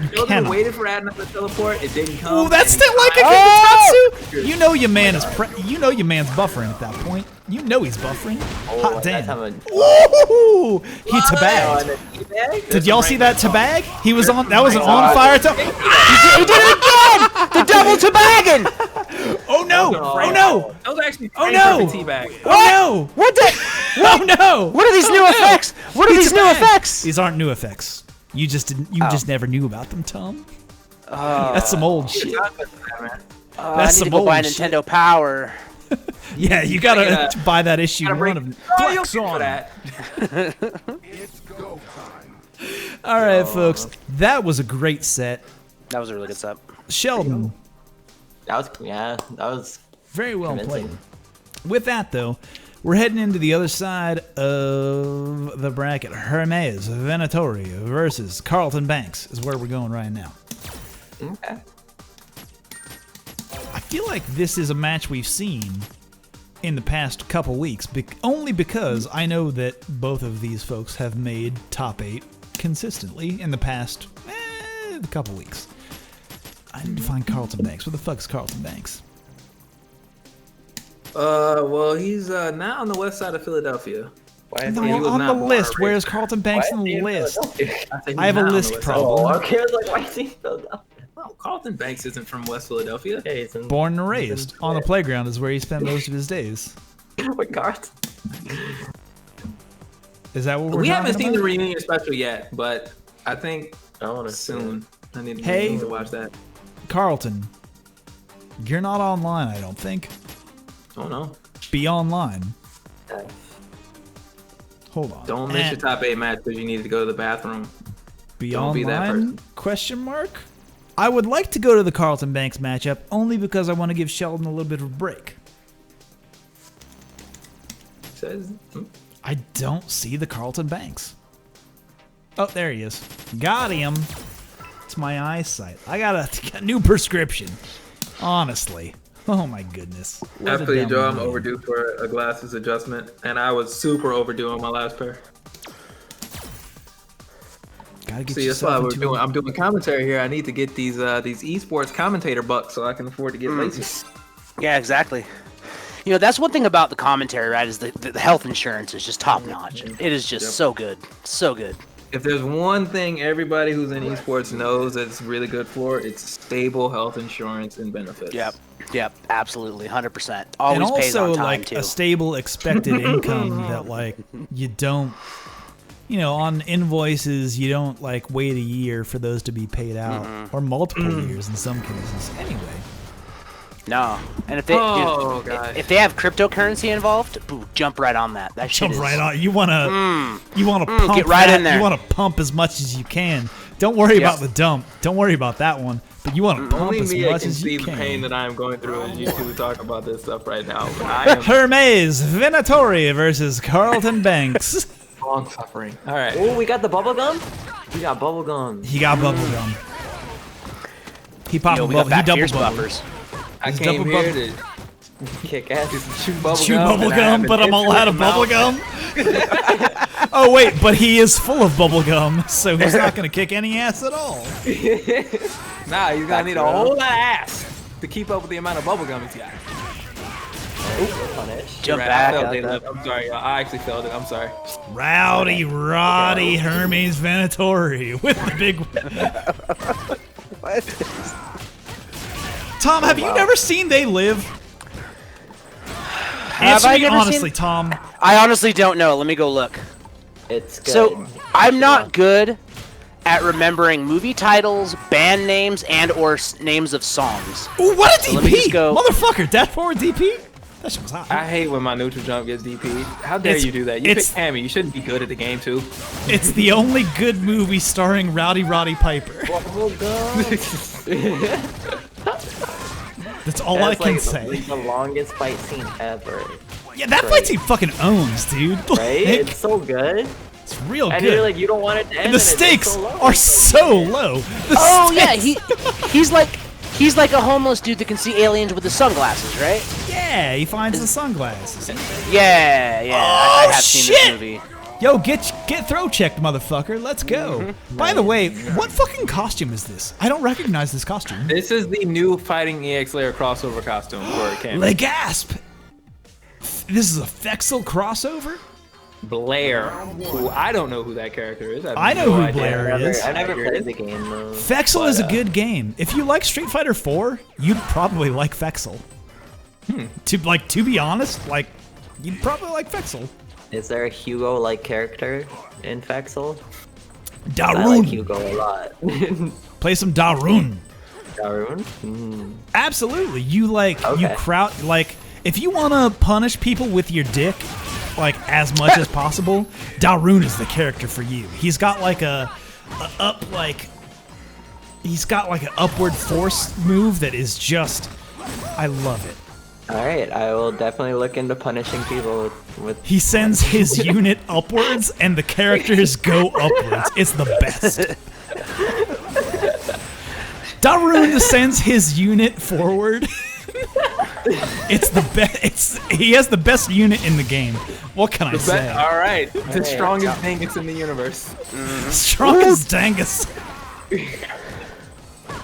Speaker 1: You
Speaker 7: Sheldon
Speaker 1: cannot.
Speaker 7: waited for Adnan to teleport. It didn't come.
Speaker 1: Ooh, that's
Speaker 7: and
Speaker 1: still like a
Speaker 4: Oh!
Speaker 1: Tatsu. You know your man is. You know your man's buffering at that point. You know he's buffering. Hot damn. Ooh, he tabagged. Did y'all see that tabag? He was on. That was an on fire.
Speaker 4: He did it again! The double tobagging!
Speaker 1: Oh no! Oh no!
Speaker 7: That was actually
Speaker 1: Oh no!
Speaker 7: teabag.
Speaker 1: Oh no!
Speaker 4: What the?
Speaker 1: Oh no!
Speaker 4: What are these new effects? What are these new effects?
Speaker 1: These aren't new effects. You just didn't. You just never knew about them, Tom. That's some old shit.
Speaker 4: I need to go buy Nintendo Power.
Speaker 1: Yeah, you gotta buy that issue one of.
Speaker 7: Oh, you'll pay for that.
Speaker 1: All right, folks. That was a great set.
Speaker 4: That was a really good set.
Speaker 1: Sheldon.
Speaker 8: That was
Speaker 1: Very well
Speaker 8: convincing.
Speaker 1: played. With that, though, we're heading into the other side of the bracket. Hermes Venatori versus Carlton Banks is where we're going right now.
Speaker 8: Okay.
Speaker 1: I feel like this is a match we've seen in the past couple weeks, only because I know that both of these folks have made top 8 consistently in the past couple weeks. I need to find Carlton Banks. Where the fuck is Carlton Banks?
Speaker 7: Well, he's now on the west side of Philadelphia.
Speaker 1: No, on the list. Where's Carlton Banks on the list? I have a list problem.
Speaker 8: Okay, I was like, why is he Philadelphia?
Speaker 7: Well, Carlton Banks isn't from West Philadelphia.
Speaker 8: Okay, he's in,
Speaker 1: Born and raised on the playground is where he spent most of his days.
Speaker 8: What Carlton?
Speaker 1: Is that what we're
Speaker 7: We
Speaker 1: talking
Speaker 7: haven't seen
Speaker 1: about?
Speaker 7: the reunion special yet, but I think
Speaker 8: I want to
Speaker 7: soon. I need
Speaker 1: Hey.
Speaker 7: to watch that.
Speaker 1: Carlton, you're not online, I don't think.
Speaker 7: Oh no.
Speaker 1: Be online. Hold on.
Speaker 7: Don't miss your top 8 match because you need to go to the bathroom.
Speaker 1: Be
Speaker 7: Don't be that
Speaker 1: online?
Speaker 7: person.
Speaker 1: Question mark? I would like to go to the Carlton Banks matchup only because I want to give Sheldon a little bit of a break.
Speaker 7: Says.
Speaker 1: I don't see the Carlton Banks. Oh, there he is. Got him. It's my eyesight. I got a new prescription. Honestly. Oh my goodness. What a
Speaker 7: Actually,
Speaker 1: dumb
Speaker 7: Joe, I'm
Speaker 1: idiot.
Speaker 7: overdue for a glasses adjustment, and I was super overdue on my last pair.
Speaker 1: Gotta get
Speaker 7: See, that's why
Speaker 1: yourself into
Speaker 7: I'm doing commentary here. I need to get these esports commentator bucks so I can afford to get lazy.
Speaker 4: Yeah, exactly. You know, that's one thing about the commentary, right? Is the health insurance is just top notch. It is just so good, so good.
Speaker 7: If there's one thing everybody who's in esports knows that it's really good for, it's stable health insurance and benefits.
Speaker 4: Yep, absolutely, 100%. Always
Speaker 1: and
Speaker 4: pays
Speaker 1: also
Speaker 4: on time
Speaker 1: like
Speaker 4: too.
Speaker 1: a stable expected income that like you don't, you know, on invoices you don't like wait a year for those to be paid out or multiple years in some cases. Anyway,
Speaker 4: No, and if they if they have cryptocurrency involved, boo, jump right on that. That shit
Speaker 1: jump
Speaker 4: is,
Speaker 1: right on. You wanna pump
Speaker 4: get right
Speaker 1: that,
Speaker 4: in there.
Speaker 1: You wanna pump as much as you can. Don't worry about the dump. Don't worry about that one. But you wanna pump
Speaker 7: Only
Speaker 1: as
Speaker 7: me
Speaker 1: much
Speaker 7: can
Speaker 1: as
Speaker 7: see
Speaker 1: you
Speaker 7: the
Speaker 1: can.
Speaker 7: pain that I am going through as you two talk about this stuff right now. But I am
Speaker 1: Hermes Venatori versus Carlton Banks.
Speaker 7: long suffering. All right.
Speaker 8: Oh, we got the bubble gum. We got bubble gum.
Speaker 1: He got bubble gum. He popped
Speaker 4: Yo,
Speaker 1: a
Speaker 4: we
Speaker 1: bubble.
Speaker 4: got
Speaker 1: He
Speaker 4: fat
Speaker 1: double
Speaker 4: fierce
Speaker 1: bubbled.
Speaker 4: buffers.
Speaker 7: I
Speaker 1: He's
Speaker 7: came
Speaker 1: double
Speaker 7: here
Speaker 1: bubble-
Speaker 7: to
Speaker 8: Kick ass.
Speaker 7: chew bubble
Speaker 1: Chew
Speaker 7: gum.
Speaker 1: bubble
Speaker 7: and I
Speaker 1: gum,
Speaker 7: haven't
Speaker 1: but I'm
Speaker 7: hit
Speaker 1: all
Speaker 7: it
Speaker 1: out
Speaker 7: in
Speaker 1: of
Speaker 7: the
Speaker 1: bubble
Speaker 7: mouth.
Speaker 1: gum. Oh wait, but he is full of bubble gum, so he's not gonna kick any ass at all.
Speaker 7: Nah, he's gonna need a whole lot of ass to keep up with the amount of bubble gum he's got.
Speaker 4: Jump
Speaker 7: Right,
Speaker 4: back.
Speaker 7: I failed
Speaker 4: I like
Speaker 7: Dave.
Speaker 4: that.
Speaker 7: I'm sorry, y'all. I actually failed it. I'm sorry.
Speaker 1: Rowdy Roddy Hermes Venatori with the big. Tom, have you never seen They Live? Answer
Speaker 4: I
Speaker 1: me
Speaker 4: never
Speaker 1: honestly,
Speaker 4: seen-
Speaker 1: Tom.
Speaker 4: I honestly don't know. Let me go look.
Speaker 8: It's good.
Speaker 4: So I'm not good at remembering movie titles, band names, and or names of songs.
Speaker 1: Ooh, what a
Speaker 4: So let me just
Speaker 1: DP!
Speaker 4: go-
Speaker 1: Motherfucker, Death Forward DP? That shit was hot.
Speaker 7: I hate when my neutral jump gets DP'd. How dare
Speaker 1: It's-
Speaker 7: you do that? You
Speaker 1: it's-
Speaker 7: picked Hammy. You shouldn't be good at the game, too.
Speaker 1: It's the only good movie starring Rowdy Roddy Piper.
Speaker 8: bubble gum.
Speaker 1: That's all I
Speaker 8: That's
Speaker 1: can
Speaker 8: like
Speaker 1: say.
Speaker 8: the longest fight scene ever.
Speaker 1: Yeah, that fight scene fucking owns, dude.
Speaker 8: Right?
Speaker 1: Like,
Speaker 8: It's so good.
Speaker 1: it's real
Speaker 8: And
Speaker 1: good.
Speaker 8: you're like, you don't want it to end.
Speaker 1: and the
Speaker 8: it's
Speaker 1: stakes
Speaker 8: so low.
Speaker 1: are so low. The
Speaker 4: Oh yeah,
Speaker 1: stakes-
Speaker 4: he's like a homeless dude that can see aliens with the sunglasses, right?
Speaker 1: Yeah, he finds the sunglasses.
Speaker 4: Yeah, I
Speaker 1: Oh,
Speaker 4: have seen
Speaker 1: shit!
Speaker 4: this movie.
Speaker 1: Yo, get throw checked, motherfucker. Let's go. By the way, what fucking costume is this? I don't recognize this costume.
Speaker 7: This is the new Fighting EX Layer crossover costume for Cam.
Speaker 1: Le gasp. This is a Fexel crossover?
Speaker 7: Blair, who I don't know who that character is.
Speaker 1: I know
Speaker 7: no
Speaker 1: who
Speaker 7: idea.
Speaker 1: Blair is.
Speaker 8: I never played the game though.
Speaker 1: Fexel is a good game. If you like Street Fighter 4, you'd probably like Fexel. To be honest, like you'd probably like Fexel.
Speaker 8: Is there a Hugo-like character in Fexel?
Speaker 1: Darun.
Speaker 8: I like Hugo a lot.
Speaker 1: Play some Darun.
Speaker 8: Darun? Mm.
Speaker 1: Absolutely. You crowd like if you want to punish people with your dick like as much as possible, Darun is the character for you. He's got like he's got like an upward force move that is just I love it.
Speaker 8: Alright, I will definitely look into punishing people with
Speaker 1: He sends his unit upwards and the characters go upwards. It's the best. Darun sends his unit forward. It's the best. He has the best unit in the game. What can I say?
Speaker 7: All right, the strongest Dangus in the universe.
Speaker 1: Strongest Dangus.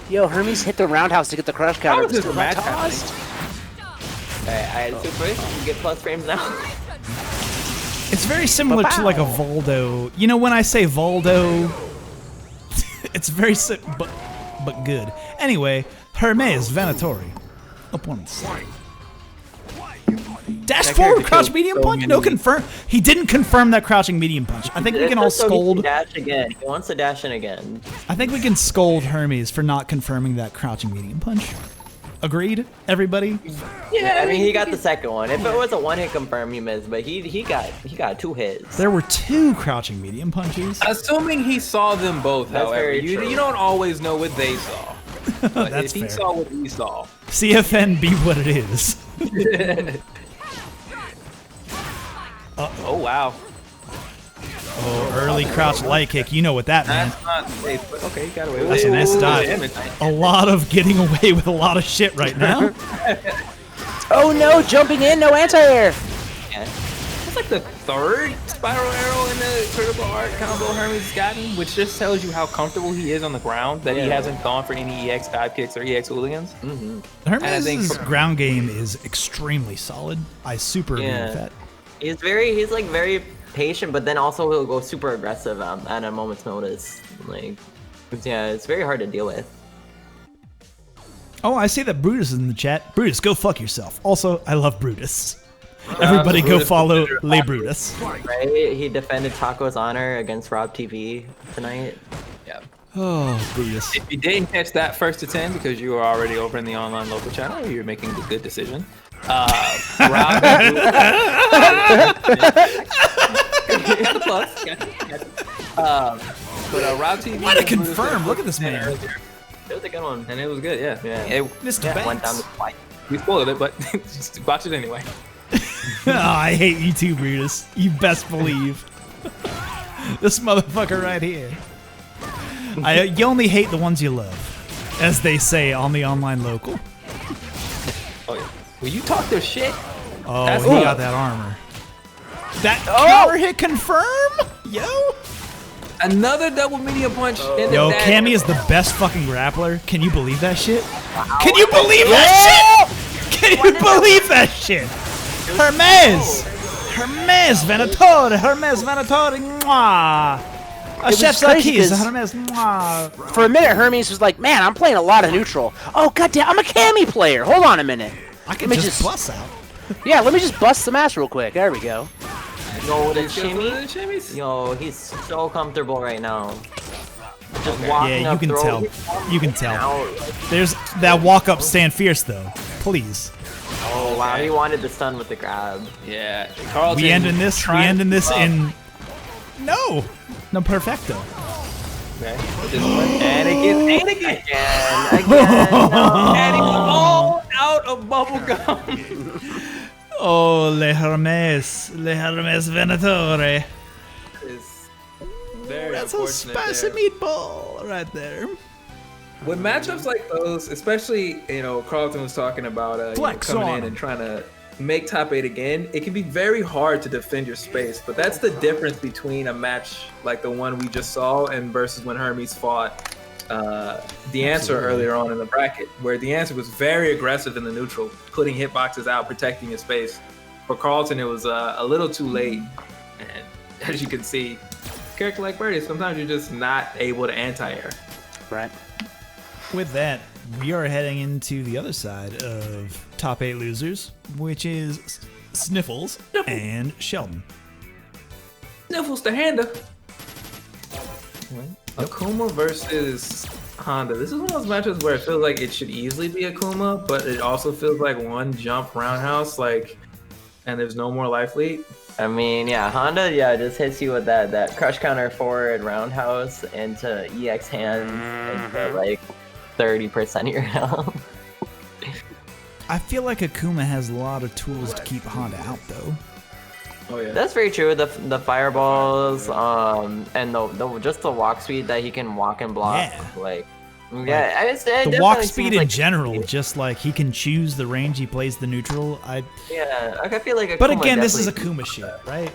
Speaker 4: Yo, Hermes hit the roundhouse to get the crush counter.
Speaker 7: How is this match happening?
Speaker 8: Alright, I super. You get plus frames now.
Speaker 1: It's very similar to like a Voldo. You know when I say Voldo, it's very but good. Anyway, Hermes Venatori. Opponents. Dash forward, crouch medium punch. No confirm. He didn't confirm that crouching medium punch. I think we can all scold.
Speaker 8: Dash again. He wants to dash in again.
Speaker 1: I think we can scold Hermes for not confirming that crouching medium punch. Agreed, everybody.
Speaker 8: Yeah, I mean he got the second one. If it was a one-hit confirm, he missed, but he got 2 hits.
Speaker 1: There were 2 crouching medium punches.
Speaker 7: Assuming he saw them both,
Speaker 8: That's
Speaker 7: however,
Speaker 8: very true.
Speaker 7: you don't always know what they saw. But
Speaker 1: That's
Speaker 7: if he
Speaker 1: fair.
Speaker 7: saw what we saw,
Speaker 1: CFN be what it is.
Speaker 7: oh wow.
Speaker 1: Oh, early crouch light kick. You know what that means.
Speaker 7: That's not safe, but okay, you got away with
Speaker 1: That's
Speaker 7: it.
Speaker 1: a nice dodge.
Speaker 7: Damage.
Speaker 1: A lot of getting away with a lot of shit right now.
Speaker 4: Oh no, jumping in, no anti-air.
Speaker 8: Yeah.
Speaker 7: It's like the 3rd spiral arrow in the critical art combo Hermes has gotten, which just tells you how comfortable he is on the ground, that he hasn't gone for any EX dive kicks or EX hooligans.
Speaker 1: Hermes' ground game is extremely solid. I super agree with that.
Speaker 8: He's like very patient, but then also he'll go super aggressive at a moment's notice. Like, yeah, it's very hard to deal with.
Speaker 1: Oh, I see that Brutus is in the chat. Brutus, go fuck yourself. Also, I love Brutus. Everybody go follow Le Brutus.
Speaker 8: Right? He defended Taco's honor against Rob TV tonight.
Speaker 7: Yeah.
Speaker 1: Oh, Brutus.
Speaker 7: If you didn't catch that first to 10 because you were already over in the online local channel, you're making a good decision. Rob, Rob TV.
Speaker 1: What a confirm! Look at this man.
Speaker 8: It was a good one.
Speaker 7: And it was good, yeah.
Speaker 1: Mr.
Speaker 8: Went down
Speaker 1: Banks.
Speaker 8: the fight.
Speaker 7: We spoiled it, but just watch it anyway.
Speaker 1: Oh, I hate you too, Brutus. You best believe. This motherfucker right here. You only hate the ones you love, as they say on the online local.
Speaker 7: Oh yeah. Will you talk their shit?
Speaker 1: Oh,
Speaker 7: That's
Speaker 1: he
Speaker 7: cool.
Speaker 1: got that armor. That counter hit confirm? Yo!
Speaker 7: Another double medium punch. In the
Speaker 1: Yo,
Speaker 7: dash.
Speaker 1: Cammy is the best fucking grappler. Can you believe that shit? Can you believe that shit? Can you believe that shit? Hermes! Hermes Venatore! Hermes Venatore! Mwah! A
Speaker 4: was
Speaker 1: chef's
Speaker 4: crazy
Speaker 1: keys.
Speaker 4: 'cause-
Speaker 1: Hermes. Mwah!
Speaker 4: For a minute, Hermes was like, man, I'm playing a lot of neutral. Oh, goddamn, I'm a Cammy player. Hold on a minute.
Speaker 1: I can
Speaker 4: Let me
Speaker 1: just
Speaker 4: just-
Speaker 1: bust out.
Speaker 4: Yeah, let me just bust some ass real quick. There we go.
Speaker 8: Yo, the
Speaker 7: Shimmy?
Speaker 8: shimmy. Yo, he's so comfortable right now. Just
Speaker 7: Okay.
Speaker 8: walking
Speaker 1: Yeah, you
Speaker 8: up
Speaker 1: can
Speaker 8: throw.
Speaker 1: tell. You can tell.
Speaker 8: Out.
Speaker 1: There's that walk up stand fierce though. Please.
Speaker 8: Oh wow, he wanted the stun with the grab.
Speaker 7: Yeah. Carlton
Speaker 1: We ending this. We
Speaker 7: trying
Speaker 1: ending this
Speaker 7: to-
Speaker 1: in. No. No perfecto.
Speaker 7: Okay. And again.
Speaker 8: Again, no.
Speaker 7: And it's all out of bubble gum.
Speaker 1: Oh, Le Hermes Venatore.
Speaker 7: It's very
Speaker 1: That's a
Speaker 7: unfortunate
Speaker 1: spicy
Speaker 7: there.
Speaker 1: meatball right there.
Speaker 7: With matchups like those, especially, Carlton was talking about
Speaker 1: Flex
Speaker 7: coming
Speaker 1: on
Speaker 7: in and trying to make top 8 again, it can be very hard to defend your space, but that's the difference between a match like the one we just saw and versus when Hermes fought the answer earlier on in the bracket, where the answer was very aggressive in the neutral, putting hitboxes out, protecting his space. For Carlton, it was a little too late, and as you can see, a character like Birdie, sometimes you're just not able to anti-air.
Speaker 4: Right.
Speaker 1: With that, we are heading into the other side of top 8 losers, which is Sniffles and Sheldon.
Speaker 7: Sniffles the Hander. Akuma versus Honda. This is one of those matches where it feels like it should easily be Akuma, but it also feels like one jump roundhouse, like, and there's no more life lead.
Speaker 8: I mean, yeah, Honda, just hits you with that crush counter forward roundhouse into EX hands into like 30% of your health.
Speaker 1: I feel like Akuma has a lot of tools to keep Honda out, though.
Speaker 7: Oh yeah,
Speaker 8: that's very true. The fireballs, and just the walk speed that he can walk and block.
Speaker 1: Yeah.
Speaker 8: Like,
Speaker 1: the walk speed in general, just like he can choose the range he plays the neutral.
Speaker 8: I feel like.
Speaker 1: But again, this is Akuma shit, right?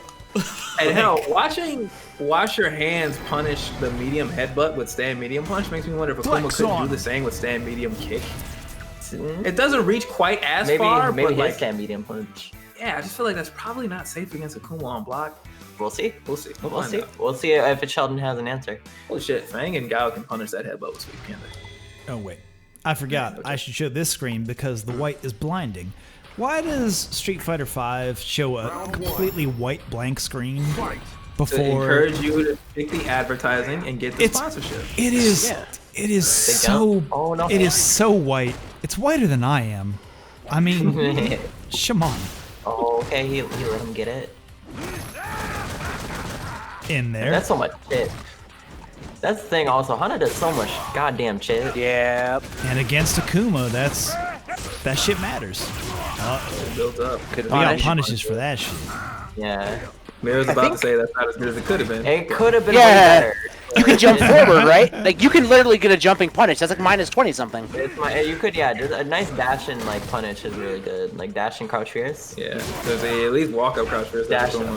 Speaker 7: And hell, watch your hands punish the medium headbutt with stand medium punch makes me wonder if Akuma could do the same with stand medium kick. It doesn't reach quite as far,
Speaker 8: maybe
Speaker 7: but like
Speaker 8: stand medium punch.
Speaker 7: Yeah, I just feel like that's probably not safe against Akuma on block.
Speaker 8: We'll see.
Speaker 7: We'll see.
Speaker 8: We'll see. We'll see if Sheldon has an answer.
Speaker 7: Holy shit, Fang and Gao can punish that headbutt with sweep, can't they?
Speaker 1: Oh wait, I forgot. I should show this screen because the white is blinding. Why does Street Fighter V show a completely white blank screen before?
Speaker 7: To encourage you to pick the advertising and get the sponsorship.
Speaker 1: It is.
Speaker 7: Yeah.
Speaker 1: It is so.
Speaker 8: Oh, no.
Speaker 1: It is so white. It's whiter than I am. I mean, Shaman.
Speaker 8: Oh, okay. He let him get it.
Speaker 1: In there.
Speaker 8: That's so much shit. That's the thing also. Honda does so much goddamn shit.
Speaker 4: Yeah.
Speaker 1: And against Akuma, that shit matters.
Speaker 7: Built up.
Speaker 1: We got punishes for that shit.
Speaker 8: Yeah.
Speaker 7: Mira was about to say that's not as good as it could have been.
Speaker 8: It could have been way better.
Speaker 4: You can jump forward, right? Like you can literally get a jumping punish. That's like minus 20 something.
Speaker 8: You could, just a nice dash and like punish is really good. Like dash and crouch fierce.
Speaker 7: Yeah, there's at least walk up crouch fierce.
Speaker 8: Dash and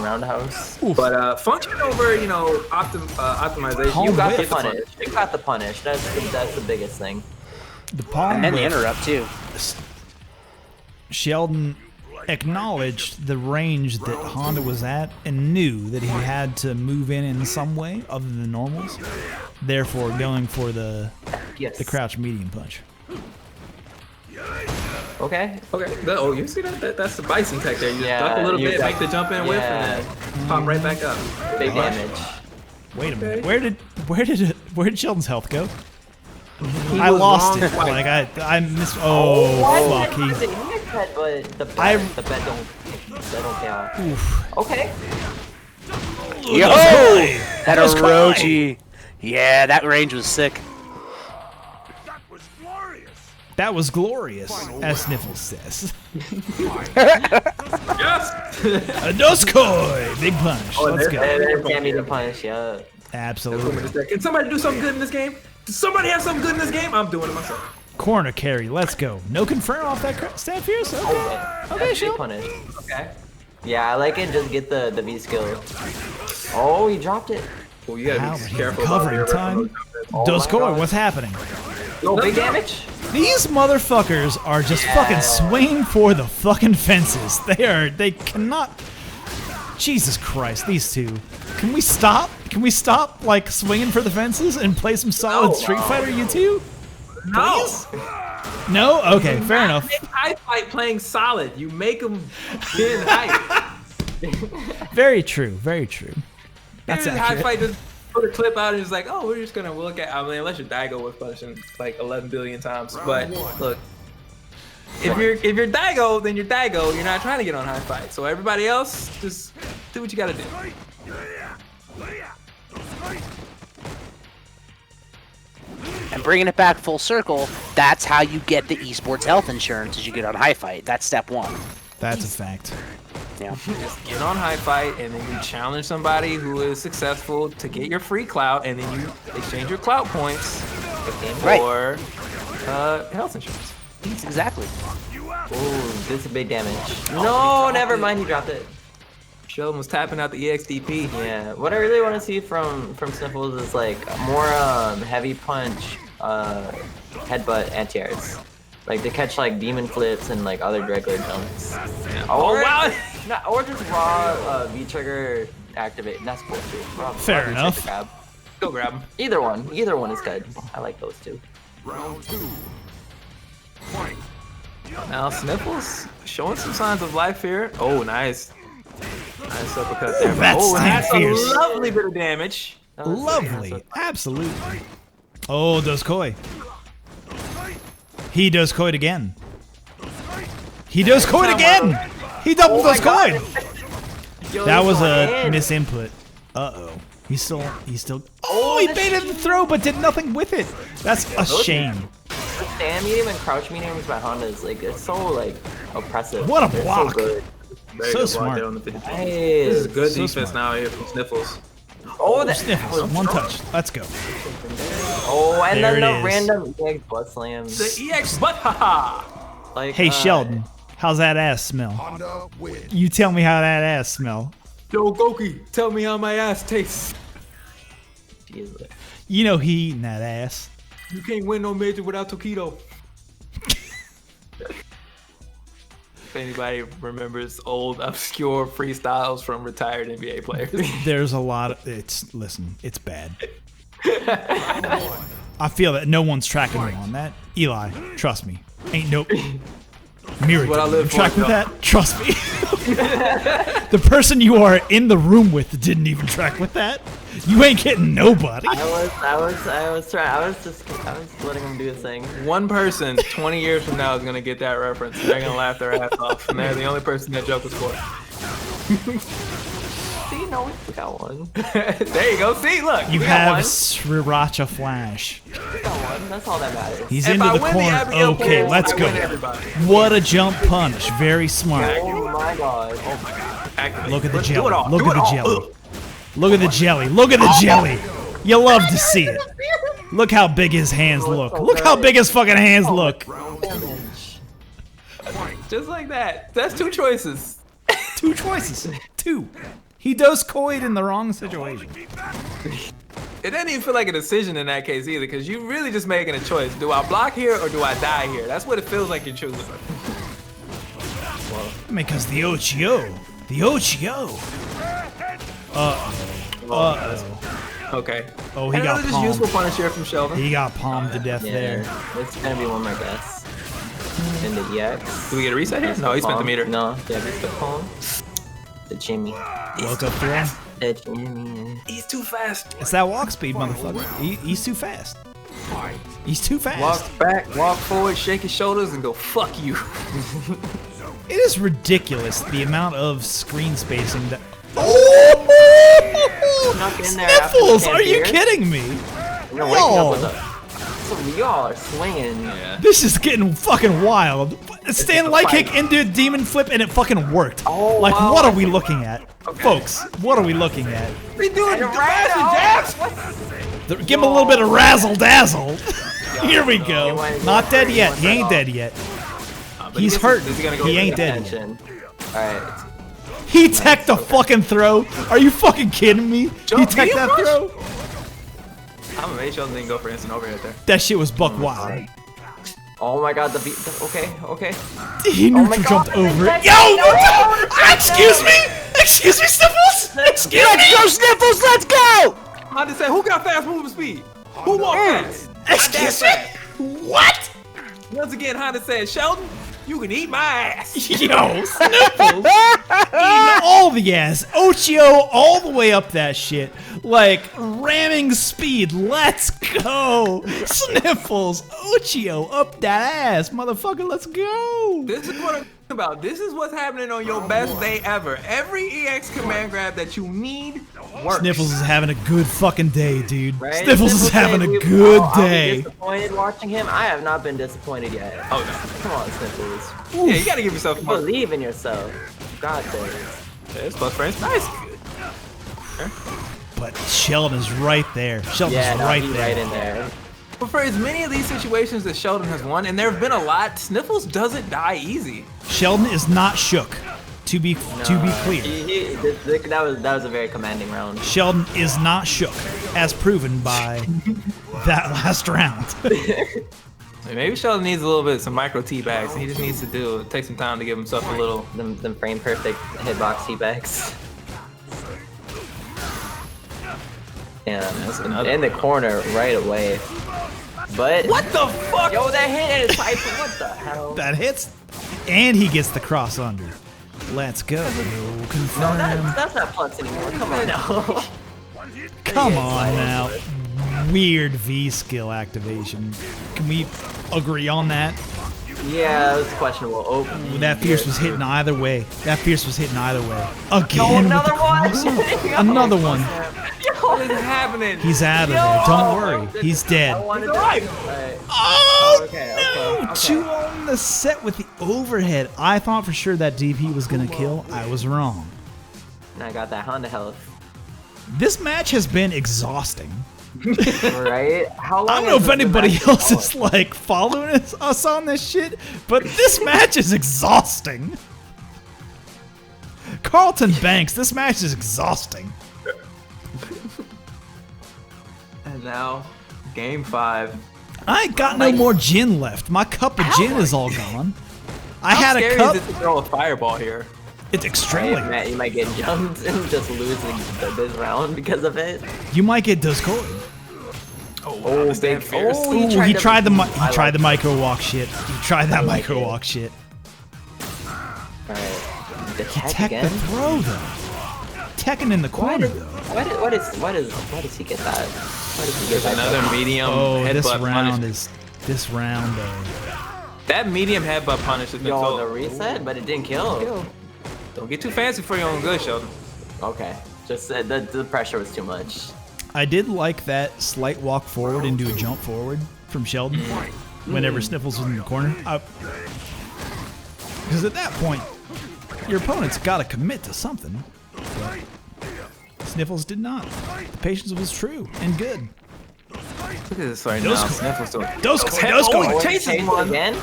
Speaker 8: roundhouse.
Speaker 7: Oof. But function over, optimization.
Speaker 8: You got the punish. You got the punish. That's the biggest thing.
Speaker 1: The problem
Speaker 4: and the interrupt too.
Speaker 1: Sheldon acknowledged the range that Honda was at and knew that he had to move in some way other than normals, therefore going for the crouch medium punch.
Speaker 8: Okay.
Speaker 7: You see that? That's the bison tech there. You duck a little bit, make the jump in whiff, and then pop right back up.
Speaker 8: Big damage.
Speaker 1: Wait a minute. Where did Sheldon's health go? I lost it. Like I missed. Oh fuck!
Speaker 8: The bed don't pay off.
Speaker 1: Oof.
Speaker 8: Okay.
Speaker 4: Yo, that Orochi. Yeah, that range was sick.
Speaker 1: That was glorious, as Sniffles says.
Speaker 7: Yes.
Speaker 1: A Doskoi! Big punish. Let's go.
Speaker 8: Can't meet the punish, yeah.
Speaker 1: Absolutely.
Speaker 7: Can somebody do something good in this game? Does somebody have something good in this game? I'm doing it myself.
Speaker 1: Corner carry, let's go. No confirm off that stat fierce? Okay, sure.
Speaker 8: Punish. Okay. Yeah, I like it. Just get the V skill. Oh, he dropped it.
Speaker 7: Well, you gotta be careful.
Speaker 1: Covering time. Doskoi, what's happening?
Speaker 8: No big damage.
Speaker 1: These motherfuckers are just fucking swinging for the fucking fences. They cannot. Jesus Christ, these two. Can we stop? Can we stop, like, swinging for the fences and play some solid Street Fighter, you two?
Speaker 7: No.
Speaker 1: Please? No? Okay, fair enough.
Speaker 7: You make High Fight playing solid. You make them in height.
Speaker 1: Very true, very true. That's accurate.
Speaker 7: High Fight just put a clip out and it's like, oh, we're just gonna look at. I mean, unless your Daigo was punishing like 11 billion times. But look, if you're Daigo, then you're Daigo. You're not trying to get on High Fight. So everybody else, just do what you gotta do.
Speaker 4: And bringing it back full circle, that's how you get the esports health insurance as you get on High Fight. That's step one.
Speaker 1: That's a fact.
Speaker 4: Yeah.
Speaker 7: Just get on High Fight and then you challenge somebody who is successful to get your free clout, and then you exchange your clout points for health insurance.
Speaker 4: Exactly.
Speaker 8: Oh, this is big damage. No, never mind. He dropped it.
Speaker 7: Sheldon was tapping out the EXDP.
Speaker 8: Yeah. What I really want to see from Sniffles is like more heavy punch, headbutt anti-airs. Like to catch like demon flips and like other regular jumps.
Speaker 7: Yeah.
Speaker 8: Or, or just raw V trigger activate. That's cool too.
Speaker 1: Fair enough.
Speaker 7: Go grab them.
Speaker 8: Either one is good. I like those two.
Speaker 3: Round 2. Fight.
Speaker 7: Now Sniffles showing some signs of life here. Oh, nice. Nice uppercut there.
Speaker 1: That's
Speaker 7: oh, that's a
Speaker 1: fierce.
Speaker 7: lovely bit of damage.
Speaker 1: Lovely. Absolutely. Oh, does Koi. He does Koi again. He does Koi again. He double does Koi. That was a misinput. Uh-oh. He's still. Oh, he baited the throw, but did nothing with it. That's a shame.
Speaker 8: The stand medium and crouch mediums by Honda is like, it's so like oppressive.
Speaker 1: What a
Speaker 8: They're
Speaker 1: block.
Speaker 8: So good.
Speaker 7: Very
Speaker 1: So
Speaker 7: good block
Speaker 1: smart.
Speaker 7: there on the 50.
Speaker 8: Nice.
Speaker 7: This is good
Speaker 1: So
Speaker 7: defense
Speaker 1: smart.
Speaker 7: now here from Sniffles.
Speaker 8: Oh, that
Speaker 1: Sniffles. One touch. Let's go.
Speaker 8: Oh, and
Speaker 1: There
Speaker 8: then the
Speaker 1: it is.
Speaker 8: random EX butt slams.
Speaker 7: The EX butt, haha.
Speaker 8: Like,
Speaker 1: Hey, Sheldon. How's that ass smell?
Speaker 3: Honda wins.
Speaker 1: You tell me how that ass smell.
Speaker 7: Yo, Goki, tell me how my ass tastes.
Speaker 8: Jesus.
Speaker 1: You know he eating that ass.
Speaker 7: You can't win no major without Tokido. If anybody remembers old obscure freestyles from retired NBA players.
Speaker 1: There's a lot of listen, it's bad. I feel that no one's tracking me on that. Eli, trust me. Ain't no Mirror.
Speaker 7: what I live for,
Speaker 1: track with
Speaker 7: though.
Speaker 1: that? Trust me. The person you are in the room with didn't even track with that. You ain't getting nobody.
Speaker 8: I was letting him do his thing.
Speaker 7: One person 20 years from now is gonna get that reference. They're gonna laugh their ass off, and they're the only person that joke was for.
Speaker 8: See, no, we got one.
Speaker 7: There you go. See, look.
Speaker 1: You
Speaker 7: we got
Speaker 1: have
Speaker 7: one.
Speaker 1: Sriracha Flash.
Speaker 8: We got one. That's all that matters.
Speaker 1: He's
Speaker 7: If
Speaker 1: into
Speaker 7: I
Speaker 1: the
Speaker 7: win the
Speaker 1: corner.
Speaker 7: Abigail
Speaker 1: Okay,
Speaker 7: pool,
Speaker 1: let's
Speaker 7: I
Speaker 1: go.
Speaker 7: win everybody.
Speaker 1: What a jump punch. Very smart.
Speaker 8: Oh my god.
Speaker 7: Oh my god. Activate.
Speaker 1: Look at the
Speaker 7: Let's do
Speaker 1: jelly.
Speaker 7: it all.
Speaker 1: Look
Speaker 7: Do
Speaker 1: at
Speaker 7: it
Speaker 1: the
Speaker 7: all.
Speaker 1: jelly.
Speaker 7: Ugh.
Speaker 1: Look at the jelly. Look at the jelly. You love to see it. Look how big his hands look. Look how big his fucking hands look.
Speaker 7: Just like that. That's two choices.
Speaker 1: Two choices. Two. He does Koid in the wrong situation.
Speaker 7: It doesn't even feel like a decision in that case either, because you're really just making a choice. Do I block here or do I die here? That's what it feels like you're choosing.
Speaker 1: Because the Ochio. The Ochio.
Speaker 7: Okay.
Speaker 1: Oh, he
Speaker 7: And
Speaker 1: got
Speaker 7: another just useful
Speaker 1: palmed.
Speaker 7: punish here from Sheldon.
Speaker 1: He got palmed to death
Speaker 8: Yeah,
Speaker 1: there.
Speaker 8: it's gonna be one of my best. In the EX.
Speaker 7: Do we get a reset here? No, he spent the meter.
Speaker 8: No, yeah, we spent palm. The Jimmy.
Speaker 1: Woke up throw.
Speaker 8: The Jimmy.
Speaker 7: He's too fast.
Speaker 1: It's that walk speed, motherfucker. He's too fast. He's too fast.
Speaker 7: Walk back, walk forward, shake his shoulders, and go, fuck you.
Speaker 1: It is ridiculous the amount of screen spacing that.
Speaker 8: Snuck in there after the
Speaker 1: Sniffles! Are you
Speaker 8: Cantier.
Speaker 1: kidding me?
Speaker 8: You're waking
Speaker 1: Yo.
Speaker 8: up with a. So y'all are swinging.
Speaker 7: Yeah.
Speaker 1: This is getting fucking wild. Stand light kick into demon flip and it fucking worked.
Speaker 8: Oh,
Speaker 1: like,
Speaker 8: wow.
Speaker 1: what are we looking at? Folks, what are we looking at?
Speaker 7: We doing the master jabs.
Speaker 1: Give him a little bit of razzle dazzle. Here we go. Not dead yet. He ain't dead yet. He's hurt. He ain't dead yet.
Speaker 8: Alright.
Speaker 1: He teched a fucking throw. Are you fucking kidding me? He
Speaker 7: Jump
Speaker 1: teched
Speaker 7: medium
Speaker 1: that
Speaker 7: rush?
Speaker 1: throw?
Speaker 7: I'm amazed Sheldon didn't go for instant overhead there.
Speaker 1: That shit was buck wild.
Speaker 8: Oh my god, the beat. Okay, okay.
Speaker 1: He
Speaker 8: Oh my
Speaker 1: neutral
Speaker 8: God,
Speaker 1: jumped over it.
Speaker 8: no,
Speaker 1: Yo!
Speaker 8: no,
Speaker 1: Excuse me! Excuse me, Sniffles! Excuse me!
Speaker 8: Go Sniffles, let's go!
Speaker 7: I just said, who got fast movement speed? Who walked fast?
Speaker 1: Excuse me? What?
Speaker 7: Once again, Honda said, Sheldon, you can eat my ass.
Speaker 1: Yo, Sniffles! Eating all the ass. Ochio all the way up that shit. Like, ramming speed. Let's go! Sniffles! Ochio up that ass. Motherfucker, let's go!
Speaker 7: This is what I'm talking about. This is what's happening on your best day ever. Every EX command grab that you need works.
Speaker 1: Sniffles is having a good fucking day, dude.
Speaker 8: Right?
Speaker 1: Sniffles is having a
Speaker 8: we-
Speaker 1: good
Speaker 8: I'll be
Speaker 1: day.
Speaker 8: disappointed watching him. I have not been disappointed yet.
Speaker 7: Oh, no.
Speaker 8: Come on, Sniffles.
Speaker 7: Yeah, you gotta give yourself more.
Speaker 8: Believe in yourself. God damn.
Speaker 7: There's plus frames. Nice.
Speaker 1: But Sheldon is right there. Sheldon's
Speaker 8: Yeah, no,
Speaker 1: right
Speaker 8: he's
Speaker 1: there.
Speaker 8: right in there.
Speaker 7: But for as many of these situations that Sheldon has won, and there have been a lot, Sniffles doesn't die easy.
Speaker 1: Sheldon is not shook. To be clear,
Speaker 8: That was a very commanding round.
Speaker 1: Sheldon is not shook, as proven by that last round.
Speaker 7: Maybe Sheldon needs a little bit, some micro tea bags. He just needs to take some time to give himself a little.
Speaker 8: Them frame perfect hitbox teabags. Yeah, in the corner right away. But
Speaker 7: What the fuck?
Speaker 8: yo, that hit and it's Piper. What the hell?
Speaker 1: That hits, and he gets the cross under. Let's go.
Speaker 8: No,
Speaker 1: Confirm.
Speaker 8: that's not plus anymore. Come on now.
Speaker 1: Come on now. Weird V skill activation. Can we agree on that?
Speaker 8: Yeah, it was questionable. Oh,
Speaker 1: That Fierce was hitting either way. That Fierce was hitting either way. Again.
Speaker 8: no,
Speaker 1: with
Speaker 8: another
Speaker 1: the
Speaker 8: one.
Speaker 1: crossover. Another one.
Speaker 7: What is happening?
Speaker 1: He's out of there. Don't worry. He's dead. Oh, no! 2 on the set with the overhead. I thought for sure that DP was going to kill. I was wrong.
Speaker 8: And I got that Honda health.
Speaker 1: This match has been exhausting.
Speaker 8: Right? How long
Speaker 1: I don't know if
Speaker 8: has the
Speaker 1: anybody
Speaker 8: match
Speaker 1: else
Speaker 8: been
Speaker 1: is like following us on this shit, but this match is exhausting. Carlton Banks, this match is exhausting.
Speaker 7: And now, game 5.
Speaker 1: I ain't got no more gin left. My cup of gin is all gone. I
Speaker 7: How
Speaker 1: had a
Speaker 7: scary
Speaker 1: cup.
Speaker 7: is it to throw a fireball here?
Speaker 1: It's extremely.
Speaker 8: Hey, Matt, you might get jumped and just lose this round because of it.
Speaker 1: You might get discoid.
Speaker 7: Oh, big fierce.
Speaker 8: Oh,
Speaker 1: Ooh, he tried the
Speaker 8: I like
Speaker 1: micro walk shit. He tried that micro walk shit.
Speaker 8: Alright. The tech
Speaker 1: Tech
Speaker 8: again?
Speaker 1: the throw though. Tekken in the corner though.
Speaker 8: Why does he get that? Why does he get
Speaker 7: There's
Speaker 8: that?
Speaker 7: another medium
Speaker 1: Oh,
Speaker 7: headbutt
Speaker 1: this round
Speaker 7: punish.
Speaker 1: is this round.
Speaker 7: That medium headbutt punish has been
Speaker 8: Yo, the
Speaker 7: so.
Speaker 8: reset, but it didn't kill.
Speaker 7: Don't get too fancy for your own good, Sheldon.
Speaker 8: Okay. Just the pressure was too much.
Speaker 1: I did like that slight walk forward into a jump forward from Sheldon whenever Sniffles was in the corner. Because at that point, your opponent's got to commit to something. But Sniffles did not. The patience was true and good.
Speaker 7: Look at this right
Speaker 1: Those
Speaker 7: now.
Speaker 1: go-
Speaker 7: Sniffles doing.
Speaker 1: Those
Speaker 7: Oh, he chases
Speaker 8: Chase
Speaker 7: one.
Speaker 8: again?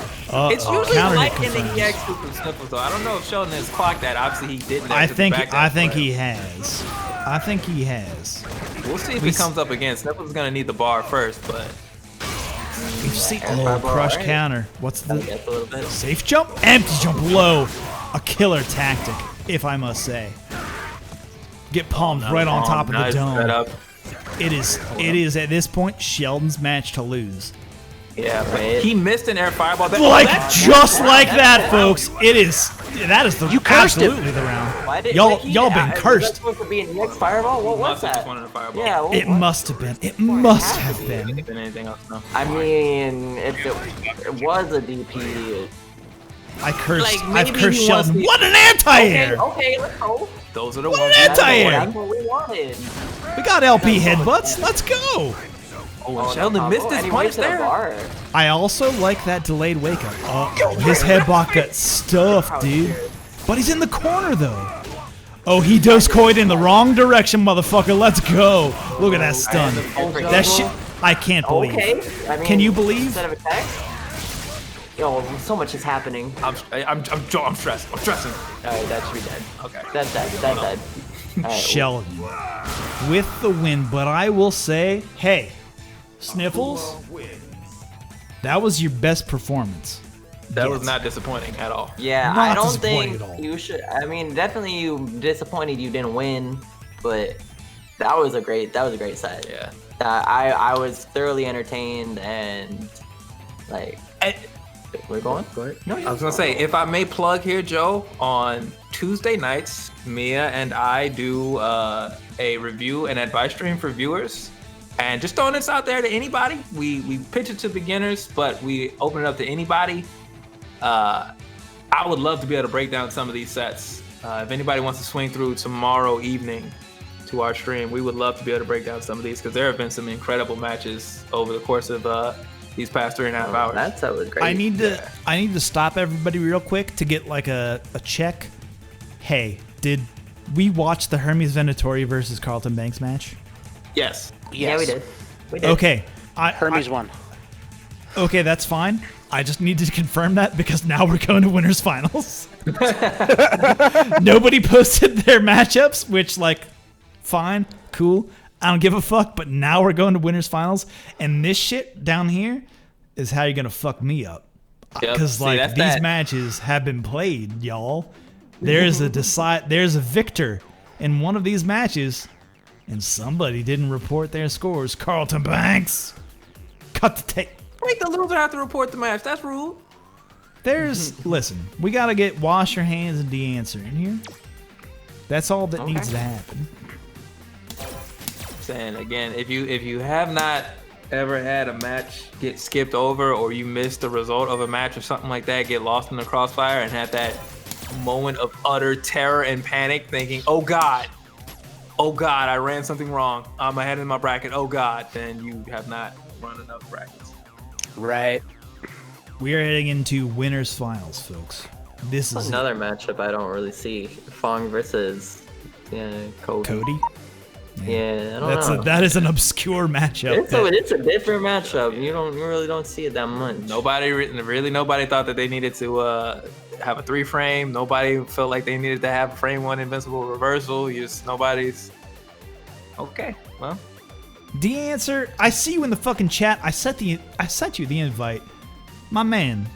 Speaker 7: It's usually
Speaker 1: counter
Speaker 7: like
Speaker 1: hit
Speaker 7: in the
Speaker 1: confirms.
Speaker 7: EX from Sniffles, though. I don't know if Sheldon has clocked that. Obviously, he didn't.
Speaker 1: I
Speaker 7: after the
Speaker 1: think
Speaker 7: back
Speaker 1: he
Speaker 7: that
Speaker 1: has. I think he has.
Speaker 7: play. We'll see if
Speaker 1: We
Speaker 7: he comes up again. Sniffles is gonna need the bar first, but
Speaker 1: You see,
Speaker 8: Fireball,
Speaker 1: crush
Speaker 8: right?
Speaker 1: counter. What's
Speaker 8: I
Speaker 1: the
Speaker 8: guess a little bit.
Speaker 1: safe jump? Empty jump low. A killer tactic, if I must say. Get palmed right on top of the
Speaker 7: nice
Speaker 1: dome.
Speaker 7: setup.
Speaker 1: It is at this point Sheldon's match to lose.
Speaker 7: Yeah, but
Speaker 8: Right.
Speaker 7: he missed an air fireball.
Speaker 1: Like
Speaker 7: That's-
Speaker 1: just like that, folks. That is the
Speaker 4: cursed him.
Speaker 1: absolutely the round.
Speaker 8: Why did
Speaker 1: Y'all
Speaker 8: he-
Speaker 1: y'all been
Speaker 8: was that
Speaker 1: cursed.
Speaker 8: supposed to be an EX fireball? What was
Speaker 7: Must have
Speaker 8: that?
Speaker 7: just wanted a fireball.
Speaker 8: Yeah,
Speaker 1: It must have been. It must have been.
Speaker 7: If anything else, no.
Speaker 8: I mean, if it was a DP.
Speaker 1: I cursed.
Speaker 7: Like,
Speaker 1: I've
Speaker 7: maybe
Speaker 1: cursed
Speaker 7: he wants
Speaker 1: Sheldon.
Speaker 7: to-
Speaker 1: What an anti-air!
Speaker 8: Okay, let's go.
Speaker 7: Those are the
Speaker 1: What
Speaker 7: ones.
Speaker 1: an anti-air!
Speaker 8: That's what we wanted.
Speaker 1: We got LP headbutts. Let's go.
Speaker 7: Oh, and Sheldon missed his
Speaker 8: and he
Speaker 7: punch
Speaker 8: went to the
Speaker 7: there.
Speaker 8: bar.
Speaker 1: I also like that delayed wake up. Oh, his headbutt got stuffed, dude. But he's in the corner though. Oh, he doskoid in the wrong direction, motherfucker. Let's go. Look at that stun. That shit. I can't believe.
Speaker 8: Okay. I mean,
Speaker 1: Can you believe?
Speaker 8: Instead of attack. Yo, so much is happening.
Speaker 7: I'm stressed. I'm stressing.
Speaker 8: Alright, that should be dead.
Speaker 7: Okay.
Speaker 8: That's dead. That's dead. Alright,
Speaker 1: Sheldon with the win, but I will say, hey, Sniffles, that was your best performance.
Speaker 7: That was
Speaker 1: Yes.
Speaker 7: not disappointing at all.
Speaker 8: yeah,
Speaker 1: Not
Speaker 8: I don't
Speaker 1: disappointed
Speaker 8: think
Speaker 1: at all.
Speaker 8: you should. I mean, definitely you disappointed you didn't win, but that was a great set.
Speaker 7: Yeah.
Speaker 8: I was thoroughly entertained and like. We're going? Go ahead. No,
Speaker 7: I was gonna say, if I may plug here, Joe, on Tuesday nights, Mia and I do a review and advice stream for viewers. And just throwing this out there to anybody. We pitch it to beginners, but we open it up to anybody. I would love to be able to break down some of these sets. If anybody wants to swing through tomorrow evening to our stream, we would love to be able to break down some of these because there have been some incredible matches over the course of these past 3.5 hours.
Speaker 8: That was great.
Speaker 1: I need to stop everybody real quick to get like a check. Hey, did we watch the Hermes Venatori versus Carlton Banks match?
Speaker 7: Yes.
Speaker 8: Yeah, we did. We did.
Speaker 1: Okay.
Speaker 4: Hermes won.
Speaker 1: Okay, that's fine. I just need to confirm that because now we're going to winners finals. Nobody posted their matchups, which like, fine, cool. I don't give a fuck, but now we're going to winners finals, and this shit down here is how you're gonna fuck me up.
Speaker 7: Yep.
Speaker 1: Because
Speaker 7: See,
Speaker 1: like
Speaker 7: that's
Speaker 1: these
Speaker 7: that.
Speaker 1: matches have been played, y'all. There's a victor in one of these matches, and somebody didn't report their scores. Carlton Banks, cut the tape.
Speaker 7: Make the loser have to report the match. That's rude.
Speaker 1: Listen, we gotta get wash your hands and de-answer in here. That's all that needs to happen.
Speaker 7: Saying again, if you have not ever had a match get skipped over, or you missed the result of a match or something like that, get lost in the crossfire and had that moment of utter terror and panic, thinking, oh God, I ran something wrong. I'm ahead in my bracket. Oh God, then you have not run enough brackets.
Speaker 4: Right.
Speaker 1: We are heading into winners finals, folks. This is
Speaker 8: another matchup I don't really see. Fong versus Cody. Yeah, I don't know.
Speaker 1: That is an obscure matchup.
Speaker 8: It's a different matchup. You really don't see it that much.
Speaker 7: Nobody thought that they needed to have a 3-frame. Nobody felt like they needed to have a frame 1 invincible reversal. Nobody's okay. Well,
Speaker 1: D-answer. I see you in the fucking chat. I sent you the invite, my man.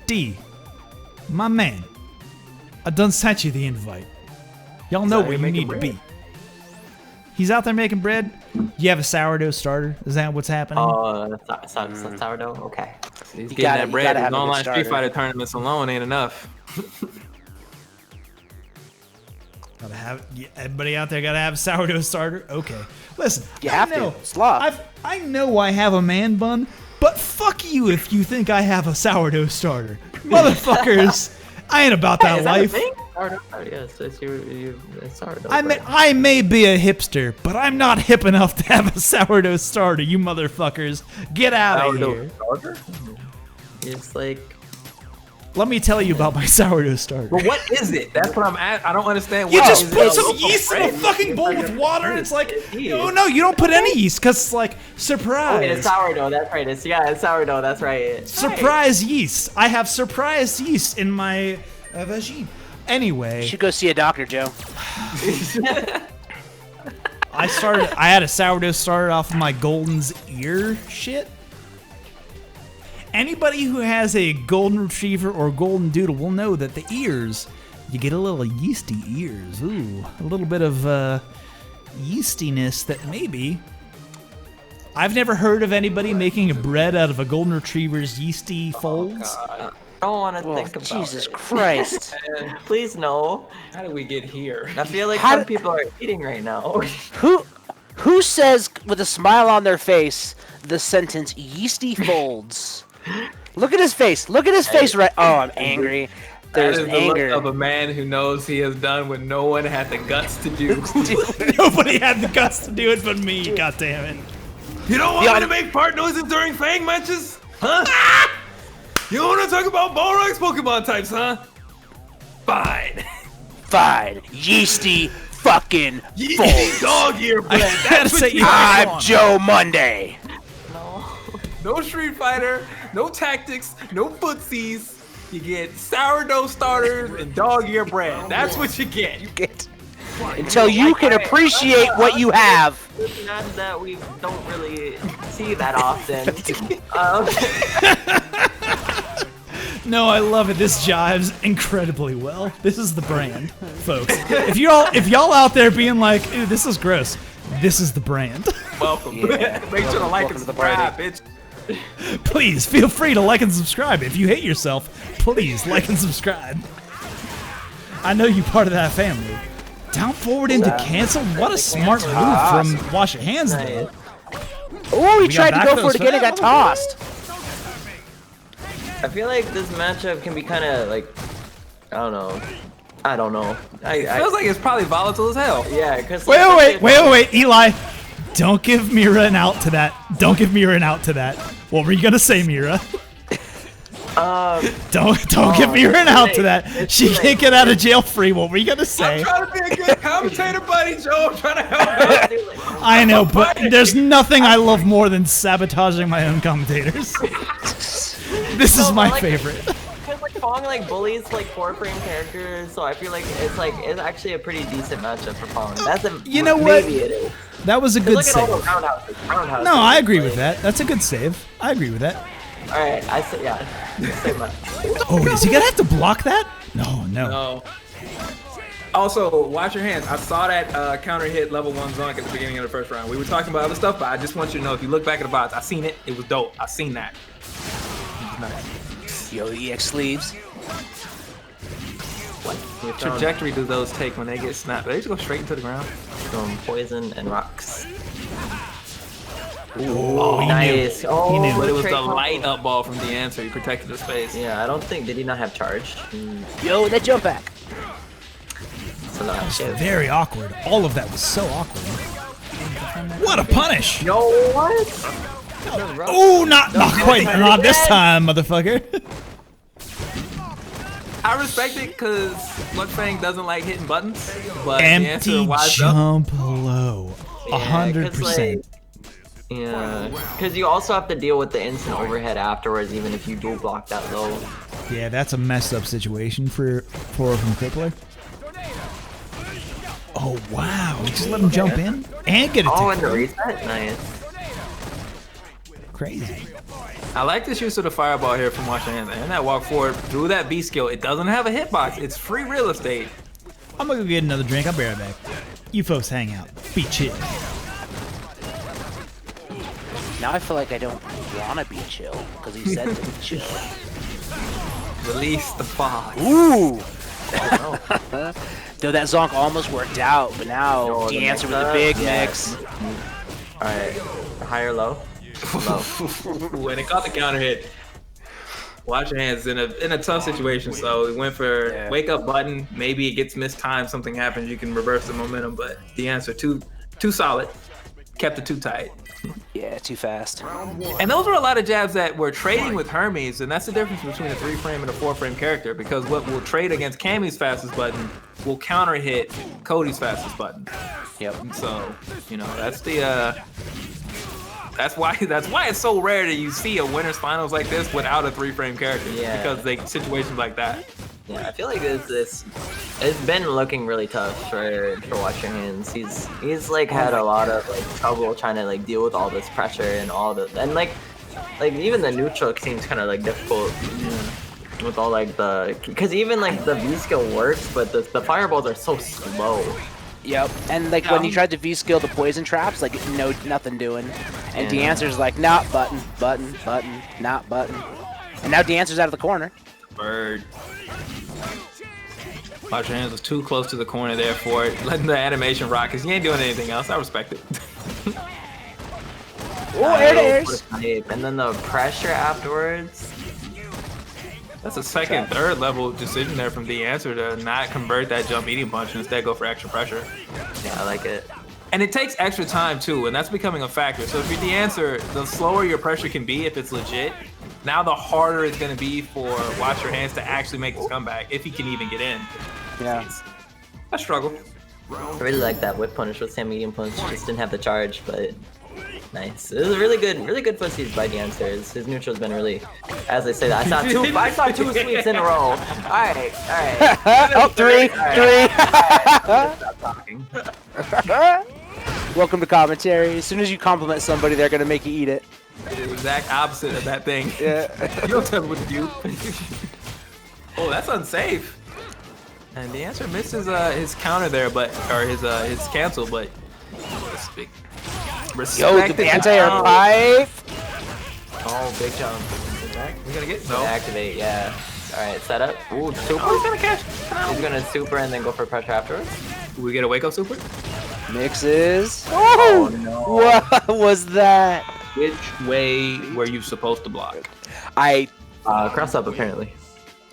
Speaker 1: D, my man. I done sent you the invite. Y'all know where you need to be. He's out there making bread. You have a sourdough starter? Is that what's happening?
Speaker 8: Sourdough? Okay.
Speaker 7: He's getting that bread. His online Street Fighter tournaments alone ain't enough.
Speaker 1: Gotta have everybody out there. Gotta have a sourdough starter. Okay, listen.
Speaker 4: You have to. It's law.
Speaker 1: I know I have a man bun, but fuck you if you think I have a sourdough starter, motherfuckers. I ain't about that life. I may be a hipster, but I'm not hip enough to have a sourdough starter. You motherfuckers, get out of here.
Speaker 8: Starter? It's like.
Speaker 1: Let me tell you about my sourdough starter.
Speaker 7: Well, what is it? That's what I'm at. I don't understand.
Speaker 1: You just put some yeast in a fucking bowl with water, and it's like, oh no, you don't put any yeast, because it's like, surprise.
Speaker 8: Wait, it's sourdough, that's right. It's sourdough, that's right.
Speaker 1: Surprise yeast. I have surprise yeast in my vagine. Anyway.
Speaker 4: You should go see a doctor, Joe.
Speaker 1: I had a sourdough starter off of my Golden's ear shit. Anybody who has a golden retriever or golden doodle will know that the ears, you get a little yeasty ears. Ooh, a little bit of yeastiness that maybe. I've never heard of anybody making a bread out of a golden retriever's yeasty folds.
Speaker 8: I don't want to think about
Speaker 4: Jesus Christ.
Speaker 8: Please no.
Speaker 7: How did we get here?
Speaker 8: I feel like some people are eating right now.
Speaker 4: Who says with a smile on their face the sentence yeasty folds? Look at his face. Look at his face right. Oh, I'm angry. There's
Speaker 7: that is
Speaker 4: anger.
Speaker 7: the look of a man who knows he has done what no one had the guts to do.
Speaker 1: Nobody had the guts to do it but me, goddammit.
Speaker 7: You don't want me to make fart noises during Fang matches? Huh? You don't want to talk about Balrog's Pokemon types, huh? Fine.
Speaker 4: Fine. Yeasty fucking
Speaker 7: Yeasty
Speaker 4: folds.
Speaker 7: dog ear bread. That's what
Speaker 4: I'm Joe Monday.
Speaker 7: No Street Fighter, no tactics, no footsies. You get sourdough starters and dog ear bread. That's what you get.
Speaker 4: Until you can appreciate what you have.
Speaker 8: Not that we don't really see that often.
Speaker 1: No, I love it. This jives incredibly well. This is the brand, folks. If y'all out there being like, "Ew, this is gross," this is the brand.
Speaker 7: Welcome. Yeah. Make sure to like and subscribe, bitch.
Speaker 1: Please feel free to like and subscribe. If you hate yourself, please like and subscribe. I know you're part of that family. Down forward into cancel. What a smart move from Wash Your Hands there.
Speaker 4: Oh, he tried to go for it again and got tossed.
Speaker 8: I feel like this matchup can be kind of like, I don't know.
Speaker 7: It feels like it's probably volatile as hell.
Speaker 8: Yeah, because
Speaker 1: wait, Eli. Don't give Mira an out to that. Don't give Mira an out to that. What were you gonna say, Mira? Don't give Mira an out to that. She can't get out of jail free. What were you gonna say?
Speaker 7: I'm trying to be a good commentator, buddy, Joe. I'm trying to help out.
Speaker 1: I know, but there's nothing I love more than sabotaging my own commentators. This is my favorite.
Speaker 8: Because like Fong bullies 4-frame characters, so I feel like it's actually a pretty decent matchup for Fong.
Speaker 1: You know what?
Speaker 8: Maybe it is.
Speaker 1: That was a good
Speaker 8: look
Speaker 1: save.
Speaker 8: at all the roundhouses.
Speaker 1: No, I agree with that. That's a good save. I agree with that.
Speaker 8: All right, I say yeah. Save my.
Speaker 1: Oh, is he gonna have to block that? No.
Speaker 7: Also, watch your hands. I saw that counter hit level 1 Zonk at the beginning of the first round. We were talking about other stuff, but I just want you to know, if you look back at the bots, I seen it. It was dope. I seen that.
Speaker 4: Yo, EX sleeves.
Speaker 7: What trajectory do those take when they get snapped? They just go straight into the ground.
Speaker 8: From poison and rocks.
Speaker 1: Oh, he
Speaker 8: Nice.
Speaker 1: knew.
Speaker 8: Oh,
Speaker 1: He knew.
Speaker 7: But it was
Speaker 8: trade
Speaker 7: the
Speaker 8: combo.
Speaker 7: light up ball from the answer. He protected the space.
Speaker 8: Yeah, I don't think, did he not have charge?
Speaker 4: Yo, that jump back.
Speaker 8: So no, shit.
Speaker 1: Very awkward. All of that was so awkward. What a punish!
Speaker 8: Yo, what?
Speaker 1: Oh, not quite. Not this time, motherfucker.
Speaker 7: I respect it because Mudfang doesn't like hitting buttons, but the answer
Speaker 1: Empty
Speaker 7: wise up.
Speaker 1: jump low.
Speaker 8: Yeah,
Speaker 1: 100%.
Speaker 8: Yeah, because you also have to deal with the instant overhead afterwards, even if you do block that low.
Speaker 1: Yeah, that's a messed up situation for from Crippler. Oh wow! Just let him jump in and get a
Speaker 8: Oh,
Speaker 1: tick.
Speaker 8: and the reset? Nice.
Speaker 1: Crazy.
Speaker 7: I like this use of the fireball here from Watch Your Hands, and that walk forward through that B skill. It doesn't have a hitbox. It's free real estate.
Speaker 1: I'm gonna go get another drink. I'll be right back. You folks hang out. Be chill.
Speaker 4: Now I feel like I don't want to be chill because he said to be chill.
Speaker 7: Release the fog.
Speaker 4: Ooh! Though that Zonk almost worked out, but now
Speaker 8: Yo,
Speaker 4: the
Speaker 8: the
Speaker 4: answer with
Speaker 8: mix
Speaker 4: a
Speaker 8: up,
Speaker 4: big
Speaker 8: yeah.
Speaker 4: mix.
Speaker 8: Alright, high or low? Low.
Speaker 7: When it caught the counter hit, Watch Your Hands in a tough situation. So we went for wake up button. Maybe it gets mistimed, something happens, you can reverse the momentum. But the answer too solid, kept it too tight.
Speaker 4: Yeah, too fast.
Speaker 7: And those were a lot of jabs that were trading with Hermes, and that's the difference between a 3-frame and a 4-frame character, because what will trade against Cammy's fastest button will counter hit Cody's fastest button.
Speaker 4: Yep.
Speaker 7: So, you know, that's the that's why it's so rare that you see a winners finals like this without a 3-frame character.
Speaker 8: Yeah.
Speaker 7: Because they situations like that.
Speaker 8: Yeah, I feel like it's been looking really tough for Watch Your Hands. He's like had a lot of like trouble trying to like deal with all this pressure and all the like even the neutral seems kind of like difficult with all like because even like the V skill works, but the fireballs are so slow.
Speaker 4: Yep. And like when you tried to V skill the poison traps, like nothing doing. And the answer's like not button, button, button, not button. And now the answer's out of the corner.
Speaker 7: Bird. Watch Your Hands was too close to the corner there for it, letting the animation rock, because he ain't doing anything else. I respect it.
Speaker 4: Oh, air to airs.
Speaker 8: And then the pressure afterwards.
Speaker 7: That's a second, third level decision there from the answer to not convert that jump eating punch and instead go for extra pressure.
Speaker 8: Yeah, I like it.
Speaker 7: And it takes extra time too, and that's becoming a factor. So if you're the answer, the slower your pressure can be if it's legit, now the harder it's going to be for Watch Your Hands to actually make this comeback, if he can even get in.
Speaker 4: Yeah.
Speaker 7: I struggle.
Speaker 8: I really like that whip punish with Sam medium punch. Just didn't have the charge, but nice. It was a really good footsies by the answers. His neutral's been really, as I say, I saw two sweeps in a row. All right.
Speaker 4: Oh, three.
Speaker 8: Stop talking.
Speaker 4: Welcome to commentary. As soon as you compliment somebody, they're gonna make you eat it.
Speaker 7: The exact opposite of that thing.
Speaker 4: Yeah.
Speaker 7: You don't tell me what to do. Oh, that's unsafe. And the answer misses his counter there, or his cancel, but
Speaker 4: Yo, the anti-air pipe.
Speaker 8: Oh, big jump.
Speaker 7: We gonna get
Speaker 8: Activate, yeah. All right, set up. Ooh, super.
Speaker 7: Oh, he's gonna catch.
Speaker 8: He's gonna super and then go for pressure afterwards.
Speaker 7: We get a wake up super?
Speaker 4: Mixes. Oh
Speaker 8: no.
Speaker 4: What was that?
Speaker 7: Which way were you supposed to block?
Speaker 8: Cross up apparently.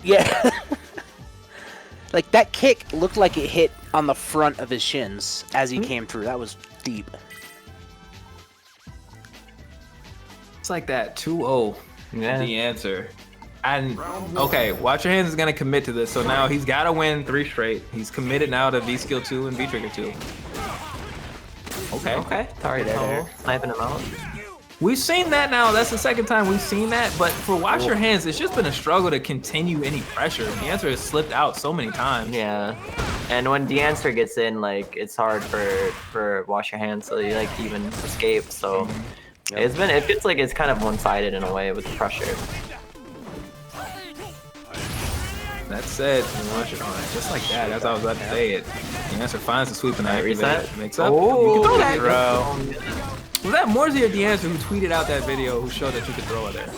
Speaker 4: Yeah. Like that kick looked like it hit on the front of his shins as he came through. That was deep.
Speaker 7: It's like that 2-0.
Speaker 8: Yeah.
Speaker 7: The answer. And okay, Watch Your Hands is gonna commit to this. So now he's gotta win 3 straight. He's committed now to V skill 2 and V trigger 2. Okay.
Speaker 8: Sorry there. Sniping him out.
Speaker 7: We've seen that now. That's the second time we've seen that. But for Watch Your Hands, it's just been a struggle to continue any pressure. The answer has slipped out so many times.
Speaker 8: Yeah. And when the answer gets in, like it's hard for Watch Your Hands, so you like even escape. So it feels like it's kind of one-sided in a way with the pressure.
Speaker 7: That said, watch your mind. Just like that. That's how I was about to say it. The answer finds the sweep and
Speaker 8: reset.
Speaker 7: Makes up.
Speaker 8: Oh,
Speaker 7: you can throw that,
Speaker 8: bro.
Speaker 7: Was that Morsey or the answer who tweeted out that video who showed that you could throw it there?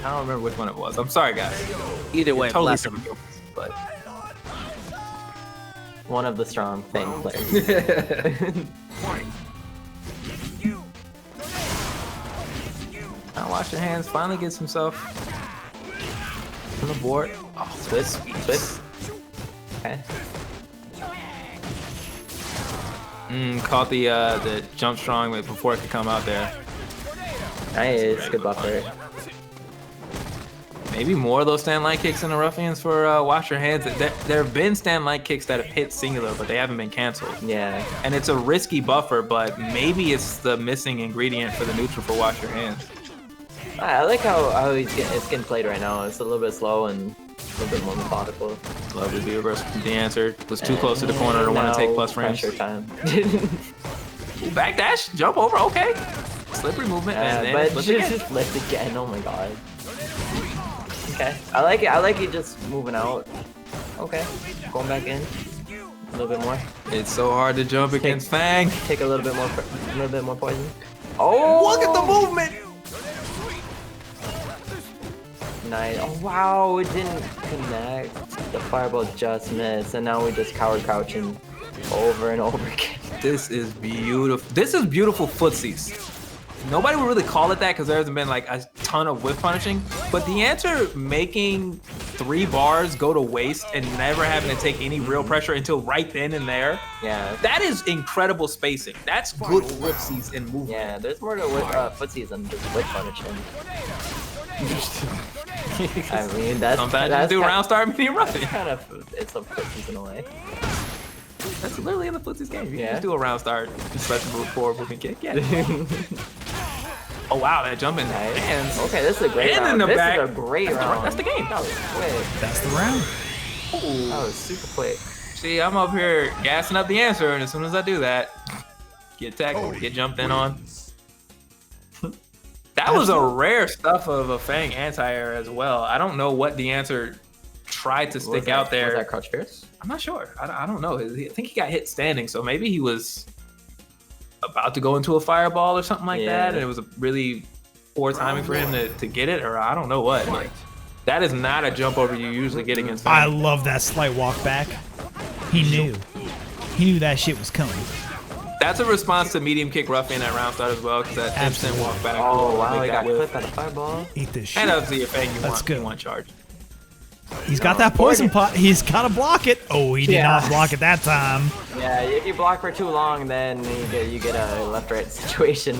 Speaker 7: I don't remember which one it was. I'm sorry, guys.
Speaker 4: Either way,
Speaker 7: Totally
Speaker 4: bless him.
Speaker 7: different, but
Speaker 8: One of the strong Fang players.
Speaker 7: Now Wash Your Hands finally gets himself on the board.
Speaker 8: Oh, Swiss. Okay.
Speaker 7: Caught the jump strong before it could come out there.
Speaker 8: Nice, good buffer.
Speaker 7: Maybe more of those stand light kicks in the ruffians for Wash Your Hands. There have been stand light kicks that have hit singular, but they haven't been canceled.
Speaker 8: Yeah.
Speaker 7: And it's a risky buffer, but maybe it's the missing ingredient for the neutral for Wash Your Hands.
Speaker 8: I like how it's getting played right now. It's a little bit slow and a little bit more methodical.
Speaker 7: Lovely B reverse. The answer was too close to the corner to want to take plus frames.
Speaker 8: Pressure time.
Speaker 7: Ooh, backdash, jump over, okay. Slippery movement, and then
Speaker 8: but
Speaker 7: flip
Speaker 8: just
Speaker 7: again.
Speaker 8: flipped again. Oh my god. Okay, I like it. I like it just moving out. Okay, going back in a little bit more.
Speaker 7: It's so hard to jump against Fang.
Speaker 8: Take a little bit more poison. Oh,
Speaker 7: look at the movement.
Speaker 8: Nice. Oh wow, it didn't connect. The fireball just missed, and now we just crouching over and over again.
Speaker 7: This is beautiful. This is beautiful footsies. Nobody would really call it that because there hasn't been like a ton of whiff punishing, but the answer making 3 bars go to waste and never having to take any real pressure until right then and there.
Speaker 8: Yeah.
Speaker 7: That is incredible spacing. That's good footsies and movement.
Speaker 8: Yeah, there's more to footsies than just whiff punishing. I mean, that's
Speaker 7: sometimes you do round start medium roughing.
Speaker 8: Kind of, it's a footsies in a way.
Speaker 7: That's literally in the footsies game. You
Speaker 8: yeah.
Speaker 7: just do a round start, special move, forward moving kick. Yeah. Oh wow, that jumping hands.
Speaker 8: Okay, this is a great round. This is a great round.
Speaker 7: That's the game.
Speaker 8: That was quick.
Speaker 1: That's the round.
Speaker 7: Ooh.
Speaker 8: That was super quick.
Speaker 7: See, I'm up here gassing up the answer, and as soon as I do that, get tackled, get jumped in on. That was a rare stuff of a Fang anti-air as well. I don't know what the answer tried to stick out there.
Speaker 8: Was that Crouch Fierce?
Speaker 7: I'm not sure. I don't know. I think he got hit standing, so maybe he was about to go into a fireball or something like that, and it was a really poor timing for him to get it, or I don't know what. Like, that is not a jump over you usually get against Fang.
Speaker 1: I love that slight walk back. He knew. He knew that shit was coming.
Speaker 7: That's a response to medium kick ruffian at round start as well, because that instant walk back.
Speaker 8: Oh wow, he got clipped at a fireball.
Speaker 1: Eat this shit.
Speaker 7: And obviously a Fang you want charge.
Speaker 1: He's got that poison pot. He's got to block it. Oh, he did not block it that time.
Speaker 8: Yeah, if you block for too long, then you get a left-right situation.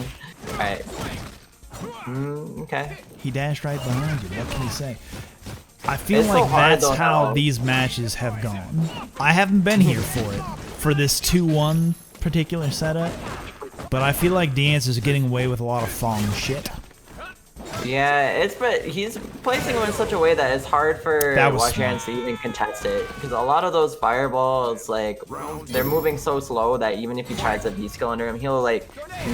Speaker 8: All right. Okay.
Speaker 1: He dashed right behind you. What can he say? I feel
Speaker 8: It's
Speaker 1: like
Speaker 8: so hard,
Speaker 1: that's
Speaker 8: though,
Speaker 1: how
Speaker 8: how-
Speaker 1: these matches have gone. I haven't been here for it, for this 2-1 particular setup, but I feel like Dance is getting away with a lot of Fong shit.
Speaker 8: Yeah, but he's placing them in such a way that it's hard for Wash Your Hands to even contest it. Because a lot of those fireballs, like, they're moving so slow that even if he tries a V-skill under him, he'll, like,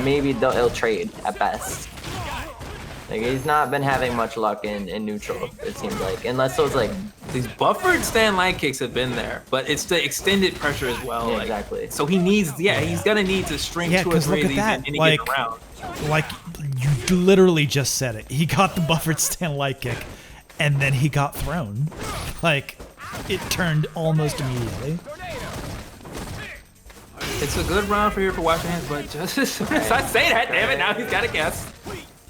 Speaker 8: maybe it'll trade at best. Like, he's not been having much luck in neutral, it seems like. Unless those, like...
Speaker 7: These buffered stand line kicks have been there, but it's the extended pressure as well.
Speaker 8: Yeah,
Speaker 7: like,
Speaker 8: exactly.
Speaker 7: So he needs, he's going to need to string 2 or 3 of these in any given round.
Speaker 1: Like, you literally just said it. He got the buffered stand light kick, and then he got thrown. Like, it turned almost immediately.
Speaker 7: It's a good round for here for Wash Your Hands, but just as soon as I say that, damn it, now he's got to guess.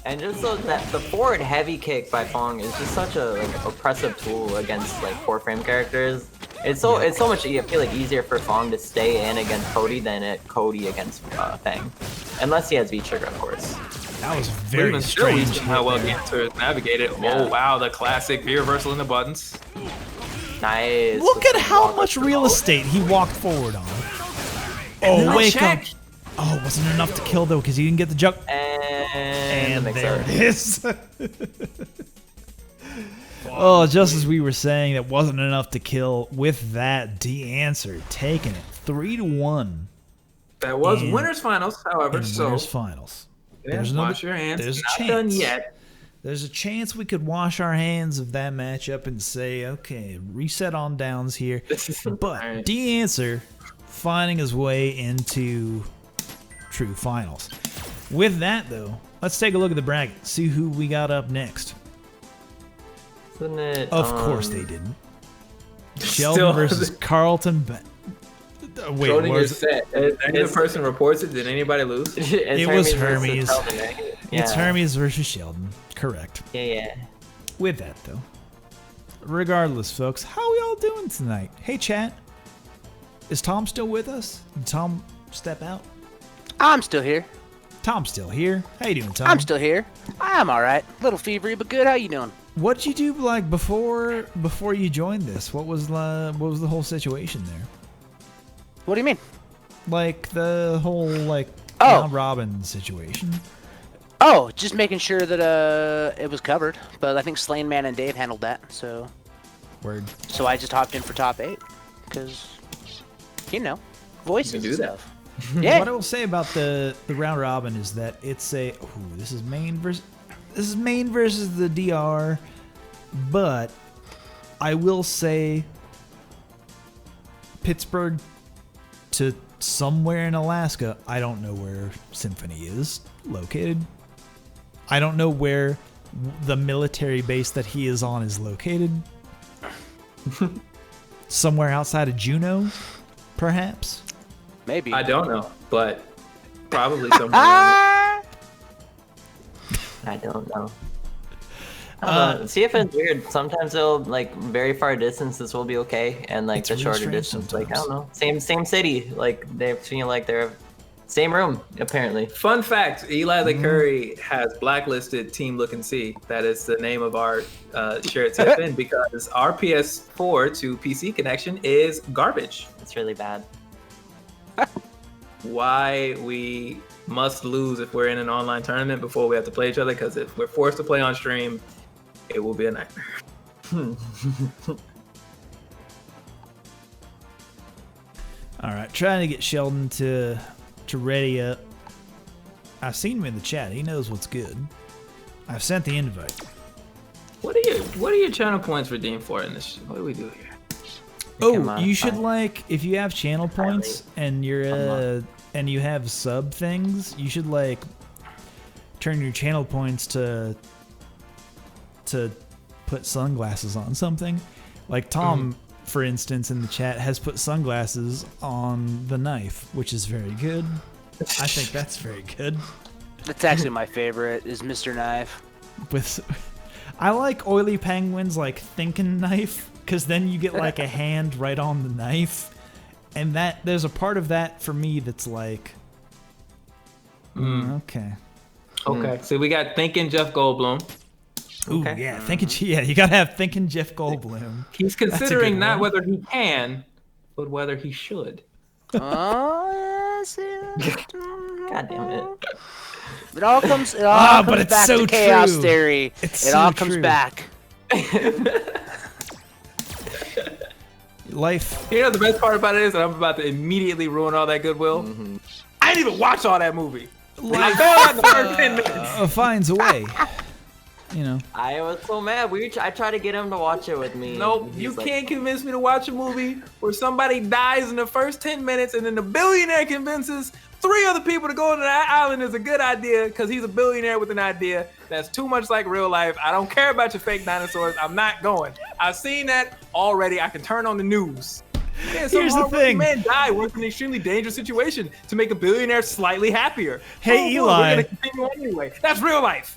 Speaker 8: And just so that the forward heavy kick by Fong is just such a oppressive tool against like 4-frame characters. It's so much I feel like easier for Fong to stay in against Cody than Cody against Fang, unless he has V trigger, of course.
Speaker 1: That was very strange.
Speaker 7: How well Ganser navigated.
Speaker 8: Yeah.
Speaker 7: Oh wow, the classic V reversal in the buttons.
Speaker 8: Nice.
Speaker 1: Look at how much real estate he walked forward on. Oh, wake up. Oh, wasn't enough to kill though because he didn't get the jump. And there it is. Oh, just as we were saying, that wasn't enough to kill. With that, D-Answer taking it 3-1.
Speaker 7: That was winners finals, however.
Speaker 1: Winners finals.
Speaker 7: There's Wash Your Hands.
Speaker 1: There's a
Speaker 7: not
Speaker 1: chance.
Speaker 7: done yet.
Speaker 12: there's a chance we could wash our hands of that matchup and say, okay, reset on downs here. But D-Answer finding his way into true finals. With that, though, let's take a look at the bracket, see who we got up next.
Speaker 8: Isn't it,
Speaker 12: Of course they didn't. Sheldon versus Carlton. Wait,
Speaker 7: Schrodinger's set. Any person reports it. Did anybody lose?
Speaker 12: It was Hermes.
Speaker 8: Right?
Speaker 12: It's Hermes versus Sheldon. Correct.
Speaker 8: Yeah.
Speaker 12: With that, though, regardless, folks, how we all doing tonight? Hey, chat. Is Tom still with us? Did Tom step out?
Speaker 4: I'm still here.
Speaker 12: Tom's still here. How you doing, Tom?
Speaker 4: I'm still here. I'm all right. Little fevery, but good. How you doing?
Speaker 12: What'd you do like before you joined this? What was the whole situation there?
Speaker 4: What do you mean?
Speaker 12: Like the whole round robin situation.
Speaker 4: Oh, just making sure that it was covered. But I think Slain Man and Dave handled that. So.
Speaker 12: Word.
Speaker 4: So I just hopped in for top 8 because, voices and stuff. Yeah.
Speaker 12: What I will say about the round robin is that it's this is Maine versus the DR, but I will say Pittsburgh to somewhere in Alaska. I don't know where Symphony is located. I don't know where the military base that he is on is located. Somewhere outside of Juneau, perhaps?
Speaker 4: Maybe.
Speaker 7: I don't know, but probably somewhere around
Speaker 8: I don't know. CFN's weird. Sometimes they'll very far distances will be okay, and the shorter distance, I don't know. Same city. They feel like they're same room apparently.
Speaker 7: Fun fact: Eli the Curry has blacklisted Team Look and See. That is the name of our shared CFN because our PS4 to PC connection is garbage.
Speaker 8: It's really bad.
Speaker 7: Why we must lose if we're in an online tournament before we have to play each other, because if we're forced to play on stream, it will be a nightmare.
Speaker 12: All right, trying to get Sheldon to ready up. I've seen him in the chat. He knows what's good. I've sent the invite.
Speaker 7: What are your channel points redeemed for in this? What do we do here?
Speaker 12: Oh, you should if you have channel points and you're and you have sub things, you should turn your channel points to put sunglasses on something. Like Tom, for instance, in the chat has put sunglasses on the knife, which is very good. I think that's very good.
Speaker 4: That's actually my favorite is Mr. Knife.
Speaker 12: I like Oily Penguins thinking knife. Because then you get a hand right on the knife, and there's a part of that for me that's okay.
Speaker 7: So we got Thinking Jeff Goldblum.
Speaker 12: Ooh, yeah, you gotta have Thinking Jeff Goldblum.
Speaker 7: He's considering not whether he can, but whether he should.
Speaker 4: Oh,
Speaker 8: God damn it!
Speaker 4: It all comes back
Speaker 12: so
Speaker 4: to chaos
Speaker 12: true.
Speaker 4: theory. It all comes back.
Speaker 12: Life.
Speaker 7: The best part about it is that I'm about to immediately ruin all that goodwill. I didn't even watch all that movie.
Speaker 12: Life
Speaker 7: the first 10 minutes.
Speaker 12: Finds a way.
Speaker 8: I was so mad. I tried to get him to watch it with me.
Speaker 7: Nope, you can't convince me to watch a movie where somebody dies in the first 10 minutes and then the billionaire convinces 3 other people to go to that island is a good idea because he's a billionaire with an idea that's too much like real life. I don't care about your fake dinosaurs. I'm not going. I've seen that already. I can turn on the news.
Speaker 12: Here's the thing.
Speaker 7: Man died working in an extremely dangerous situation to make a billionaire slightly happier.
Speaker 12: Hey, Eli.
Speaker 7: We're gonna continue on anyway. That's real life.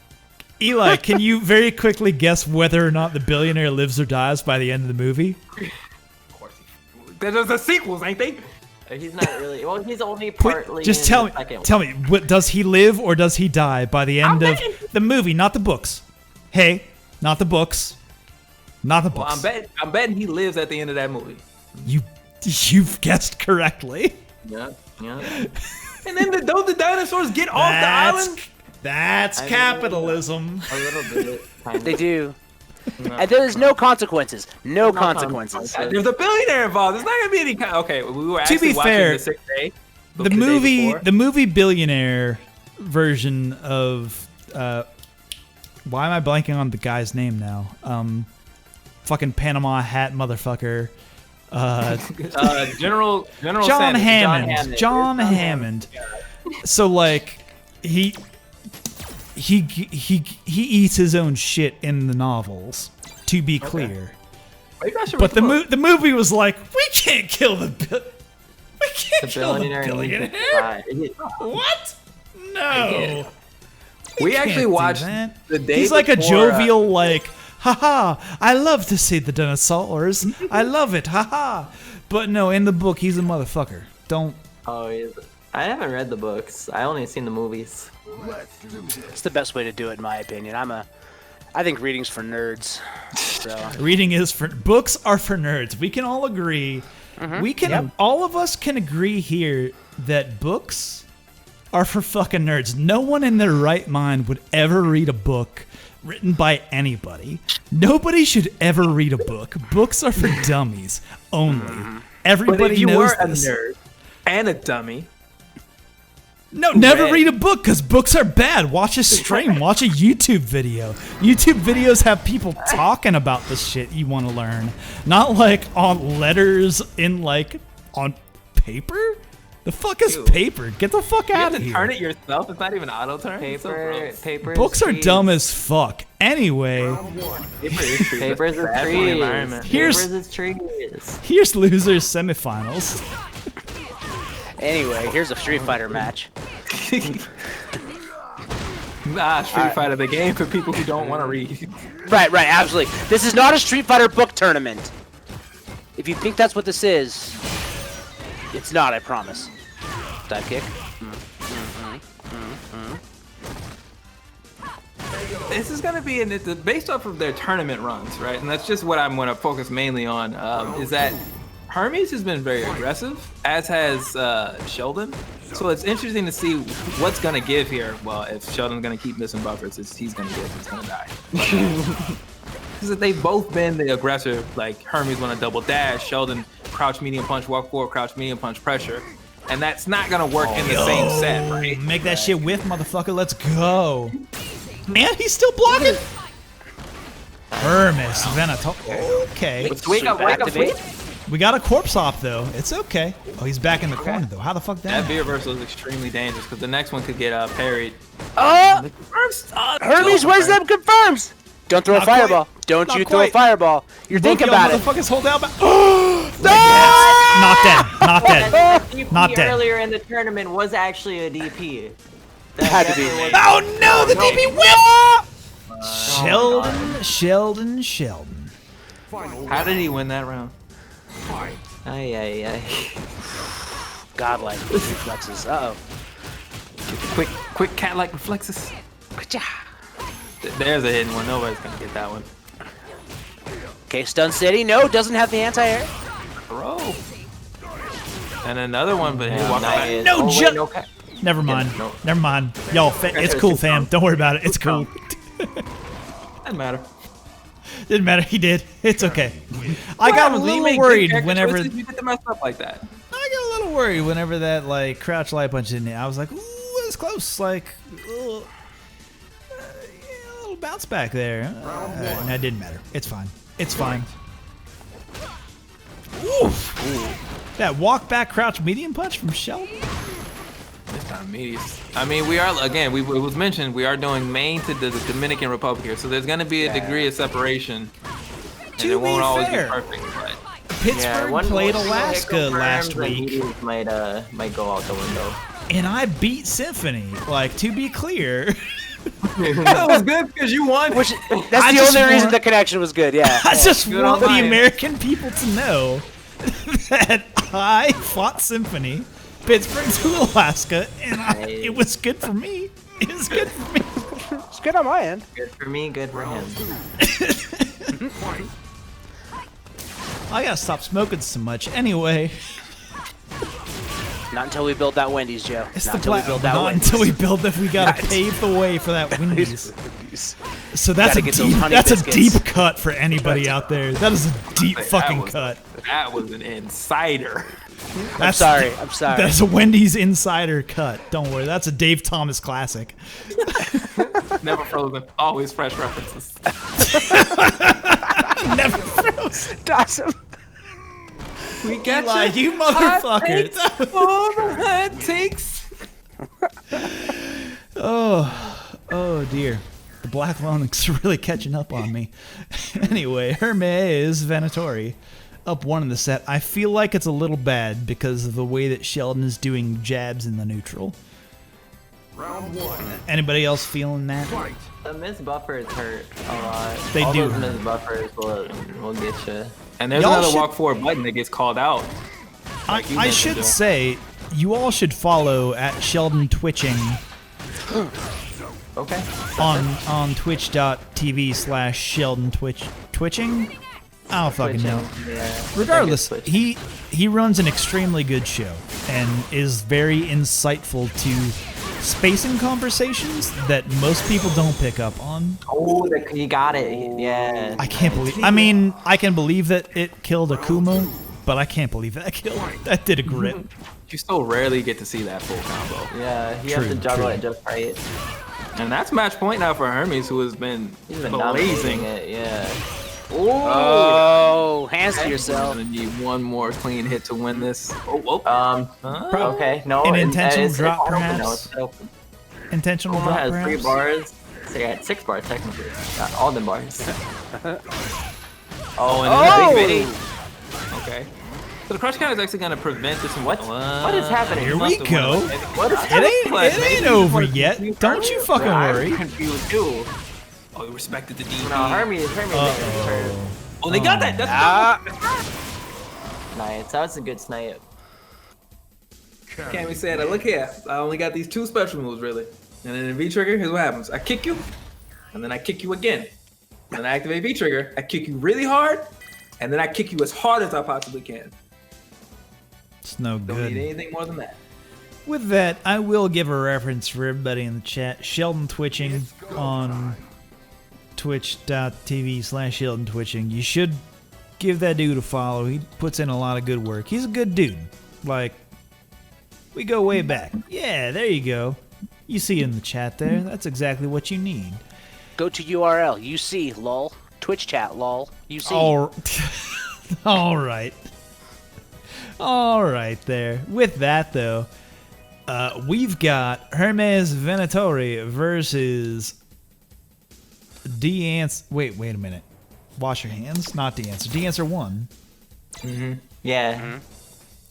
Speaker 12: Eli, can you very quickly guess whether or not the billionaire lives or dies by the end of the movie?
Speaker 7: Of course. There's the sequels, ain't they?
Speaker 8: He's not really. Well, he's only partly.
Speaker 12: Just tell me, what does he live or does he die by the end of the movie? Not the books. Hey, not the books. Not the books.
Speaker 7: Well, I'm betting he lives at the end of that movie.
Speaker 12: You've guessed correctly.
Speaker 8: Yeah.
Speaker 7: And then don't the dinosaurs get off the island?
Speaker 12: That's capitalism.
Speaker 8: A little bit.
Speaker 4: They do. And there's no consequences. No consequences.
Speaker 7: There's a billionaire involved. There's not gonna be any. Okay, we were actually
Speaker 12: to be
Speaker 7: watching
Speaker 12: fair,
Speaker 7: the 6th day.
Speaker 12: The movie Billionaire version of Why am I blanking on the guy's name now? Fucking Panama hat motherfucker.
Speaker 7: General
Speaker 12: John
Speaker 7: Sanders.
Speaker 12: Hammond. John Hammond. So like, he eats his own shit in the novels. To be clear.
Speaker 7: Maybe I should
Speaker 12: But
Speaker 7: read book.
Speaker 12: the movie was like, we can't kill the
Speaker 8: billionaire.
Speaker 12: billionaire. What? No.
Speaker 7: We
Speaker 12: can't
Speaker 7: actually
Speaker 12: do
Speaker 7: watched
Speaker 12: that.
Speaker 7: the day
Speaker 12: He's like a
Speaker 7: before,
Speaker 12: jovial, like, haha, I love to see the dinosaurs. I love it, haha. But no, in the book, he's a motherfucker. Don't.
Speaker 8: Oh, I haven't read the books. I only seen the movies.
Speaker 4: It's the best way to do it, in my opinion. I think reading's for nerds. So.
Speaker 12: Reading is for books are for nerds. We can all agree. We can all of us can agree here that books are for fucking nerds. No one in their right mind would ever read a book written by anybody. Nobody should ever read a book. Books are for dummies only. Everybody
Speaker 7: But if you
Speaker 12: knows
Speaker 7: were
Speaker 12: this.
Speaker 7: a nerd and a dummy,
Speaker 12: No, never read a book because books are bad. Watch a stream. Watch a YouTube video. YouTube videos have people talking about the shit you want to learn. Not like on letters in like on paper. The fuck is paper? Get the fuck
Speaker 7: you
Speaker 12: out
Speaker 7: have
Speaker 12: of
Speaker 7: to
Speaker 12: here.
Speaker 7: turn it yourself. It's not even auto turn.
Speaker 8: Paper.
Speaker 12: Books are dumb as fuck. Anyway,
Speaker 8: Papers is
Speaker 7: Bad for the
Speaker 8: trees.
Speaker 7: environment.
Speaker 8: Papers is trees.
Speaker 12: here's losers semifinals.
Speaker 4: Anyway, here's a Street Fighter match.
Speaker 7: Street Fighter, the game for people who don't want to read.
Speaker 4: Right, absolutely. This is not a Street Fighter book tournament. If you think that's what this is, it's not, I promise. Dive kick.
Speaker 7: This is going to be based off of their tournament runs, right? And that's just what I'm going to focus mainly on, is that Hermes has been very aggressive, as has Sheldon. So it's interesting to see what's going to give here. Well, if Sheldon's going to keep missing buffers, he's going to give, he's going to die. Because they've both been the aggressor, like Hermes want to double dash, Sheldon crouch medium punch, walk forward, crouch medium punch, pressure. And that's not going to work in the same set, right?
Speaker 12: Make that shit whiff, motherfucker. Let's go. And he's still blocking. Hermes Venato. Okay.
Speaker 8: Wake up, sweet.
Speaker 12: We got a corpse op though. It's okay. Oh, he's back in the corner though. How the fuck
Speaker 7: That
Speaker 12: that?
Speaker 7: V reversal is extremely dangerous because the next one could get parried.
Speaker 4: Hermes, where's them confirms? Don't throw a fireball. Don't you throw a fireball. You're thinking about it.
Speaker 12: Motherfuckers hold out. Not dead. Not dead.
Speaker 8: DP
Speaker 12: Not dead.
Speaker 8: earlier in the tournament was actually a DP. That
Speaker 4: Had to be.
Speaker 12: Oh no, the DP whip! Sheldon.
Speaker 7: How did he win that round?
Speaker 8: Ay.
Speaker 4: Godlike reflexes. Uh-oh.
Speaker 7: Quick cat-like reflexes. There's a hidden one. Nobody's gonna get that one.
Speaker 4: Okay, Stun City. No, doesn't have the anti-air.
Speaker 7: Throw. And another one, but he walked back.
Speaker 12: No jump.
Speaker 8: No,
Speaker 12: Never mind. Never mind. Y'all, it's cool, fam. Don't worry about it. It's cool.
Speaker 7: Doesn't matter.
Speaker 12: Didn't matter. He did. It's okay. I got a little worried whenever.
Speaker 7: You get to mess up like that.
Speaker 12: I got a little worried whenever that like crouch light punch in there. I was like, ooh, it's close. Like, a little bounce back there. No, it didn't matter. It's fine. It's fine. Oof. That walk back crouch medium punch from Sheldon.
Speaker 7: This time medius. I mean, we are again. It was mentioned we are doing Maine to the Dominican Republic here, so there's going to be a degree of separation, and it won't always be perfect. But
Speaker 12: Pittsburgh played Alaska last week.
Speaker 8: Might go out the window.
Speaker 12: And I beat Symphony. Like, to be clear.
Speaker 7: That was good because you won.
Speaker 4: That's the only reason the connection was good, yeah.
Speaker 12: I just want the American people to know that I fought Symphony, Pittsburgh to Alaska, and it was good for me. It was good for me.
Speaker 4: It's good on my end.
Speaker 8: Good for me, good for him.
Speaker 12: I gotta stop smoking so much. Anyway.
Speaker 4: Not until we build that Wendy's, Joe.
Speaker 12: It's
Speaker 4: Not
Speaker 12: the
Speaker 4: until we build that
Speaker 12: Not
Speaker 4: Wendy's.
Speaker 12: until we build that. We gotta pave the way for that Wendy's. So that's a deep cut for anybody out there. That is a deep fucking cut.
Speaker 7: That was an insider.
Speaker 4: I'm sorry. I'm sorry.
Speaker 12: That's a Wendy's insider cut. Don't worry, that's a Dave Thomas classic.
Speaker 7: Never frozen. Always fresh references.
Speaker 12: Never frozen.
Speaker 4: Awesome.
Speaker 7: We got
Speaker 12: Eli, you motherfucker.
Speaker 7: All that takes.
Speaker 12: Oh dear. The Black Lonix are really catching up on me. Anyway, Hermes Venatori up 1 in the set. I feel like it's a little bad because of the way that Sheldon is doing jabs in the neutral.
Speaker 3: Round 1.
Speaker 12: Anybody else feeling that?
Speaker 3: Fight.
Speaker 8: The miss buffers hurt a lot.
Speaker 12: They
Speaker 8: All
Speaker 12: do
Speaker 8: those
Speaker 12: hurt.
Speaker 8: miss buffers will get you.
Speaker 7: And there's
Speaker 12: Y'all
Speaker 7: another
Speaker 12: should-
Speaker 7: walk forward button that gets called out.
Speaker 12: I should say, you all should follow at Sheldon Twitching
Speaker 8: Okay.
Speaker 12: on twitch.tv/Sheldon Twitching. I don't fucking know.
Speaker 8: Yeah.
Speaker 12: Regardless,
Speaker 8: I think it's
Speaker 12: he runs an extremely good show and is very insightful to spacing conversations that most people don't pick up on.
Speaker 8: Oh, he got it. Yeah.
Speaker 12: I can't believe. I mean, I can believe that it killed Akuma, but I can't believe that killed. That did a grip.
Speaker 7: You still rarely get to see that full combo.
Speaker 8: Yeah, he has to juggle it just right.
Speaker 7: And that's match point now for Hermes, who has been
Speaker 8: He's been
Speaker 7: blazing.
Speaker 8: dominating it. Yeah.
Speaker 4: Oh, hands to yourself.
Speaker 7: Gonna need one more clean hit to win this. Oh,
Speaker 8: Okay. No.
Speaker 12: An intentional
Speaker 8: it's
Speaker 12: drop,
Speaker 8: open now,
Speaker 12: perhaps?
Speaker 8: it's open.
Speaker 12: Intentional
Speaker 8: Kuma
Speaker 12: drop,
Speaker 8: has
Speaker 12: perhaps?
Speaker 8: 3 bars. So he had 6 bars technically. Got all the bars.
Speaker 7: Oh, and big bait. Okay. So the crush count is actually gonna prevent this.
Speaker 8: What is happening?
Speaker 12: Here we go.
Speaker 8: What is
Speaker 12: It ain't over yet. Don't you fucking worry.
Speaker 8: I'm confused too.
Speaker 7: Oh, he respected the DP.
Speaker 8: No, Hermes hurt.
Speaker 7: Oh, they got that. That's
Speaker 8: Nice. That was a good snipe.
Speaker 7: Cammy said, look here, I only got these 2 special moves really. And then in V-trigger, here's what happens. I kick you, and then I kick you again. And then I activate V-trigger, I kick you really hard, and then I kick you as hard as I possibly can.
Speaker 12: It's no
Speaker 7: Don't
Speaker 12: good.
Speaker 7: need anything more than that.
Speaker 12: With that, I will give a reference for everybody in the chat. Sheldon Twitching on twitch.tv/Sheldon Twitching. You should give that dude a follow. He puts in a lot of good work. He's a good dude. Like, we go way back. Yeah, there you go. You see it in the chat there. That's exactly what you need.
Speaker 4: Go to URL. UC lol. Twitch chat lol. UC.
Speaker 12: All right. All right there. With that, though, we've got Hermes Venatori versus D-Answer. Wait a minute. Wash your hands? Not D-Answer. D-Answer won.
Speaker 8: Yeah.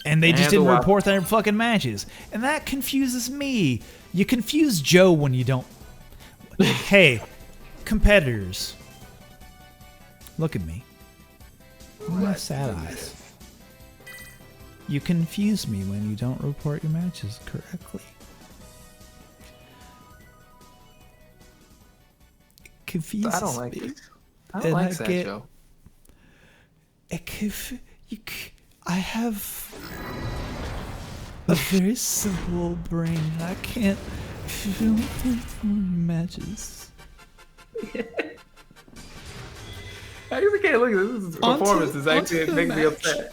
Speaker 12: And they just
Speaker 7: And
Speaker 12: didn't
Speaker 7: the
Speaker 12: report their fucking matches. And that confuses me. You confuse Joe when you don't. Hey, competitors. Look at me. I have sad eyes. You confuse me when you don't report your matches correctly. It confuses
Speaker 7: I don't like
Speaker 12: me.
Speaker 7: it. I don't
Speaker 12: And
Speaker 7: like
Speaker 12: I
Speaker 7: that
Speaker 12: get-
Speaker 7: show.
Speaker 12: I have a very simple brain. I can't matches.
Speaker 7: I just can't look at this. This performance is actually it makes me upset.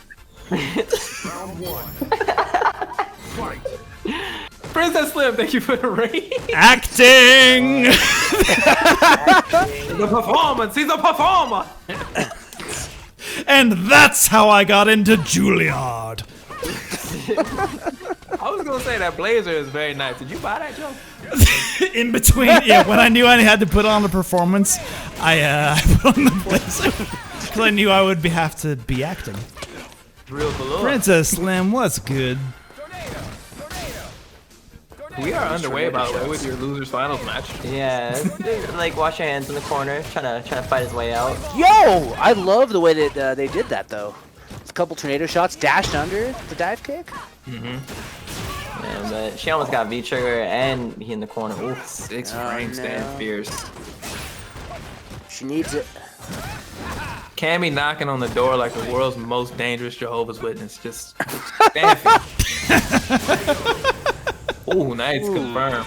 Speaker 3: Round 1. Fight.
Speaker 7: Princess Slim, thank you for the rating.
Speaker 12: Acting!
Speaker 7: The performance, he's a performer.
Speaker 12: And that's how I got into Juilliard.
Speaker 7: I was gonna say that blazer is very nice. Did you buy that, Joe?
Speaker 12: In between, yeah, when I knew I had to put on the performance, I put on the blazer. Because I knew I would have to be acting.
Speaker 7: Real below.
Speaker 12: Princess Slim, what's good?
Speaker 7: We are underway, by the way, with your losers finals match.
Speaker 8: Yeah. Like wash your hands in the corner, trying to fight his way out.
Speaker 4: Yo, I love the way that they did that though. A couple tornado shots, dashed under the dive kick.
Speaker 8: Yeah, but she almost got V trigger and he in the corner. Oof.
Speaker 7: 6 frame stand fierce.
Speaker 4: She needs it.
Speaker 7: Cammy knocking on the door like the world's most dangerous Jehovah's Witness. Just stamping. Oh, nice, confirmed.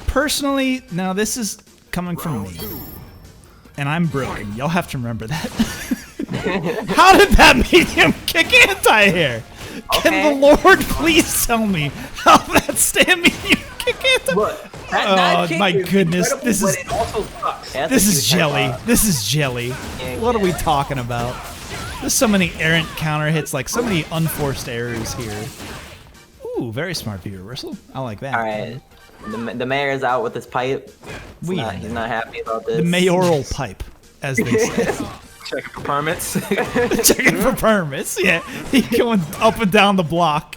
Speaker 12: Personally, now this is coming from me. And I'm broken. Y'all have to remember that.
Speaker 1: How did that medium kick anti-air? Can the Lord please tell me how that stand medium kick anti-air?
Speaker 7: Look, that kick
Speaker 1: my
Speaker 7: is
Speaker 1: goodness,
Speaker 7: incredible,
Speaker 1: this
Speaker 7: but
Speaker 1: is
Speaker 7: it also sucks.
Speaker 1: this is jelly. This is jelly. What are we talking about? There's so many errant counter hits, like so many unforced errors here. Ooh, very smart view reversal. I like that.
Speaker 8: All right, the mayor's out with his pipe. He's not happy about this.
Speaker 1: The mayoral pipe, as they say.
Speaker 7: Checking for permits.
Speaker 1: Checking for permits. Yeah, he going up and down the block,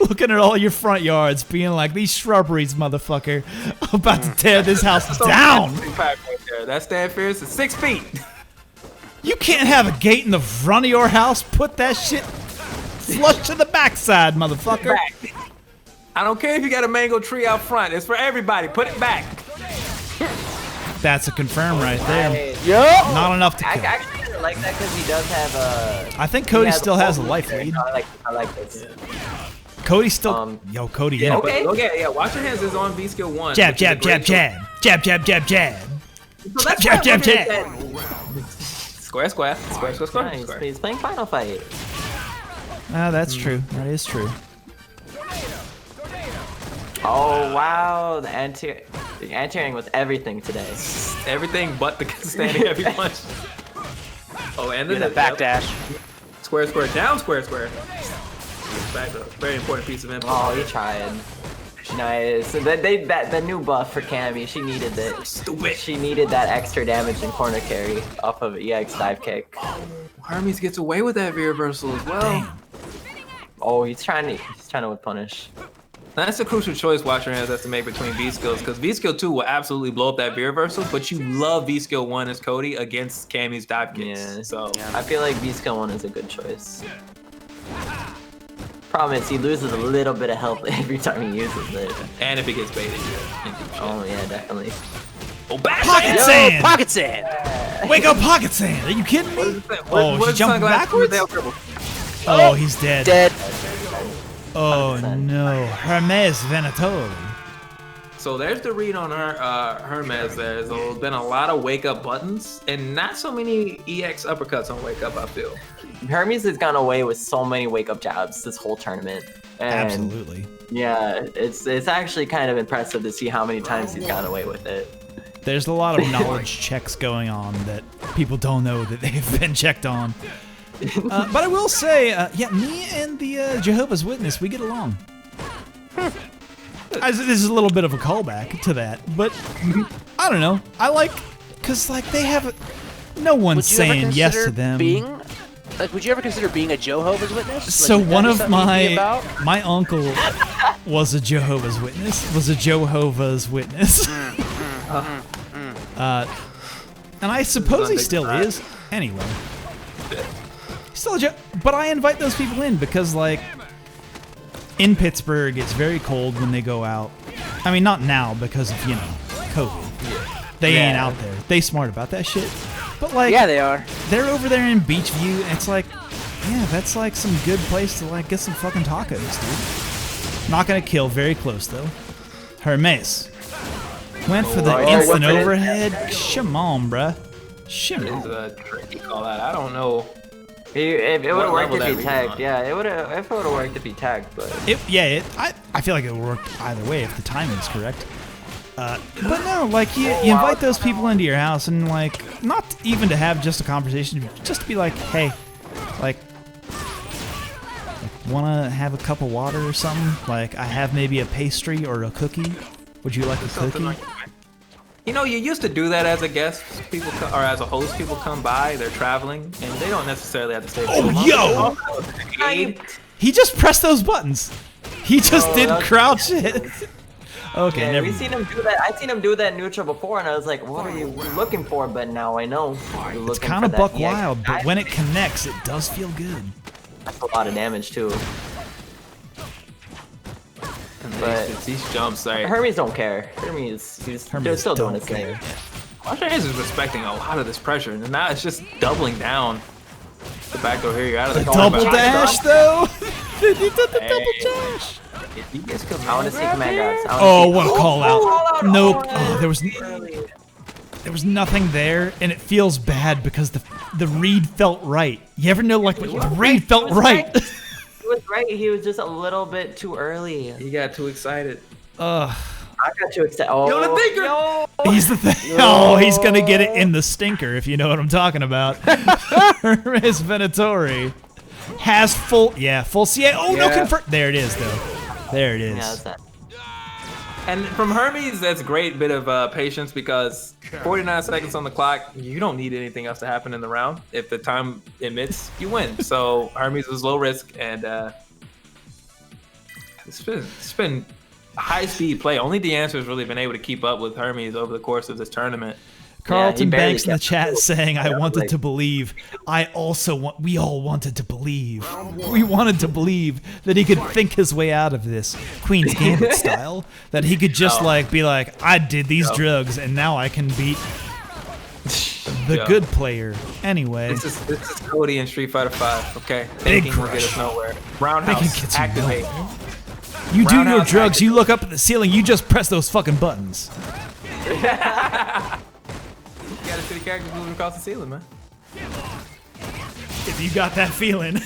Speaker 1: looking at all your front yards, being like, "These shrubberies, motherfucker, I'm about to tear this house down."
Speaker 7: That stand fierce is 6 feet.
Speaker 1: You can't have a gate in the front of your house. Put that shit flush to the backside, motherfucker.
Speaker 7: I don't care if you got a mango tree out front. It's for everybody. Put it back.
Speaker 1: That's a confirm right there.
Speaker 8: Yup.
Speaker 1: Not enough to
Speaker 8: I
Speaker 1: kill.
Speaker 8: actually really like that because he does have a.
Speaker 1: I think Cody still has a life lead.
Speaker 8: I like this.
Speaker 1: Cody still. Yo, Cody. Yeah.
Speaker 7: Okay. Yeah. Watch your hands is on V skill 1.
Speaker 1: Jab, jab, jab, jab, jab, jab, jab, jab.
Speaker 7: So
Speaker 1: Jab, jab, jab.
Speaker 7: Square, square, square, square, square.
Speaker 8: Nice.
Speaker 7: square.
Speaker 8: He's playing Final Fight.
Speaker 1: That's true. That is true.
Speaker 8: Oh wow, the anti-airing was everything today.
Speaker 7: Everything but the standing heavy punch. Oh, and then
Speaker 4: the backdash.
Speaker 7: Square, square, down, square, square. Back up. Very important piece of info.
Speaker 8: Oh, he tried. Nice. So that new buff for Cammy, she needed that.
Speaker 7: Stupid.
Speaker 8: She needed that extra damage in corner carry off of EX dive kick.
Speaker 7: Hermes gets away with that reversal as well.
Speaker 1: Damn.
Speaker 8: Oh, he's trying to whip punish.
Speaker 7: That's a crucial choice Watcher has to make between V skills, because V skill 2 will absolutely blow up that V reversal, but you love V skill 1 as Cody against Cammy's dive kicks.
Speaker 8: Yeah.
Speaker 7: So
Speaker 8: I feel like V skill 1 is a good choice. Problem is he loses a little bit of health every time he uses it.
Speaker 7: and if it gets baited.
Speaker 8: Oh yeah, definitely.
Speaker 7: Oh, back
Speaker 1: Pocket sand!
Speaker 4: Pocket sand!
Speaker 1: Wake up, pocket sand! Are you kidding me? Oh,
Speaker 7: What
Speaker 1: he
Speaker 7: is
Speaker 1: jumping
Speaker 7: sunglasses?
Speaker 1: backwards? Oh, he's dead.
Speaker 4: Dead.
Speaker 1: Oh no, Hermes Venatore.
Speaker 7: So there's the read on Hermes. There's been a lot of wake up buttons and not so many EX uppercuts on wake up, I feel.
Speaker 8: Hermes has gone away with so many wake up jabs this whole tournament. And
Speaker 1: Absolutely.
Speaker 8: yeah, it's actually kind of impressive to see how many times he's gone away with it.
Speaker 1: There's a lot of knowledge checks going on that people don't know that they've been checked on. But I will say, yeah, me and the Jehovah's Witness, we get along. This is a little bit of a callback to that, but I don't know. I like, cause like they have, no one's saying yes to them.
Speaker 4: Would you ever consider being a Jehovah's Witness?
Speaker 1: So
Speaker 4: like,
Speaker 1: one of my uncle was a Jehovah's Witness. And I suppose he still is. Anyway. But I invite those people in because, like, in Pittsburgh, it's very cold when they go out. I mean, not now because of, COVID. They ain't out there. They smart about that shit. But, like,
Speaker 4: yeah, they are.
Speaker 1: They're over there in Beachview, and it's like, yeah, that's, like, some good place to, like, get some fucking tacos, dude. Not gonna kill. Very close, though. Hermes. Went for the instant overhead. Come on, bruh. Come on.
Speaker 7: It's a tricky call that. I don't know.
Speaker 8: If it would have worked if he tagged, yeah, if it would have worked if he tagged, but
Speaker 1: I feel like it would work either way if the timing is correct. But no, like you invite those people into your house and like not even to have just a conversation, just to be like, hey, like wanna have a cup of water or something? Like I have maybe a pastry or a cookie. Would you like a cookie?
Speaker 7: You know, you used to do that as a guest, or as a host. People come by, they're traveling, and they don't necessarily have to stay.
Speaker 1: Oh, yo! He just pressed those buttons. He just didn't crouch it. Okay,
Speaker 8: yeah,
Speaker 1: never
Speaker 8: we've seen him do that. I've seen him do that neutral before, and I was like, what are you looking for? But now I know.
Speaker 1: It's kind of buck wild, but when it connects, it does feel good.
Speaker 8: That's a lot of damage too.
Speaker 7: But these jumps, right?
Speaker 8: Hermes don't care. Hermes still doing his thing.
Speaker 7: Watcher Hands is respecting a lot of this pressure, and now it's just doubling down. The backdoor here, you're out of the
Speaker 1: double dash though. He did the double dash.
Speaker 8: I want to see command grabs.
Speaker 1: Oh, what a call out! Nope. Oh, there was. There was nothing there, and it feels bad because the read felt right. You ever know, like, the read felt right?
Speaker 8: He was right. He was just a little bit too early.
Speaker 7: He got too excited.
Speaker 8: I got too excited. Oh,
Speaker 7: Yo, the thinker!
Speaker 8: yo.
Speaker 1: He's the thing. Oh, he's gonna get it in the stinker, if you know what I'm talking about. Hermes Venatori has full CA. Oh, no, confirm. There it is, though. There it is.
Speaker 8: Yeah, that's that.
Speaker 7: And from Hermes, that's a great bit of patience because 49 seconds on the clock, you don't need anything else to happen in the round. If the time emits, you win. So Hermes was low risk, and it's been high-speed play. Only the answer has really been able to keep up with Hermes over the course of this tournament.
Speaker 1: Carlton Banks in the chat saying, I wanted to believe. I also want, we all wanted to believe. We wanted to believe that he could think his way out of this, Queen's Gambit style. That he could just like be like, I did these drugs and now I can beat the good player. Anyway.
Speaker 7: This is Cody in Street Fighter 5, okay?
Speaker 1: Big
Speaker 7: Thinking will get us nowhere. Roundhouse, activate.
Speaker 1: You do your drugs, you look up at the ceiling, you just press those fucking buttons.
Speaker 7: You gotta see the characters moving across the ceiling, man.
Speaker 1: If you got that feeling.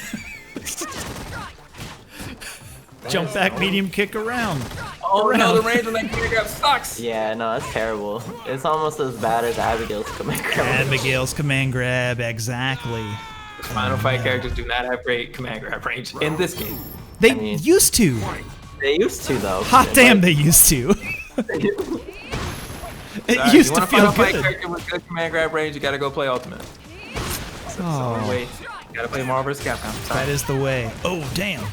Speaker 1: Jump back, medium kick around.
Speaker 7: Oh no, the range on that kick up sucks.
Speaker 8: Yeah, no, that's terrible. It's almost as bad as Abigail's command grab.
Speaker 1: Abigail's command grab, exactly.
Speaker 7: Final Fight characters do not have great command grab range in this game.
Speaker 1: They used to.
Speaker 8: They used to, though.
Speaker 1: Hot damn, they used to. It used to feel good.
Speaker 7: Character with good command grab range, you gotta go play Ultimate.
Speaker 1: Oh.
Speaker 7: Wait, you gotta play Marvel vs. Capcom.
Speaker 1: That is the way. Oh, damn.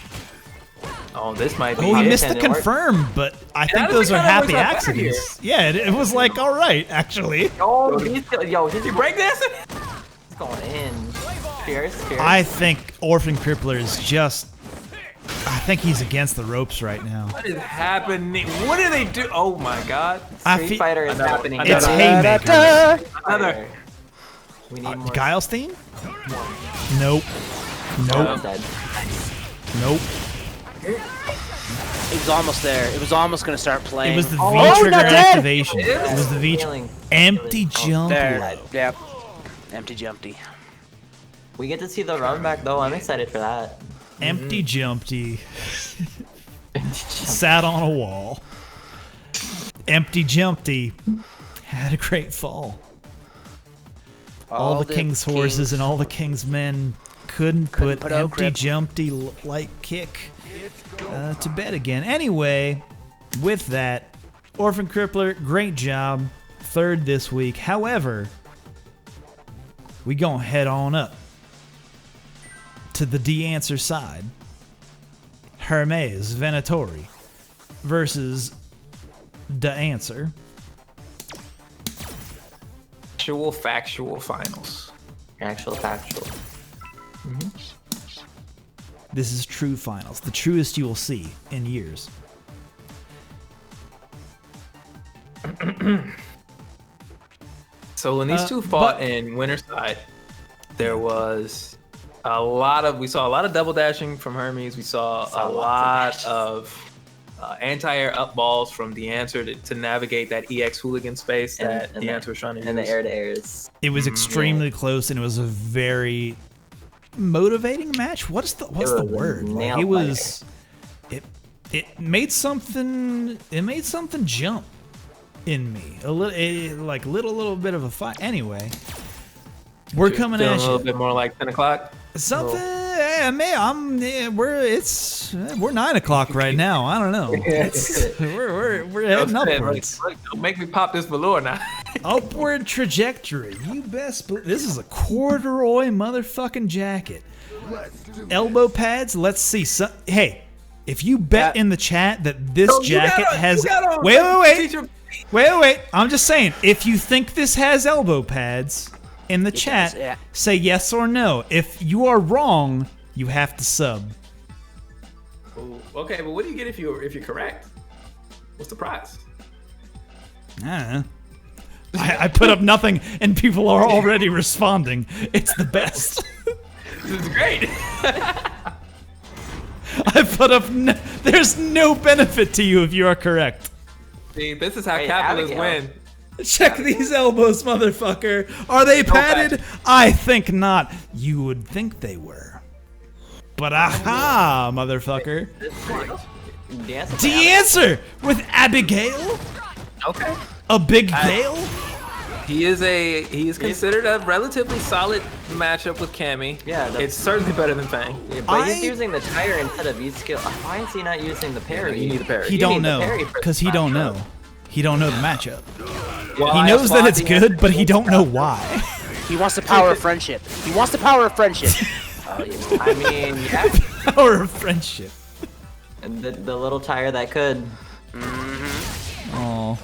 Speaker 7: Oh, this might be.
Speaker 1: Oh, he missed the confirm, but I think those are happy accidents. Yeah, it was like, all right, actually.
Speaker 8: Oh, he's
Speaker 7: breakdancing?
Speaker 8: He's going in. Fierce.
Speaker 1: I think Orphan Crippler is just... I think he's against the ropes right now.
Speaker 7: What is happening? What do they do? Oh my god.
Speaker 8: Street Fighter is happening.
Speaker 1: It's Haymaker.
Speaker 7: Another.
Speaker 8: We need more.
Speaker 1: Guile's theme? Nope. Nope. Nope.
Speaker 4: It was almost there. It was almost gonna start playing.
Speaker 1: It was the V-trigger activation. It was the V-trigger. Empty jump.
Speaker 4: There. Yep. Empty jumpy.
Speaker 8: We get to see the run back though. I'm excited for that.
Speaker 1: Empty jumpty. Sat on a wall. Empty jumpty. Had a great fall. All the king's horses and all the king's men couldn't put empty jumpty like kick to bed again. Anyway, with that, Orphan Crippler, great job. Third this week. However, we gonna head on up to the D-Answer side. Hermes Venatori versus the Answer.
Speaker 7: Actual factual finals.
Speaker 8: Actual factual.
Speaker 1: This is true finals. The truest you will see in years.
Speaker 7: So when these two fought in winner's side, there was we saw a lot of double dashing from Hermes. We saw a lot of anti-air up balls from the Answer to navigate that EX hooligan space that the Answer was trying to use.
Speaker 8: And the air-to-airs.
Speaker 1: It was extremely close, and it was a very motivating match. What's the word? Like, it was. It made something. It made something jump in me a little bit of a fight. Anyway, we're coming at you.
Speaker 7: A little bit more like 10 o'clock.
Speaker 1: Something, we're 9 o'clock right now. I don't know. We're heading upwards.
Speaker 7: Don't make me pop this velour now.
Speaker 1: Upward trajectory. You best. This is a corduroy motherfucking jacket. Elbow pads. Let's see. Hey, if you bet in the chat that this jacket has. Wait. I'm just saying. If you think this has elbow pads. In the chat, say yes or no. If you are wrong, you have to sub.
Speaker 7: Ooh, okay, but what do you get if you're correct? What's the prize?
Speaker 1: I don't know. I put up nothing, and people are already responding. It's the best.
Speaker 7: This is great.
Speaker 1: I put up. There's no benefit to you if you are correct.
Speaker 7: See, this is how capitalists win.
Speaker 12: Check these elbows, motherfucker. Are they padded? I think not. You would think they were. But aha, motherfucker. De-answer with Abigail?
Speaker 7: Okay.
Speaker 12: A big Gale?
Speaker 7: He is considered a relatively solid matchup with Cammy.
Speaker 8: Yeah,
Speaker 7: it's certainly better than Fang.
Speaker 8: Yeah, but he's using the tire instead of E-skill. Why is he not using the parry?
Speaker 7: You need the parry.
Speaker 12: He don't know, because he don't know. He don't know the matchup.
Speaker 7: Well,
Speaker 12: he knows that it's good, but he don't know why.
Speaker 4: He wants the power of friendship. He wants the power of friendship.
Speaker 8: I mean, yeah.
Speaker 12: Power of friendship.
Speaker 8: And the little tire that could.
Speaker 12: Oh.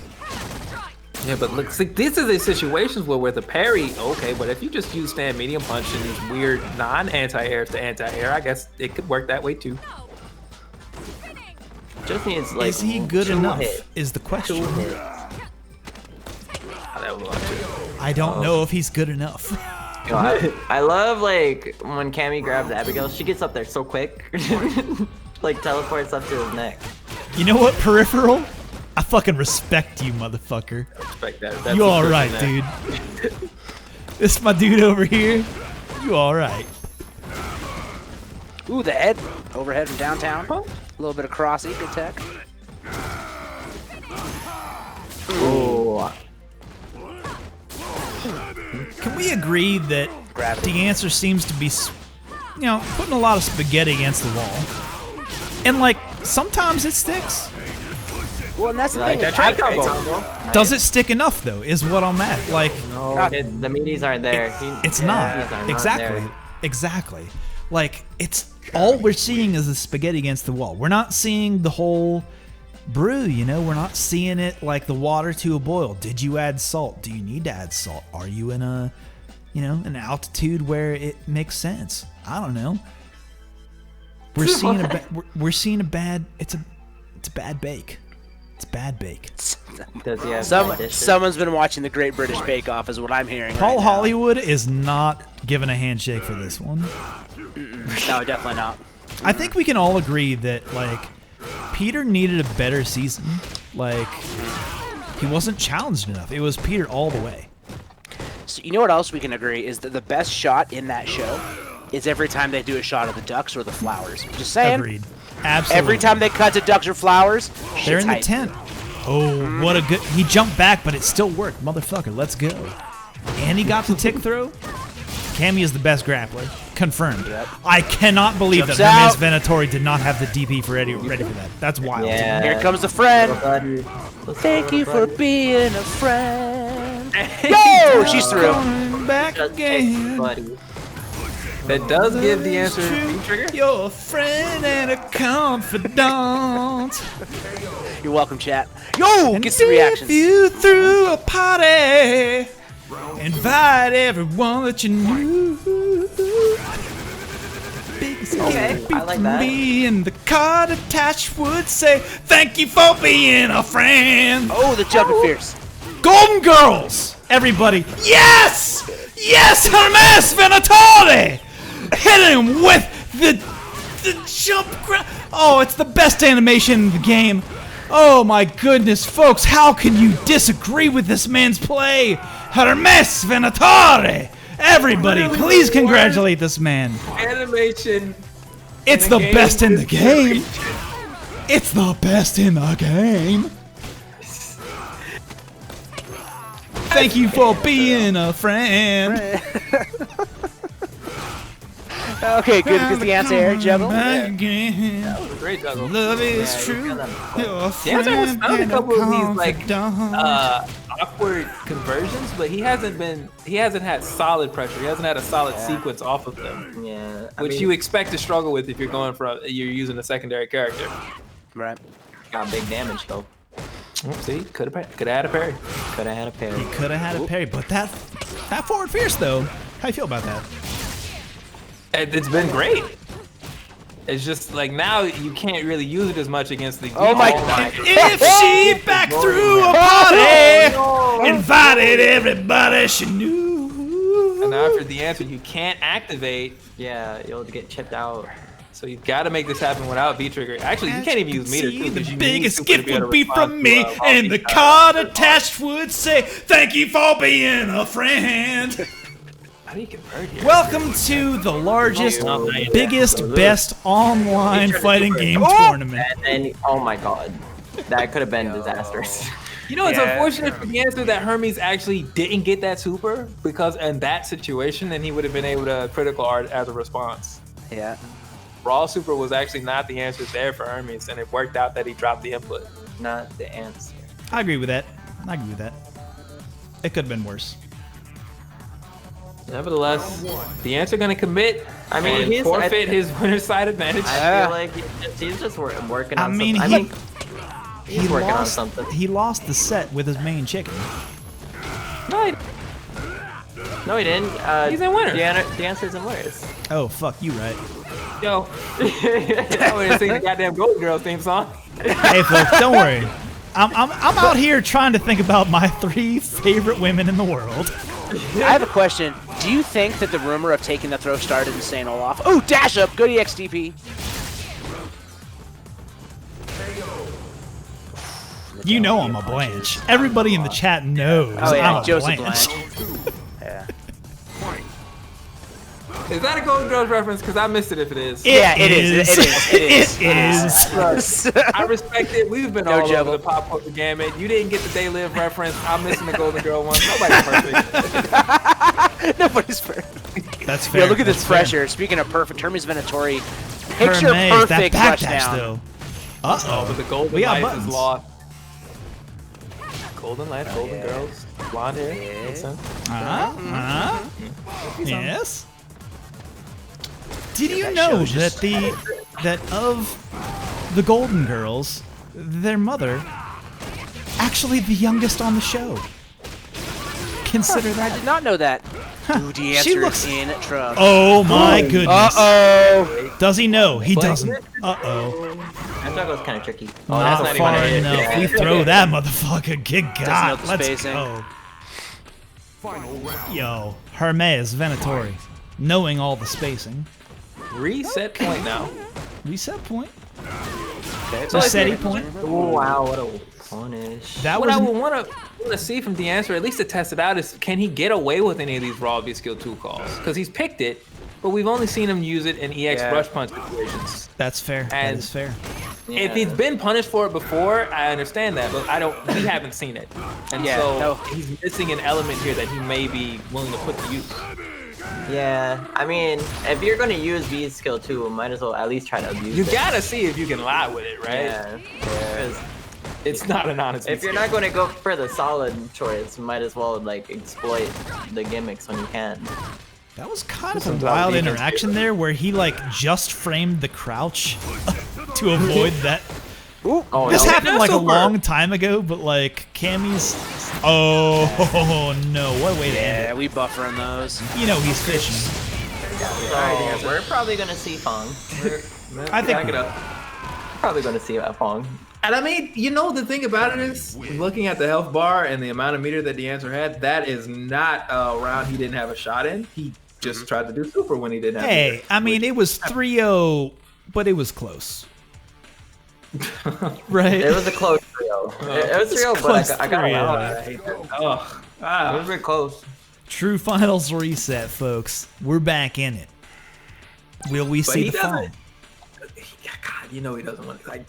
Speaker 7: Yeah, but look, see, this is a situation where with a parry, okay, but if you just use stand medium punch and these weird non-anti-airs to anti-air, I guess it could work that way too.
Speaker 8: Just needs like.
Speaker 12: Is he good enough? Is the question. I don't know if he's good enough.
Speaker 8: Yo, I love like when Cammy grabs Abigail, she gets up there so quick. Like teleports up to his neck.
Speaker 12: You know what, Peripheral? I fucking respect you, motherfucker.
Speaker 7: Respect that. That's
Speaker 12: You alright, dude. This my dude over here. You alright.
Speaker 4: Ooh, the head. Overhead from downtown. A little bit of cross eco tech.
Speaker 8: Ooh.
Speaker 12: Can we agree that the answer seems to be, putting a lot of spaghetti against the wall? And like, sometimes it sticks.
Speaker 4: Well, and that's the thing.
Speaker 12: Does it stick enough though? Is what I'm at. Like,
Speaker 8: no, the meaties aren't there.
Speaker 12: It's not. Exactly. Exactly. Like, it's all we're seeing is the spaghetti against the wall. We're not seeing the whole brew, We're not seeing it like the water to a boil. Did you add salt? Do you need to add salt? Are you in a, an altitude where it makes sense? I don't know. We're seeing a bad. It's a bad bake. It's bad bake.
Speaker 8: Does he have
Speaker 4: someone's been watching the Great British Bake Off, is what I'm hearing.
Speaker 12: Paul
Speaker 4: right
Speaker 12: Hollywood is not giving a handshake for this one.
Speaker 4: No, definitely not.
Speaker 12: I think we can all agree that like Peter needed a better season. Like he wasn't challenged enough. It was Peter all the way.
Speaker 4: So you know what else we can agree is that the best shot in that show is every time they do a shot of the ducks or the flowers. Just saying.
Speaker 12: Agreed. Absolutely.
Speaker 4: Every time they cut to ducks or flowers,
Speaker 12: they're in the
Speaker 4: hype.
Speaker 12: tent. Oh, what a good... He jumped back, but it still worked. Motherfucker, let's go. And he got the tick throw. Cammy is the best grappler. Confirmed.
Speaker 4: Yep.
Speaker 12: I cannot believe
Speaker 4: Jumps
Speaker 12: that
Speaker 4: out.
Speaker 12: Hermes Venatori did not have the DP for ready for that. That's wild.
Speaker 8: Yeah.
Speaker 4: Here comes the friend. Thank you for being a friend. Yo, she's through.
Speaker 12: Back again.
Speaker 8: Buddy.
Speaker 7: That does give the answer trigger.
Speaker 12: You're a friend and a confidant.
Speaker 4: You're welcome, chat. Yo, get the reactions.
Speaker 12: If you threw a party, invite everyone that you knew.
Speaker 8: Okay, I like that.
Speaker 12: Me and the car attached would say, thank you for being a friend.
Speaker 4: Oh, the jumping fierce.
Speaker 12: Golden Girls, everybody. Yes! Yes, Hermes Venatori! Hit him with the jump grab. Oh, it's the best animation in the game. Oh my goodness, folks, how can you disagree with this man's play? Hermes Venatori! Everybody, please congratulate this man.
Speaker 7: Animation.
Speaker 12: It's the best in the game. It's the best in the game. Thank you for being a friend.
Speaker 4: Okay, good, because the answer juggle.
Speaker 12: Yeah.
Speaker 7: Great juggle.
Speaker 12: Love is true. You're a
Speaker 7: The answer has
Speaker 12: friend
Speaker 7: found a
Speaker 12: and a
Speaker 7: couple of these like
Speaker 12: confidant.
Speaker 7: awkward conversions, but he hasn't had solid pressure. He hasn't had a solid sequence off of them.
Speaker 8: Yeah.
Speaker 7: Which you expect to struggle with if you're using a secondary character.
Speaker 4: Right.
Speaker 8: Got big damage though.
Speaker 7: See, could have had a parry.
Speaker 8: Could have had a parry.
Speaker 12: He could have had a parry, but that forward fierce though. How you feel about that?
Speaker 7: It's been great. It's just like now you can't really use it as much against the.
Speaker 4: Oh my God.
Speaker 12: If she back through a party, invited everybody she knew.
Speaker 7: And now after the answer, you can't activate.
Speaker 8: Yeah, you'll get chipped out.
Speaker 7: So you got to make this happen without V trigger. Actually, you can't even use meter too.
Speaker 1: The biggest gift would be from me, and the card attached would say, "Thank you for being a friend."
Speaker 7: How do you convert here?
Speaker 1: Welcome to the largest, biggest, best online fighting game tournament.
Speaker 8: And oh my god, that could have been disastrous.
Speaker 7: You know, it's unfortunate for the answer that Hermes actually didn't get that super, because in that situation, then he would have been able to critical art as a response.
Speaker 4: Yeah.
Speaker 7: Raw super was actually not the answer there for Hermes, and it worked out that he dropped the input.
Speaker 8: Not the answer.
Speaker 1: I agree with that. It could have been worse.
Speaker 7: Nevertheless, the answer gonna commit.
Speaker 8: I mean,
Speaker 7: and forfeit his winner's side advantage.
Speaker 8: I feel like he's just working on
Speaker 1: I mean,
Speaker 8: something.
Speaker 1: he
Speaker 8: working on
Speaker 1: lost,
Speaker 8: something.
Speaker 1: He lost the set with his main chicken.
Speaker 8: No, he didn't.
Speaker 7: He's in winners.
Speaker 8: The answer's in winners.
Speaker 1: Oh, fuck, you right.
Speaker 7: Yo, I wouldn't sing the goddamn Golden Girls theme song.
Speaker 1: Hey, folks, don't worry. I'm out here trying to think about my 3 favorite women in the world.
Speaker 4: I have a question. Do you think that the rumor of taking the throw started in St. Olaf? Oh, dash up! Good EXDP.
Speaker 1: You know I'm a Blanche. Everybody in the chat knows I'm a
Speaker 4: Joseph
Speaker 1: Blanche.
Speaker 4: Yeah.
Speaker 7: Is that a Golden Girls reference? Because I missed it if it is.
Speaker 4: Yeah, it is.
Speaker 1: It is.
Speaker 7: I respect it. We've been all over the pop culture gamut. You didn't get the They Live reference. I'm missing the Golden Girl one. Nobody's perfect.
Speaker 4: Nobody's perfect.
Speaker 1: That's fair.
Speaker 4: Yo, look at this
Speaker 1: That's fair.
Speaker 4: pressure. Speaking of perfect, Hermes Venatori. Picture
Speaker 1: Hermes, that
Speaker 4: perfect
Speaker 1: backdash
Speaker 4: touchdown.
Speaker 1: though.
Speaker 7: Oh, but the Golden
Speaker 1: We got
Speaker 7: Life
Speaker 1: buttons.
Speaker 7: is lost. Golden Life, Golden Girls, blonde hair. Makes sense.
Speaker 1: Yes. Did you know that of the Golden Girls, their mother, actually the youngest on the show? Consider that.
Speaker 4: I did not know that. Dude, the
Speaker 1: She
Speaker 4: answer
Speaker 1: looks-
Speaker 4: is in Trump.
Speaker 1: Oh my goodness.
Speaker 4: Uh-oh.
Speaker 1: Does he know? He doesn't. Uh-oh.
Speaker 8: I thought it was kind of tricky.
Speaker 7: Oh, that's
Speaker 1: Not
Speaker 7: not
Speaker 1: far
Speaker 7: even a hit.
Speaker 1: enough. We throw that motherfucker. Good
Speaker 4: know
Speaker 1: God.
Speaker 4: the
Speaker 1: Let's
Speaker 4: spacing.
Speaker 1: go.
Speaker 3: Final round.
Speaker 1: Yo, Hermes Venatori, knowing all the spacing.
Speaker 7: Reset point now.
Speaker 1: Reset point.
Speaker 7: Okay,
Speaker 1: Resetty point.
Speaker 8: Oh wow, what a punish.
Speaker 1: That
Speaker 7: What
Speaker 1: was
Speaker 7: I would want to see from the answer, at least to test it out, is can he get away with any of these raw V skill 2 calls? Because he's picked it, but we've only seen him use it in EX brush punch situations.
Speaker 1: That's fair. That
Speaker 7: And-
Speaker 1: is fair.
Speaker 7: If he's been punished for it before, I understand that, but we haven't seen it. And
Speaker 4: Yeah,
Speaker 7: so
Speaker 4: no.
Speaker 7: he's missing an element here that he may be willing to put to use.
Speaker 8: Yeah, I mean, if you're gonna use V's skill too, might as well at least try to abuse
Speaker 7: You
Speaker 8: it.
Speaker 7: gotta see if you can lie with it, right?
Speaker 8: Yeah. 'Cause
Speaker 7: It's not an honest
Speaker 8: if you're not gonna go for the solid choice, might as well like exploit the gimmicks when you can.
Speaker 1: That was kind of a
Speaker 7: Sometimes
Speaker 1: wild
Speaker 7: defense
Speaker 1: interaction there where he like just framed the crouch to avoid that.
Speaker 8: Oh,
Speaker 1: This
Speaker 8: no.
Speaker 1: happened like a
Speaker 7: Super.
Speaker 1: long time ago, but like Cammy's. Oh no! What a way to end
Speaker 4: Yeah, we buffer on those.
Speaker 1: it. You know he's fishing.
Speaker 8: So, we're probably gonna see Fong.
Speaker 1: I think
Speaker 7: Back it up.
Speaker 8: Probably gonna see Fong.
Speaker 7: And I mean, you know, the thing about it is, looking at the health bar and the amount of meter that the answer had, that is not a round he didn't have a shot in. He just tried to do super when he didn't have
Speaker 1: Hey,
Speaker 7: meter.
Speaker 1: I mean it was 3-0, but it was close. Right?
Speaker 8: It was a close 3-0. It was 3-0,
Speaker 1: close
Speaker 8: but I got
Speaker 1: 3-0.
Speaker 8: allow
Speaker 7: I
Speaker 8: it.
Speaker 7: hate that. Oh,
Speaker 8: It was very close.
Speaker 1: True finals reset, folks. We're back in it. Will we
Speaker 7: But
Speaker 1: see
Speaker 7: he
Speaker 1: the fall?
Speaker 7: doesn't. God, you know he doesn't want to. Like,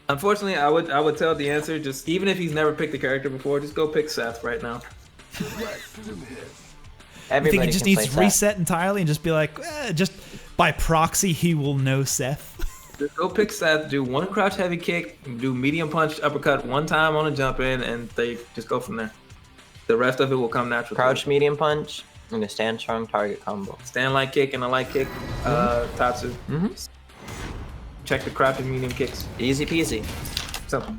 Speaker 7: unfortunately, I would tell the answer, just even if he's never picked the character before, just go pick Seth right now.
Speaker 1: I think
Speaker 8: Everybody
Speaker 1: he just
Speaker 8: can
Speaker 1: needs
Speaker 8: play
Speaker 1: to reset entirely and just be like, just by proxy, he will know Seth.
Speaker 7: Just go pick Seth, do one crouch heavy kick, do medium punch uppercut one time on a jump in, and they just go from there. The rest of it will come naturally.
Speaker 8: Crouch medium punch and a stand strong target combo.
Speaker 7: Stand light kick and a light kick, Tatsu. Check the crouch and medium kicks.
Speaker 8: Easy peasy.
Speaker 7: Simple.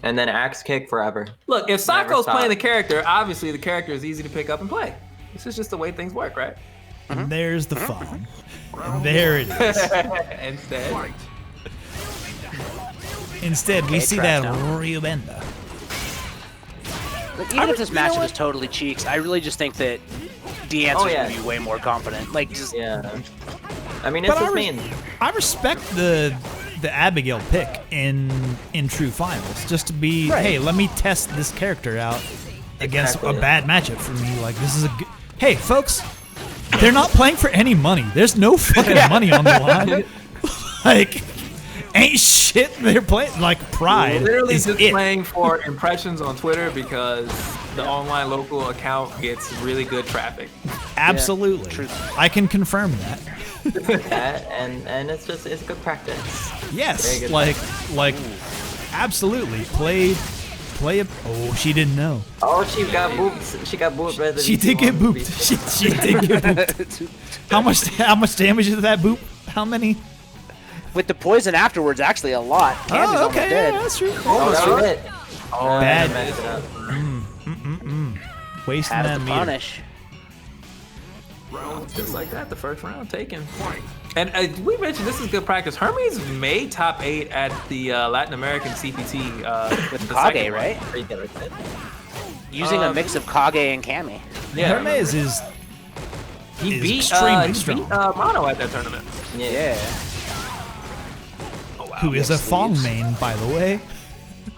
Speaker 8: And then axe kick forever.
Speaker 7: Look, if
Speaker 8: Never
Speaker 7: Sako's
Speaker 8: stop.
Speaker 7: playing the character, obviously the character is easy to pick up and play. This is just the way things work, right?
Speaker 1: And there's the phone. And there it is.
Speaker 7: Instead.
Speaker 1: Instead, we see that
Speaker 4: trash
Speaker 1: real bender.
Speaker 4: Like, even if this matchup is totally cheeks, I really just think that the answer's
Speaker 8: Oh, yeah.
Speaker 4: gonna be way more confident. Like, just
Speaker 8: Yeah. I mean, it's
Speaker 12: But
Speaker 8: his main.
Speaker 12: I respect the Abigail pick in True Finals, just to be, hey, let me test this character out against a bad matchup for me. Like, this is a good... Hey, folks, they're not playing for any money. There's no fucking money on the line. Like, ain't shit they're playing. Like, pride
Speaker 7: Literally
Speaker 12: is
Speaker 7: just
Speaker 12: it.
Speaker 7: playing for impressions on Twitter because the online local account gets really good traffic.
Speaker 12: Absolutely. I can confirm that.
Speaker 8: and it's good practice.
Speaker 12: Yes,
Speaker 8: Very good
Speaker 12: like, absolutely. Play a... Oh, she didn't know.
Speaker 8: Oh, she got booped. She got booped right there.
Speaker 12: She did get booped. She did get booped. How much damage is that boop? How many?
Speaker 4: With the poison afterwards, actually a lot. Candy's
Speaker 12: Oh, okay,
Speaker 4: almost dead.
Speaker 12: yeah, that's true.
Speaker 8: Oh, that was it. Oh,
Speaker 12: Bad.
Speaker 8: I messed it up.
Speaker 12: Wasting
Speaker 4: Had
Speaker 12: that
Speaker 4: to
Speaker 12: meter.
Speaker 4: punish.
Speaker 7: Just like that, the first round taken. And we mentioned this is good practice. Hermes made top 8 at the Latin American CPT
Speaker 4: With
Speaker 7: the
Speaker 4: Kage,
Speaker 7: second
Speaker 4: right?
Speaker 7: one.
Speaker 4: Using a mix of Kage and Kami.
Speaker 7: Yeah,
Speaker 12: Hermes is
Speaker 7: he beat
Speaker 12: extremely strong.
Speaker 7: Mono at that tournament.
Speaker 4: Yeah.
Speaker 7: Oh, wow.
Speaker 12: Who is a Fong main, by the way.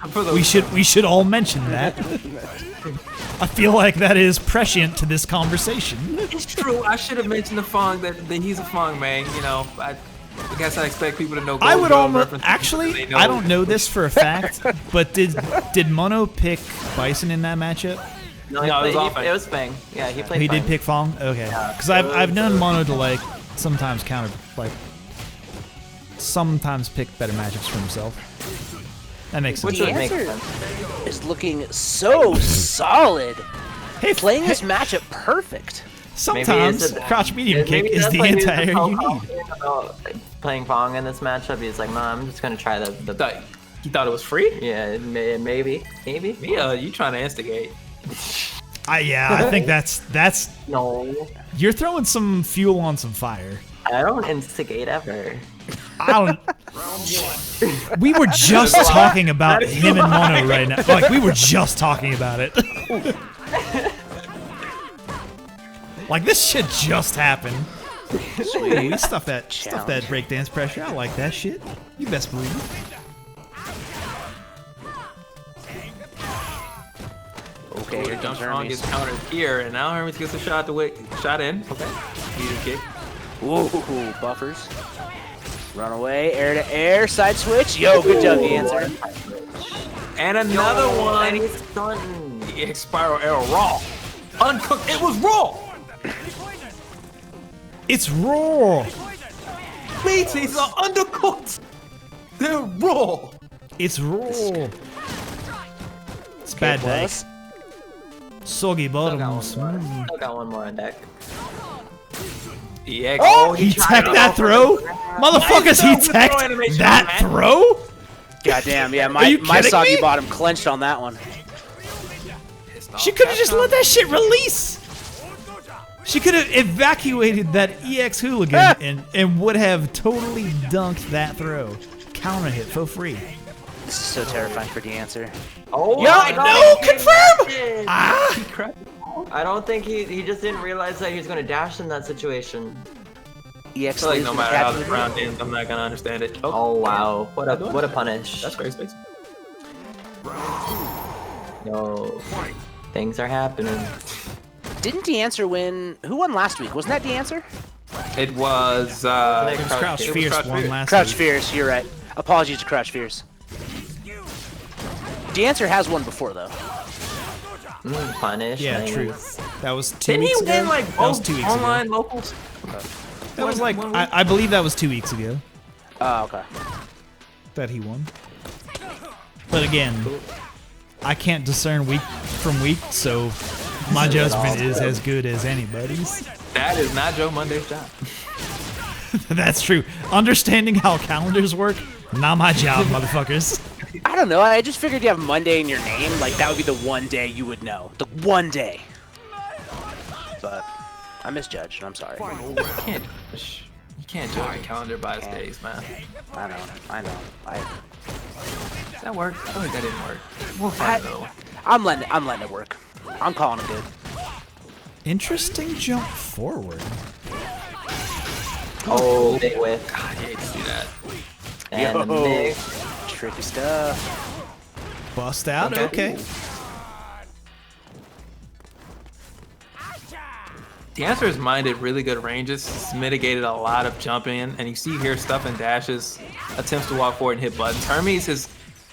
Speaker 7: For the-
Speaker 12: We should all mention that. I feel like that is prescient to this conversation.
Speaker 7: It's true. I should have mentioned the Fong that he's a Fong man. You know, I guess I expect people to know.
Speaker 12: I would
Speaker 7: Gold
Speaker 12: almost
Speaker 7: references
Speaker 12: actually.
Speaker 7: they know.
Speaker 12: I don't know this for a fact, but did Mono pick Bison in that matchup?
Speaker 8: No,
Speaker 7: it was
Speaker 8: it was Fang. Yeah, he played
Speaker 12: He
Speaker 8: Fang.
Speaker 12: did pick Fong. Okay, because I've known Mono to like sometimes counter sometimes pick better matchups for himself. That makes sense.
Speaker 8: Which
Speaker 4: The
Speaker 8: would make
Speaker 4: answer
Speaker 8: sense.
Speaker 4: is looking so solid.
Speaker 12: Hey,
Speaker 4: Playing this matchup perfect.
Speaker 12: Sometimes crouch medium kick is the anti-air you need.
Speaker 8: Playing Fong in this matchup, he's like, no, I'm just gonna try the.
Speaker 7: You thought it was free?
Speaker 8: Yeah, maybe.
Speaker 7: Yeah, you trying to instigate?
Speaker 12: I think that's.
Speaker 8: No,
Speaker 12: You're throwing some fuel on some fire.
Speaker 8: I don't instigate ever.
Speaker 12: I don't. We were just talking about him and Mono right now. Like, we were just talking about it. Like, this shit just happened. Sweet. Stuff that breakdance pressure. I like that shit. You best believe it.
Speaker 4: Okay, here
Speaker 7: Jump
Speaker 4: comes
Speaker 7: strong
Speaker 4: Hermes.
Speaker 7: gets countered here, and now Hermes gets a shot in. Okay. Medium kick.
Speaker 4: Ooh, buffers. Run away, air to air, side switch. Yo, good job, the answer.
Speaker 7: And another one.
Speaker 8: And he's stunting.
Speaker 7: The spiral arrow raw. Uncooked. It was raw.
Speaker 12: It's raw.
Speaker 7: Meats, these are undercooked. They're raw.
Speaker 12: It's raw. It's bad day. Soggy bottoms.
Speaker 8: Still got one more on deck.
Speaker 7: Yeah.
Speaker 12: Oh, he teched that throw? Motherfuckers, he teched that throw?
Speaker 4: Goddamn, yeah,
Speaker 12: Are
Speaker 4: my
Speaker 12: you kidding
Speaker 4: soggy
Speaker 12: me?
Speaker 4: bottom clenched on that one.
Speaker 12: She could have just let that shit release. She could have evacuated that EX hooligan and would have totally dunked that throw. Counter hit for free.
Speaker 4: This is so terrifying for the answer.
Speaker 8: Oh,
Speaker 12: Yeah, no, confirm! Ah!
Speaker 8: I don't think he just didn't realize that he was gonna dash in that situation.
Speaker 7: I feel like no matter how the round ends, I'm not gonna understand it.
Speaker 8: Oh wow, what a punish.
Speaker 7: That's great space.
Speaker 8: Yo, things are happening.
Speaker 4: Didn't the answer win? Who won last week? Wasn't that the answer?
Speaker 7: It was
Speaker 12: Crouch Fierce won last
Speaker 4: Crouch
Speaker 12: week.
Speaker 4: Fierce, you're right. Apologies to Crouch Fierce. The answer has won before though.
Speaker 8: Punish.
Speaker 12: Yeah,
Speaker 8: nice.
Speaker 12: true. That was 2
Speaker 7: Didn't
Speaker 12: weeks
Speaker 7: he
Speaker 12: ago.
Speaker 7: win like
Speaker 12: That was
Speaker 7: both
Speaker 12: 2 weeks
Speaker 7: online
Speaker 12: ago.
Speaker 7: locals?
Speaker 12: That was like, I believe that was 2 weeks ago
Speaker 4: Oh, okay.
Speaker 12: that he won. But again, I can't discern week from week, so my judgment is as good as anybody's.
Speaker 7: That is not Joe Monday's job.
Speaker 12: That's true. Understanding how calendars work, not my job, motherfuckers.
Speaker 4: I don't know. I just figured you have Monday in your name. Like, that would be the one day you would know. The one day. But I misjudged. I'm sorry.
Speaker 7: You can't judge a calendar by its days, man.
Speaker 4: I know.
Speaker 7: That worked? I think that didn't work. We'll find another one.
Speaker 4: I'm letting it work. I'm calling it good.
Speaker 12: Interesting jump forward.
Speaker 8: Oh, big whiff.
Speaker 7: God, I hate to see that.
Speaker 8: And the big.
Speaker 4: Tricky stuff.
Speaker 12: Bust out. Okay.
Speaker 7: The answer is minded really good ranges. He's mitigated a lot of jumping, and you see here stuff and dashes, attempts to walk forward and hit buttons. Hermes has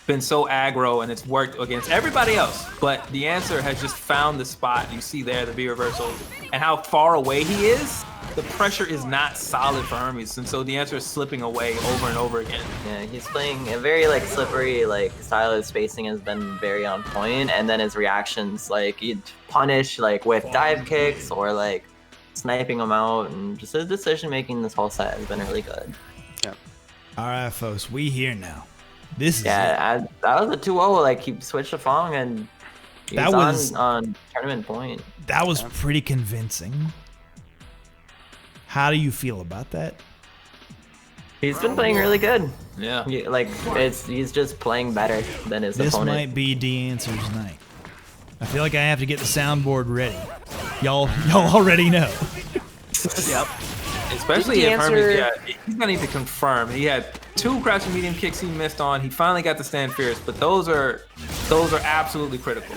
Speaker 7: been so aggro and it's worked against everybody else, but the answer has just found the spot. You see there the V reversal and how far away he is. The pressure is not solid for Hermes, and so the answer is slipping away over and over again.
Speaker 8: Yeah, he's playing a very like slippery like style. His spacing has been very on point, and then his reactions like he'd punish like with dive kicks or like sniping him out, and just his decision making this whole set has been really good.
Speaker 4: Yeah.
Speaker 12: All right, folks, we here now. This is
Speaker 8: that was a 2-0. Like he switched to Fong and he
Speaker 12: That was-
Speaker 8: on tournament point.
Speaker 12: That was pretty convincing. How do you feel about that?
Speaker 8: He's been playing really good.
Speaker 7: Yeah.
Speaker 8: He's just playing better than his
Speaker 12: This
Speaker 8: opponent.
Speaker 12: might be D-Answer's night. I feel like I have to get the soundboard ready. Y'all already know.
Speaker 7: Yep. Especially if Hermes, he's gonna need to confirm. He had 2 crouching medium kicks he missed on. He finally got the stand fierce, but those are absolutely critical.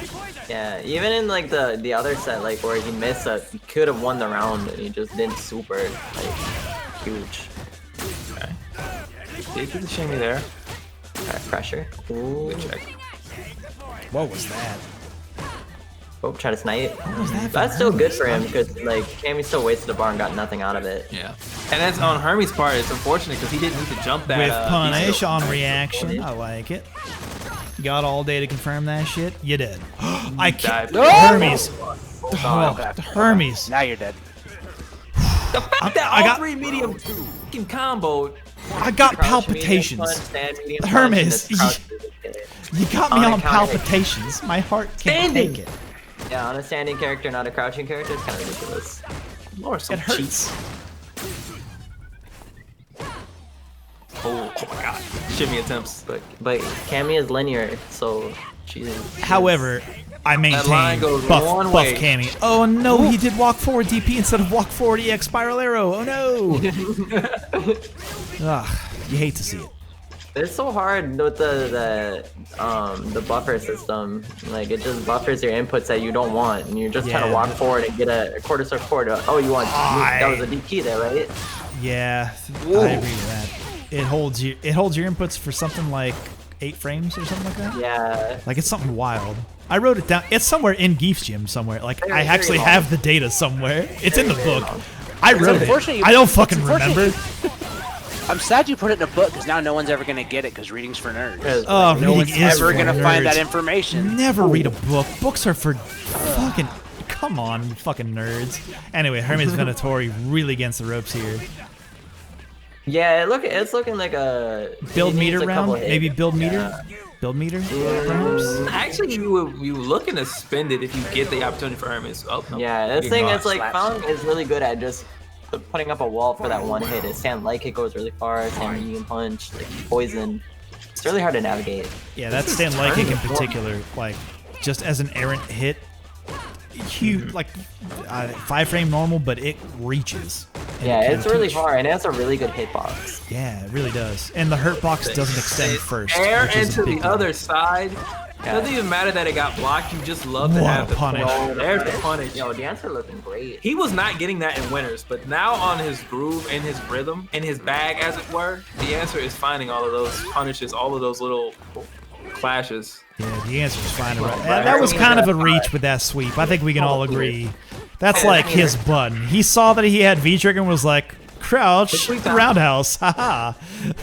Speaker 8: Yeah, even in like the other set, like where he missed he could have won the round and he just didn't super like huge.
Speaker 7: Okay. Did get the shimmy there.
Speaker 8: Okay, pressure. Ooh.
Speaker 7: Good check.
Speaker 12: What was that?
Speaker 8: Oh, try to snipe. That's still good for him because like Cammy still wasted a bar and got nothing out of it.
Speaker 7: Yeah. And that's on Hermes' part. It's unfortunate because he didn't need to jump that.
Speaker 12: With punish on reaction. I like it. You got all day to confirm that shit? You did. I can't. Hermes. Oh, Hermes.
Speaker 4: Now you're dead.
Speaker 7: The fact that all 3 medium fucking comboed.
Speaker 12: I got palpitations. Hermes, you got me on palpitations. My heart can't take it.
Speaker 8: Yeah, on a standing character, not a crouching character, it's kind of ridiculous.
Speaker 7: Lord, some
Speaker 12: It hurts.
Speaker 7: Oh my god. Shimmy attempts.
Speaker 8: But Cammy is linear, so
Speaker 12: However, I maintain
Speaker 7: line goes
Speaker 12: buff
Speaker 7: one way.
Speaker 12: Cammy. Oh no, he did walk forward DP instead of walk forward EX spiral arrow. Oh no. Ugh, you hate to see it.
Speaker 8: It's so hard with the buffer system. Like it just buffers your inputs that you don't want, and you're just trying to walk forward and get a quarter circle forward. Oh, you want that was a DP there, right?
Speaker 12: Yeah, I agree with that. It holds your inputs for something like 8 frames or something like that.
Speaker 8: Yeah.
Speaker 12: Like it's something wild. I wrote it down. It's somewhere in Geef's gym somewhere. Like I actually have the data somewhere. It's in the book. I wrote it. I don't fucking remember.
Speaker 4: I'm sad you put it in a book because now no one's ever gonna get it because reading's for nerds.
Speaker 12: Oh,
Speaker 4: no one's
Speaker 12: reading is
Speaker 4: ever
Speaker 12: for
Speaker 4: gonna
Speaker 12: nerds.
Speaker 4: find that information.
Speaker 12: Never read a book. Books are for fucking. Come on, you fucking nerds. Anyway, Hermes Venatori really against the ropes here.
Speaker 8: Yeah, it's looking like a
Speaker 12: Build
Speaker 8: he
Speaker 12: meter
Speaker 8: needs a
Speaker 12: round?
Speaker 8: couple hits.
Speaker 12: Maybe build meter? Build meter? Perhaps?
Speaker 7: Actually, you were looking to spend it if you get the opportunity for Hermes. Oh, no.
Speaker 8: Yeah, this thing is like Fong is really good at just putting up a wall for that one hit. His stand light kick goes really far. Stand medium punch, like poison. It's really hard to navigate.
Speaker 12: Yeah, that stand light kick in particular, like just as an errant hit, huge, like 5 frame normal, but it reaches.
Speaker 8: Yeah, it's really far, and it has a really good hitbox.
Speaker 12: Yeah, it really does. And the hurt box doesn't extend first.
Speaker 7: Air
Speaker 12: which is a
Speaker 7: into the
Speaker 12: big deal.
Speaker 7: other side. Doesn't even matter that it got blocked. You just love to
Speaker 12: What
Speaker 7: have
Speaker 12: a
Speaker 7: the
Speaker 12: punish.
Speaker 7: There's the punish.
Speaker 8: Yo, Dancer looking great.
Speaker 7: He was not getting that in winners, but now on his groove and his rhythm, in his bag, as it were, the answer is finding all of those punishes, all of those little clashes.
Speaker 12: Yeah, the answer is fine. That was kind of a reach with that sweep. I think we can all agree. That's like his button. He saw that he had V-trigger and was like, crouch, roundhouse, haha.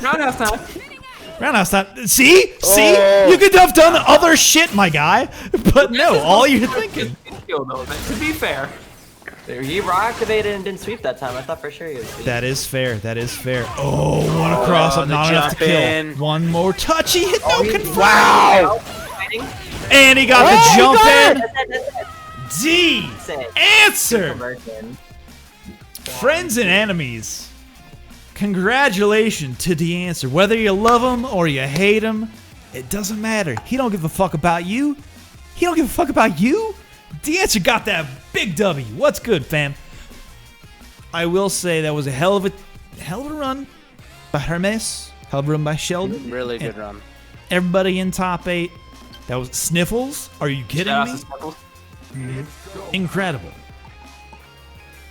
Speaker 7: Roundhouse time.
Speaker 12: Roundhouse time. See? See? You could have done other shit, my guy. But no, all you're thinking.
Speaker 7: To be fair.
Speaker 8: He raw activated and didn't sweep that time. I thought for sure he would sweep.
Speaker 12: That is fair. That is fair. Oh, one across up, not enough to kill. One more touch. He hit no confirm.
Speaker 4: Wow.
Speaker 12: And he got the jump in. D. Answer. Friends and enemies. Congratulations to the answer. Whether you love him or you hate him, it doesn't matter. He don't give a fuck about you. He don't give a fuck about you. The answer got that big W. What's good, fam? I will say that was a hell of a hell of a run by Hermes, hell of a run by Sheldon.
Speaker 4: Really good
Speaker 12: and
Speaker 4: run.
Speaker 12: Everybody in top 8. That was Sniffles. Are you kidding
Speaker 7: Shout out
Speaker 12: me?
Speaker 7: to Sparkles.
Speaker 12: Incredible.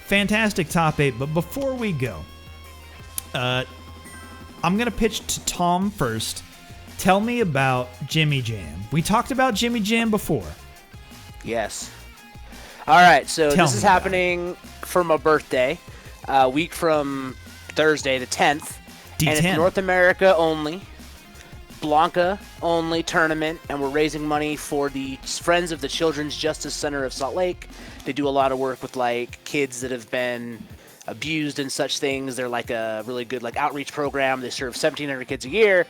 Speaker 12: Fantastic top 8. But before we go, I'm going to pitch to Tom first. Tell me about Jimmy Jam. We talked about Jimmy Jam before.
Speaker 4: Yes. All right, so
Speaker 12: Tell
Speaker 4: this
Speaker 12: me
Speaker 4: is
Speaker 12: about
Speaker 4: happening for my birthday, a week from Thursday, the 10th. And it's
Speaker 12: D10.
Speaker 4: North America only, Blanca only tournament, and we're raising money for the Friends of the Children's Justice Center of Salt Lake. They do a lot of work with like kids that have been abused and such things. They're like a really good like outreach program. They serve 1,700 kids a year.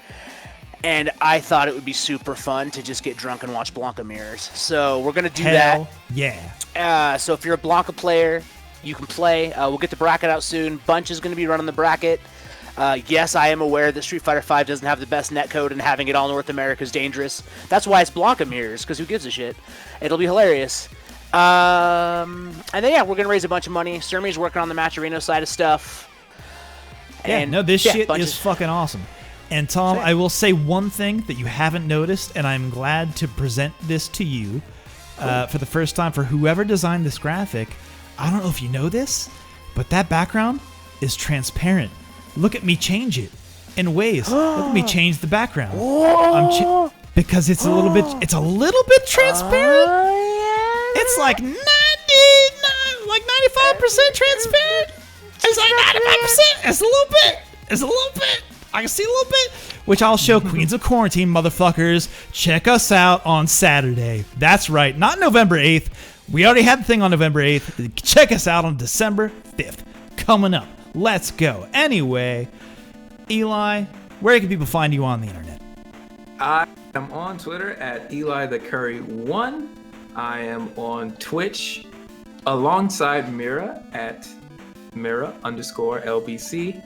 Speaker 4: And I thought it would be super fun to just get drunk and watch Blanca mirrors. So we're going to do
Speaker 12: Hell yeah.
Speaker 4: so if you're a Blanca player, you can play. We'll get the bracket out soon. Bunch is going to be running the bracket. Yes, I am aware that Street Fighter V doesn't have the best netcode, and having it all North America is dangerous. That's why it's Blanca mirrors, because who gives a shit? It'll be hilarious. And then, yeah, we're going to raise a bunch of money. Surmi's working on the Matcherino side of stuff.
Speaker 12: Yeah,
Speaker 4: And,
Speaker 12: no, this
Speaker 4: yeah,
Speaker 12: shit
Speaker 4: bunches-
Speaker 12: is fucking awesome. And Tom, I will say one thing that you haven't noticed, and I'm glad to present this to you for the first time for whoever designed this graphic. I don't know if you know this, but that background is transparent. Look at me change it in ways. Look at me change the background. Because it's a little bit transparent. It's like 95% transparent. It's like 95%. It's a little bit. I can see a little bit, which I'll show Queens of Quarantine, motherfuckers. Check us out on Saturday. That's right, not November 8th. We already had the thing on November 8th. Check us out on December 5th. Coming up. Let's go. Anyway, Eli, where can people find you on the internet?
Speaker 7: I am on Twitter at EliTheCurry1. I am on Twitch alongside Mira at Mira_LBC.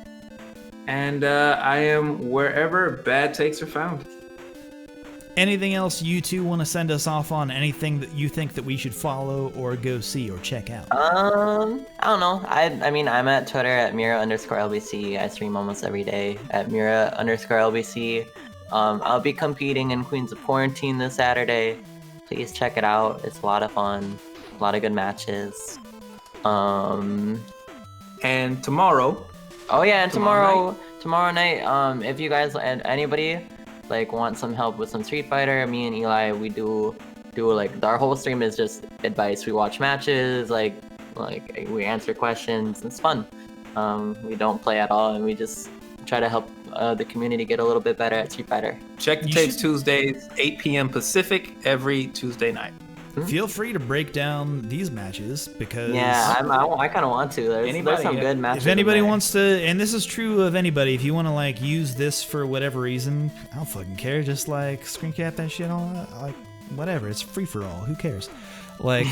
Speaker 7: And I am wherever bad takes are found.
Speaker 12: Anything else you two want to send us off on? Anything that you think that we should follow or go see or check out?
Speaker 8: I don't know. I mean, I'm at Twitter at Mira_LBC. I stream almost every day at Mira_LBC. I'll be competing in Queens of Quarantine this Saturday. Please check it out. It's a lot of fun. A lot of good matches.
Speaker 7: And tomorrow.
Speaker 8: Oh yeah, and tomorrow night, if you guys and anybody like want some help with some Street Fighter, me and Eli, we do like our whole stream is just advice. We watch matches, like we answer questions. It's fun. We don't play at all, and we just try to help the community get a little bit better at Street Fighter.
Speaker 7: Check the tapes Tuesdays, 8 p.m. Pacific, every Tuesday night.
Speaker 12: Feel free to break down these matches because
Speaker 8: I kind of want to. There's some good matches.
Speaker 12: If anybody wants to, and this is true of anybody, if you want to like use this for whatever reason, I don't fucking care. Just like screen cap that shit, all that, like whatever. It's free for all. Who cares? Like,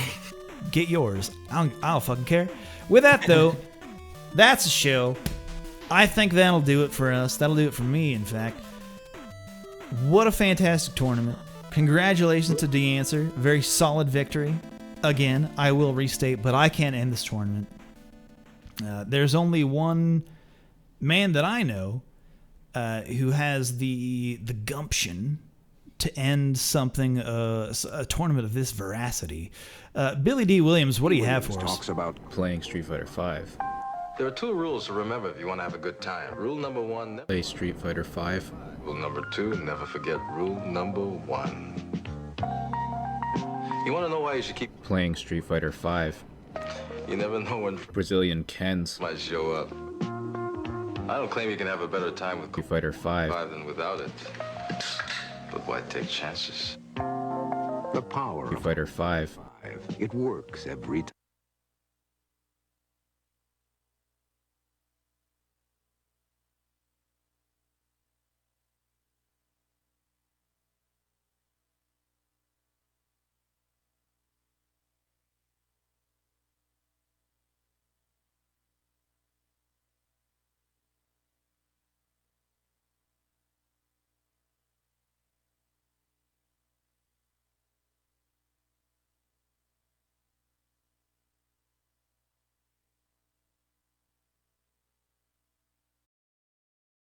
Speaker 12: get yours. I don't fucking care. With that though, that's a show. I think that'll do it for us. That'll do it for me, in fact. What a fantastic tournament. Congratulations to D-Answer. Very solid victory. Again, I will restate, but I can't end this tournament. There's only one man that I know who has the gumption to end something, a tournament of this veracity. Billy D. Williams, what do you have for us?
Speaker 9: Talks about playing Street Fighter V.
Speaker 10: There are 2 rules to remember if you want to have a good time. Rule number 1, never
Speaker 9: Play Street Fighter V.
Speaker 10: Rule number 2, never forget rule number 1. You want to know why you should keep
Speaker 9: Playing Street Fighter V.
Speaker 10: You never know when
Speaker 9: Brazilian Kens.
Speaker 10: might show up. I don't claim you can have a better time with
Speaker 9: Street Fighter V.
Speaker 10: than without it. But why take chances?
Speaker 3: The power
Speaker 9: Street Fighter V.
Speaker 3: of it works every time.